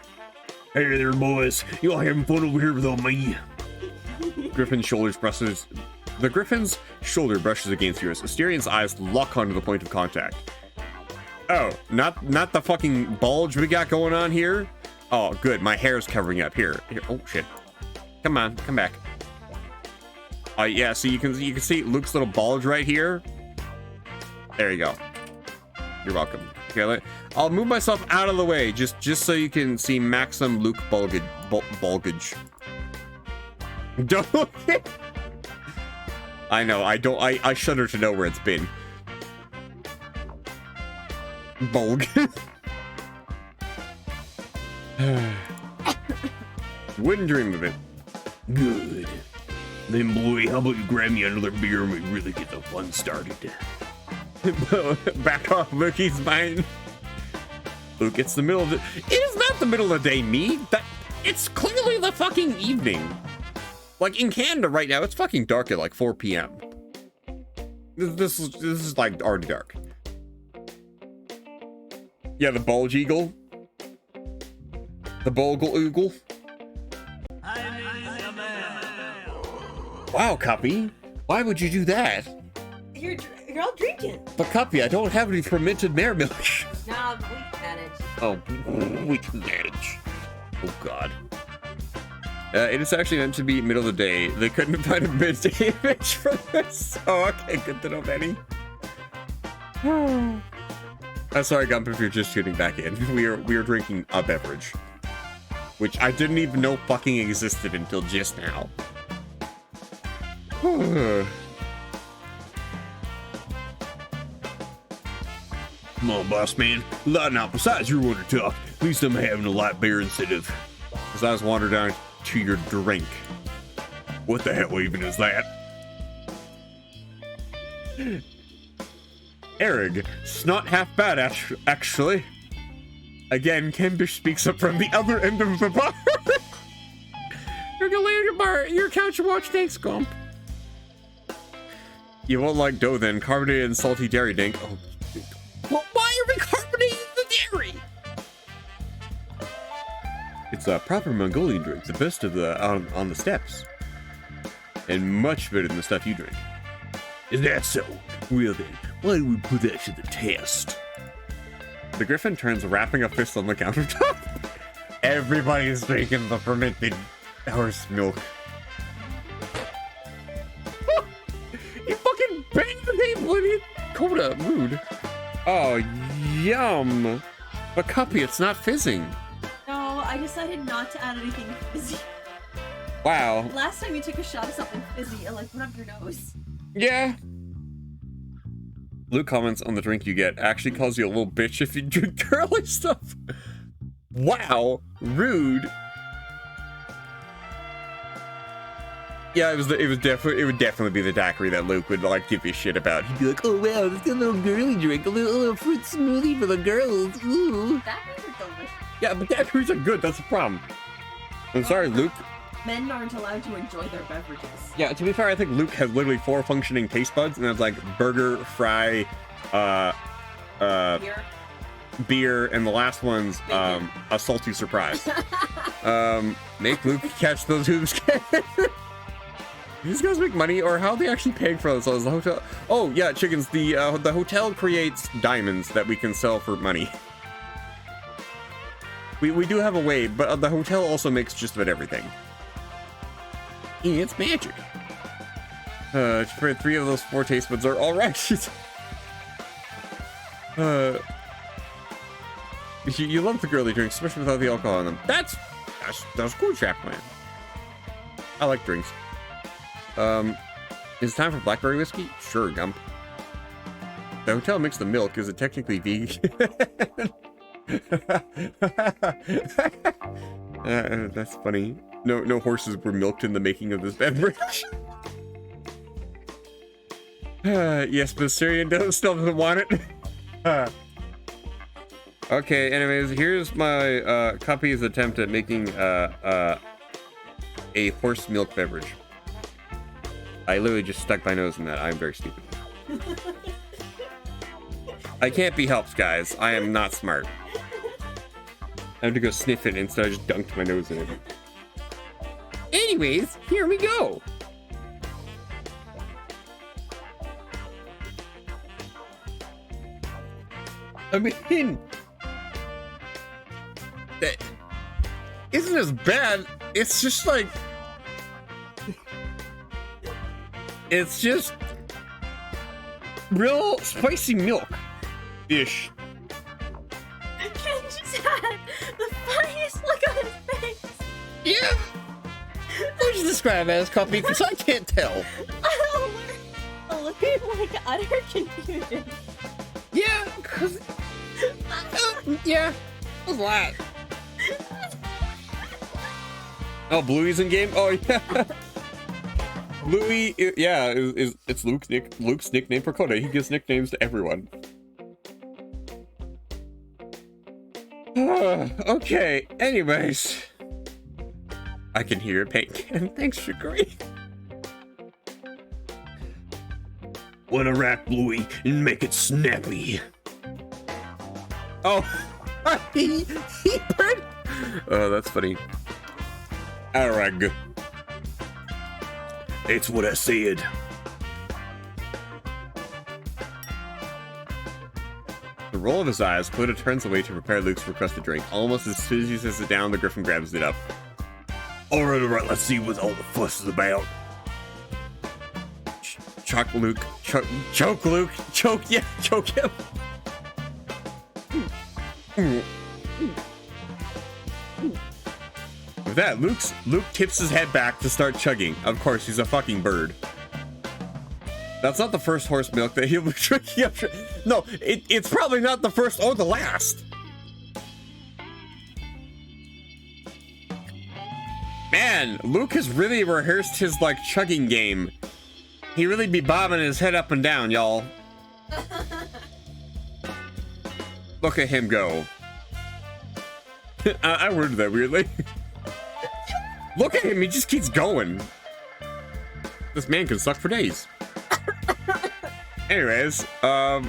Hey there, boys. You all having fun over here without me? Griffin's The Griffin's shoulder brushes against yours. Asterian's eyes lock onto the point of contact. Oh, not the fucking bulge we got going on here? Oh, good. My hair's covering up. Here. Oh, shit. Come on. Come back. Yeah, so you can see Luke's little bulge right here. There you go. You're welcome. Okay, I'll move myself out of the way just so you can see maximum Luke bulgage. Don't. I know, I shudder to know where it's been. Bulg. Wouldn't dream of it. Good. Then, boy, how about you grab me another beer and we really get the fun started? Back off, Luke, he's mine. Luke, it's the middle of the... It is not the middle of the day, me. It's clearly the fucking evening. Like, in Canada right now, it's fucking dark at like 4 p.m. This is like already dark. Yeah, the bulge eagle. The bulgle oogle. Wow, Cuppy. Why would you do that? You're all drinking. But Cuppy, I don't have any fermented mare milk. Nah, we can manage. Oh, we can manage. Oh, God. It is actually meant to be middle of the day. They couldn't find a midday image for this. Oh, okay, good to know, Benny. I'm sorry, Gump, if you're just tuning back in. We are drinking a beverage, which I didn't even know fucking existed until just now. Come on, boss man. Lighten up. Besides, you're one to talk. At least I'm having a light beer instead of... As I was wandering down to your drink. What the hell even is that? Erig, it's not half bad, actually. Again, Kimbish speaks up from the other end of the bar. You're gonna lay on your couch and watch Thanks, Gump. You won't like dough then. Carbonated and salty dairy dink. Oh, well, why are we carbonating the dairy? It's a proper Mongolian drink, the best of the on the steppes, and much better than the stuff you drink. Is that so? Well then, why do we put that to the test? The Griffin turns, wrapping a fist on the countertop. Everybody's drinking the fermented horse milk. You fucking banged the table, idiot! Coda, rude. Oh, yum. But Cuppy, it's not fizzing. No, I decided not to add anything fizzy. Wow. Last time you took a shot of something fizzy, it like went up your nose. Yeah. Luke comments on the drink you get. Actually calls you a little bitch if you drink girly stuff. Wow. Rude. Yeah, it would definitely be the daiquiri that Luke would like give you shit about. He'd be like, oh wow, this is a little girly drink, a little fruit smoothie for the girls. Ooh. Daiquiris are delicious. Yeah, but daiquiris are good, that's the problem. I'm sorry, Luke. Men aren't allowed to enjoy their beverages. Yeah, to be fair, I think Luke has literally 4 functioning taste buds, and it's like burger, fry, Beer. beer, and the last one's a salty surprise. Make Luke catch those hoops. These guys make money, or how are they actually paying for themselves? The hotel. Oh yeah, chickens. The hotel creates diamonds that we can sell for money. We do have a way, but the hotel also makes just about everything. It's magic. For 3 of those 4 taste buds are all right. You love the girly drinks, especially without the alcohol in them. That's cool, Chapman. I like drinks. Is it time for blackberry whiskey? Sure, Gump. The hotel makes the milk. Is it technically vegan? That's funny. No horses were milked in the making of this beverage. Yes, but Syrian still doesn't want it. Okay, anyways, here's my copy's attempt at making a horse milk beverage. I literally just stuck my nose in that. I'm very stupid. I can't be helped, guys. I am not smart. I have to go sniff it, instead I just dunked my nose in it. Anyways, here we go. I mean, that isn't as bad. It's just like, it's just real spicy milk-ish. Ken just had the funniest look on his face. Yeah. What would you describe it as, coffee? Because I can't tell. A look of like utter confusion. Yeah, because... yeah, a lot. Oh, Bluey's in game? Oh, yeah. Bluey, yeah, it's Luke's nickname for Coda. He gives nicknames to everyone. Okay, anyways. I can hear it, Pink. Thanks, Sugary. Wanna wrap Bluey and make it snappy. Oh, he burned. Oh, that's funny. Arag. It's what I said. The roll of his eyes, Coda turns away to prepare Luke's requested drink. Almost as soon as he sets it down, the Griffin grabs it up. Alright, let's see what all the fuss is about. Choke Luke. Choke Luke. Choke, yeah, choke him. With that, Luke tips his head back to start chugging. Of course, he's a fucking bird. That's not the first horse milk that he'll be drinking. No, it's probably not the first or the last. Man, Luke has really rehearsed his, like, chugging game. He really be bobbing his head up and down, y'all. Look at him go. I worded that weirdly. Look at him, he just keeps going. This man can suck for days. Anyways, by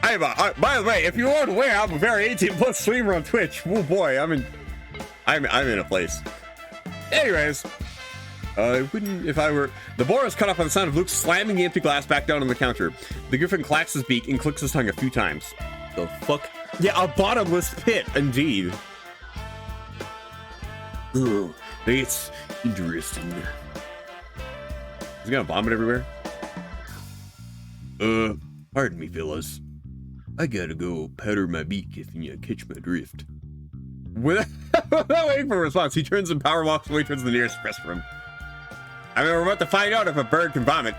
the way, if you aren't aware, I'm a very 18+ streamer on Twitch. Oh boy, I'm in a place. Anyways, I wouldn't if I were. The boar is cut off by the sound of Luke slamming the empty glass back down on the counter. The Griffin clacks his beak and clicks his tongue a few times. The fuck? Yeah, a bottomless pit, indeed. Oh, that's interesting. He's gonna vomit everywhere. Pardon me, fellas. I gotta go powder my beak if you catch my drift. Without waiting for a response, he turns and power walks away towards the nearest restroom. I mean, we're about to find out if a bird can vomit.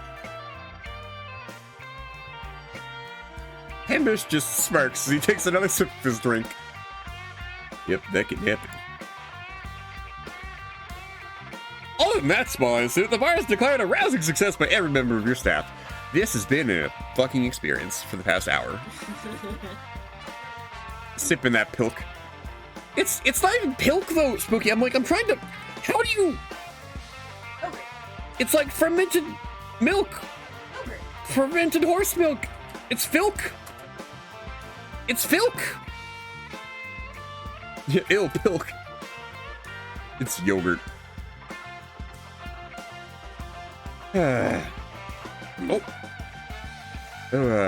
Hamish just smirks as he takes another sip of his drink. Yep, that can happen. Other than that small incident, the bar has declared a rousing success by every member of your staff. This has been a fucking experience for the past hour. Sipping that pilk. It's not even pilk though, Spooky. I'm trying to. How do you? Yogurt. It's like fermented milk. Yogurt. Fermented horse milk. It's filk. It's filk. Yeah, ew, pilk. It's yogurt.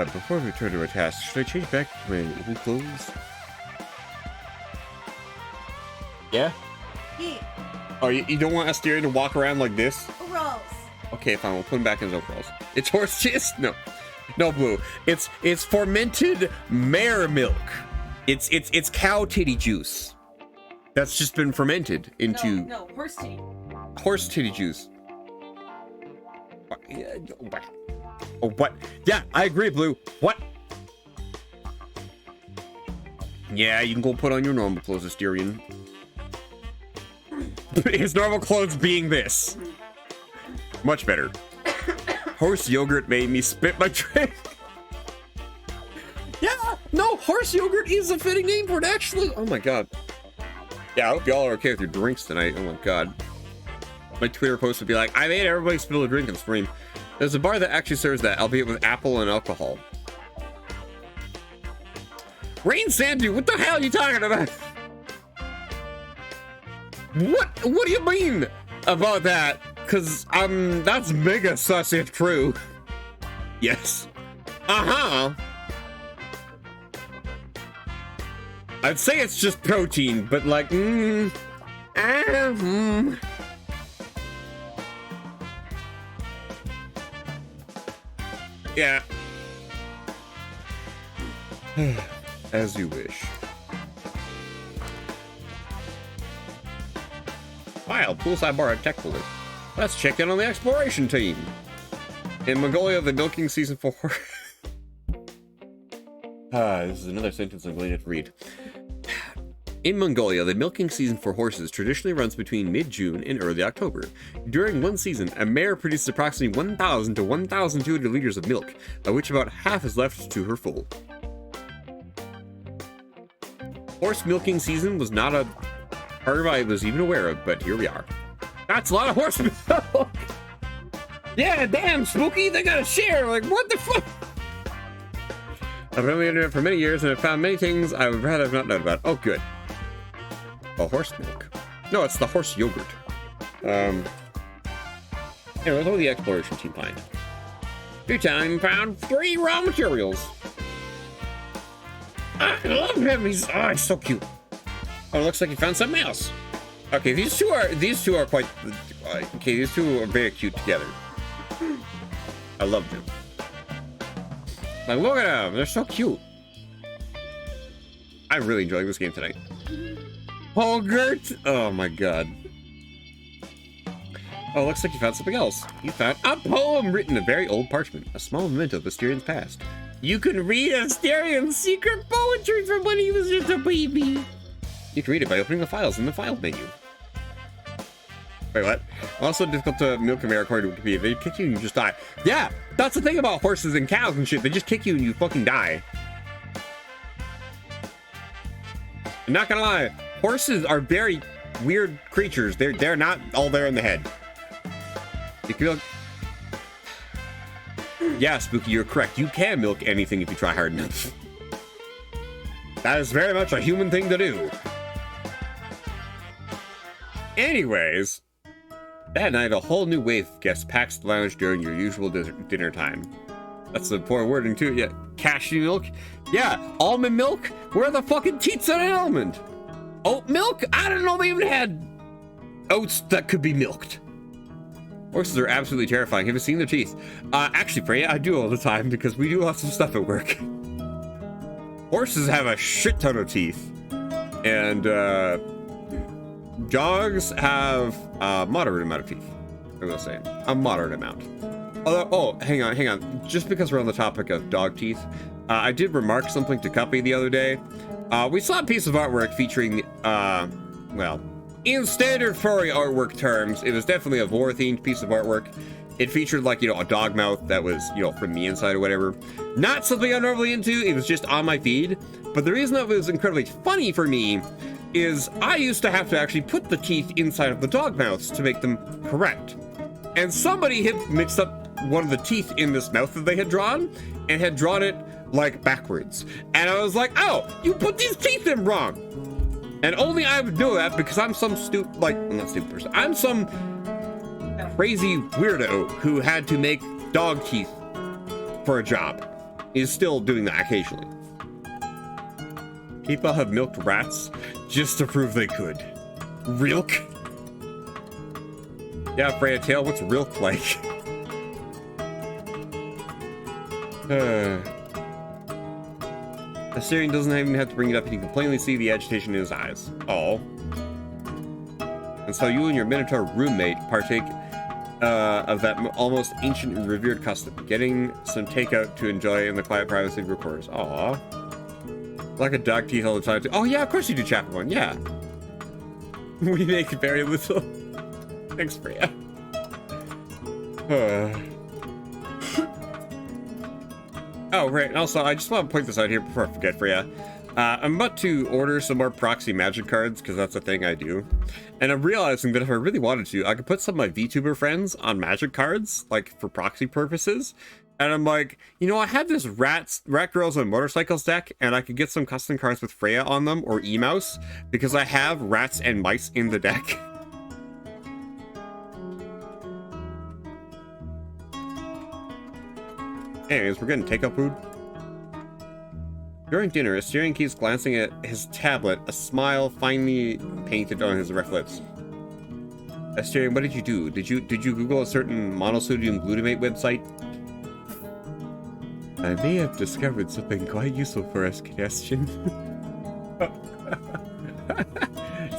Before we turn to our task, should I change back to my old clothes? Yeah? He Oh, you don't want Asteria to walk around like this? rolls. Okay, fine, we'll put him back in his overalls. It's horse cheese? No. No, Blue. It's fermented mare milk. It's cow titty juice. That's just been fermented into No, horse tea. horse titty juice. Oh, what? Yeah, I agree, Blue. What? Yeah, you can go put on your normal clothes, Asterian. His normal clothes being this. Much better. Horse yogurt made me spit my drink. Yeah, no, horse yogurt is a fitting name for it, actually. Oh my god. Yeah, I hope y'all are okay with your drinks tonight. Oh my god. My Twitter post would be like, I made everybody spill a drink and scream. There's a bar that actually serves that, albeit with apple and alcohol. Rain Sandu, what the hell are you talking about? What do you mean about that? Cause that's mega sus if true. Yes. Uh-huh. I'd say it's just protein, but like, yeah. As you wish. Wow, poolside bar at tech folder. Let's check in on the exploration team. In Mongolia, the milking season for this is another sentence I'm going to have to read. In Mongolia, the milking season for horses traditionally runs between mid-June and early October. During one season, a mare produces approximately 1,000 to 1,200 liters of milk, of which about half is left to her foal. Horse milking season was not a part I was even aware of, but here we are. That's a lot of horse milk! Yeah, damn, Spooky, they gotta share! Like, what the fuck? I've been on the internet for many years and I've found many things I would rather have not known about. Oh, good. Oh, horse milk. No, it's the horse yogurt. Anyway, what did the exploration team find? Your time found 3 raw materials. I love him. He's so cute. Oh, it looks like he found something else. Okay, these two are quite. Okay, these two are very cute together. I love them. Like, look at them. They're so cute. I'm really enjoying this game tonight. Holgert! Oh my god. Oh, looks like you found something else. You found a poem written in very old parchment, a small memento of Asterian's past. You can read Asterian's secret poetry from when he was just a baby. You can read it by opening the files in the file menu. Wait, what? Also difficult to milk a mare according to Wikipedia. If they kick you and you just die. Yeah, that's the thing about horses and cows and shit. They just kick you and you fucking die. I'm not gonna lie. Horses are very weird creatures. They're not all there in the head. You can milk. Yeah, Spooky, you're correct. You can milk anything if you try hard enough. That is very much a human thing to do. Anyways, that night a whole new wave of guests packs the lounge during your usual dinner time. That's the poor wording too. Yeah, cashew milk. Yeah, almond milk. Where the fucking teats on an almond? Oat milk? I don't know they even had oats that could be milked. Horses are absolutely terrifying. Have you seen their teeth? Actually, Freya, I do all the time because we do lots of stuff at work. Horses have a shit ton of teeth. And dogs have a moderate amount of teeth. I'm gonna say a moderate amount. Although, oh, hang on. Just because we're on the topic of dog teeth, I did remark something to Cuppy the other day. We saw a piece of artwork featuring, well, in standard furry artwork terms, it was definitely a vor-themed piece of artwork. It featured, like, you know, a dog mouth that was, you know, from the inside or whatever. Not something I'm normally into. It was just on my feed. But the reason that was incredibly funny for me is I used to have to actually put the teeth inside of the dog mouths to make them correct. And somebody had mixed up one of the teeth in this mouth that they had drawn and had drawn it, like, backwards. And I was like, oh, you put these teeth in wrong. And only I would know that because I'm some not stupid person. I'm some crazy weirdo who had to make dog teeth for a job. Is still doing that occasionally. People have milked rats just to prove they could. Rilk? Yeah, Freya Tail, what's Rilk like? Assyrian doesn't even have to bring it up, and you can plainly see the agitation in his eyes. Oh. And so you and your Minotaur roommate partake of that almost ancient and revered custom, getting some takeout to enjoy in the quiet privacy of your quarters. Aw. Like a dog teeth all the time. Oh yeah, of course you do, Chapter 1, yeah. We make very little. Thanks, Freya. Oh, right, and also, I just want to point this out here before I forget, Freya. I'm about to order some more proxy magic cards, because that's a thing I do. And I'm realizing that if I really wanted to, I could put some of my VTuber friends on magic cards, like, for proxy purposes. And I'm like, you know, I have this Rat Girls on Motorcycles deck, and I could get some custom cards with Freya on them, or E-Mouse, because I have rats and mice in the deck. Anyways, we're getting takeout food. During dinner, Assyrian keeps glancing at his tablet, a smile finely painted on his rough lips. Assyrian, what did you do? Did you Google a certain monosodium glutamate website? I may have discovered something quite useful for us, Castian.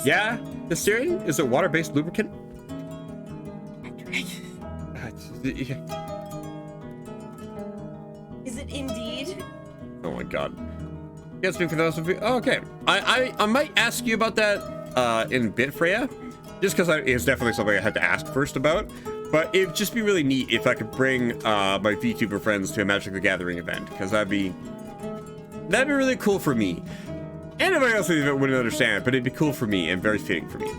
Yeah? Assyrian? Is it water-based lubricant? Is it indeed? Oh my god. You can't speak for those of you. Oh, okay. I might ask you about that in a bit, Freya. Just because it's definitely something I had to ask first about. But it'd just be really neat if I could bring my VTuber friends to a Magic the Gathering event. Because that'd be really cool for me. Anybody else wouldn't understand, but it'd be cool for me and very fitting for me.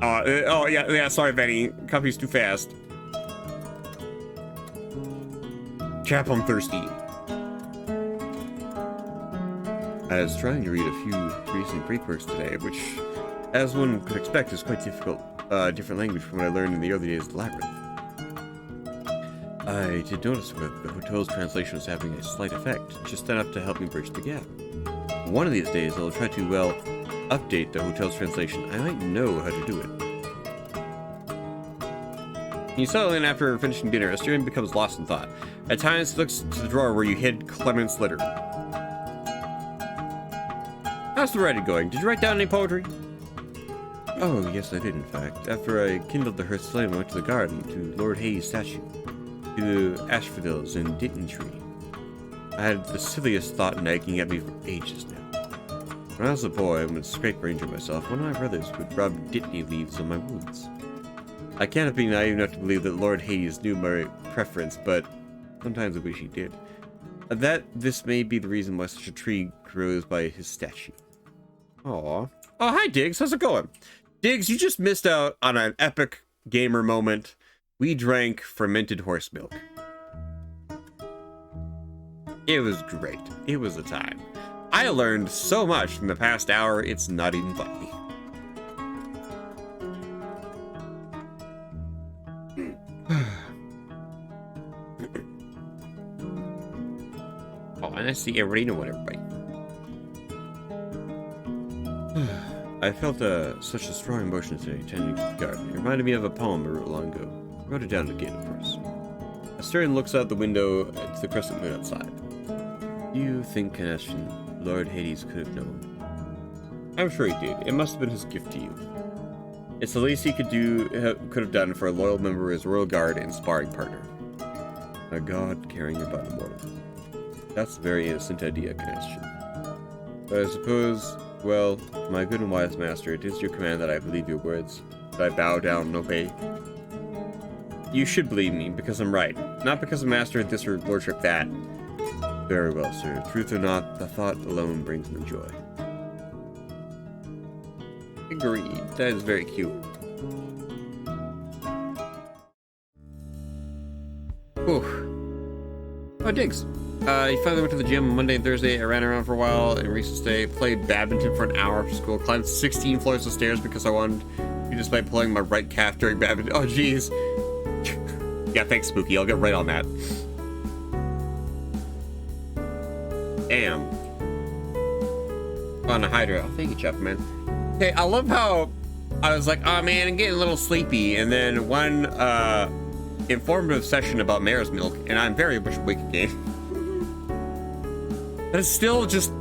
Oh yeah, sorry, Benny. Copy's too fast. Chap, I'm thirsty. I was trying to read a few recent Greek works today, which, as one could expect, is quite difficult. Different language from what I learned in the early days of Labyrinth. I did notice that the hotel's translation was having a slight effect, just enough to help me bridge the gap. One of these days, I'll try to, well, update the hotel's translation. I might know how to do it. You settle in after finishing dinner. Assyrian becomes lost in thought. At times, he looks to the drawer where you hid Clement's litter. How's the writing going? Did you write down any poetry? Oh, yes, I did, in fact. After I kindled the hearth flame, I went to the garden, to Lord Hayes' statue, to the asphodels and Ditton tree. I had the silliest thought nagging at me for ages now. When I was a boy, and would scrape or injure myself, one of my brothers would rub Ditney leaves on my wounds. I can't have been naive enough to believe that Lord Hayes knew my preference, but sometimes I wish he did. That this may be the reason why such a tree grows by his statue. Aww. Oh, hi, Diggs. How's it going? Diggs, you just missed out on an epic gamer moment. We drank fermented horse milk. It was great. It was a time. I learned so much in the past hour, it's not even funny. Oh, and I see arena one, everybody. I felt such a strong emotion today, tending to the garden. It reminded me of a poem I wrote long ago. I wrote it down again, of course. Asterion looks out the window to the crescent moon outside. Do you think, Canestian, Lord Hades could have known. I'm sure he did. It must have been his gift to you. It's the least he could have done for a loyal member of his royal guard and sparring partner. A god caring about a mortal. That's a very innocent idea, Canestian. But I suppose, well, my good and wise master, it is your command that I believe your words, that I bow down and obey. You should believe me, because I'm right. Not because a master this or lordship that. Very well, sir. Truth or not, the thought alone brings me joy. Agreed. That is very cute. Whew. Oh, Diggs. You finally went to the gym on Monday and Thursday. I ran around for a while in recess day, played badminton for an hour after school, climbed 16 floors of stairs because I wanted to despite pulling my right calf during badminton. Oh, jeez. Yeah, thanks, Spooky. I'll get right on that. Damn. On a Hydra. Thank you, Chuck, man. Hey, I love how I was like, oh man, I'm getting a little sleepy, and then one informative session about mare's milk, and I'm very much awake again. That is still just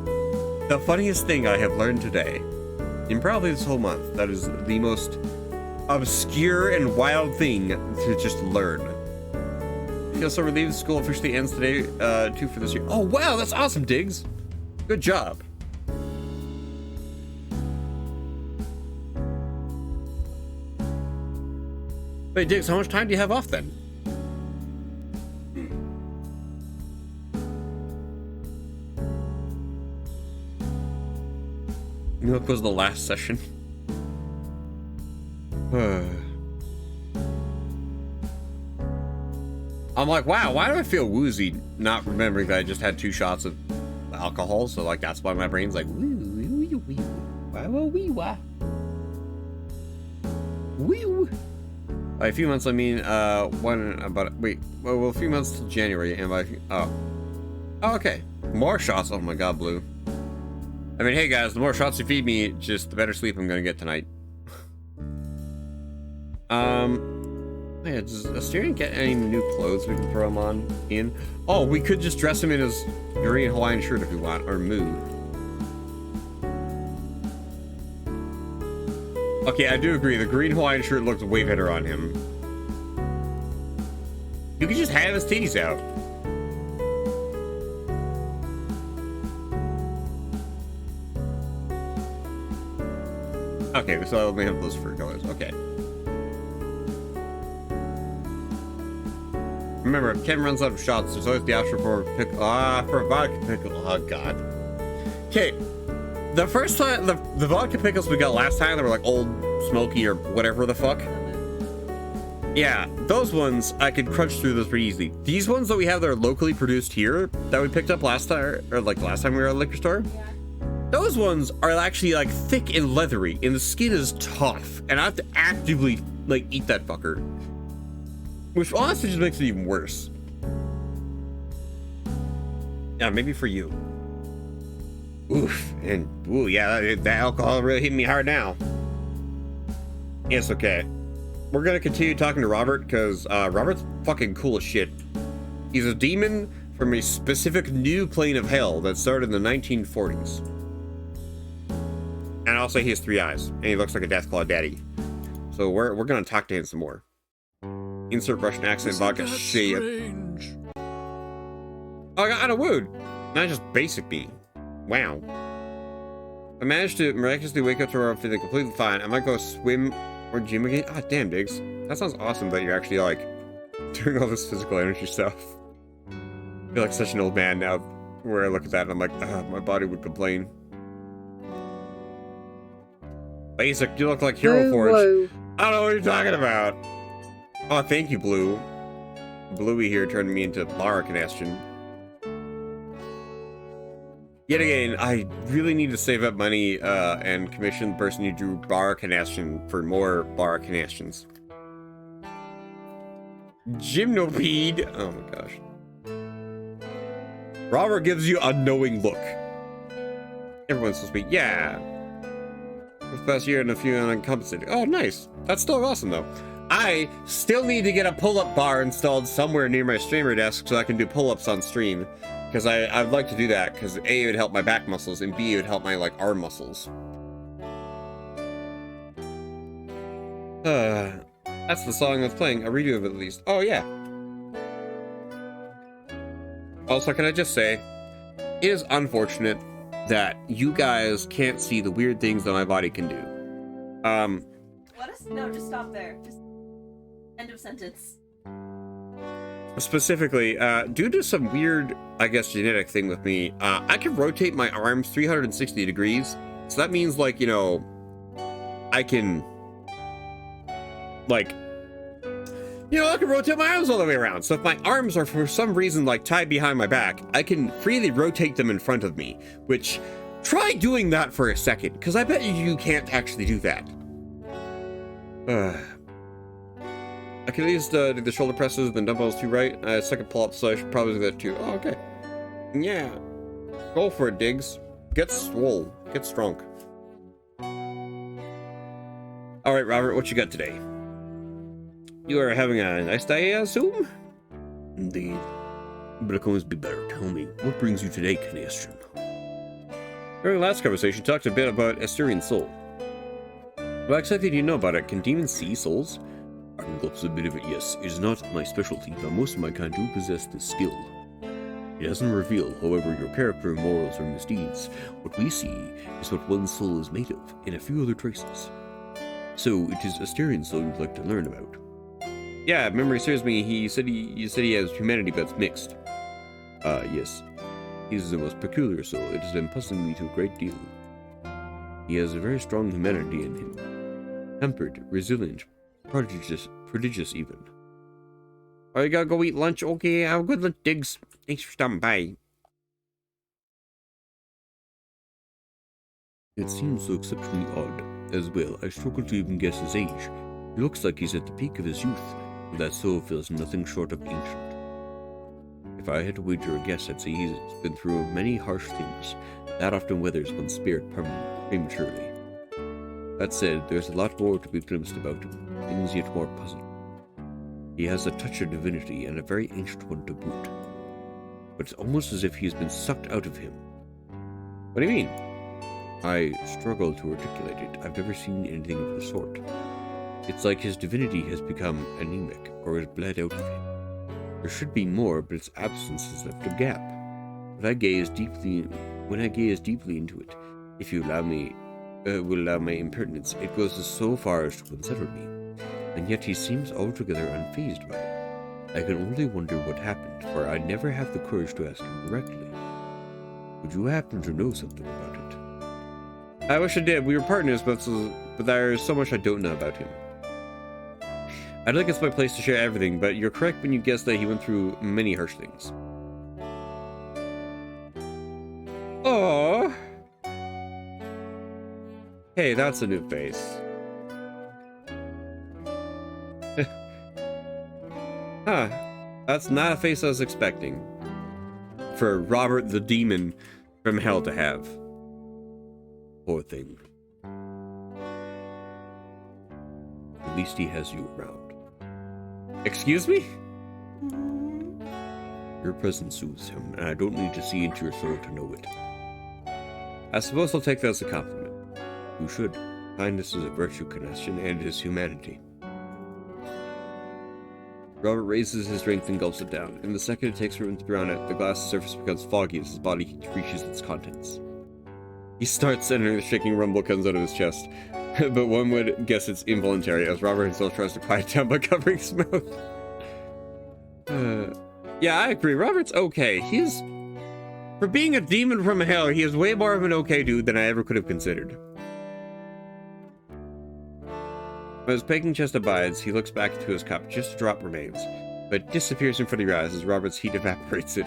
the funniest thing I have learned today. In probably this whole month. That is the most obscure and wild thing to just learn. I feel so relieved school officially ends today, too, for this year. Oh, wow, that's awesome, Diggs. Good job. Wait, Diggs, how much time do you have off then? What was the last session? I'm like, wow, why do I feel woozy not remembering that I just had 2 shots of alcohol? So, like, that's why my brain's like, woo, woo, woo, woo, wah, wah, wee, wah. Woo. By a few months, I mean, a few months till January, and by, oh, okay. More shots, oh my god, Blue. I mean, hey guys, the more shots you feed me, just the better sleep I'm gonna get tonight. Yeah, does Asterion get any new clothes we can throw him on in? Oh, we could just dress him in his green Hawaiian shirt if we want, or Moo. Okay, I do agree, the green Hawaiian shirt looks way better on him. You could just have his titties out. Okay, so I only have those fur colors. Okay. Remember, if Ken runs out of shots, there's always the option for for a vodka pickle. Oh god. Okay, the first time the vodka pickles we got last time, they were like Old Smoky or whatever the fuck. Yeah, those ones I could crunch through those pretty easily. These ones that we have that are locally produced here that we picked up last time, or like last time we were at a liquor store. Yeah. Those ones are actually like thick and leathery, and the skin is tough, and I have to actively like eat that fucker, which honestly just makes it even worse. Yeah, maybe for you. Oof, and ooh, yeah, that alcohol really hit me hard now. It's okay. We're gonna continue talking to Robert because Robert's fucking cool as shit. He's a demon from a specific new plane of hell that started in the 1940s. And also he has 3 eyes, and he looks like a Deathclaw daddy. So we're gonna talk to him some more. Insert Russian accent, vodka, shit. Oh, I got out of wood. Not just basic me. Wow. I managed to miraculously wake up tomorrow feeling completely fine. I might go swim or gym again. Ah, damn, Diggs. That sounds awesome that you're actually like doing all this physical energy stuff. I feel like such an old man now where I look at that and I'm like, my body would complain. Basic, you look like Heroforge. I don't know what you're talking about. Oh, thank you, Blue. Bluey here turned me into Lara Canestian. Yet again, I really need to save up money and commission the person who drew Bar Canestian for more Bar Canestians. Gymnopede. Oh my gosh. Robert gives you a knowing look. Everyone's so sweet. Yeah. For the past year and a few uncompensated. Oh, nice. That's still awesome, though. I still need to get a pull-up bar installed somewhere near my streamer desk so I can do pull-ups on stream. Because I'd like to do that, because A, it would help my back muscles, and B, it would help my, like, arm muscles. That's the song that's playing. A redo of it, at least. Oh, yeah. Also, can I just say, it is unfortunate that you guys can't see the weird things that my body can do. No, just stop there. Just end of sentence. Specifically, due to some weird, I guess, genetic thing with me, I can rotate my arms 360 degrees. So that means, like, you know, I can, like, you know, I can rotate my arms all the way around. So if my arms are for some reason, like, tied behind my back, I can freely rotate them in front of me, which, try doing that for a second, because I bet you can't actually do that. I can at least do the shoulder presses, then dumbbells too, right? Second pull-up, so I should probably do that too. Oh, okay. Yeah. Go for it, Diggs. Get swole. Get strong. Alright, Robert, what you got today? You are having a nice day, I assume? Indeed. But it can always be better. Tell me, what brings you today, Canestian? During the last conversation, you talked a bit about Asturian soul. What exactly do you know about it? Can demons see souls? I can glimpse a bit of it, yes. It is not my specialty, but most of my kind do possess this skill. It doesn't reveal, however, your character, morals, or misdeeds. What we see is what one's soul is made of, and a few other traces. So, it is Asturian soul you'd like to learn about. Yeah, memory serves me. You said he has humanity, but it's mixed. Yes. He is the most peculiar soul. It has been puzzling me to a great deal. He has a very strong humanity in him. Tempered, resilient, prodigious even. Oh, you gotta go eat lunch? Okay, have a good lunch, Diggs. Thanks for stopping by. It seems so exceptionally odd. As well, I struggle to even guess his age. He looks like he's at the peak of his youth, but that soul feels nothing short of ancient. If I had to wager a guess, I'd say he's been through many harsh things. That often weathers one's spirit prematurely. That said, there's a lot more to be glimpsed about him, things yet more puzzling. He has a touch of divinity, and a very ancient one to boot. But it's almost as if he has been sucked out of him. What do you mean? I struggle to articulate it. I've never seen anything of the sort. It's like his divinity has become anemic, or has bled out of him. There should be more, but its absence has left a gap. When I gaze deeply into it, if you allow me, will allow my impertinence, it goes so far as to unsettle me. And yet he seems altogether unfazed by it. I can only wonder what happened, for I never have the courage to ask him directly. Would you happen to know something about it? I wish I did. We were partners, but there's so much I don't know about him. I don't think it's my place to share everything, but you're correct when you guess that he went through many harsh things. Oh. Hey, that's a new face. Huh. That's not a face I was expecting. For Robert the Demon from Hell to have. Poor thing. At least he has you around. Excuse me? Your presence soothes him, and I don't need to see into your soul to know it. I suppose I'll take that as a compliment. You should. Kindness is a virtue, Canestian, and it is humanity. Robert raises his drink and gulps it down. In the second it takes room to drown it, the glass surface becomes foggy as his body reaches its contents. He starts, and a shaking rumble comes out of his chest. But one would guess it's involuntary, as Robert himself tries to quiet down by covering his mouth. Yeah, I agree. Robert's okay. For being a demon from hell, he is way more of an okay dude than I ever could have considered. When his aching chest abides, he looks back into his cup. Just a drop remains, but it disappears in front of your eyes as Robert's heat evaporates it.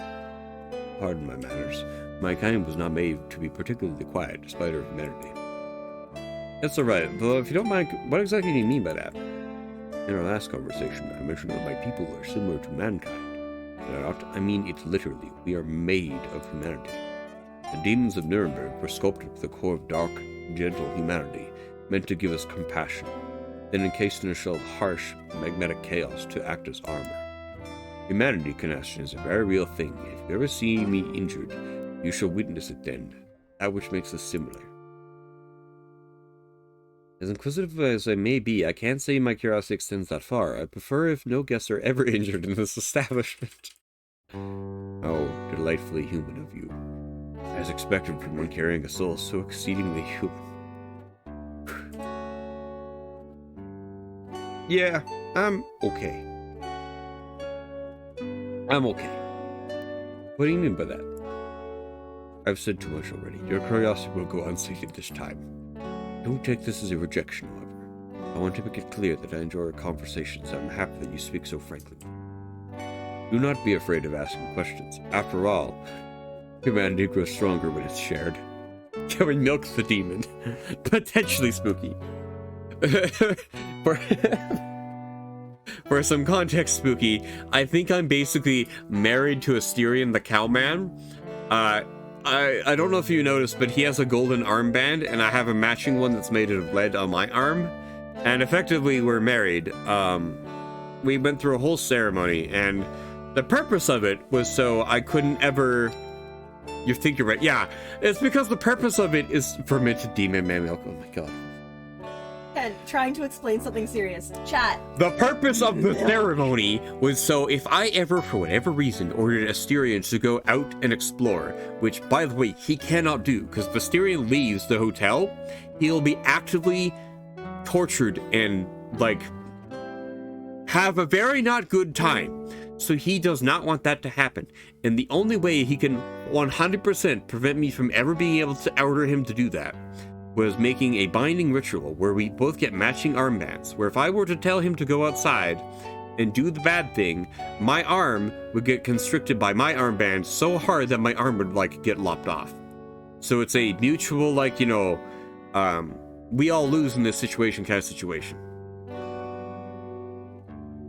Pardon my manners. My kind was not made to be particularly quiet, despite our humanity. That's alright, though if you don't mind, what exactly do you mean by that? In our last conversation, I mentioned that my people are similar to mankind. And I mean it literally. We are made of humanity. The demons of Nuremberg were sculpted with a core of dark, gentle humanity, meant to give us compassion. then encased in a shell of harsh, magnetic chaos to act as armor. Humanity, Canestian, is a very real thing. If you ever see me injured, you shall witness it then. That which makes us similar. As inquisitive as I may be, I can't say my curiosity extends that far. I prefer if no guests are ever injured in this establishment. Oh, delightfully human of you. As expected from one carrying a soul so exceedingly human. Yeah, I'm okay. I'm okay. What do you mean by that? I've said too much already. Your curiosity will go unsated this time. Don't take this as a rejection, however. I want to make it clear that I enjoy our conversations and I'm happy that you speak so frankly. Do not be afraid of asking questions. After all, humanity grows stronger when it's shared. Going milks the demon. Potentially spooky. For some context spooky, I think I'm basically married to Asterion the Cowman. I don't know if you noticed, but he has a golden armband, and I have a matching one that's made of lead on my arm. And effectively, we're married. We went through a whole ceremony, and the purpose of it was so I couldn't ever... You think you're right. Yeah, it's because the purpose of it is fermented demon man milk. Oh my god. And trying to explain something serious. Chat. The purpose of the ceremony was so if I ever, for whatever reason, ordered Asterion to go out and explore, which, by the way, he cannot do, because if Asterion leaves the hotel, he'll be actively tortured and, like, have a very not good time. So he does not want that to happen. And the only way he can 100% prevent me from ever being able to order him to do that was making a binding ritual where we both get matching armbands, where if I were to tell him to go outside and do the bad thing, my arm would get constricted by my armband so hard that my arm would, like, get lopped off. So it's a mutual, like, you know, we all lose in this situation kind of situation.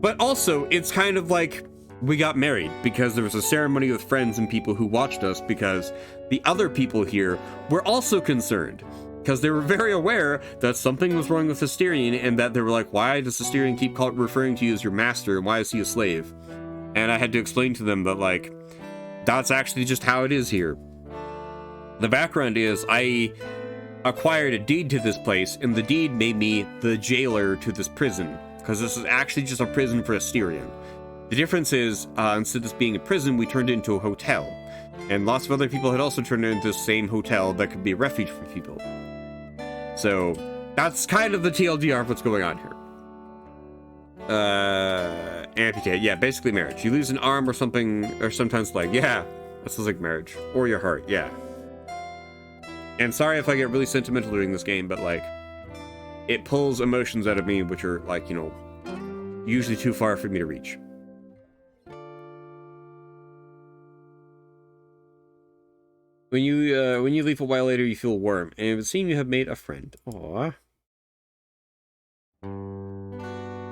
But also, it's kind of like we got married because there was a ceremony with friends and people who watched us because the other people here were also concerned. Because they were very aware that something was wrong with Asterion, and that they were like, why does Asterion keep referring to you as your master, and why is he a slave? And I had to explain to them that, like, that's actually just how it is here. The background is, I acquired a deed to this place, and the deed made me the jailer to this prison, because this is actually just a prison for Asterion. The difference is, instead of this being a prison, we turned it into a hotel. And lots of other people had also turned it into the same hotel that could be a refuge for people. So, that's kind of the TLDR of what's going on here. Amputate. Yeah, basically marriage. You lose an arm or something, or sometimes leg. Yeah, that sounds like marriage. Or your heart, yeah. And sorry if I get really sentimental during this game, but, like, it pulls emotions out of me which are, like, you know, usually too far for me to reach. When you leave a while later, you feel warm, and it would seem you have made a friend. Aww.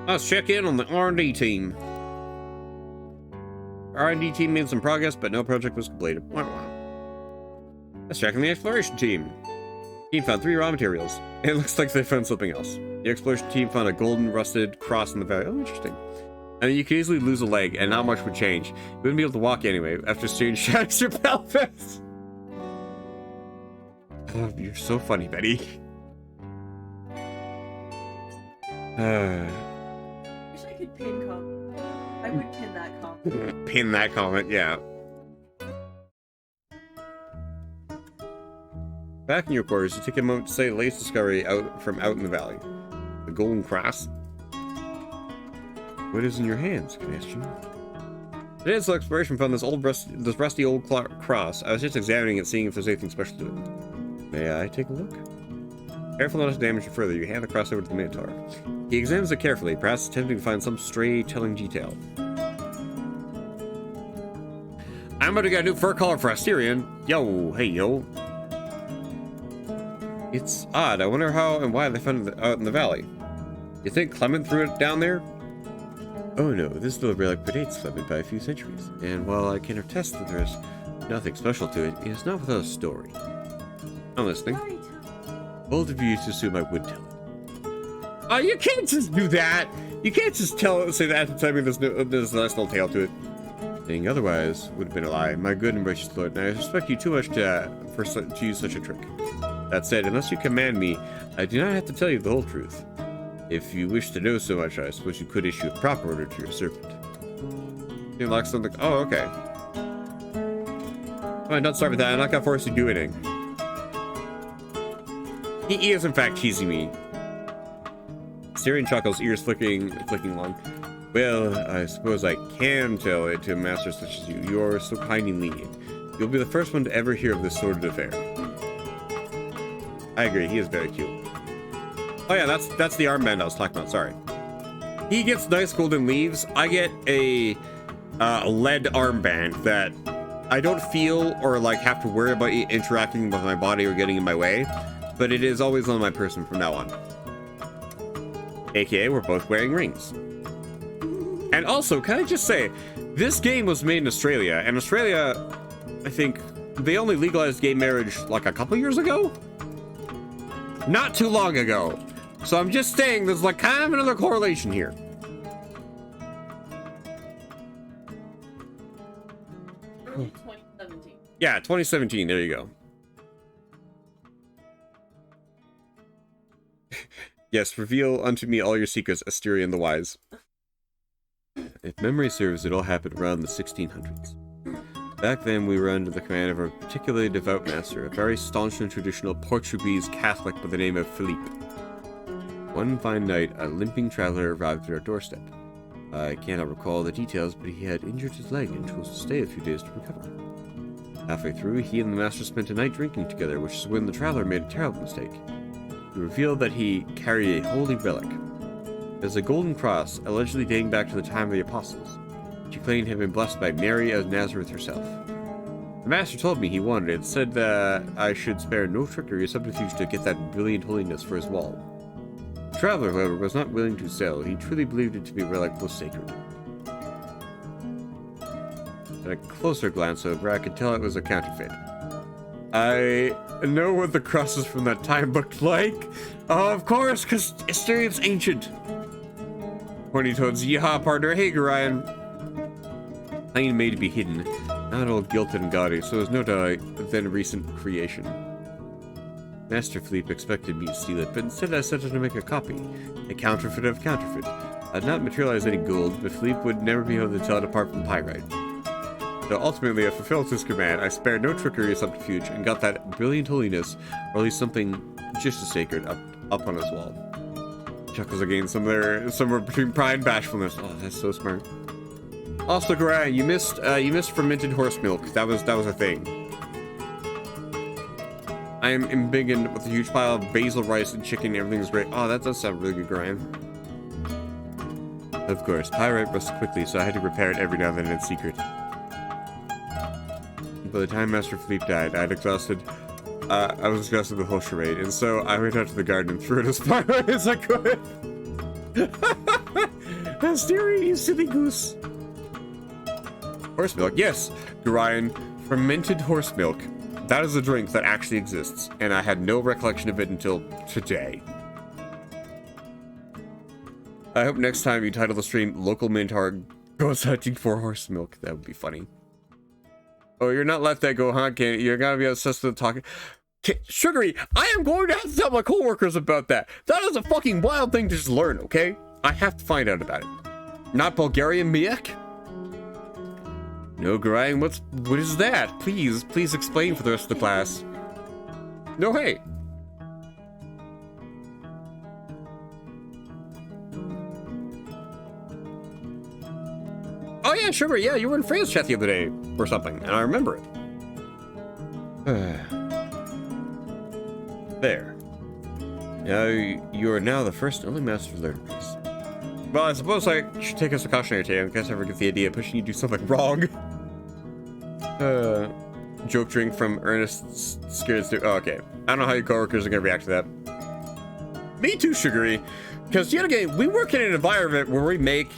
Let's check in on the R&D team. R&D team made some progress, but no project was completed. Wow. Let's check on the exploration team. Team found 3 raw materials. It looks like they found something else. The exploration team found a golden rusted cross in the valley. Oh, interesting. I mean, you could easily lose a leg, and not much would change. You wouldn't be able to walk anyway after Strange shatters your pelvis. Oh, you're so funny, Betty. Wish I could pin comment. I would pin that comment. Pin that comment, yeah. Back in your quarters, you take a moment to say the latest discovery out in the valley. The golden cross. What is in your hands, Canestian? Today's exploration found this rusty old cross. I was just examining it, seeing if there's anything special to it. May I take a look? Careful not to damage it further, you hand the cross over to the Minotaur. He examines it carefully, perhaps attempting to find some stray, telling detail. I'm about to get a new fur collar for Asterion. Yo, hey, yo. It's odd. I wonder how and why they found it out in the valley. You think Clement threw it down there? Oh no, this little relic predates Clement by a few centuries, and while I can attest that there's nothing special to it, it is not without a story. I'm listening. Bold of you to assume I would tell it. You can't just do that. You can't just say that and tell me there's a nice little tail to it. Saying otherwise would have been a lie. My good and gracious lord, and I respect you too much to use such a trick. That said, unless you command me, I do not have to tell you the whole truth. If you wish to know so much, I suppose you could issue a proper order to your servant. You like something? Oh, okay. Fine, don't start with that. I'm not gonna force you to do anything. He is, in fact, teasing me. Syrian chuckles, ears flicking along. Well, I suppose I can tell it to a master such as you. You are so kind and lenient. You'll be the first one to ever hear of this sordid affair. I agree, he is very cute. Oh yeah, that's the armband I was talking about, sorry. He gets nice golden leaves. I get a lead armband that I don't feel or like have to worry about interacting with my body or getting in my way, but it is always on my person from now on. AKA, we're both wearing rings. And also, can I just say, this game was made in Australia, and Australia, I think, they only legalized gay marriage like a couple years ago? Not too long ago. So I'm just saying there's like kind of another correlation here. Early 2017. Yeah, 2017, there you go. Yes, reveal unto me all your secrets, Asterion the Wise. If memory serves, it all happened around the 1600s. Back then, we were under the command of a particularly devout master, a very staunch and traditional Portuguese Catholic by the name of Philippe. One fine night, a limping traveler arrived at our doorstep. I cannot recall the details, but he had injured his leg and chose to stay a few days to recover. Halfway through, he and the master spent a night drinking together, which is when the traveler made a terrible mistake. He revealed that he carried a holy relic. It was a golden cross, allegedly dating back to the time of the apostles, which he claimed had been blessed by Mary of Nazareth herself. The master told me he wanted it, said that I should spare no trickery or subterfuge to get that brilliant holiness for his wall. The traveler, however, was not willing to sell. He truly believed it to be a relic most sacred. At a closer glance over, I could tell it was a counterfeit. I know what the crosses from that time looked like. Oh, of course, because Asterian's ancient. Pointing towards Yeehaw partner, hey Gorion. Plain made to be hidden, not all gilded and gaudy, so there's no doubt then recent creation. Master Philippe expected me to steal it, but instead I set out to make a copy, a counterfeit of counterfeit. I had not materialized any gold, but Philippe would never be able to tell it apart from pyrite. So ultimately, I fulfilled his command. I spared no trickery or subterfuge, and got that brilliant holiness, or at least something just as sacred, up on his wall. Chuckles again, somewhere between pride and bashfulness. Oh, that's so smart. Also, Gorion, you missed fermented horse milk. That was a thing. I am embiggened with a huge pile of basil rice and chicken. Everything's great. Oh, that does sound really good, Gorion. Of course, pyrite rusts quickly, so I had to repair it every now and then in secret. By the time Master Philippe died, I was exhausted with the whole charade, and so I went out to the garden and threw it as far away as I could. Asterion, you silly goose. Horse milk, yes, Gorion, fermented horse milk. That is a drink that actually exists, and I had no recollection of it until today. I hope next time you title the stream Local Minotaur Goes Hunting for Horse Milk. That would be funny. Oh, you're not let that go, huh, Kenny? You're gonna be obsessed with talking. Sugary, I am going to have to tell my coworkers about that. That is a fucking wild thing to just learn, okay? I have to find out about it. Not Bulgarian miek? No, Gorion, what is that? Please explain for the rest of the class. No, hey. Oh yeah, Sugar, yeah, you were in France chat the other day or something, and I remember it. There. Now, you are now the first and only master learners. Well, I suppose I should take us a cautionary tale in case I ever get the idea of pushing you to do something wrong. Joke drink from Ernest Scared Stu. Oh, okay. I don't know how your coworkers are gonna react to that. Me too, Sugary. Because yet again, we work in an environment where we make,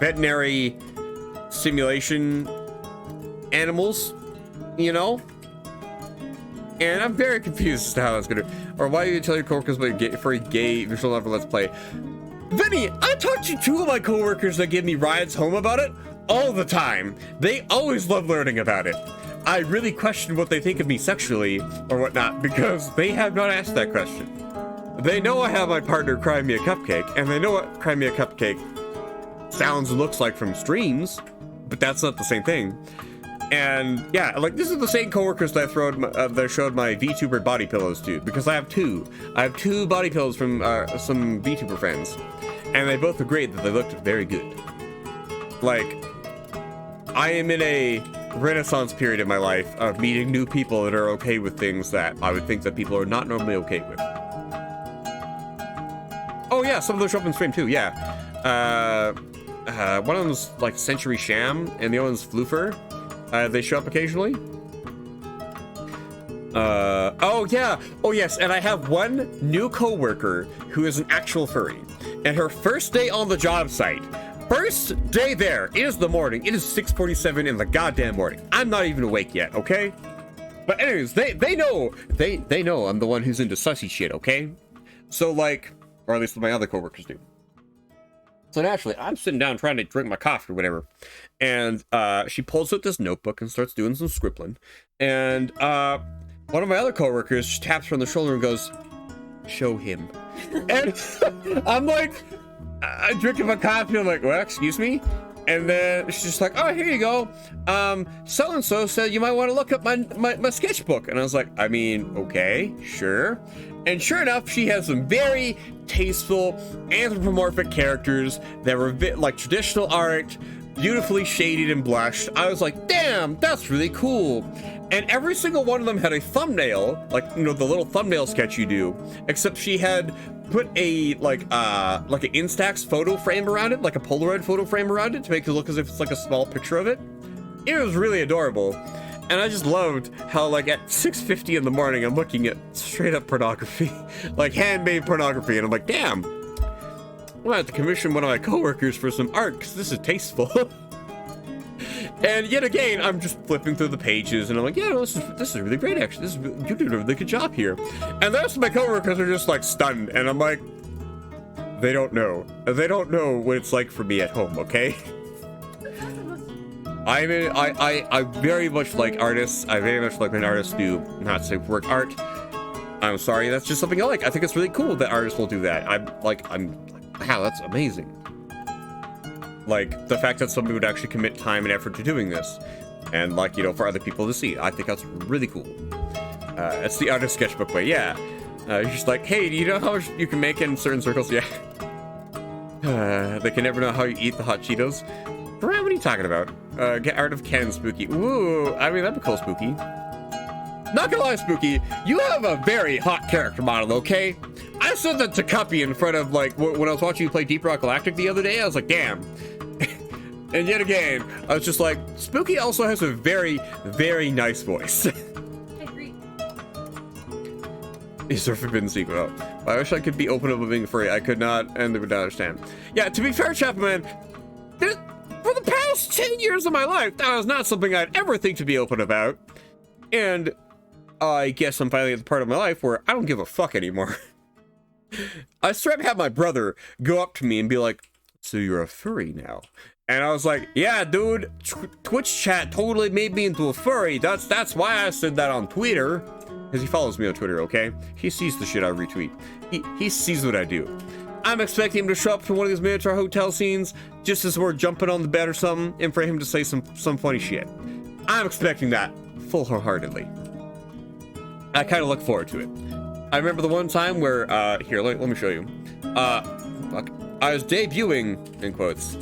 veterinary simulation animals, And I'm very confused as to how that's gonna, or why you tell your coworkers for a gay visual novel let's play. Vinny, I talked to 2 of my coworkers that give me rides home about it all the time. They always love learning about it. I really question what they think of me sexually or whatnot because they have not asked that question. They know I have my partner CryMeACupcake, and they know what CryMeACupcake sounds and looks like from streams, but that's not the same thing. And yeah, like this is the same coworkers that I showed my VTuber body pillows to, because I have 2. I have 2 body pillows from some VTuber friends, and they both agreed that they looked very good. Like, I am in a renaissance period in my life of meeting new people that are okay with things that I would think that people are not normally okay with. Oh yeah, some of those show up in stream too, yeah. One of them's like Century Sham, and the other one's Floofer. They show up occasionally. Oh yeah, oh yes, and I have one new coworker who is an actual furry. And her first day on the job site, first day there, it is the morning. It is 6:47 in the goddamn morning. I'm not even awake yet, okay? But anyways, they know I'm the one who's into sussy shit, okay? So like, or at least my other coworkers do. So naturally, I'm sitting down trying to drink my coffee or whatever, and she pulls out this notebook and starts doing some scribbling. And one of my other coworkers just taps her on the shoulder and goes, "Show him." And I'm like, I'm drinking my coffee. I'm like, well, excuse me. And then she's just like, oh, here you go. So-and-so said you might want to look up my sketchbook. And I was like, I mean, okay, sure. And sure enough, she has some very tasteful anthropomorphic characters that were like traditional art, beautifully shaded and blushed. I was like, damn, that's really cool. And every single one of them had a thumbnail, like, you know, the little thumbnail sketch you do, except she had put a like an Instax photo frame around it, like a Polaroid photo frame around it to make it look as if it's like a small picture of it. It was really adorable. And I just loved how, like, at 6:50 in the morning, I'm looking at straight up pornography, like handmade pornography, and I'm like, damn, I'm gonna have to commission one of my coworkers for some art because this is tasteful. And yet again, I'm just flipping through the pages, and I'm like, yeah, no, this is really great, actually. You did a really good job here. And the rest of my coworkers are just like stunned, and I'm like, they don't know. They don't know what it's like for me at home, okay? I very much like artists. I very much like when artists do not safe work art. I'm sorry, that's just something I like. I think it's really cool that artists will do that. I'm like, wow, that's amazing. Like, the fact that somebody would actually commit time and effort to doing this. And, like, you know, for other people to see. I think that's really cool. It's the artist sketchbook way, yeah. You're just like, hey, do you know how much you can make in certain circles? Yeah. They can never know how you eat the hot Cheetos. What are you talking about? Get art of Ken Spooky. Ooh, I mean, that'd be cool, Spooky. Not gonna lie, Spooky, you have a very hot character model, okay? I said that to Cuppy in front of, like, when I was watching you play Deep Rock Galactic the other day, I was like, damn. And yet again, I was just like, Spooky also has a very, very nice voice. I agree. Is there a forbidden secret? Oh, I wish I could be open about being free. I could not, and they would not understand. Yeah, to be fair, Chapman, for the past 10 years of my life, that was not something I'd ever think to be open about. And I guess I'm finally at the part of my life where I don't give a fuck anymore. I straight up had my brother go up to me and be like, so you're a furry now? And I was like, yeah, dude, Twitch chat totally made me into a furry. That's why I said that on Twitter. Because he follows me on Twitter, okay? He sees the shit I retweet. He sees what I do. I'm expecting him to show up to one of these Minotaur Hotel scenes just as we're jumping on the bed or something, and for him to say some funny shit. I'm expecting that full-heartedly. I kind of look forward to it. I remember the one time where, here, let me show you. I was debuting, in quotes,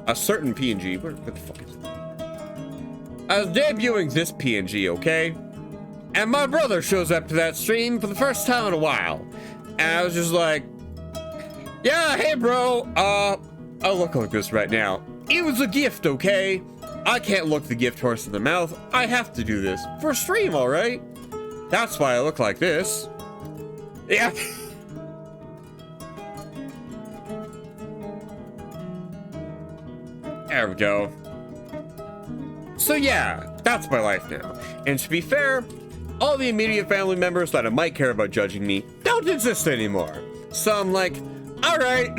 a certain PNG. Where the fuck is it? I was debuting this PNG, okay? And my brother shows up to that stream for the first time in a while. And I was just like, yeah, hey, bro, I look like this right now. It was a gift, okay? I can't look the gift horse in the mouth. I have to do this for a stream, all right? That's why I look like this. Yeah. There we go. So yeah, that's my life now. And to be fair, all the immediate family members that I might care about judging me don't exist anymore. So I'm like, all right.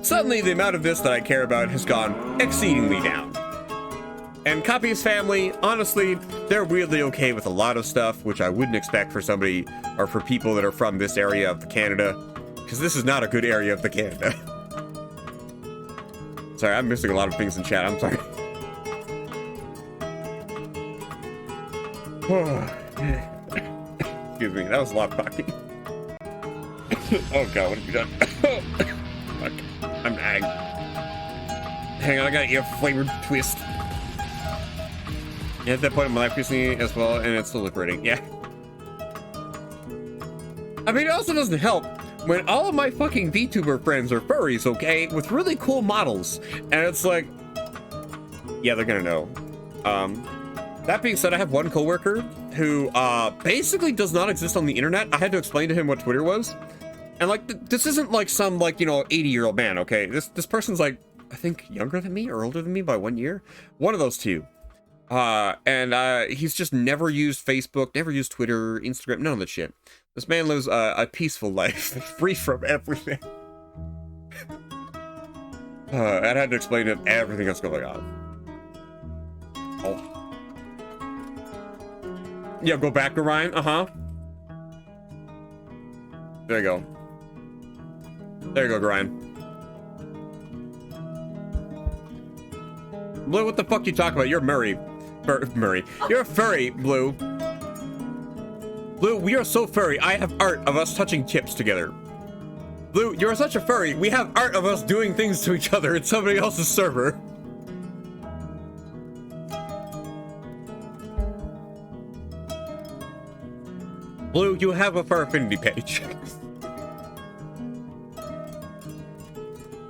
Suddenly the amount of this that I care about has gone exceedingly down. And Copy's family, honestly, they're weirdly okay with a lot of stuff, which I wouldn't expect for somebody or for people that are from this area of the Canada, because this is not a good area of the Canada. Sorry, I'm missing a lot of things in chat. I'm sorry. Excuse me, that was a lot of talking. Oh god, what have you done? Fuck, I'm dying. Hang on, I gotta eat a flavored twist. At that point in my life recently as well, and it's still liberating. Yeah. I mean, it also doesn't help when all of my fucking VTuber friends are furries, okay, with really cool models, and it's like, yeah, they're gonna know. That being said, I have one coworker who basically does not exist on the internet. I had to explain to him what Twitter was, and like, this isn't like some like 80-year-old man, okay? This person's like, I think younger than me or older than me by 1 year, one of those two. He's just never used Facebook, never used Twitter, Instagram, none of that shit. This man lives a peaceful life, free from everything. I had to explain to him everything that's going on. Oh. Yeah, go back to Ryan. Uh-huh. There you go. There you go, Ryan. Blue, what the fuck you talking about? You're Murray. Murray. You're a furry, Blue. Blue, we are so furry. I have art of us touching tips together. Blue, you're such a furry. We have art of us doing things to each other in somebody else's server. Blue, you have a fur affinity page.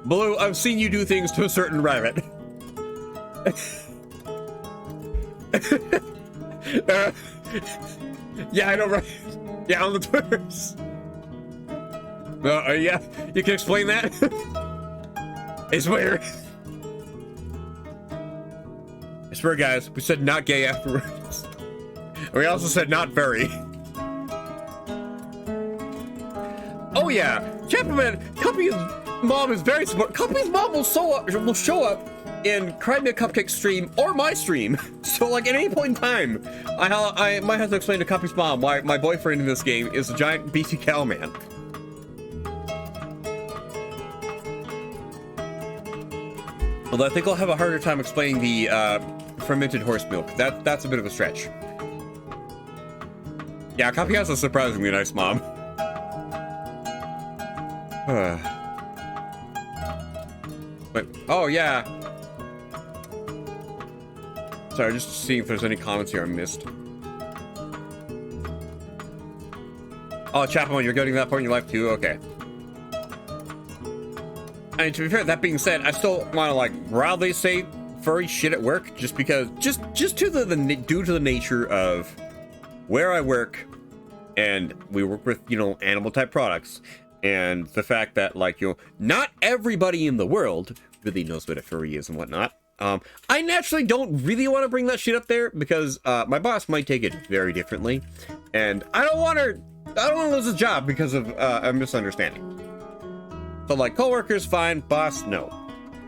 Blue, I've seen you do things to a certain rabbit. Yeah, I know, right? Yeah, on the Twitters. Yeah, you can explain that? It's weird. I swear, guys, we said not gay afterwards. We also said not furry. Oh yeah, Chapman, Cuppy's mom is very supportive. Cuppy's mom will show up in CryMeACupcake stream or my stream. So like at any point in time, I might have to explain to Cuppy's mom why my boyfriend in this game is a giant BT cow man. Although I think I'll have a harder time explaining the fermented horse milk. That's a bit of a stretch. Yeah, Cuppy has a surprisingly nice mom. Wait, oh yeah. Sorry, just seeing if there's any comments here I missed. Oh, Chapman, you're getting that point in your life too? Okay. I mean, to be fair, that being said, I still want to like proudly say furry shit at work, just because, just due to the nature of where I work, and we work with animal type products. And the fact that, like, not everybody in the world really knows what a furry is and whatnot. I naturally don't really want to bring that shit up there because my boss might take it very differently. And I don't want to lose a job because of a misunderstanding. So, like, coworkers, fine. Boss, no.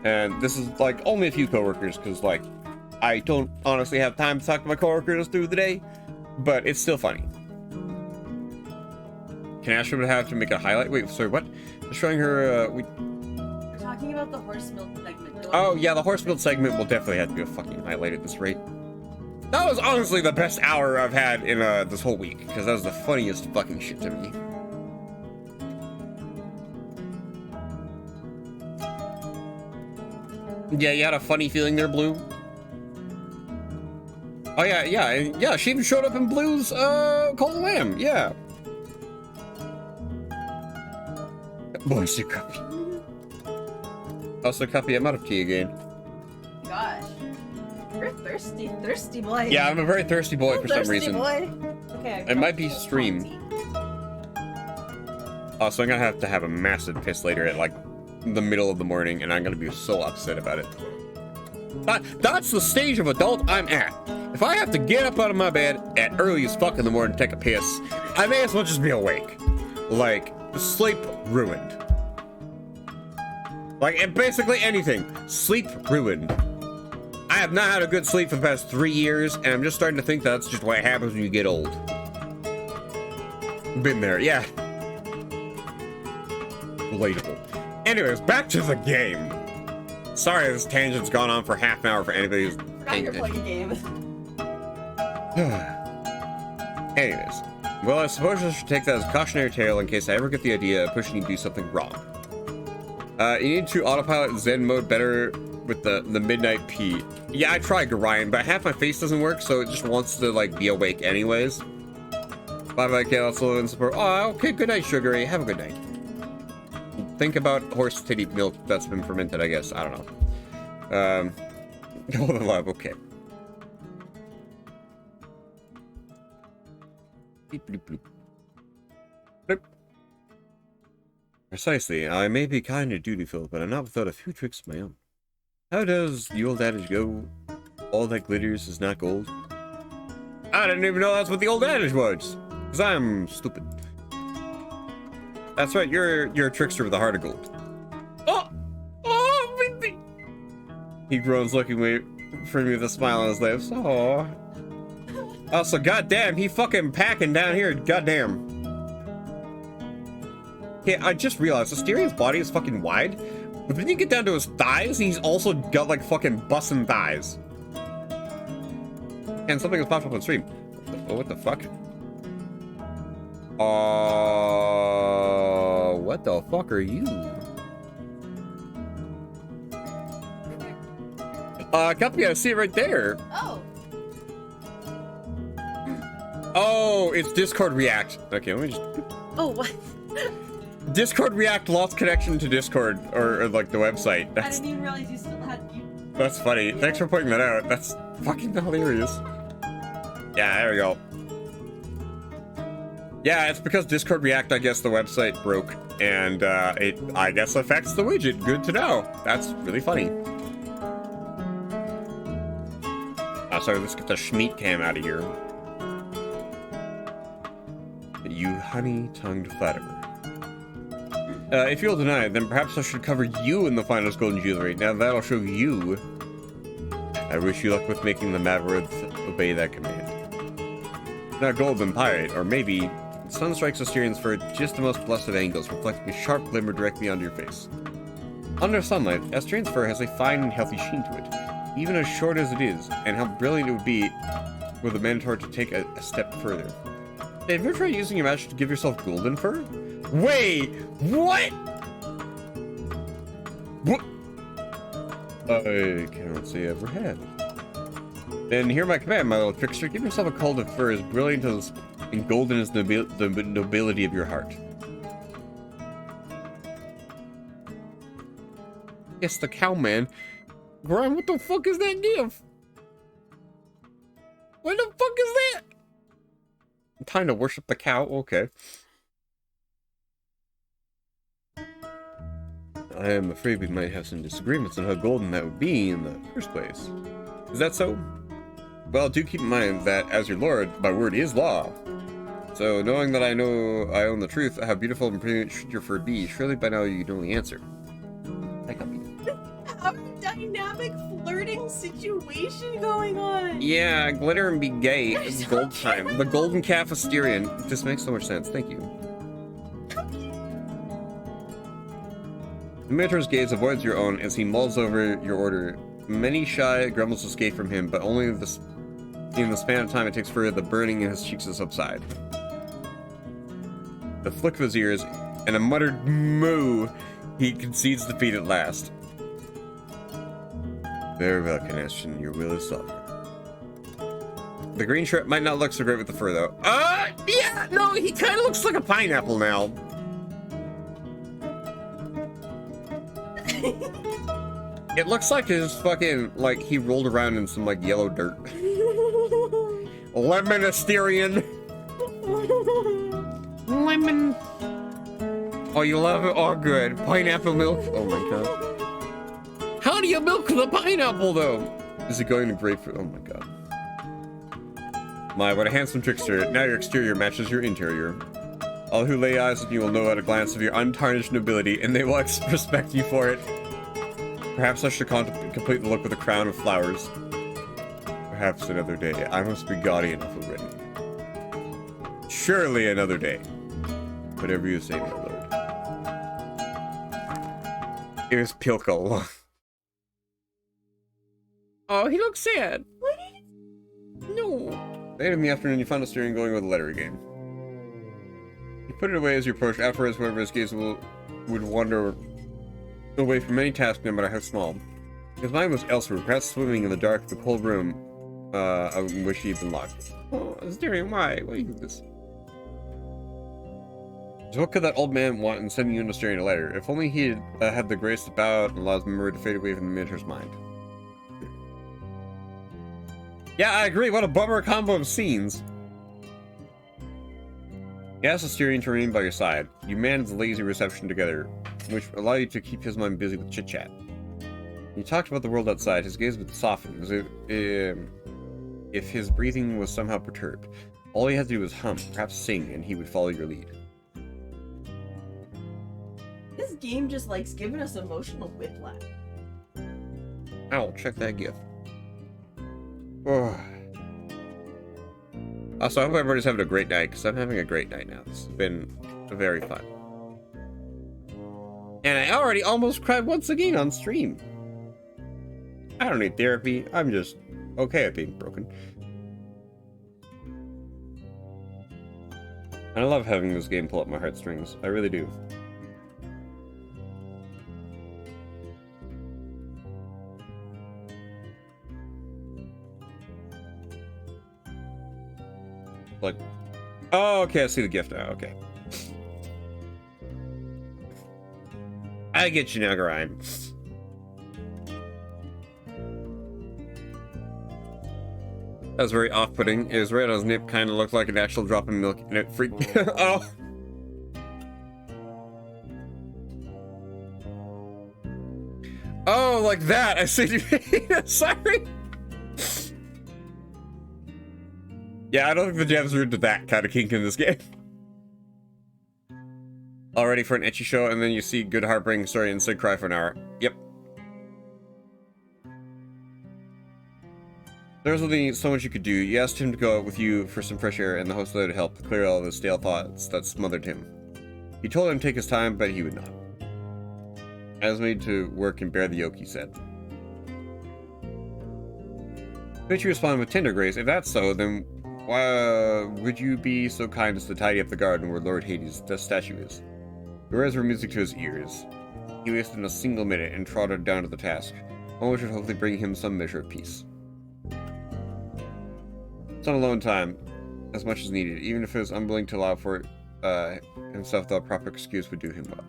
And this is, like, only a few coworkers because, like, I don't honestly have time to talk to my coworkers through the day. But it's still funny. Can Ashley would have to make a highlight? Wait, sorry, what? Just showing her, We're talking about the horse milk segment. Oh, yeah, the horse milk segment will definitely have to be a fucking highlight at this rate. That was honestly the best hour I've had in this whole week, because that was the funniest fucking shit to me. Yeah, you had a funny feeling there, Blue? Oh, yeah, she even showed up in Blue's, Cold Lamb, yeah. Boys, you Cuppy. Also, Cuppy, I'm out of tea again. Gosh. You're a thirsty boy. Yeah, I'm a very thirsty boy for some reason. Boy. Okay. It might be stream. Oh, so I'm gonna have to have a massive piss later at like the middle of the morning, and I'm gonna be so upset about it. That's the stage of adult I'm at. If I have to get up out of my bed at early as fuck in the morning to take a piss, I may as well just be awake. Like, sleep ruined. Like, basically anything. Sleep ruined. I have not had a good sleep for the past 3 years, and I'm just starting to think that's just what happens when you get old. Been there, yeah. Relatable. Anyways, back to the game. Sorry, this tangent's gone on for half an hour for anybody who's paying attention. Game. Anyways, well, I suppose I should take that as a cautionary tale in case I ever get the idea of pushing you to do something wrong. You need to autopilot Zen mode better with the midnight pee. Yeah, I tried, Ryan, but half my face doesn't work, so it just wants to, like, be awake anyways. Bye-bye, Kale, and support. Oh, okay, good night, Sugar Ray. Have a good night. Think about horse titty milk that's been fermented, I guess. I don't know. Golden love, okay. Beep, bloop, bloop. Bloop. Precisely. I may be kind and dutiful, but I'm not without a few tricks of my own. How does the old adage go? All that glitters is not gold? I didn't even know that's what the old adage was. Because I'm stupid. That's right, you're a trickster with a heart of gold. Oh! Oh, baby! He groans, looking away from me with a smile on his lips. Oh. Also, goddamn, he fucking packing down here. Goddamn. Okay, I just realized Asterian's body is fucking wide, but then you get down to his thighs, he's also got like fucking bussin' thighs. And something has popped up on stream. What the fuck? What the fuck are you? Cupcake, I see it right there. Oh. Oh, it's Discord React. Okay, let me just... Oh, what? Discord React lost connection to Discord, or like the website. I didn't even realize you still had you. That's funny. Thanks for pointing that out. That's fucking hilarious. Yeah, there we go. Yeah, it's because Discord React, I guess the website broke, and it, I guess, affects the widget. Good to know. That's really funny. Sorry, let's get the Schmeat cam out of here. You honey-tongued flatterer. If you'll deny it, then perhaps I should cover you in the finest golden jewelry. Now that'll show you. I wish you luck with making the Maverick obey that command. Now golden pirate, or maybe sun strikes Asterians for just the most blessed of angles, reflecting a sharp glimmer directly onto your face. Under sunlight, Asterian's fur has a fine and healthy sheen to it, even as short as it is, and how brilliant it would be were the Minotaur to take a step further. Have you ever tried using your magic to give yourself golden fur? Wait, what? What? I cannot say I ever have. Then hear my command, my little trickster. Give yourself a coat of fur as brilliant as and golden as the nobility of your heart. Yes, the cowman. Brian, what the fuck is that gift? What the fuck is that? Time to worship the cow? Okay. I am afraid we might have some disagreements on how golden that would be in the first place. Is that so? Well, do keep in mind that, as your lord, my word is law. So, knowing that I know I own the truth, how beautiful and brilliant should your fur be, surely by now you know the answer. I got me. A dynamic flirting situation going on. Yeah, glitter and be gay. It's gold time. The golden calf Asterian. This makes so much sense. Thank you. The Minotaur's gaze avoids your own as he mulls over your order. Many shy grumbles escape from him, but only in the span of time it takes for the burning in his cheeks to subside. The flick of his ears and a muttered moo, he concedes defeat at last. Very well, Canestian, your will is sovereign. The green shirt might not look so great with the fur, though. Yeah, no, he kind of looks like a pineapple now. It looks like his fucking, like, he rolled around in some, like, yellow dirt. Lemon Asterian. Lemon. Oh, you love it? Oh, good. Pineapple milk. Oh, my God. How do you milk the pineapple, though? Is it going to grapefruit? Oh, my God. My, what a handsome trickster. Now your exterior matches your interior. All who lay eyes on you will know at a glance of your untarnished nobility, and they will respect you for it. Perhaps I should complete the look with a crown of flowers. Perhaps another day. I must be gaudy enough already. Surely another day. Whatever you say, my lord. Here's Pilkle. Oh, he looks sad. What? No. Later in the afternoon, you found a steering going with a letter again. You put it away as you approached. Afterwards, whoever his gaze would wander away from any task, no matter how small. His mind was elsewhere, perhaps swimming in the dark of the cold room in which he had been locked. Oh, steering, why? Why do you do this? So what could that old man want in sending you into steering a letter? If only he had had the grace to bow out and allow his memory to fade away from the Minotaur's mind. Yeah, I agree. What a bummer combo of scenes. He asked the steering to remain by your side. You managed the lazy reception together, which allowed you to keep his mind busy with chit-chat. He talked about the world outside. His gaze would soften, as if his breathing was somehow perturbed. All he had to do was hum, perhaps sing, and he would follow your lead. This game just likes giving us emotional whiplash. Ow, check that gif. Oh. Also, I hope everybody's having a great night, because I'm having a great night now. This has been very fun. And I already almost cried once again on stream. I don't need therapy. I'm just okay at being broken. And I love having this game pull up my heartstrings. I really do. Like, oh, okay, I see the gift now. Okay. I get you now, Grime. That was very off-putting. It was right on his nip, kind of looked like an actual drop of milk, and it freaked me out. Oh! Oh, like that! I see what you mean. Sorry! Yeah, I don't think the devs are into that kind of kink in this game. All ready for an ecchi show, and then you see good heartbreaking story and Sid cry for an hour. Yep. There's only so much you could do. You asked him to go out with you for some fresh air, and the host there to help clear all the stale thoughts that smothered him. You told him to take his time, but he would not. I was made to work and bear the yoke, he said. But you responded with tender grace. If that's so, then why would you be so kind as to tidy up the garden where Lord Hades' statue is? The words were music to his ears. He wasted a single minute and trotted down to the task, one which would hopefully bring him some measure of peace. Some alone time, as much as needed, even if it was unwilling to allow for it himself, though a proper excuse would do him well.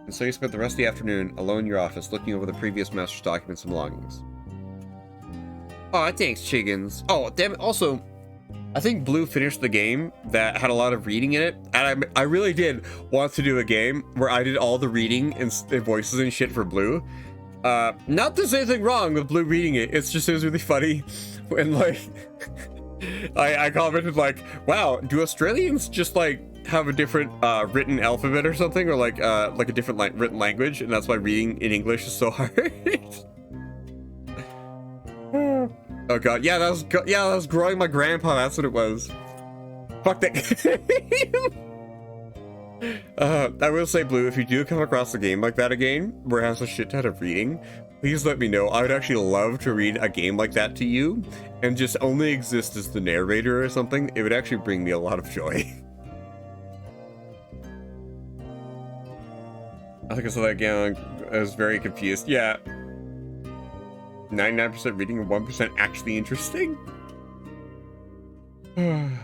And so you spent the rest of the afternoon alone in your office, looking over the previous master's documents and belongings. Oh, thanks, chickens. Oh, damn it. Also, I think Blue finished the game that had a lot of reading in it, and I really did want to do a game where I did all the reading and voices and shit for Blue. Not that there's anything wrong with Blue reading it, it's just, it was really funny when, like, I commented, like, wow, do Australians just, like, have a different written alphabet or something, or like a different written language, and that's why reading in English is so hard? Oh god, yeah, that was growing my grandpa, that's what it was. Fuck that. I will say, Blue, if you do come across a game like that again, where it has a shit ton of reading, please let me know. I would actually love to read a game like that to you, and just only exist as the narrator or something. It would actually bring me a lot of joy. I think I saw that game, I was very confused. Yeah. 99% reading and 1% actually interesting? And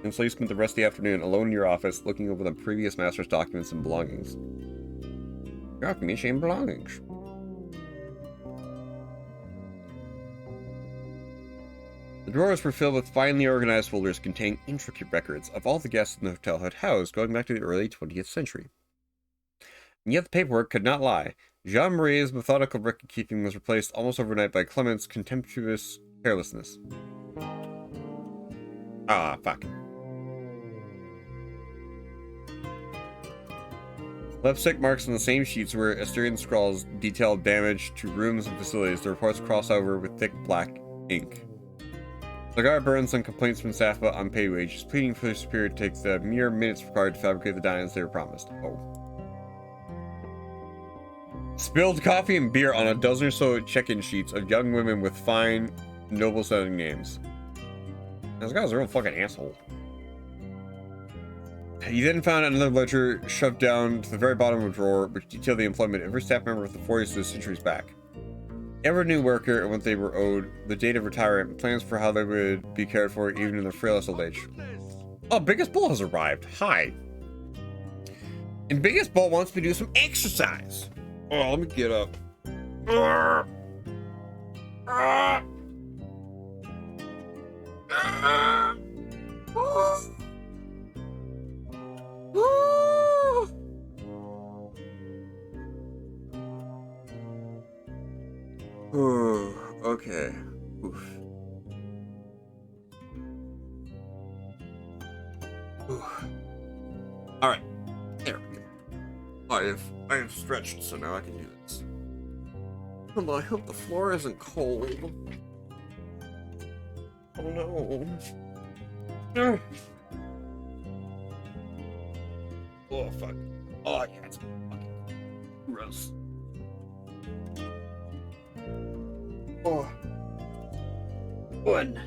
so you spent the rest of the afternoon alone in your office, looking over the previous master's documents and belongings. Documents and belongings. The drawers were filled with finely organized folders containing intricate records of all the guests in the hotel had housed going back to the early 20th century. And yet the paperwork could not lie. Jean-Marie's methodical record-keeping was replaced almost overnight by Clement's contemptuous Carelessness. Ah, fuck. Lipstick marks on the same sheets where Asterian scrawls detail damage to rooms and facilities. The reports cross over with thick black ink. The guard burns on complaints from staff about unpaid wages, pleading for their superior to take the mere minutes required to fabricate the diamonds they were promised. Oh. Spilled coffee and beer on a dozen or so check-in sheets of young women with fine, noble-sounding names. This guy's a real fucking asshole. He then found another ledger shoved down to the very bottom of a drawer, which detailed the employment of every staff member of the 40s to the centuries back. Every new worker and what they were owed, the date of retirement, plans for how they would be cared for even in their frailest old age. Oh, Biggest Bull has arrived. Hi. And Biggest Bull wants me to do some exercise. Oh, let me get up. Okay. Oof. Oof. All right. There we go. I have stretched, so now I can do this. Although I hope the floor isn't cold. Oh no. Oh fuck. Oh yeah, it's fucking gross. Oh. 1,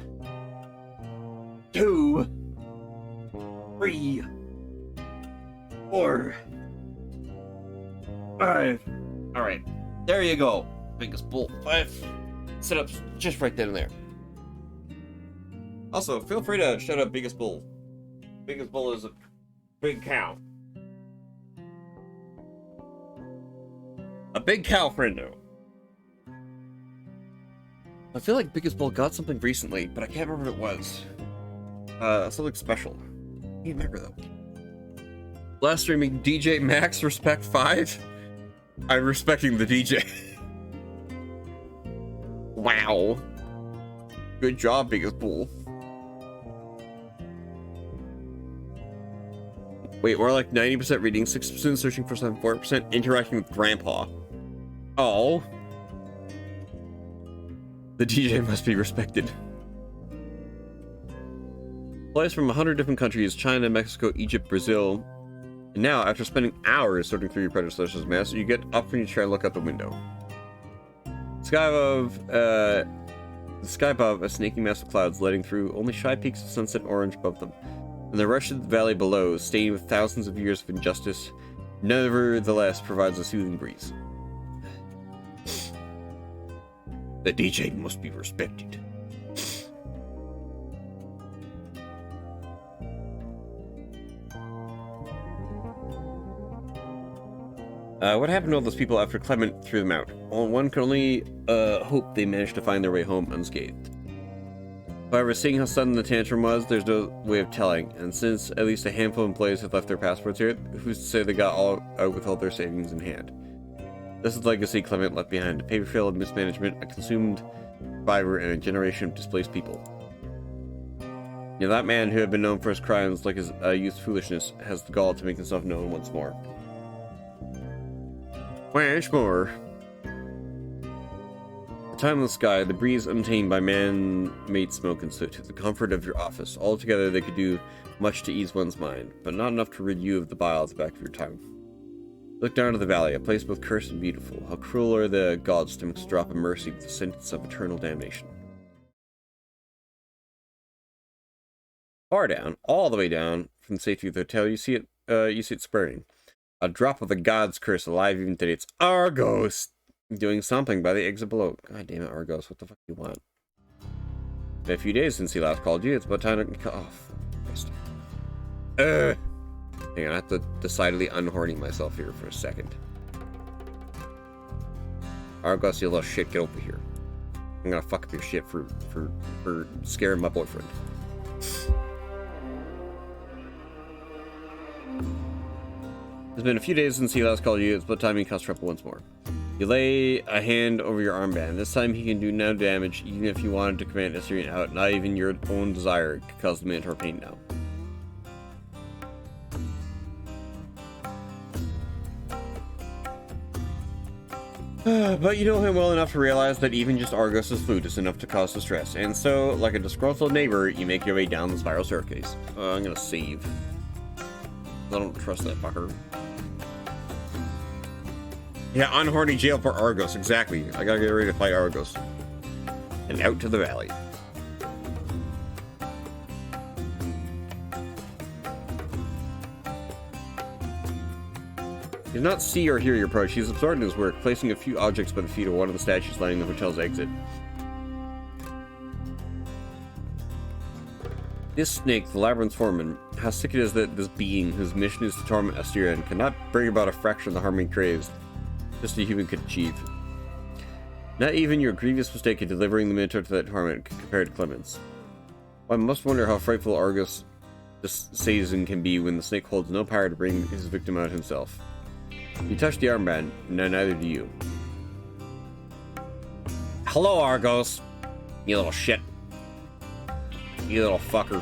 2, 3, 4, 5. All right, there you go. Biggest Bull. 5 sit-ups just right then and there. Also, feel free to shout out Biggest Bull. Biggest Bull is a big cow. A big cow friendo. I feel like Biggest Bull got something recently, but I can't remember what it was. Something special. I can't remember though. Last streaming DJ Max Respect 5. I'm respecting the DJ. Wow. Good job, Biggest Bull. Wait, we're like 90% reading, 6% searching for some, 4% interacting with Grandpa. Oh. The DJ must be respected. Players from 100 different countries, China, Mexico, Egypt, Brazil. And now, after spending hours sorting through your predecessor's mess, you get up from your chair and look out the window. The sky above, a snaking mass of clouds letting through only shy peaks of sunset orange above them. And the wretched valley below, stained with thousands of years of injustice, nevertheless provides a soothing breeze. The DJ must be respected. What happened to all those people after Clement threw them out? Well, one can only hope they managed to find their way home unscathed. However, seeing how sudden the tantrum was, there's no way of telling, and since at least a handful of employees have left their passports here, who's to say they got all out with all their savings in hand? This is the legacy Clement left behind, a paper trail of mismanagement, a consumed survivor, and a generation of displaced people. You know, that man who had been known for his crimes like his youth's foolishness has the gall to make himself known once more. Once more. The time in the sky, the breeze untamed by man-made smoke and soot, the comfort of your office. Altogether, they could do much to ease one's mind, but not enough to rid you of the bile at the back of your tongue. Look down to the valley, a place both cursed and beautiful. How cruel are the gods to mix a drop of mercy with the sentence of eternal damnation. Far down, all the way down from the safety of the hotel, you see it spurring. A drop of the god's curse alive even today. It's Argos doing something by the exit below. God damn it, Argos, what the fuck do you want? Been a few days since he last called you. It's about time to... Oh, Christ. Hang on, I have to decidedly unhorny myself here for a second. Argos, you little shit, get over here. I'm gonna fuck up your shit for scaring my boyfriend. It's been a few days since he last called you. It's about time you cuss trouble once more. You lay a hand over your armband. This time he can do no damage, even if you wanted to command Assyrian out. Not even your own desire could cause the Minotaur pain now. But you know him well enough to realize that even just Argos's flute is enough to cause distress, and so, like a disgruntled neighbor, you make your way down the spiral staircase. I'm gonna save. I don't trust that fucker. Yeah, unhorny jail for Argos, exactly. I gotta get ready to fight Argos. And out to the valley. He does not see or hear your approach. He is absorbed in his work, placing a few objects by the feet of one of the statues lining the hotel's exit. This snake, the labyrinth's foreman, how sick it is that this being, whose mission is to torment Assyrian, cannot bring about a fraction of the harm he craves, just a human could achieve. Not even your grievous mistake in delivering the Minotaur to that torment could compare to Clement's. One must wonder how frightful Argus this Sazin can be when the snake holds no power to bring his victim out himself. You touch the armband, now neither do you. Hello, Argos! You little shit. You little fucker.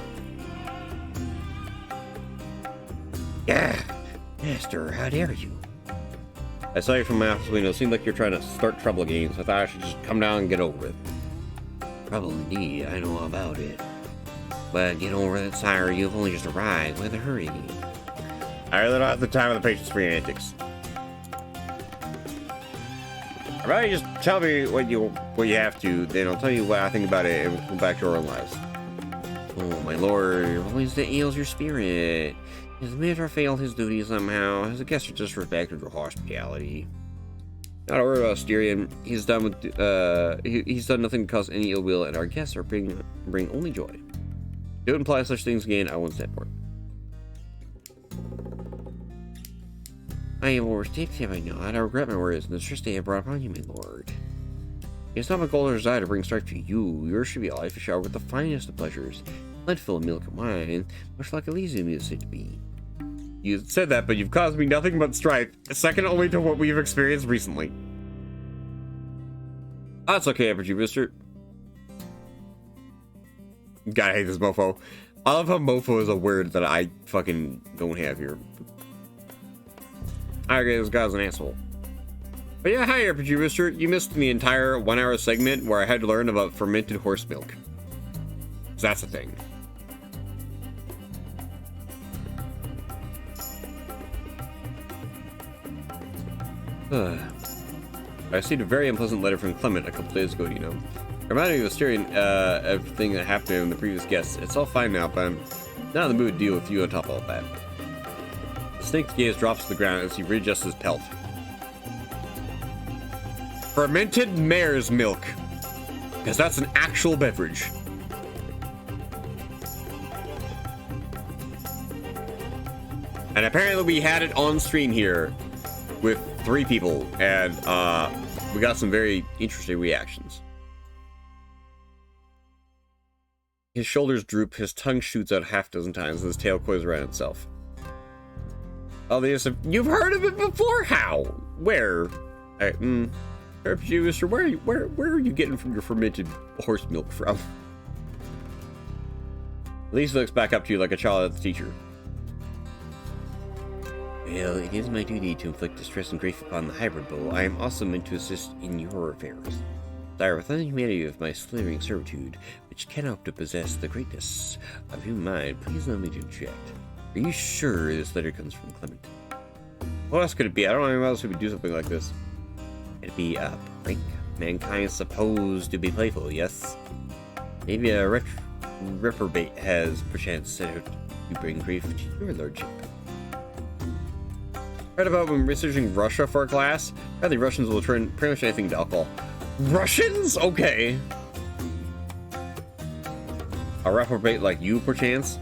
Yeah, Master, how dare you? I saw you from my office window. It seemed like you're trying to start trouble again, so I thought I should just come down and get over it. Trouble indeed, I know all about it. But get over that, sire, you've only just arrived. Why the hurry? I really don't have the time or the patience for your antics. How about you just tell me what you have to, then I'll tell you what I think about it and we'll go back to our own lives. Oh, my lord, what is that ails your spirit? Has the Minotaur failed his duty somehow? Has the guest disrespected your hospitality? Not a word about Styrian. He's done with he's done nothing to cause any ill will, and our guests are bring only joy. Don't imply such things again, I won't stand for it. I have overstepped, have I not? I regret my words and the distress they have brought upon you, my lord. It's not my goal or desire to bring strife to you. Yours should be a life showered with the finest of pleasures, plentiful of milk and wine, much like Elysium is said to be. You said that, but you've caused me nothing but strife, second only to what we've experienced recently. That's okay, Apergy Mister. God, I hate this mofo. I love how mofo is a word that I fucking don't have here. I agree, this guy's an asshole. But yeah, hi, RPG Mister. You missed the entire 1 hour segment where I had to learn about fermented horse milk. So that's a thing. I received a very unpleasant letter from Clement a couple days ago, you know. Reminding me of Styrian, everything that happened to him and the previous guests. It's all fine now, but I'm not in the mood to deal with you on top of all that. The snake's gaze drops to the ground as he readjusts his pelt. Fermented mare's milk. Because that's an actual beverage. And apparently we had it on stream here with 3 people, and we got some very interesting reactions. His shoulders droop, his tongue shoots out half a dozen times, and his tail coils around itself. Oh, you've heard of it before? How? Where? RPG Mister, where are you getting from your fermented horse milk from? Lisa looks back up to you like a child at the teacher. Well, it is my duty to inflict distress and grief upon the hybrid bull. I am also meant to assist in your affairs. Sire, with the humanity of my slithering servitude, which cannot hope to possess the greatness of human mind, please allow me to object. Are you sure this letter comes from Clement? What else could it be? I don't know anyone else who would do something like this. It'd be a prank. Mankind is supposed to be playful, yes? Maybe a reprobate has perchance set out to bring grief to your lordship. Read about when researching Russia for a class. Apparently Russians will turn pretty much anything to alcohol. Russians? Okay. A reprobate like you, perchance?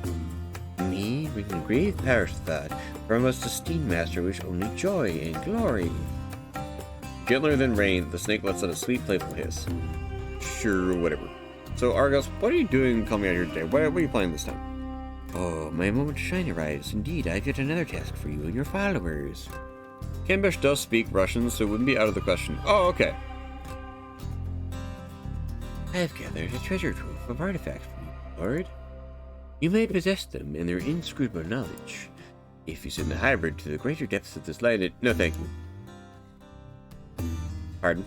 Me, bringing grave perish thought, for I must esteem master wish only joy and glory. Gentler than rain, the snake lets out a sweet, playful hiss. Sure, whatever. So, Argos, what are you doing coming out here today? What are you playing this time? Oh, my moment to shine arrives. Indeed, I've yet another task for you and your followers. Kambesh does speak Russian, so it wouldn't be out of the question. Oh, okay. I have gathered a treasure trove of artifacts for you, Lord. You may possess them in their inscrutable knowledge. If you send the hybrid to the greater depths of this land, no thank you. Pardon?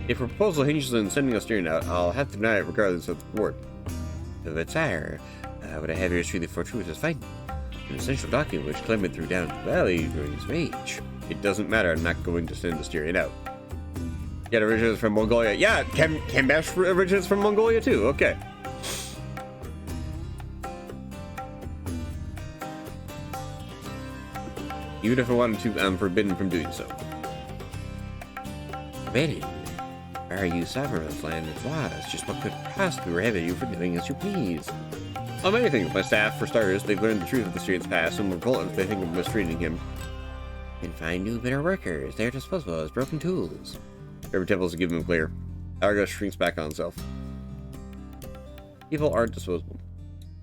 If a proposal hinges on sending us steering out, I'll have to deny it regardless of the reward. But sire, what I have here is truly fortuitous finding. An essential document which Clement threw down the valley during his rage. It doesn't matter, I'm not going to send the steering out. Yeah, it originates from Mongolia. Yeah, Kambesh originates from Mongolia too, okay. Even if I wanted to, I'm forbidden from doing so. Forbidden? Are you sovereign of this land of laws? Just what could possibly prohibit you from doing as you please? Many things. My staff, for starters, they've learned the truth of the student's past and will revolt if they think of mistreating him. And find new, better workers. They're disposable as broken tools. Every temple is given him clear. Argos shrinks back on himself. People aren't disposable.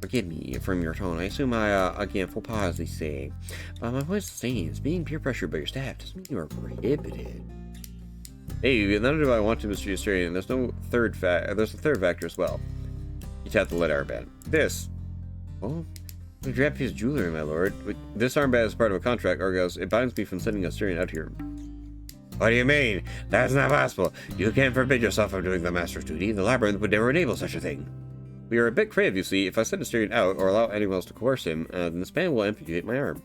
Forgive me from your tone. I assume I, again, faux pas, they say. But my point is the same. Being peer pressured by your staff doesn't mean you are prohibited. Hey, none do I want to mistreat Australian. There's no third there's a third factor as well. You tap the lead armband. This. Oh? You drop his jewelry, my lord. This armband is part of a contract, Argos. It binds me from sending Australian out here. What do you mean? That's not possible. You can't forbid yourself from doing the master's duty. The labyrinth would never enable such a thing. We are a bit creative, you see. If I send Australian out or allow anyone else to coerce him, then this man will amputate my arm.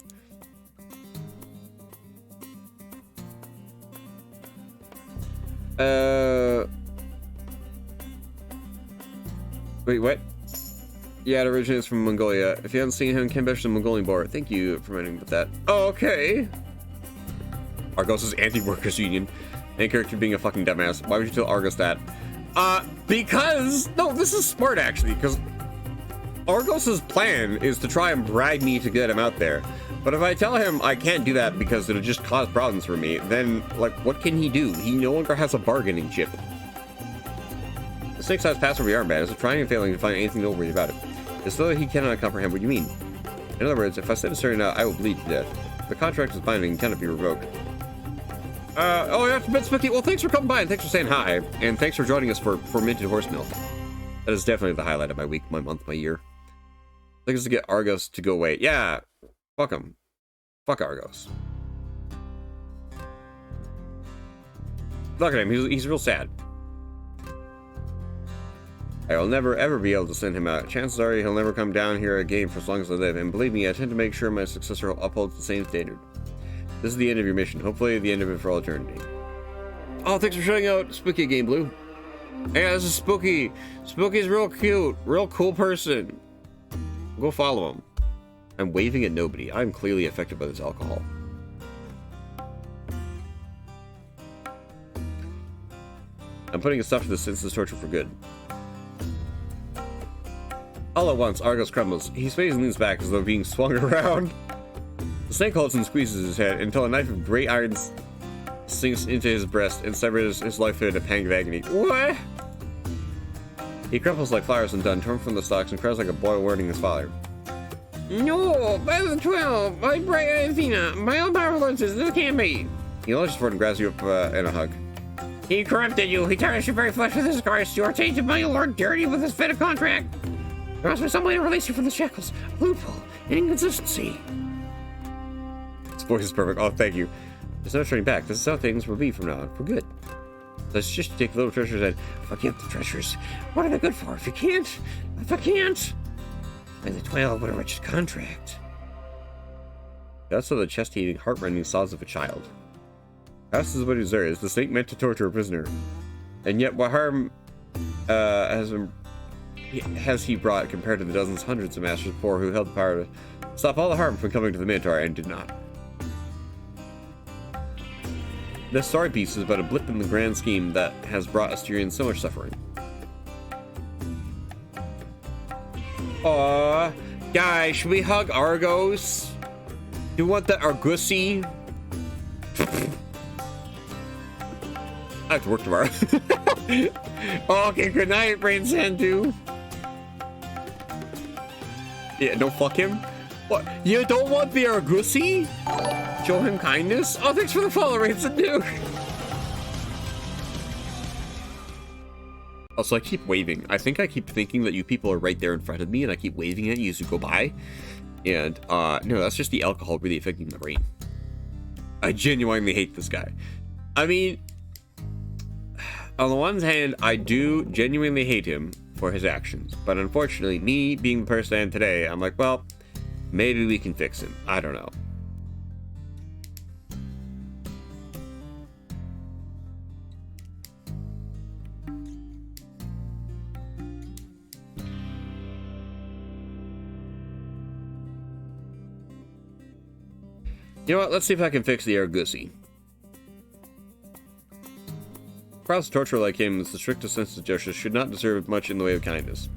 Wait, what? Yeah, it originates from Mongolia. If you haven't seen him, Kambesh the Mongolian boar. Thank you for reminding me about that. Oh, okay. Argos' anti-workers union. Main character being a fucking dumbass. Why would you tell Argos that? Because... No, this is smart, actually, because Argos' plan is to try and brag me to get him out there. But if I tell him I can't do that because it'll just cause problems for me, then, like, what can he do? He no longer has a bargaining chip. The snake-sized password armband is trying and failing to find anything noteworthy about it. It's though he cannot comprehend what you mean. In other words, if I send a certain out, I will bleed to death. The contract is binding and cannot be revoked. Oh, that's a bit spooky. Well, thanks for coming by, and thanks for saying hi, and thanks for joining us for Fermented Horse milk. That is definitely the highlight of my week, my month, my year. I think it's to get Argos to go away. Yeah, fuck him. Fuck Argos. Look at him, he's real sad. I will never ever be able to send him out. Chances are he'll never come down here again for as long as I live, and believe me, I tend to make sure my successor upholds the same standard. This is the end of your mission. Hopefully the end of it for all eternity. Oh, thanks for showing out Spooky Game Blue. Yeah, this is Spooky. Spooky's real cute. Real cool person. Go follow him. I'm waving at nobody. I'm clearly affected by this alcohol. I'm putting a stop to this senseless torture for good. All at once, Argos crumbles. His face leans back as though being swung around. The snake holds and squeezes his head until a knife of great iron sinks into his breast and severs his life in a pang of agony. What? He crumples like flowers undone, torn from the stalks, and cries like a boy warning his father. No, by the 12, my bright Athena, my own power lenses, this can't be. He launches forward and grabs you up in a hug. He corrupted you. He tarnished your very flesh with his scars. You are tainted by your lord dirty with his fitted contract. There must be some way to release you from the shackles. A loophole, an inconsistency. This voice is perfect. Oh, thank you. There's no turning back. This is how things will be from now on. For good. Let's just take the little treasures and forget the treasures. What are they good for? If you can't, if I can't. By the 12, what a wretched contract. That's how the chest-heaving, heart-rending sobs of a child. This is what he deserves. The snake meant to torture a prisoner. And yet, what harm has he brought compared to the dozens, hundreds of masters before who held the power to stop all the harm from coming to the Minotaur and did not? This story piece is about a blip in the grand scheme that has brought Asturians so much suffering. Aww. Guys, should we hug Argos? Do you want the Argussi? I have to work tomorrow. Okay, good night, Brain Sandu. Yeah, don't fuck him. What? You don't want the Argussi? Show him kindness? Oh, thanks for the follow, Ransom Duke! Also, I keep waving. I think I keep thinking that you people are right there in front of me, and I keep waving at you as you go by. And, no, that's just the alcohol really affecting my brain. I genuinely hate this guy. I mean, on the one hand, I do genuinely hate him for his actions. But unfortunately, me being the person I am today, I'm like, well, maybe we can fix him. I don't know. You know what? Let's see if I can fix the Argusi. Perhaps a torturer like him, with the strictest sense of justice, should not deserve much in the way of kindness.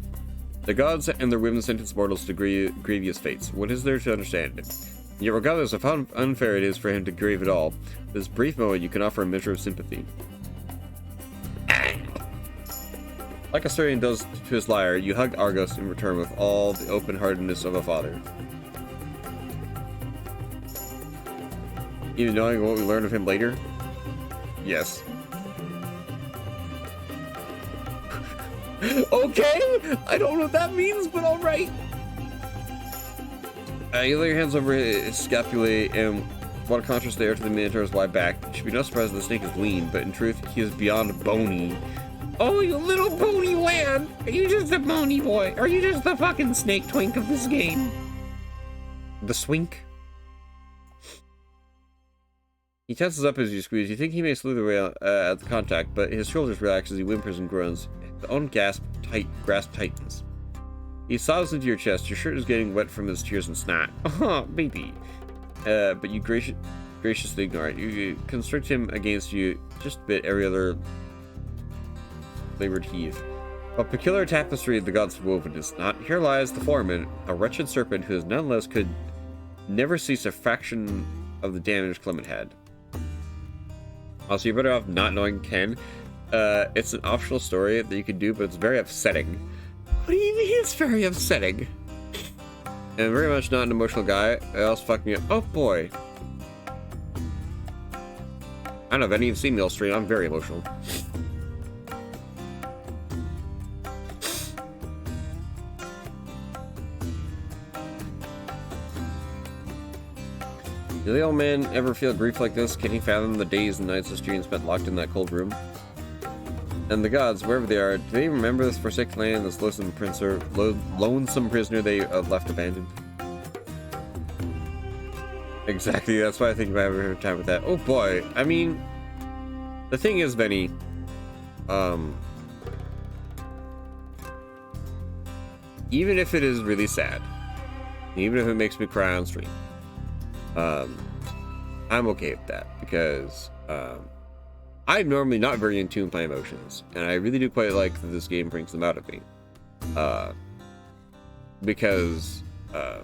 The gods and their women sentence mortals to grievous fates. What is there to understand it? Yet regardless of how unfair it is for him to grieve at all, this brief moment you can offer a measure of sympathy. Like a Asturian does to his lyre, you hug Argos in return with all the open-heartedness of a father. Even knowing what we learned of him later? Yes. Okay! I don't know what that means, but alright! You lay your hands over his scapulae, and what a contrast there to the Minotaur's wide back. You should be no surprise that the snake is lean, but in truth, he is beyond bony. Oh, you little bony lad! Are you just a bony boy? Are you just the fucking snake twink of this game? The swink? He tenses up as you squeeze. You think he may slither away at the contact, but his shoulders relax as he whimpers and groans. His own grasp tightens. He sobs into your chest. Your shirt is getting wet from his tears and snot. Oh, baby. But you graciously ignore it. You constrict him against you just a bit every other labored heave. A peculiar tapestry the gods have woven is not. Here lies the foreman, a wretched serpent who nonetheless could never cease a fraction of the damage Clement had. Also, you're better off not knowing Ken. It's an optional story that you can do, but it's very upsetting. What do you mean it's very upsetting? And I'm very much not an emotional guy. I also fucking up. Oh boy. I don't know if any of you have seen me on stream. I'm very emotional. Do the old man ever feel grief like this? Can he fathom the days and nights the student spent locked in that cold room? And the gods, wherever they are, do they remember this forsaken land, this lonesome prisoner they left abandoned? Exactly, that's why I think I'm having a hard time with that. Oh boy, I mean, the thing is, Benny, even if it is really sad, even if it makes me cry on stream, I'm okay with that, because I'm normally not very in tune with my emotions, and I really do quite like that this game brings them out of me. Because I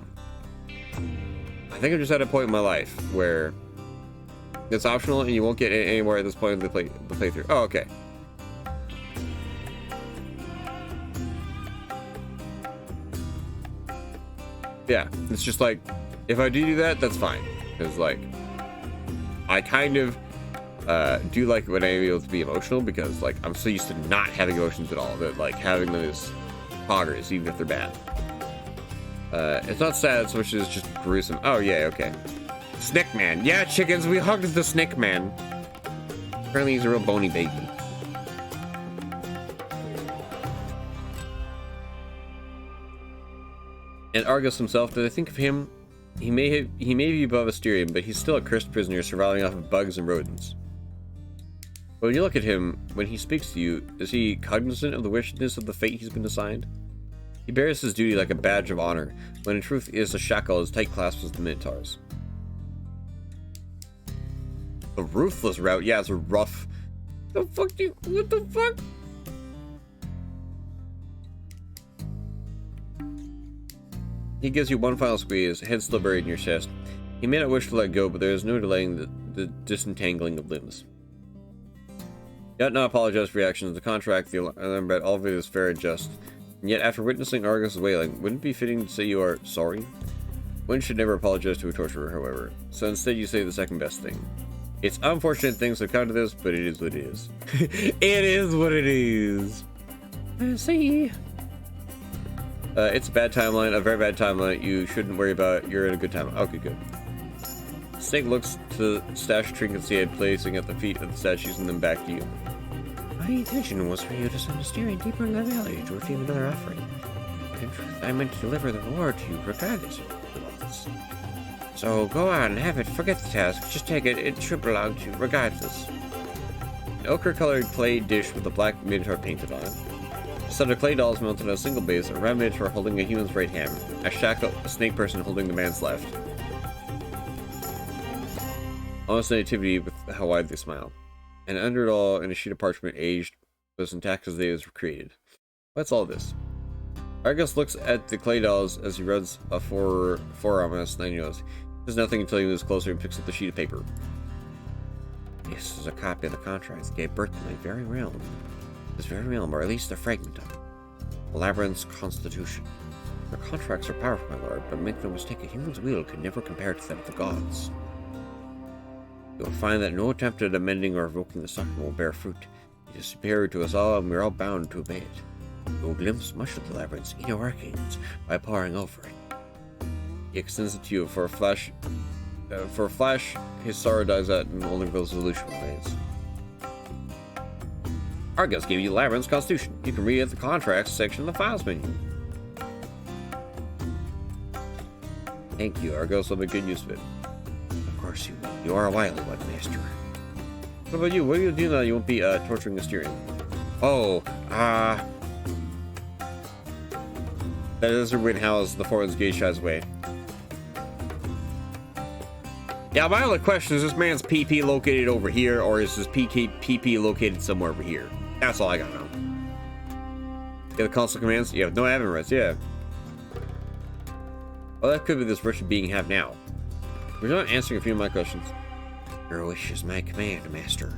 think I'm just at a point in my life where it's optional and you won't get it anywhere at this point in the playthrough. Oh, okay. Yeah, it's just like, if I do that, that's fine. Because, like, I kind of do like when I'm able to be emotional, because, like, I'm so used to not having emotions at all, that, like, having them is poggers, even if they're bad. It's not sad so much as just gruesome. Oh, yeah, okay. Snick Man. Yeah, chickens, we hugged the Snick Man. Apparently he's a real bony baby. And Argos himself, did I think of him? He may be above Asterion, but he's still a cursed prisoner surviving off of bugs and rodents. But when you look at him, when he speaks to you, is he cognizant of the wickedness of the fate he's been assigned? He bears his duty like a badge of honor, when in truth he is a shackle as tight clasped as the Minotaurs. The ruthless route, yeah, it's a rough... The fuck do you... What the fuck? He gives you one final squeeze, head still buried in your chest. He may not wish to let go, but there is no delaying the disentangling of limbs. You ought not apologize for your actions. The contract, the alarm bet, all of it is fair and just. And yet, after witnessing Argus wailing, wouldn't it be fitting to say you are sorry? One should never apologize to a torturer, however, so instead you say the second best thing. It's unfortunate things have come to this, but it is what it is. It is what it is. I see. It's a bad timeline, a very bad timeline. You shouldn't worry about it. You're in a good time. Okay, good. Snake looks to the stash of trinkets he had placing at the feet of the statues and then back to you. My intention was for you to send a steering deeper in the valley to receive another offering. In truth, I meant to deliver the reward to you regardless of what it was. So go on, have it. Forget the task. Just take it. It should belong to you, regardless. An ochre-colored clay dish with a black minotaur painted on it. A set of clay dolls mounted on a single base, a round minotaur holding a human's right hand, a shackled snake person holding the man's left. Almost nativity with how wide they smile. And under it all, in a sheet of parchment aged, but as intact as they was created. What's all this? Argus looks at the clay dolls as he rubs a forearm on his snide nose. There's nothing until he moves closer and picks up the sheet of paper. This is a copy of the contract that gave birth to my very realm. This very realm, or at least a fragment of it. The Labyrinth's constitution. Their contracts are powerful, my lord, but make no mistake, a human's will can never compare to that of the gods. You will find that no attempt at amending or revoking the sacrament will bear fruit. It is superior to us all, and we are all bound to obey it. You will glimpse much of the Labyrinth's inner workings by poring over it. He extends it to you for a flash. His sorrow dies out, and only resolution remains. Argus gave you the Labyrinth's constitution. You can read it at the contracts section of the files menu. Thank you, Argus. I'll make good use of it. Of course you will. You are a wily one, master. What about you? What do you do now you won't be torturing Asterion? Oh, That is Win howls the Forward's gaze shies away. Yeah, my only question is this man's PP located over here, or is his PP located somewhere over here? That's all I gotta know. You have the console commands? You have no admin rights, yeah. Well, that could be this wretched being have now. We're not answering a few of my questions. Your wish is my command, master.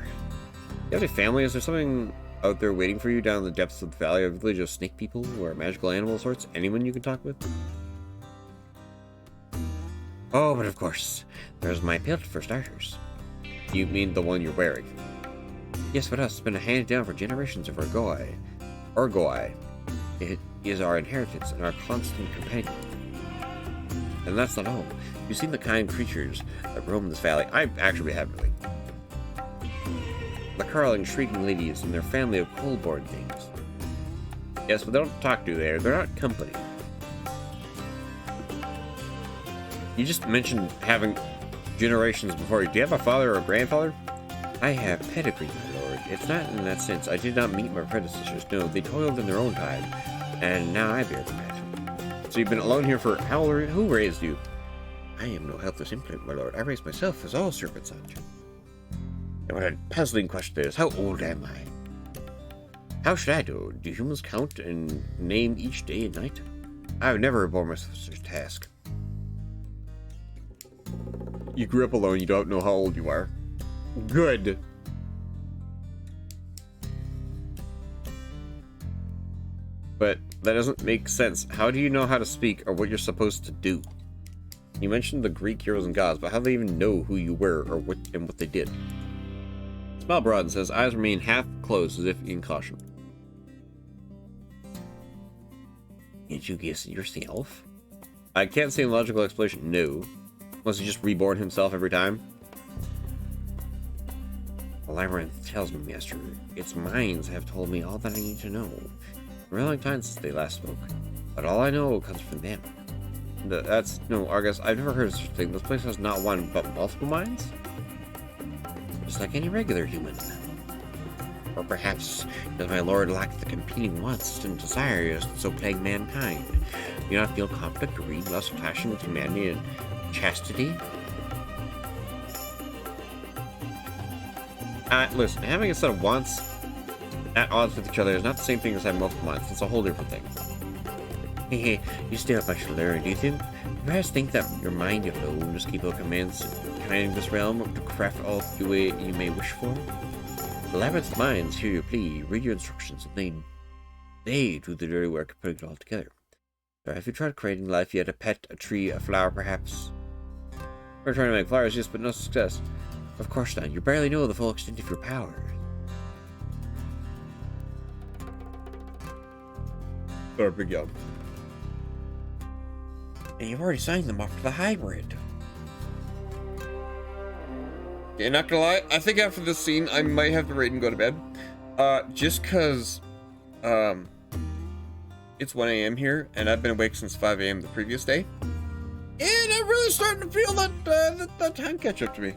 You have any family? Is there something out there waiting for you down in the depths of the valley? A village of snake people or magical animal sorts? Anyone you can talk with? Oh, but of course. There's my pelt for starters. You mean the one you're wearing? Yes, but us, it's been handed down for generations of Urgoi. It is our inheritance and our constant companion. And that's not all. You've seen the kind creatures that roam this valley. I actually haven't really. The crawling, shrieking ladies and their family of cold-born things. Yes, but they don't talk to you there. They're not company. You just mentioned having generations before you. Do you have a father or a grandfather? I have pedigree, my lord. It's not in that sense. I did not meet my predecessors. No, they toiled in their own time, and now I bear the mantle. So you've been alone here for how long? Who raised you? I am no helpless infant, my lord. I raised myself, as all servants ought to. And what a puzzling question it is. How old am I? How should I do? Do humans count and name each day and night? I've never borne myself such a task. You grew up alone. You don't know how old you are. Good. But that doesn't make sense. How do you know how to speak or what you're supposed to do? You mentioned the Greek heroes and gods, but how do they even know who you were or what they did? Smile broadens, his eyes remain half closed as if in caution. Can't you guess it yourself? I can't say a logical explanation, no. Was he just reborn himself every time? The Labyrinth tells me, master. Its minds have told me all that I need to know. A really long time since they last spoke, but all I know comes from them. That's no, Argus. I've never heard of such a thing. This place has not one, but multiple minds? Just like any regular human. Or perhaps does my lord lack the competing wants and desires that so plague mankind? Do you not feel conflict, greed, lust, passion with humanity, and chastity? Listen, having a set of wants at odds with each other is not the same thing as having multiple minds. It's a whole different thing. Hey, you still have much to learn, do you think? You perhaps think that your mind alone just keep out commands commanding this realm to craft all the way you may wish for? The Labyrinth's minds hear your plea, read your instructions, and they do the dirty work of putting it all together. Have you tried creating life yet? A pet, a tree, a flower, perhaps? We're trying to make flowers, yes, but no success. Of course not. You barely know the full extent of your power. Or big young. And you've already signed them off to the hybrid. Yeah, not gonna lie, I think after this scene, I might have to rate and go to bed. Just cause, it's 1 a.m. here, and I've been awake since 5 a.m. the previous day. And I'm really starting to feel that time catch up to me.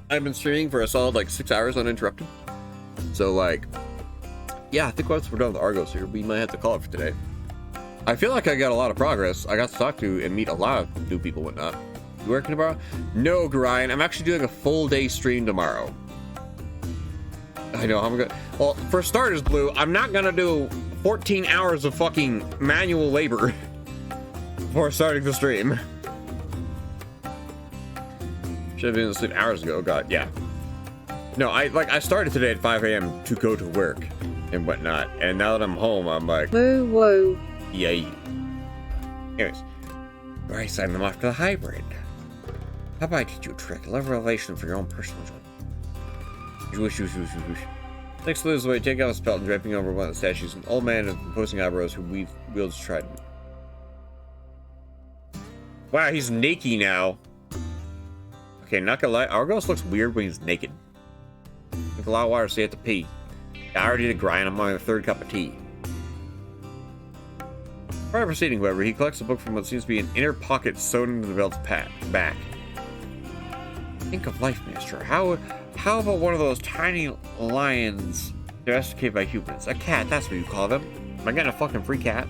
I've been streaming for a solid, like, 6 hours uninterrupted. So, like, yeah, I think once we're done with Argos here, we might have to call it for today. I feel like I got a lot of progress. I got to talk to and meet a lot of new people and whatnot. You working tomorrow? No, Ryan. I'm actually doing a full day stream tomorrow. I know, I'm gonna... Well, for starters, Blue, I'm not gonna do 14 hours of fucking manual labor before starting the stream. Should have been asleep hours ago. God, yeah. No, I started today at 5 a.m. to go to work and whatnot, and now that I'm home, I'm like... Woo woo. Yay. Anyways, you already signed them off to the hybrid. How about I teach you a trick? A revelation for your own personal enjoyment. Next lives away, take off his belt and draping over one of the statues, an old man with imposing eyebrows who wields a trident. Wow, he's naked now. Okay, not gonna lie, Argos looks weird when he's naked. Drink a lot of water so you have to pee. I already did a grind, I'm on my 3rd cup of tea. Prior proceeding, however, he collects a book from what seems to be an inner pocket sewn into the belt's back. Think of life, Master. How about one of those tiny lions domesticated by humans? A cat, that's what you call them. Am I getting a fucking free cat?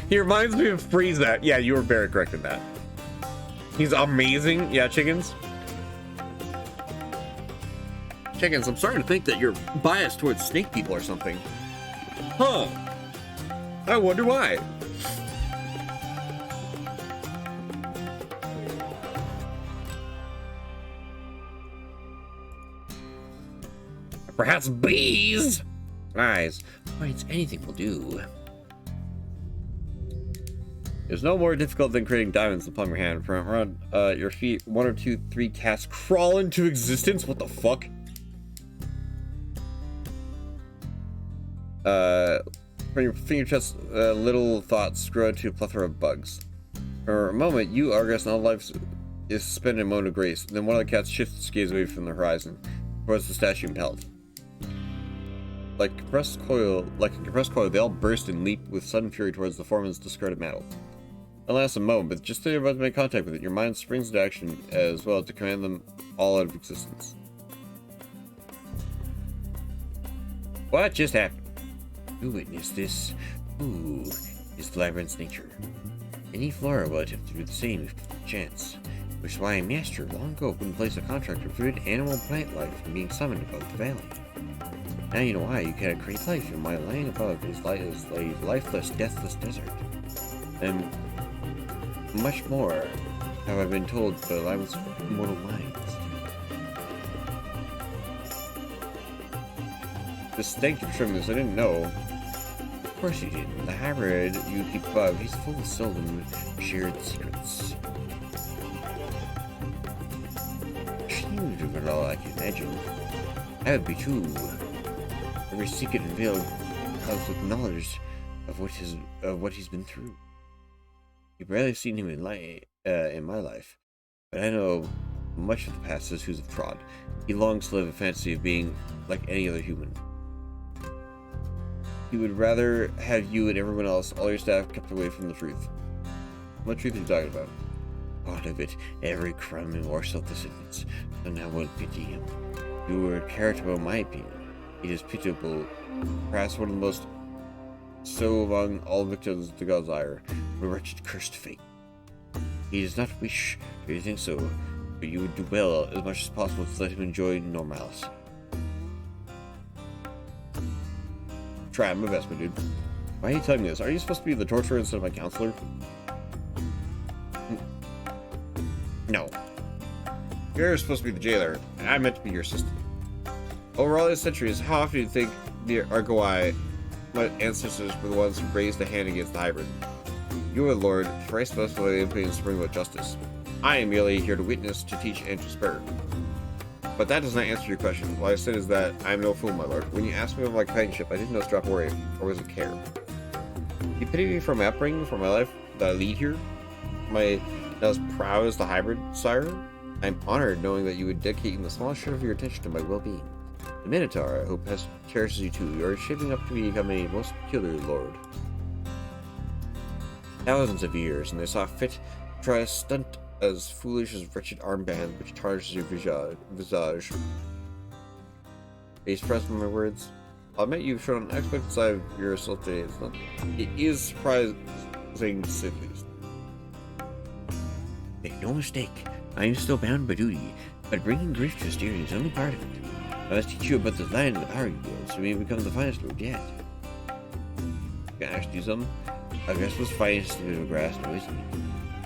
He reminds me of Freeze that. Yeah, you were very correct in that. He's amazing. Yeah, Chickens. Chickens, I'm starting to think that you're biased towards snake people or something. Huh. I wonder why. Perhaps bees? Flies. Flies, anything will do. It's no more difficult than creating diamonds in the palm of your hand. From around your feet, 1 or 2, 3 casts crawl into existence. What the fuck? From your fingertips, little thoughts grow into a plethora of bugs. For a moment, you, Argus, and all life is suspended in a moment of grace. Then one of the cats shifts its gaze away from the horizon, towards the statue impelled. Like a compressed coil, they all burst and leap with sudden fury towards the foreman's discarded mantle. It lasts a moment, but just as you're about to make contact with it, your mind springs into action as well to command them all out of existence. What just happened? You witness this. Ooh, is the labyrinth's nature. Any flora will attempt to do the same if given a chance, which is why a master long ago put in place a contract to prevent animal plant life from being summoned above the valley. Now you know why you cannot create life in my land above is a lifeless, deathless desert. And much more have I been told by the lives of mortal minds. This thank you for showing this, I didn't know. Of course you didn't. The hybrid you keep above, he's full of seldom shared secrets. Huge of it all, I can imagine. I would be too. Every secret and veil comes with knowledge of what he's been through. You've barely seen him in my life, but I know much of the past his hooves have trod. He longs to live a fantasy of being like any other human. He would rather have you and everyone else, all your staff, kept away from the truth. What truth are you talking about? Part of it, every crumb and morsel of this innocence, and I won't pity him. You were charitable, in my opinion. It is pitiable, perhaps one of the most so among all victims of the god's ire, a wretched cursed fate. He does not wish for you to think so, but you would do well as much as possible to let him enjoy normalcy. Try my best, my dude. Why are you telling me this? Are you supposed to be the torturer instead of my counselor? No. You're supposed to be the jailer, and I'm meant to be your assistant. Over all these centuries, how often do you think the Argoi my ancestors were the ones who raised a hand against the hybrid. You are Lord, thrice blessed by the impudence to bring about justice. I am merely here to witness, to teach, and to spur. But that does not answer your question. What I said is that I am no fool, my lord. When you asked me about my companionship, I didn't know to drop worry, or was it care? You pity me for my upbringing, for my life that I lead here? My not as proud as the hybrid, sire? I am honored knowing that you would dedicate even the smallest share of your attention to my well-being. The Minotaur, I hope, cherishes you too. You are shaping up to become a most peculiar lord. Thousands of years, and they saw fit to try a stunt as foolish as wretched armband which tarnishes your visage. Are you surprised by my words? I'll admit you've shown an unexpected side of yourself today. It is surprising to say the least. Make no mistake, I am still bound by duty, but bringing grief to Asteria is only part of it. I must teach you about the land and the power you wield, so you may become the finest lord yet. Can I actually do something? I guess what's finest in the grass noise.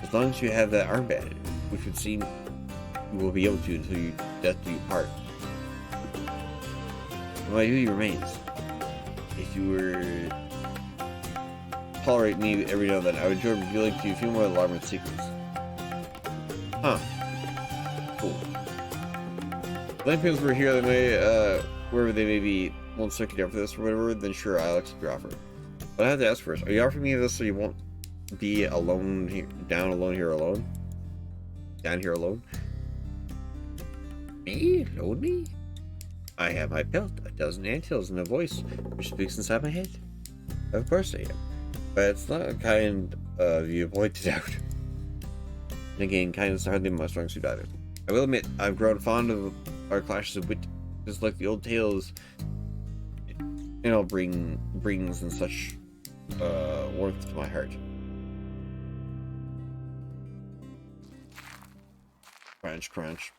As long as you have that armband, which would seem you will be able to until you death do you part. And my duty remains. If you were to tolerate me every now and then, I would enjoy revealing to you a few more alarming secrets. Huh. Cool. Lampions were here, they may, wherever they may be, won't circuit down for this or whatever, then sure, I'll accept your offer. But I have to ask first, are you offering me this so you won't be alone here, down here alone? Me? Lonely? I have my pelt, a dozen anthills, and a voice which speaks inside my head. Of course I am. But it's not a kind of you pointed out. And again, kindness is hardly my strong suit either. I will admit, I've grown fond of our clashes of wit, just like the old tales, you know, brings and such warmth to my heart. Crunch, crunch.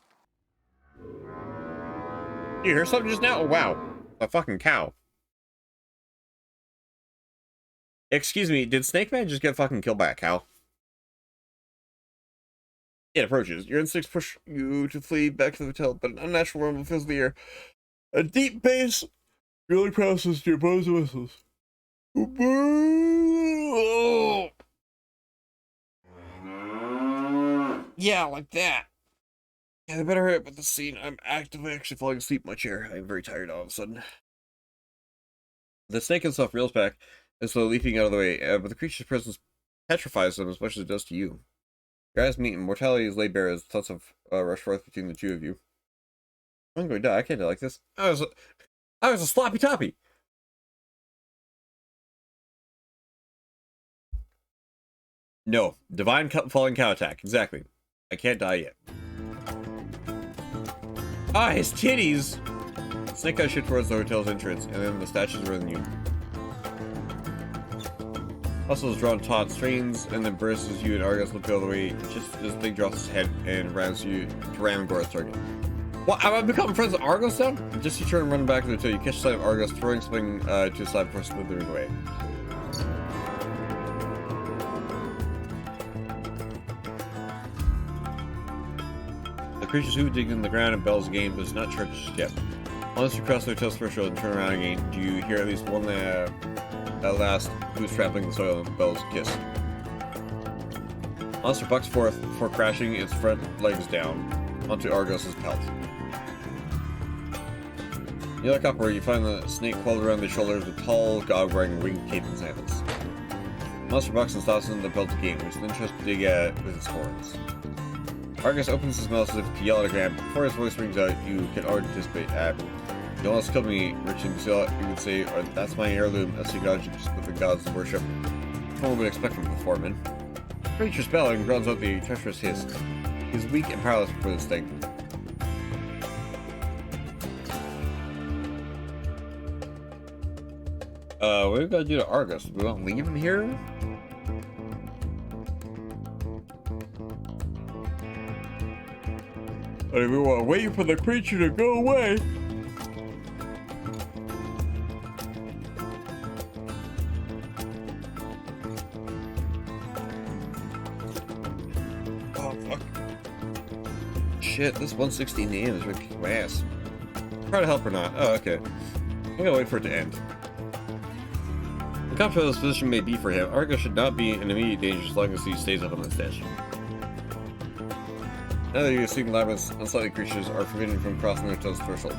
You hear something just now? Oh, wow. A fucking cow. Excuse me, did Snake Man just get fucking killed by a cow? It approaches. Your instincts push you to flee back to the hotel, but an unnatural rumble fills the air. A deep bass really processes your opposed whistles. Yeah, like that. Yeah, they better hurry up with the scene. I'm actively actually falling asleep in my chair. I'm very tired all of a sudden. The snake itself reels back, as though leaping out of the way, but the creature's presence petrifies them as much as it does to you. Your eyes meet, and mortality is laid bare as thoughts of rush forth between the two of you. I'm going to die. I can't die like this. I was a sloppy toppy. No, divine falling cow attack. Exactly. I can't die yet. Ah, his titties! Snake eyes shit towards the hotel's entrance, and then the statues are than you. Muscles drawn taut, strains, and then bursts as you and Argus look the other way, just as the thing drops his head and rams you to ram Gora's target. What? Have I become friends with Argus now? Just you turn and run back to the hotel, you catch sight of Argus throwing something to the side before slithering away. The creature's hoof digs in the ground and bells again, but it's not charged just yet. Once you cross the hotel's threshold and turn around again, do you hear at least one that last who's trampling the soil and bells kiss. Monster bucks forth before crashing its front legs down onto Argos's pelt. You look up where you find the snake coiled around the shoulders with tall god wearing winged cape and sandals. Monster bucks and stops in the pelt again, which then tries to dig at it with its horns. Argus opens his mouth as if to yell at a gram, but before his voice rings out, you can already anticipate you almost killed me, Rich, and you would say, or that's my heirloom, as acknowledges with the gods of worship. One would expect from the foreman. The creature's bell and grounds out the treacherous hiss. He's weak and powerless before this thing. What do we gotta do to Argus? We won't leave him here? Or we want to wait for the creature to go away? Shit, this 116 AM is ripping my ass. Try to help or not. Oh, okay. I'm gonna wait for it to end. Uncomfortable this position may be for him, Argo should not be in immediate danger as long as he stays up on the station. Now that you're seeing labyrinths, unsightly creatures are forbidden from crossing their toes threshold.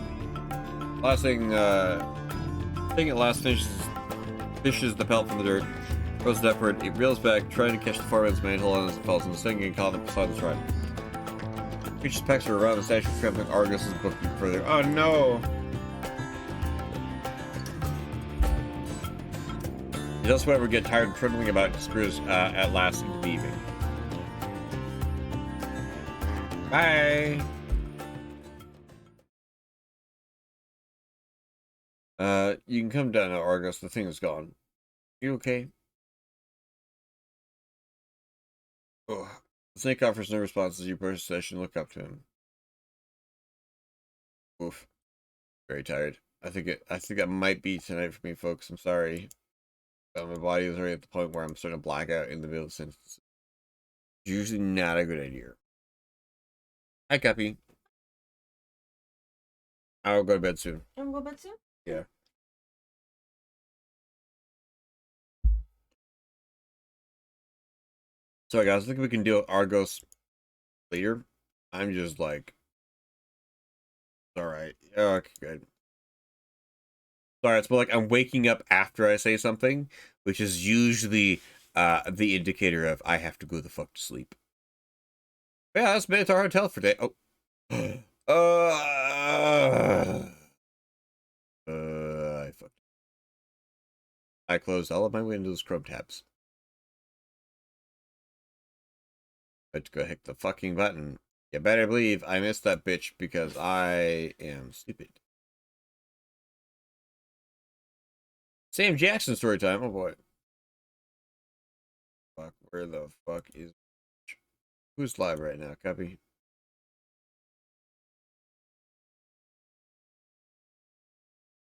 Last thing at last fishes the pelt from the dirt, throws it upward, it reels back, trying to catch the far man's mantle as it falls, and singing and calling beside the stride. Creature's packs are around the statue, trampling Argos' book further. Oh no! He does whatever get tired of trembling about screws at last into the evening. Bye! You can come down now, Argos. The thing is gone. You okay? Oh. The snake offers no response as you approach the session. Look up to him. Oof. Very tired. I think that might be tonight for me, folks. I'm sorry. My body is already at the point where I'm starting to black out in the middle of sentences. It's usually not a good idea. Hi, Guppy. I'll go to bed soon. I'm going to bed soon? Yeah. Sorry, guys. I think we can deal with Argos later. I'm just like... Alright. Okay, good. Sorry, it's more like I'm waking up after I say something, which is usually the indicator of I have to go the fuck to sleep. Yeah, that's Minotaur Hotel for today. Oh. I fucked. I closed all of my Windows Chrome tabs. But to go hit the fucking button. You better believe I missed that bitch because I am stupid. Sam Jackson story time. Oh boy. Fuck, where the fuck is... Who's live right now? Copy.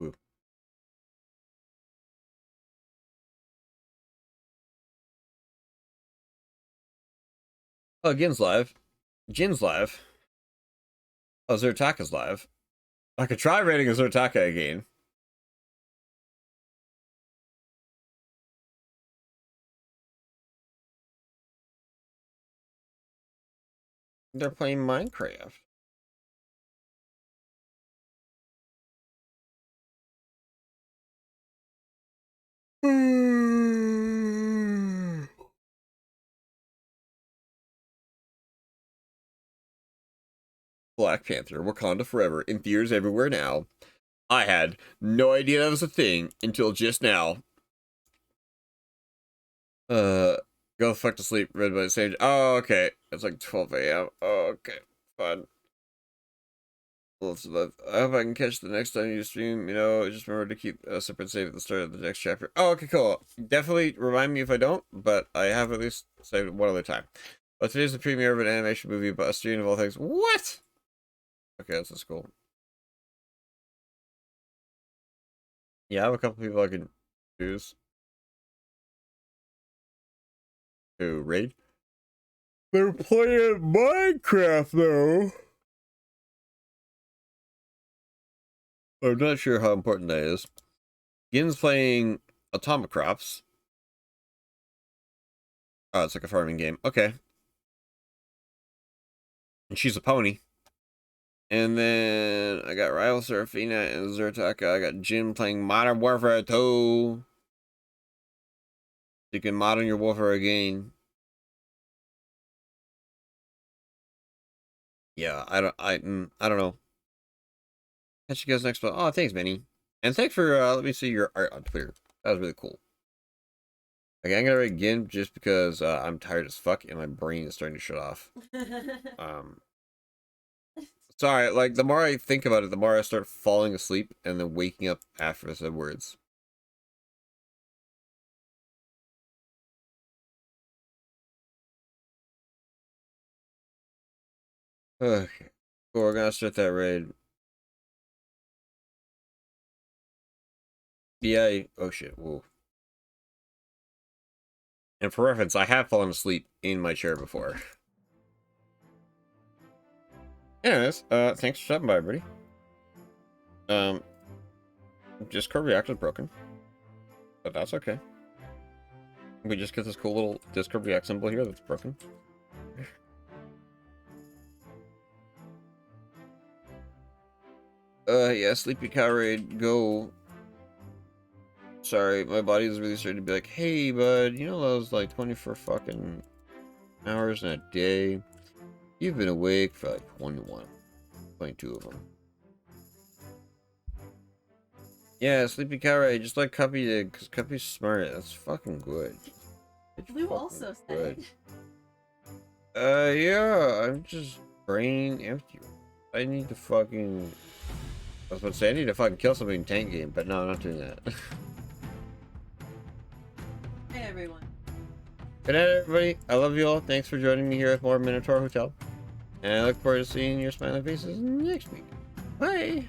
Ooh. Oh, Gin's live. Jin's live. Oh, Zertaka's live. I could try rating a Zertaka again. They're playing Minecraft. Black Panther, Wakanda Forever, in theaters everywhere now. I had no idea that was a thing until just now. Go the fuck to sleep, read by the sage. Oh, okay. It's like 12 a.m. Oh, okay. Fun. I hope I can catch the next time you stream. You know, just remember to keep separate save at the start of the next chapter. Oh, okay, cool. Definitely remind me if I don't, but I have at least saved one other time. But today's the premiere of an animation movie about a stream of all things. What? Okay, that's cool. Yeah, I have a couple people I can choose to raid. They're playing Minecraft, though. I'm not sure how important that is. Gin's playing Atomic Crops. Oh, it's like a farming game. Okay. And she's a pony. And then I got Rival Serafina and Zertaka. I got Jin playing Modern Warfare 2. You can modern your warfare again. Yeah, I don't know. Catch you guys next one. Oh, thanks, Manny. And thanks for let me see your art on Twitter. That was really cool. Okay, I'm gonna read again just because I'm tired as fuck and my brain is starting to shut off. Sorry, like the more I think about it, the more I start falling asleep and then waking up after I said words. Okay, cool, we're gonna start that raid. Yeah, oh shit, whoa. And for reference, I have fallen asleep in my chair before. Anyways, thanks for stopping by, everybody. Discord reactor broken, but that's okay. We just get this cool little Discord React symbol here that's broken. Yeah, Sleepy Cow Raid, go. Sorry, my body is really starting to be like, hey, bud, you know those like 24 fucking hours in a day? You've been awake for like 21, 22 of them. Yeah, Sleepy Cow Raid, just like Cuppy did, because Cuppy's smart. That's fucking good. It's Blue fucking also said good. it. Yeah, I'm just brain empty. I need to fucking... I was about to say, I need to fucking kill somebody in tank game, but no, I'm not doing that. Hey everyone. Good night, everybody. I love you all. Thanks for joining me here at more Minotaur Hotel. And I look forward to seeing your smiling faces next week. Bye!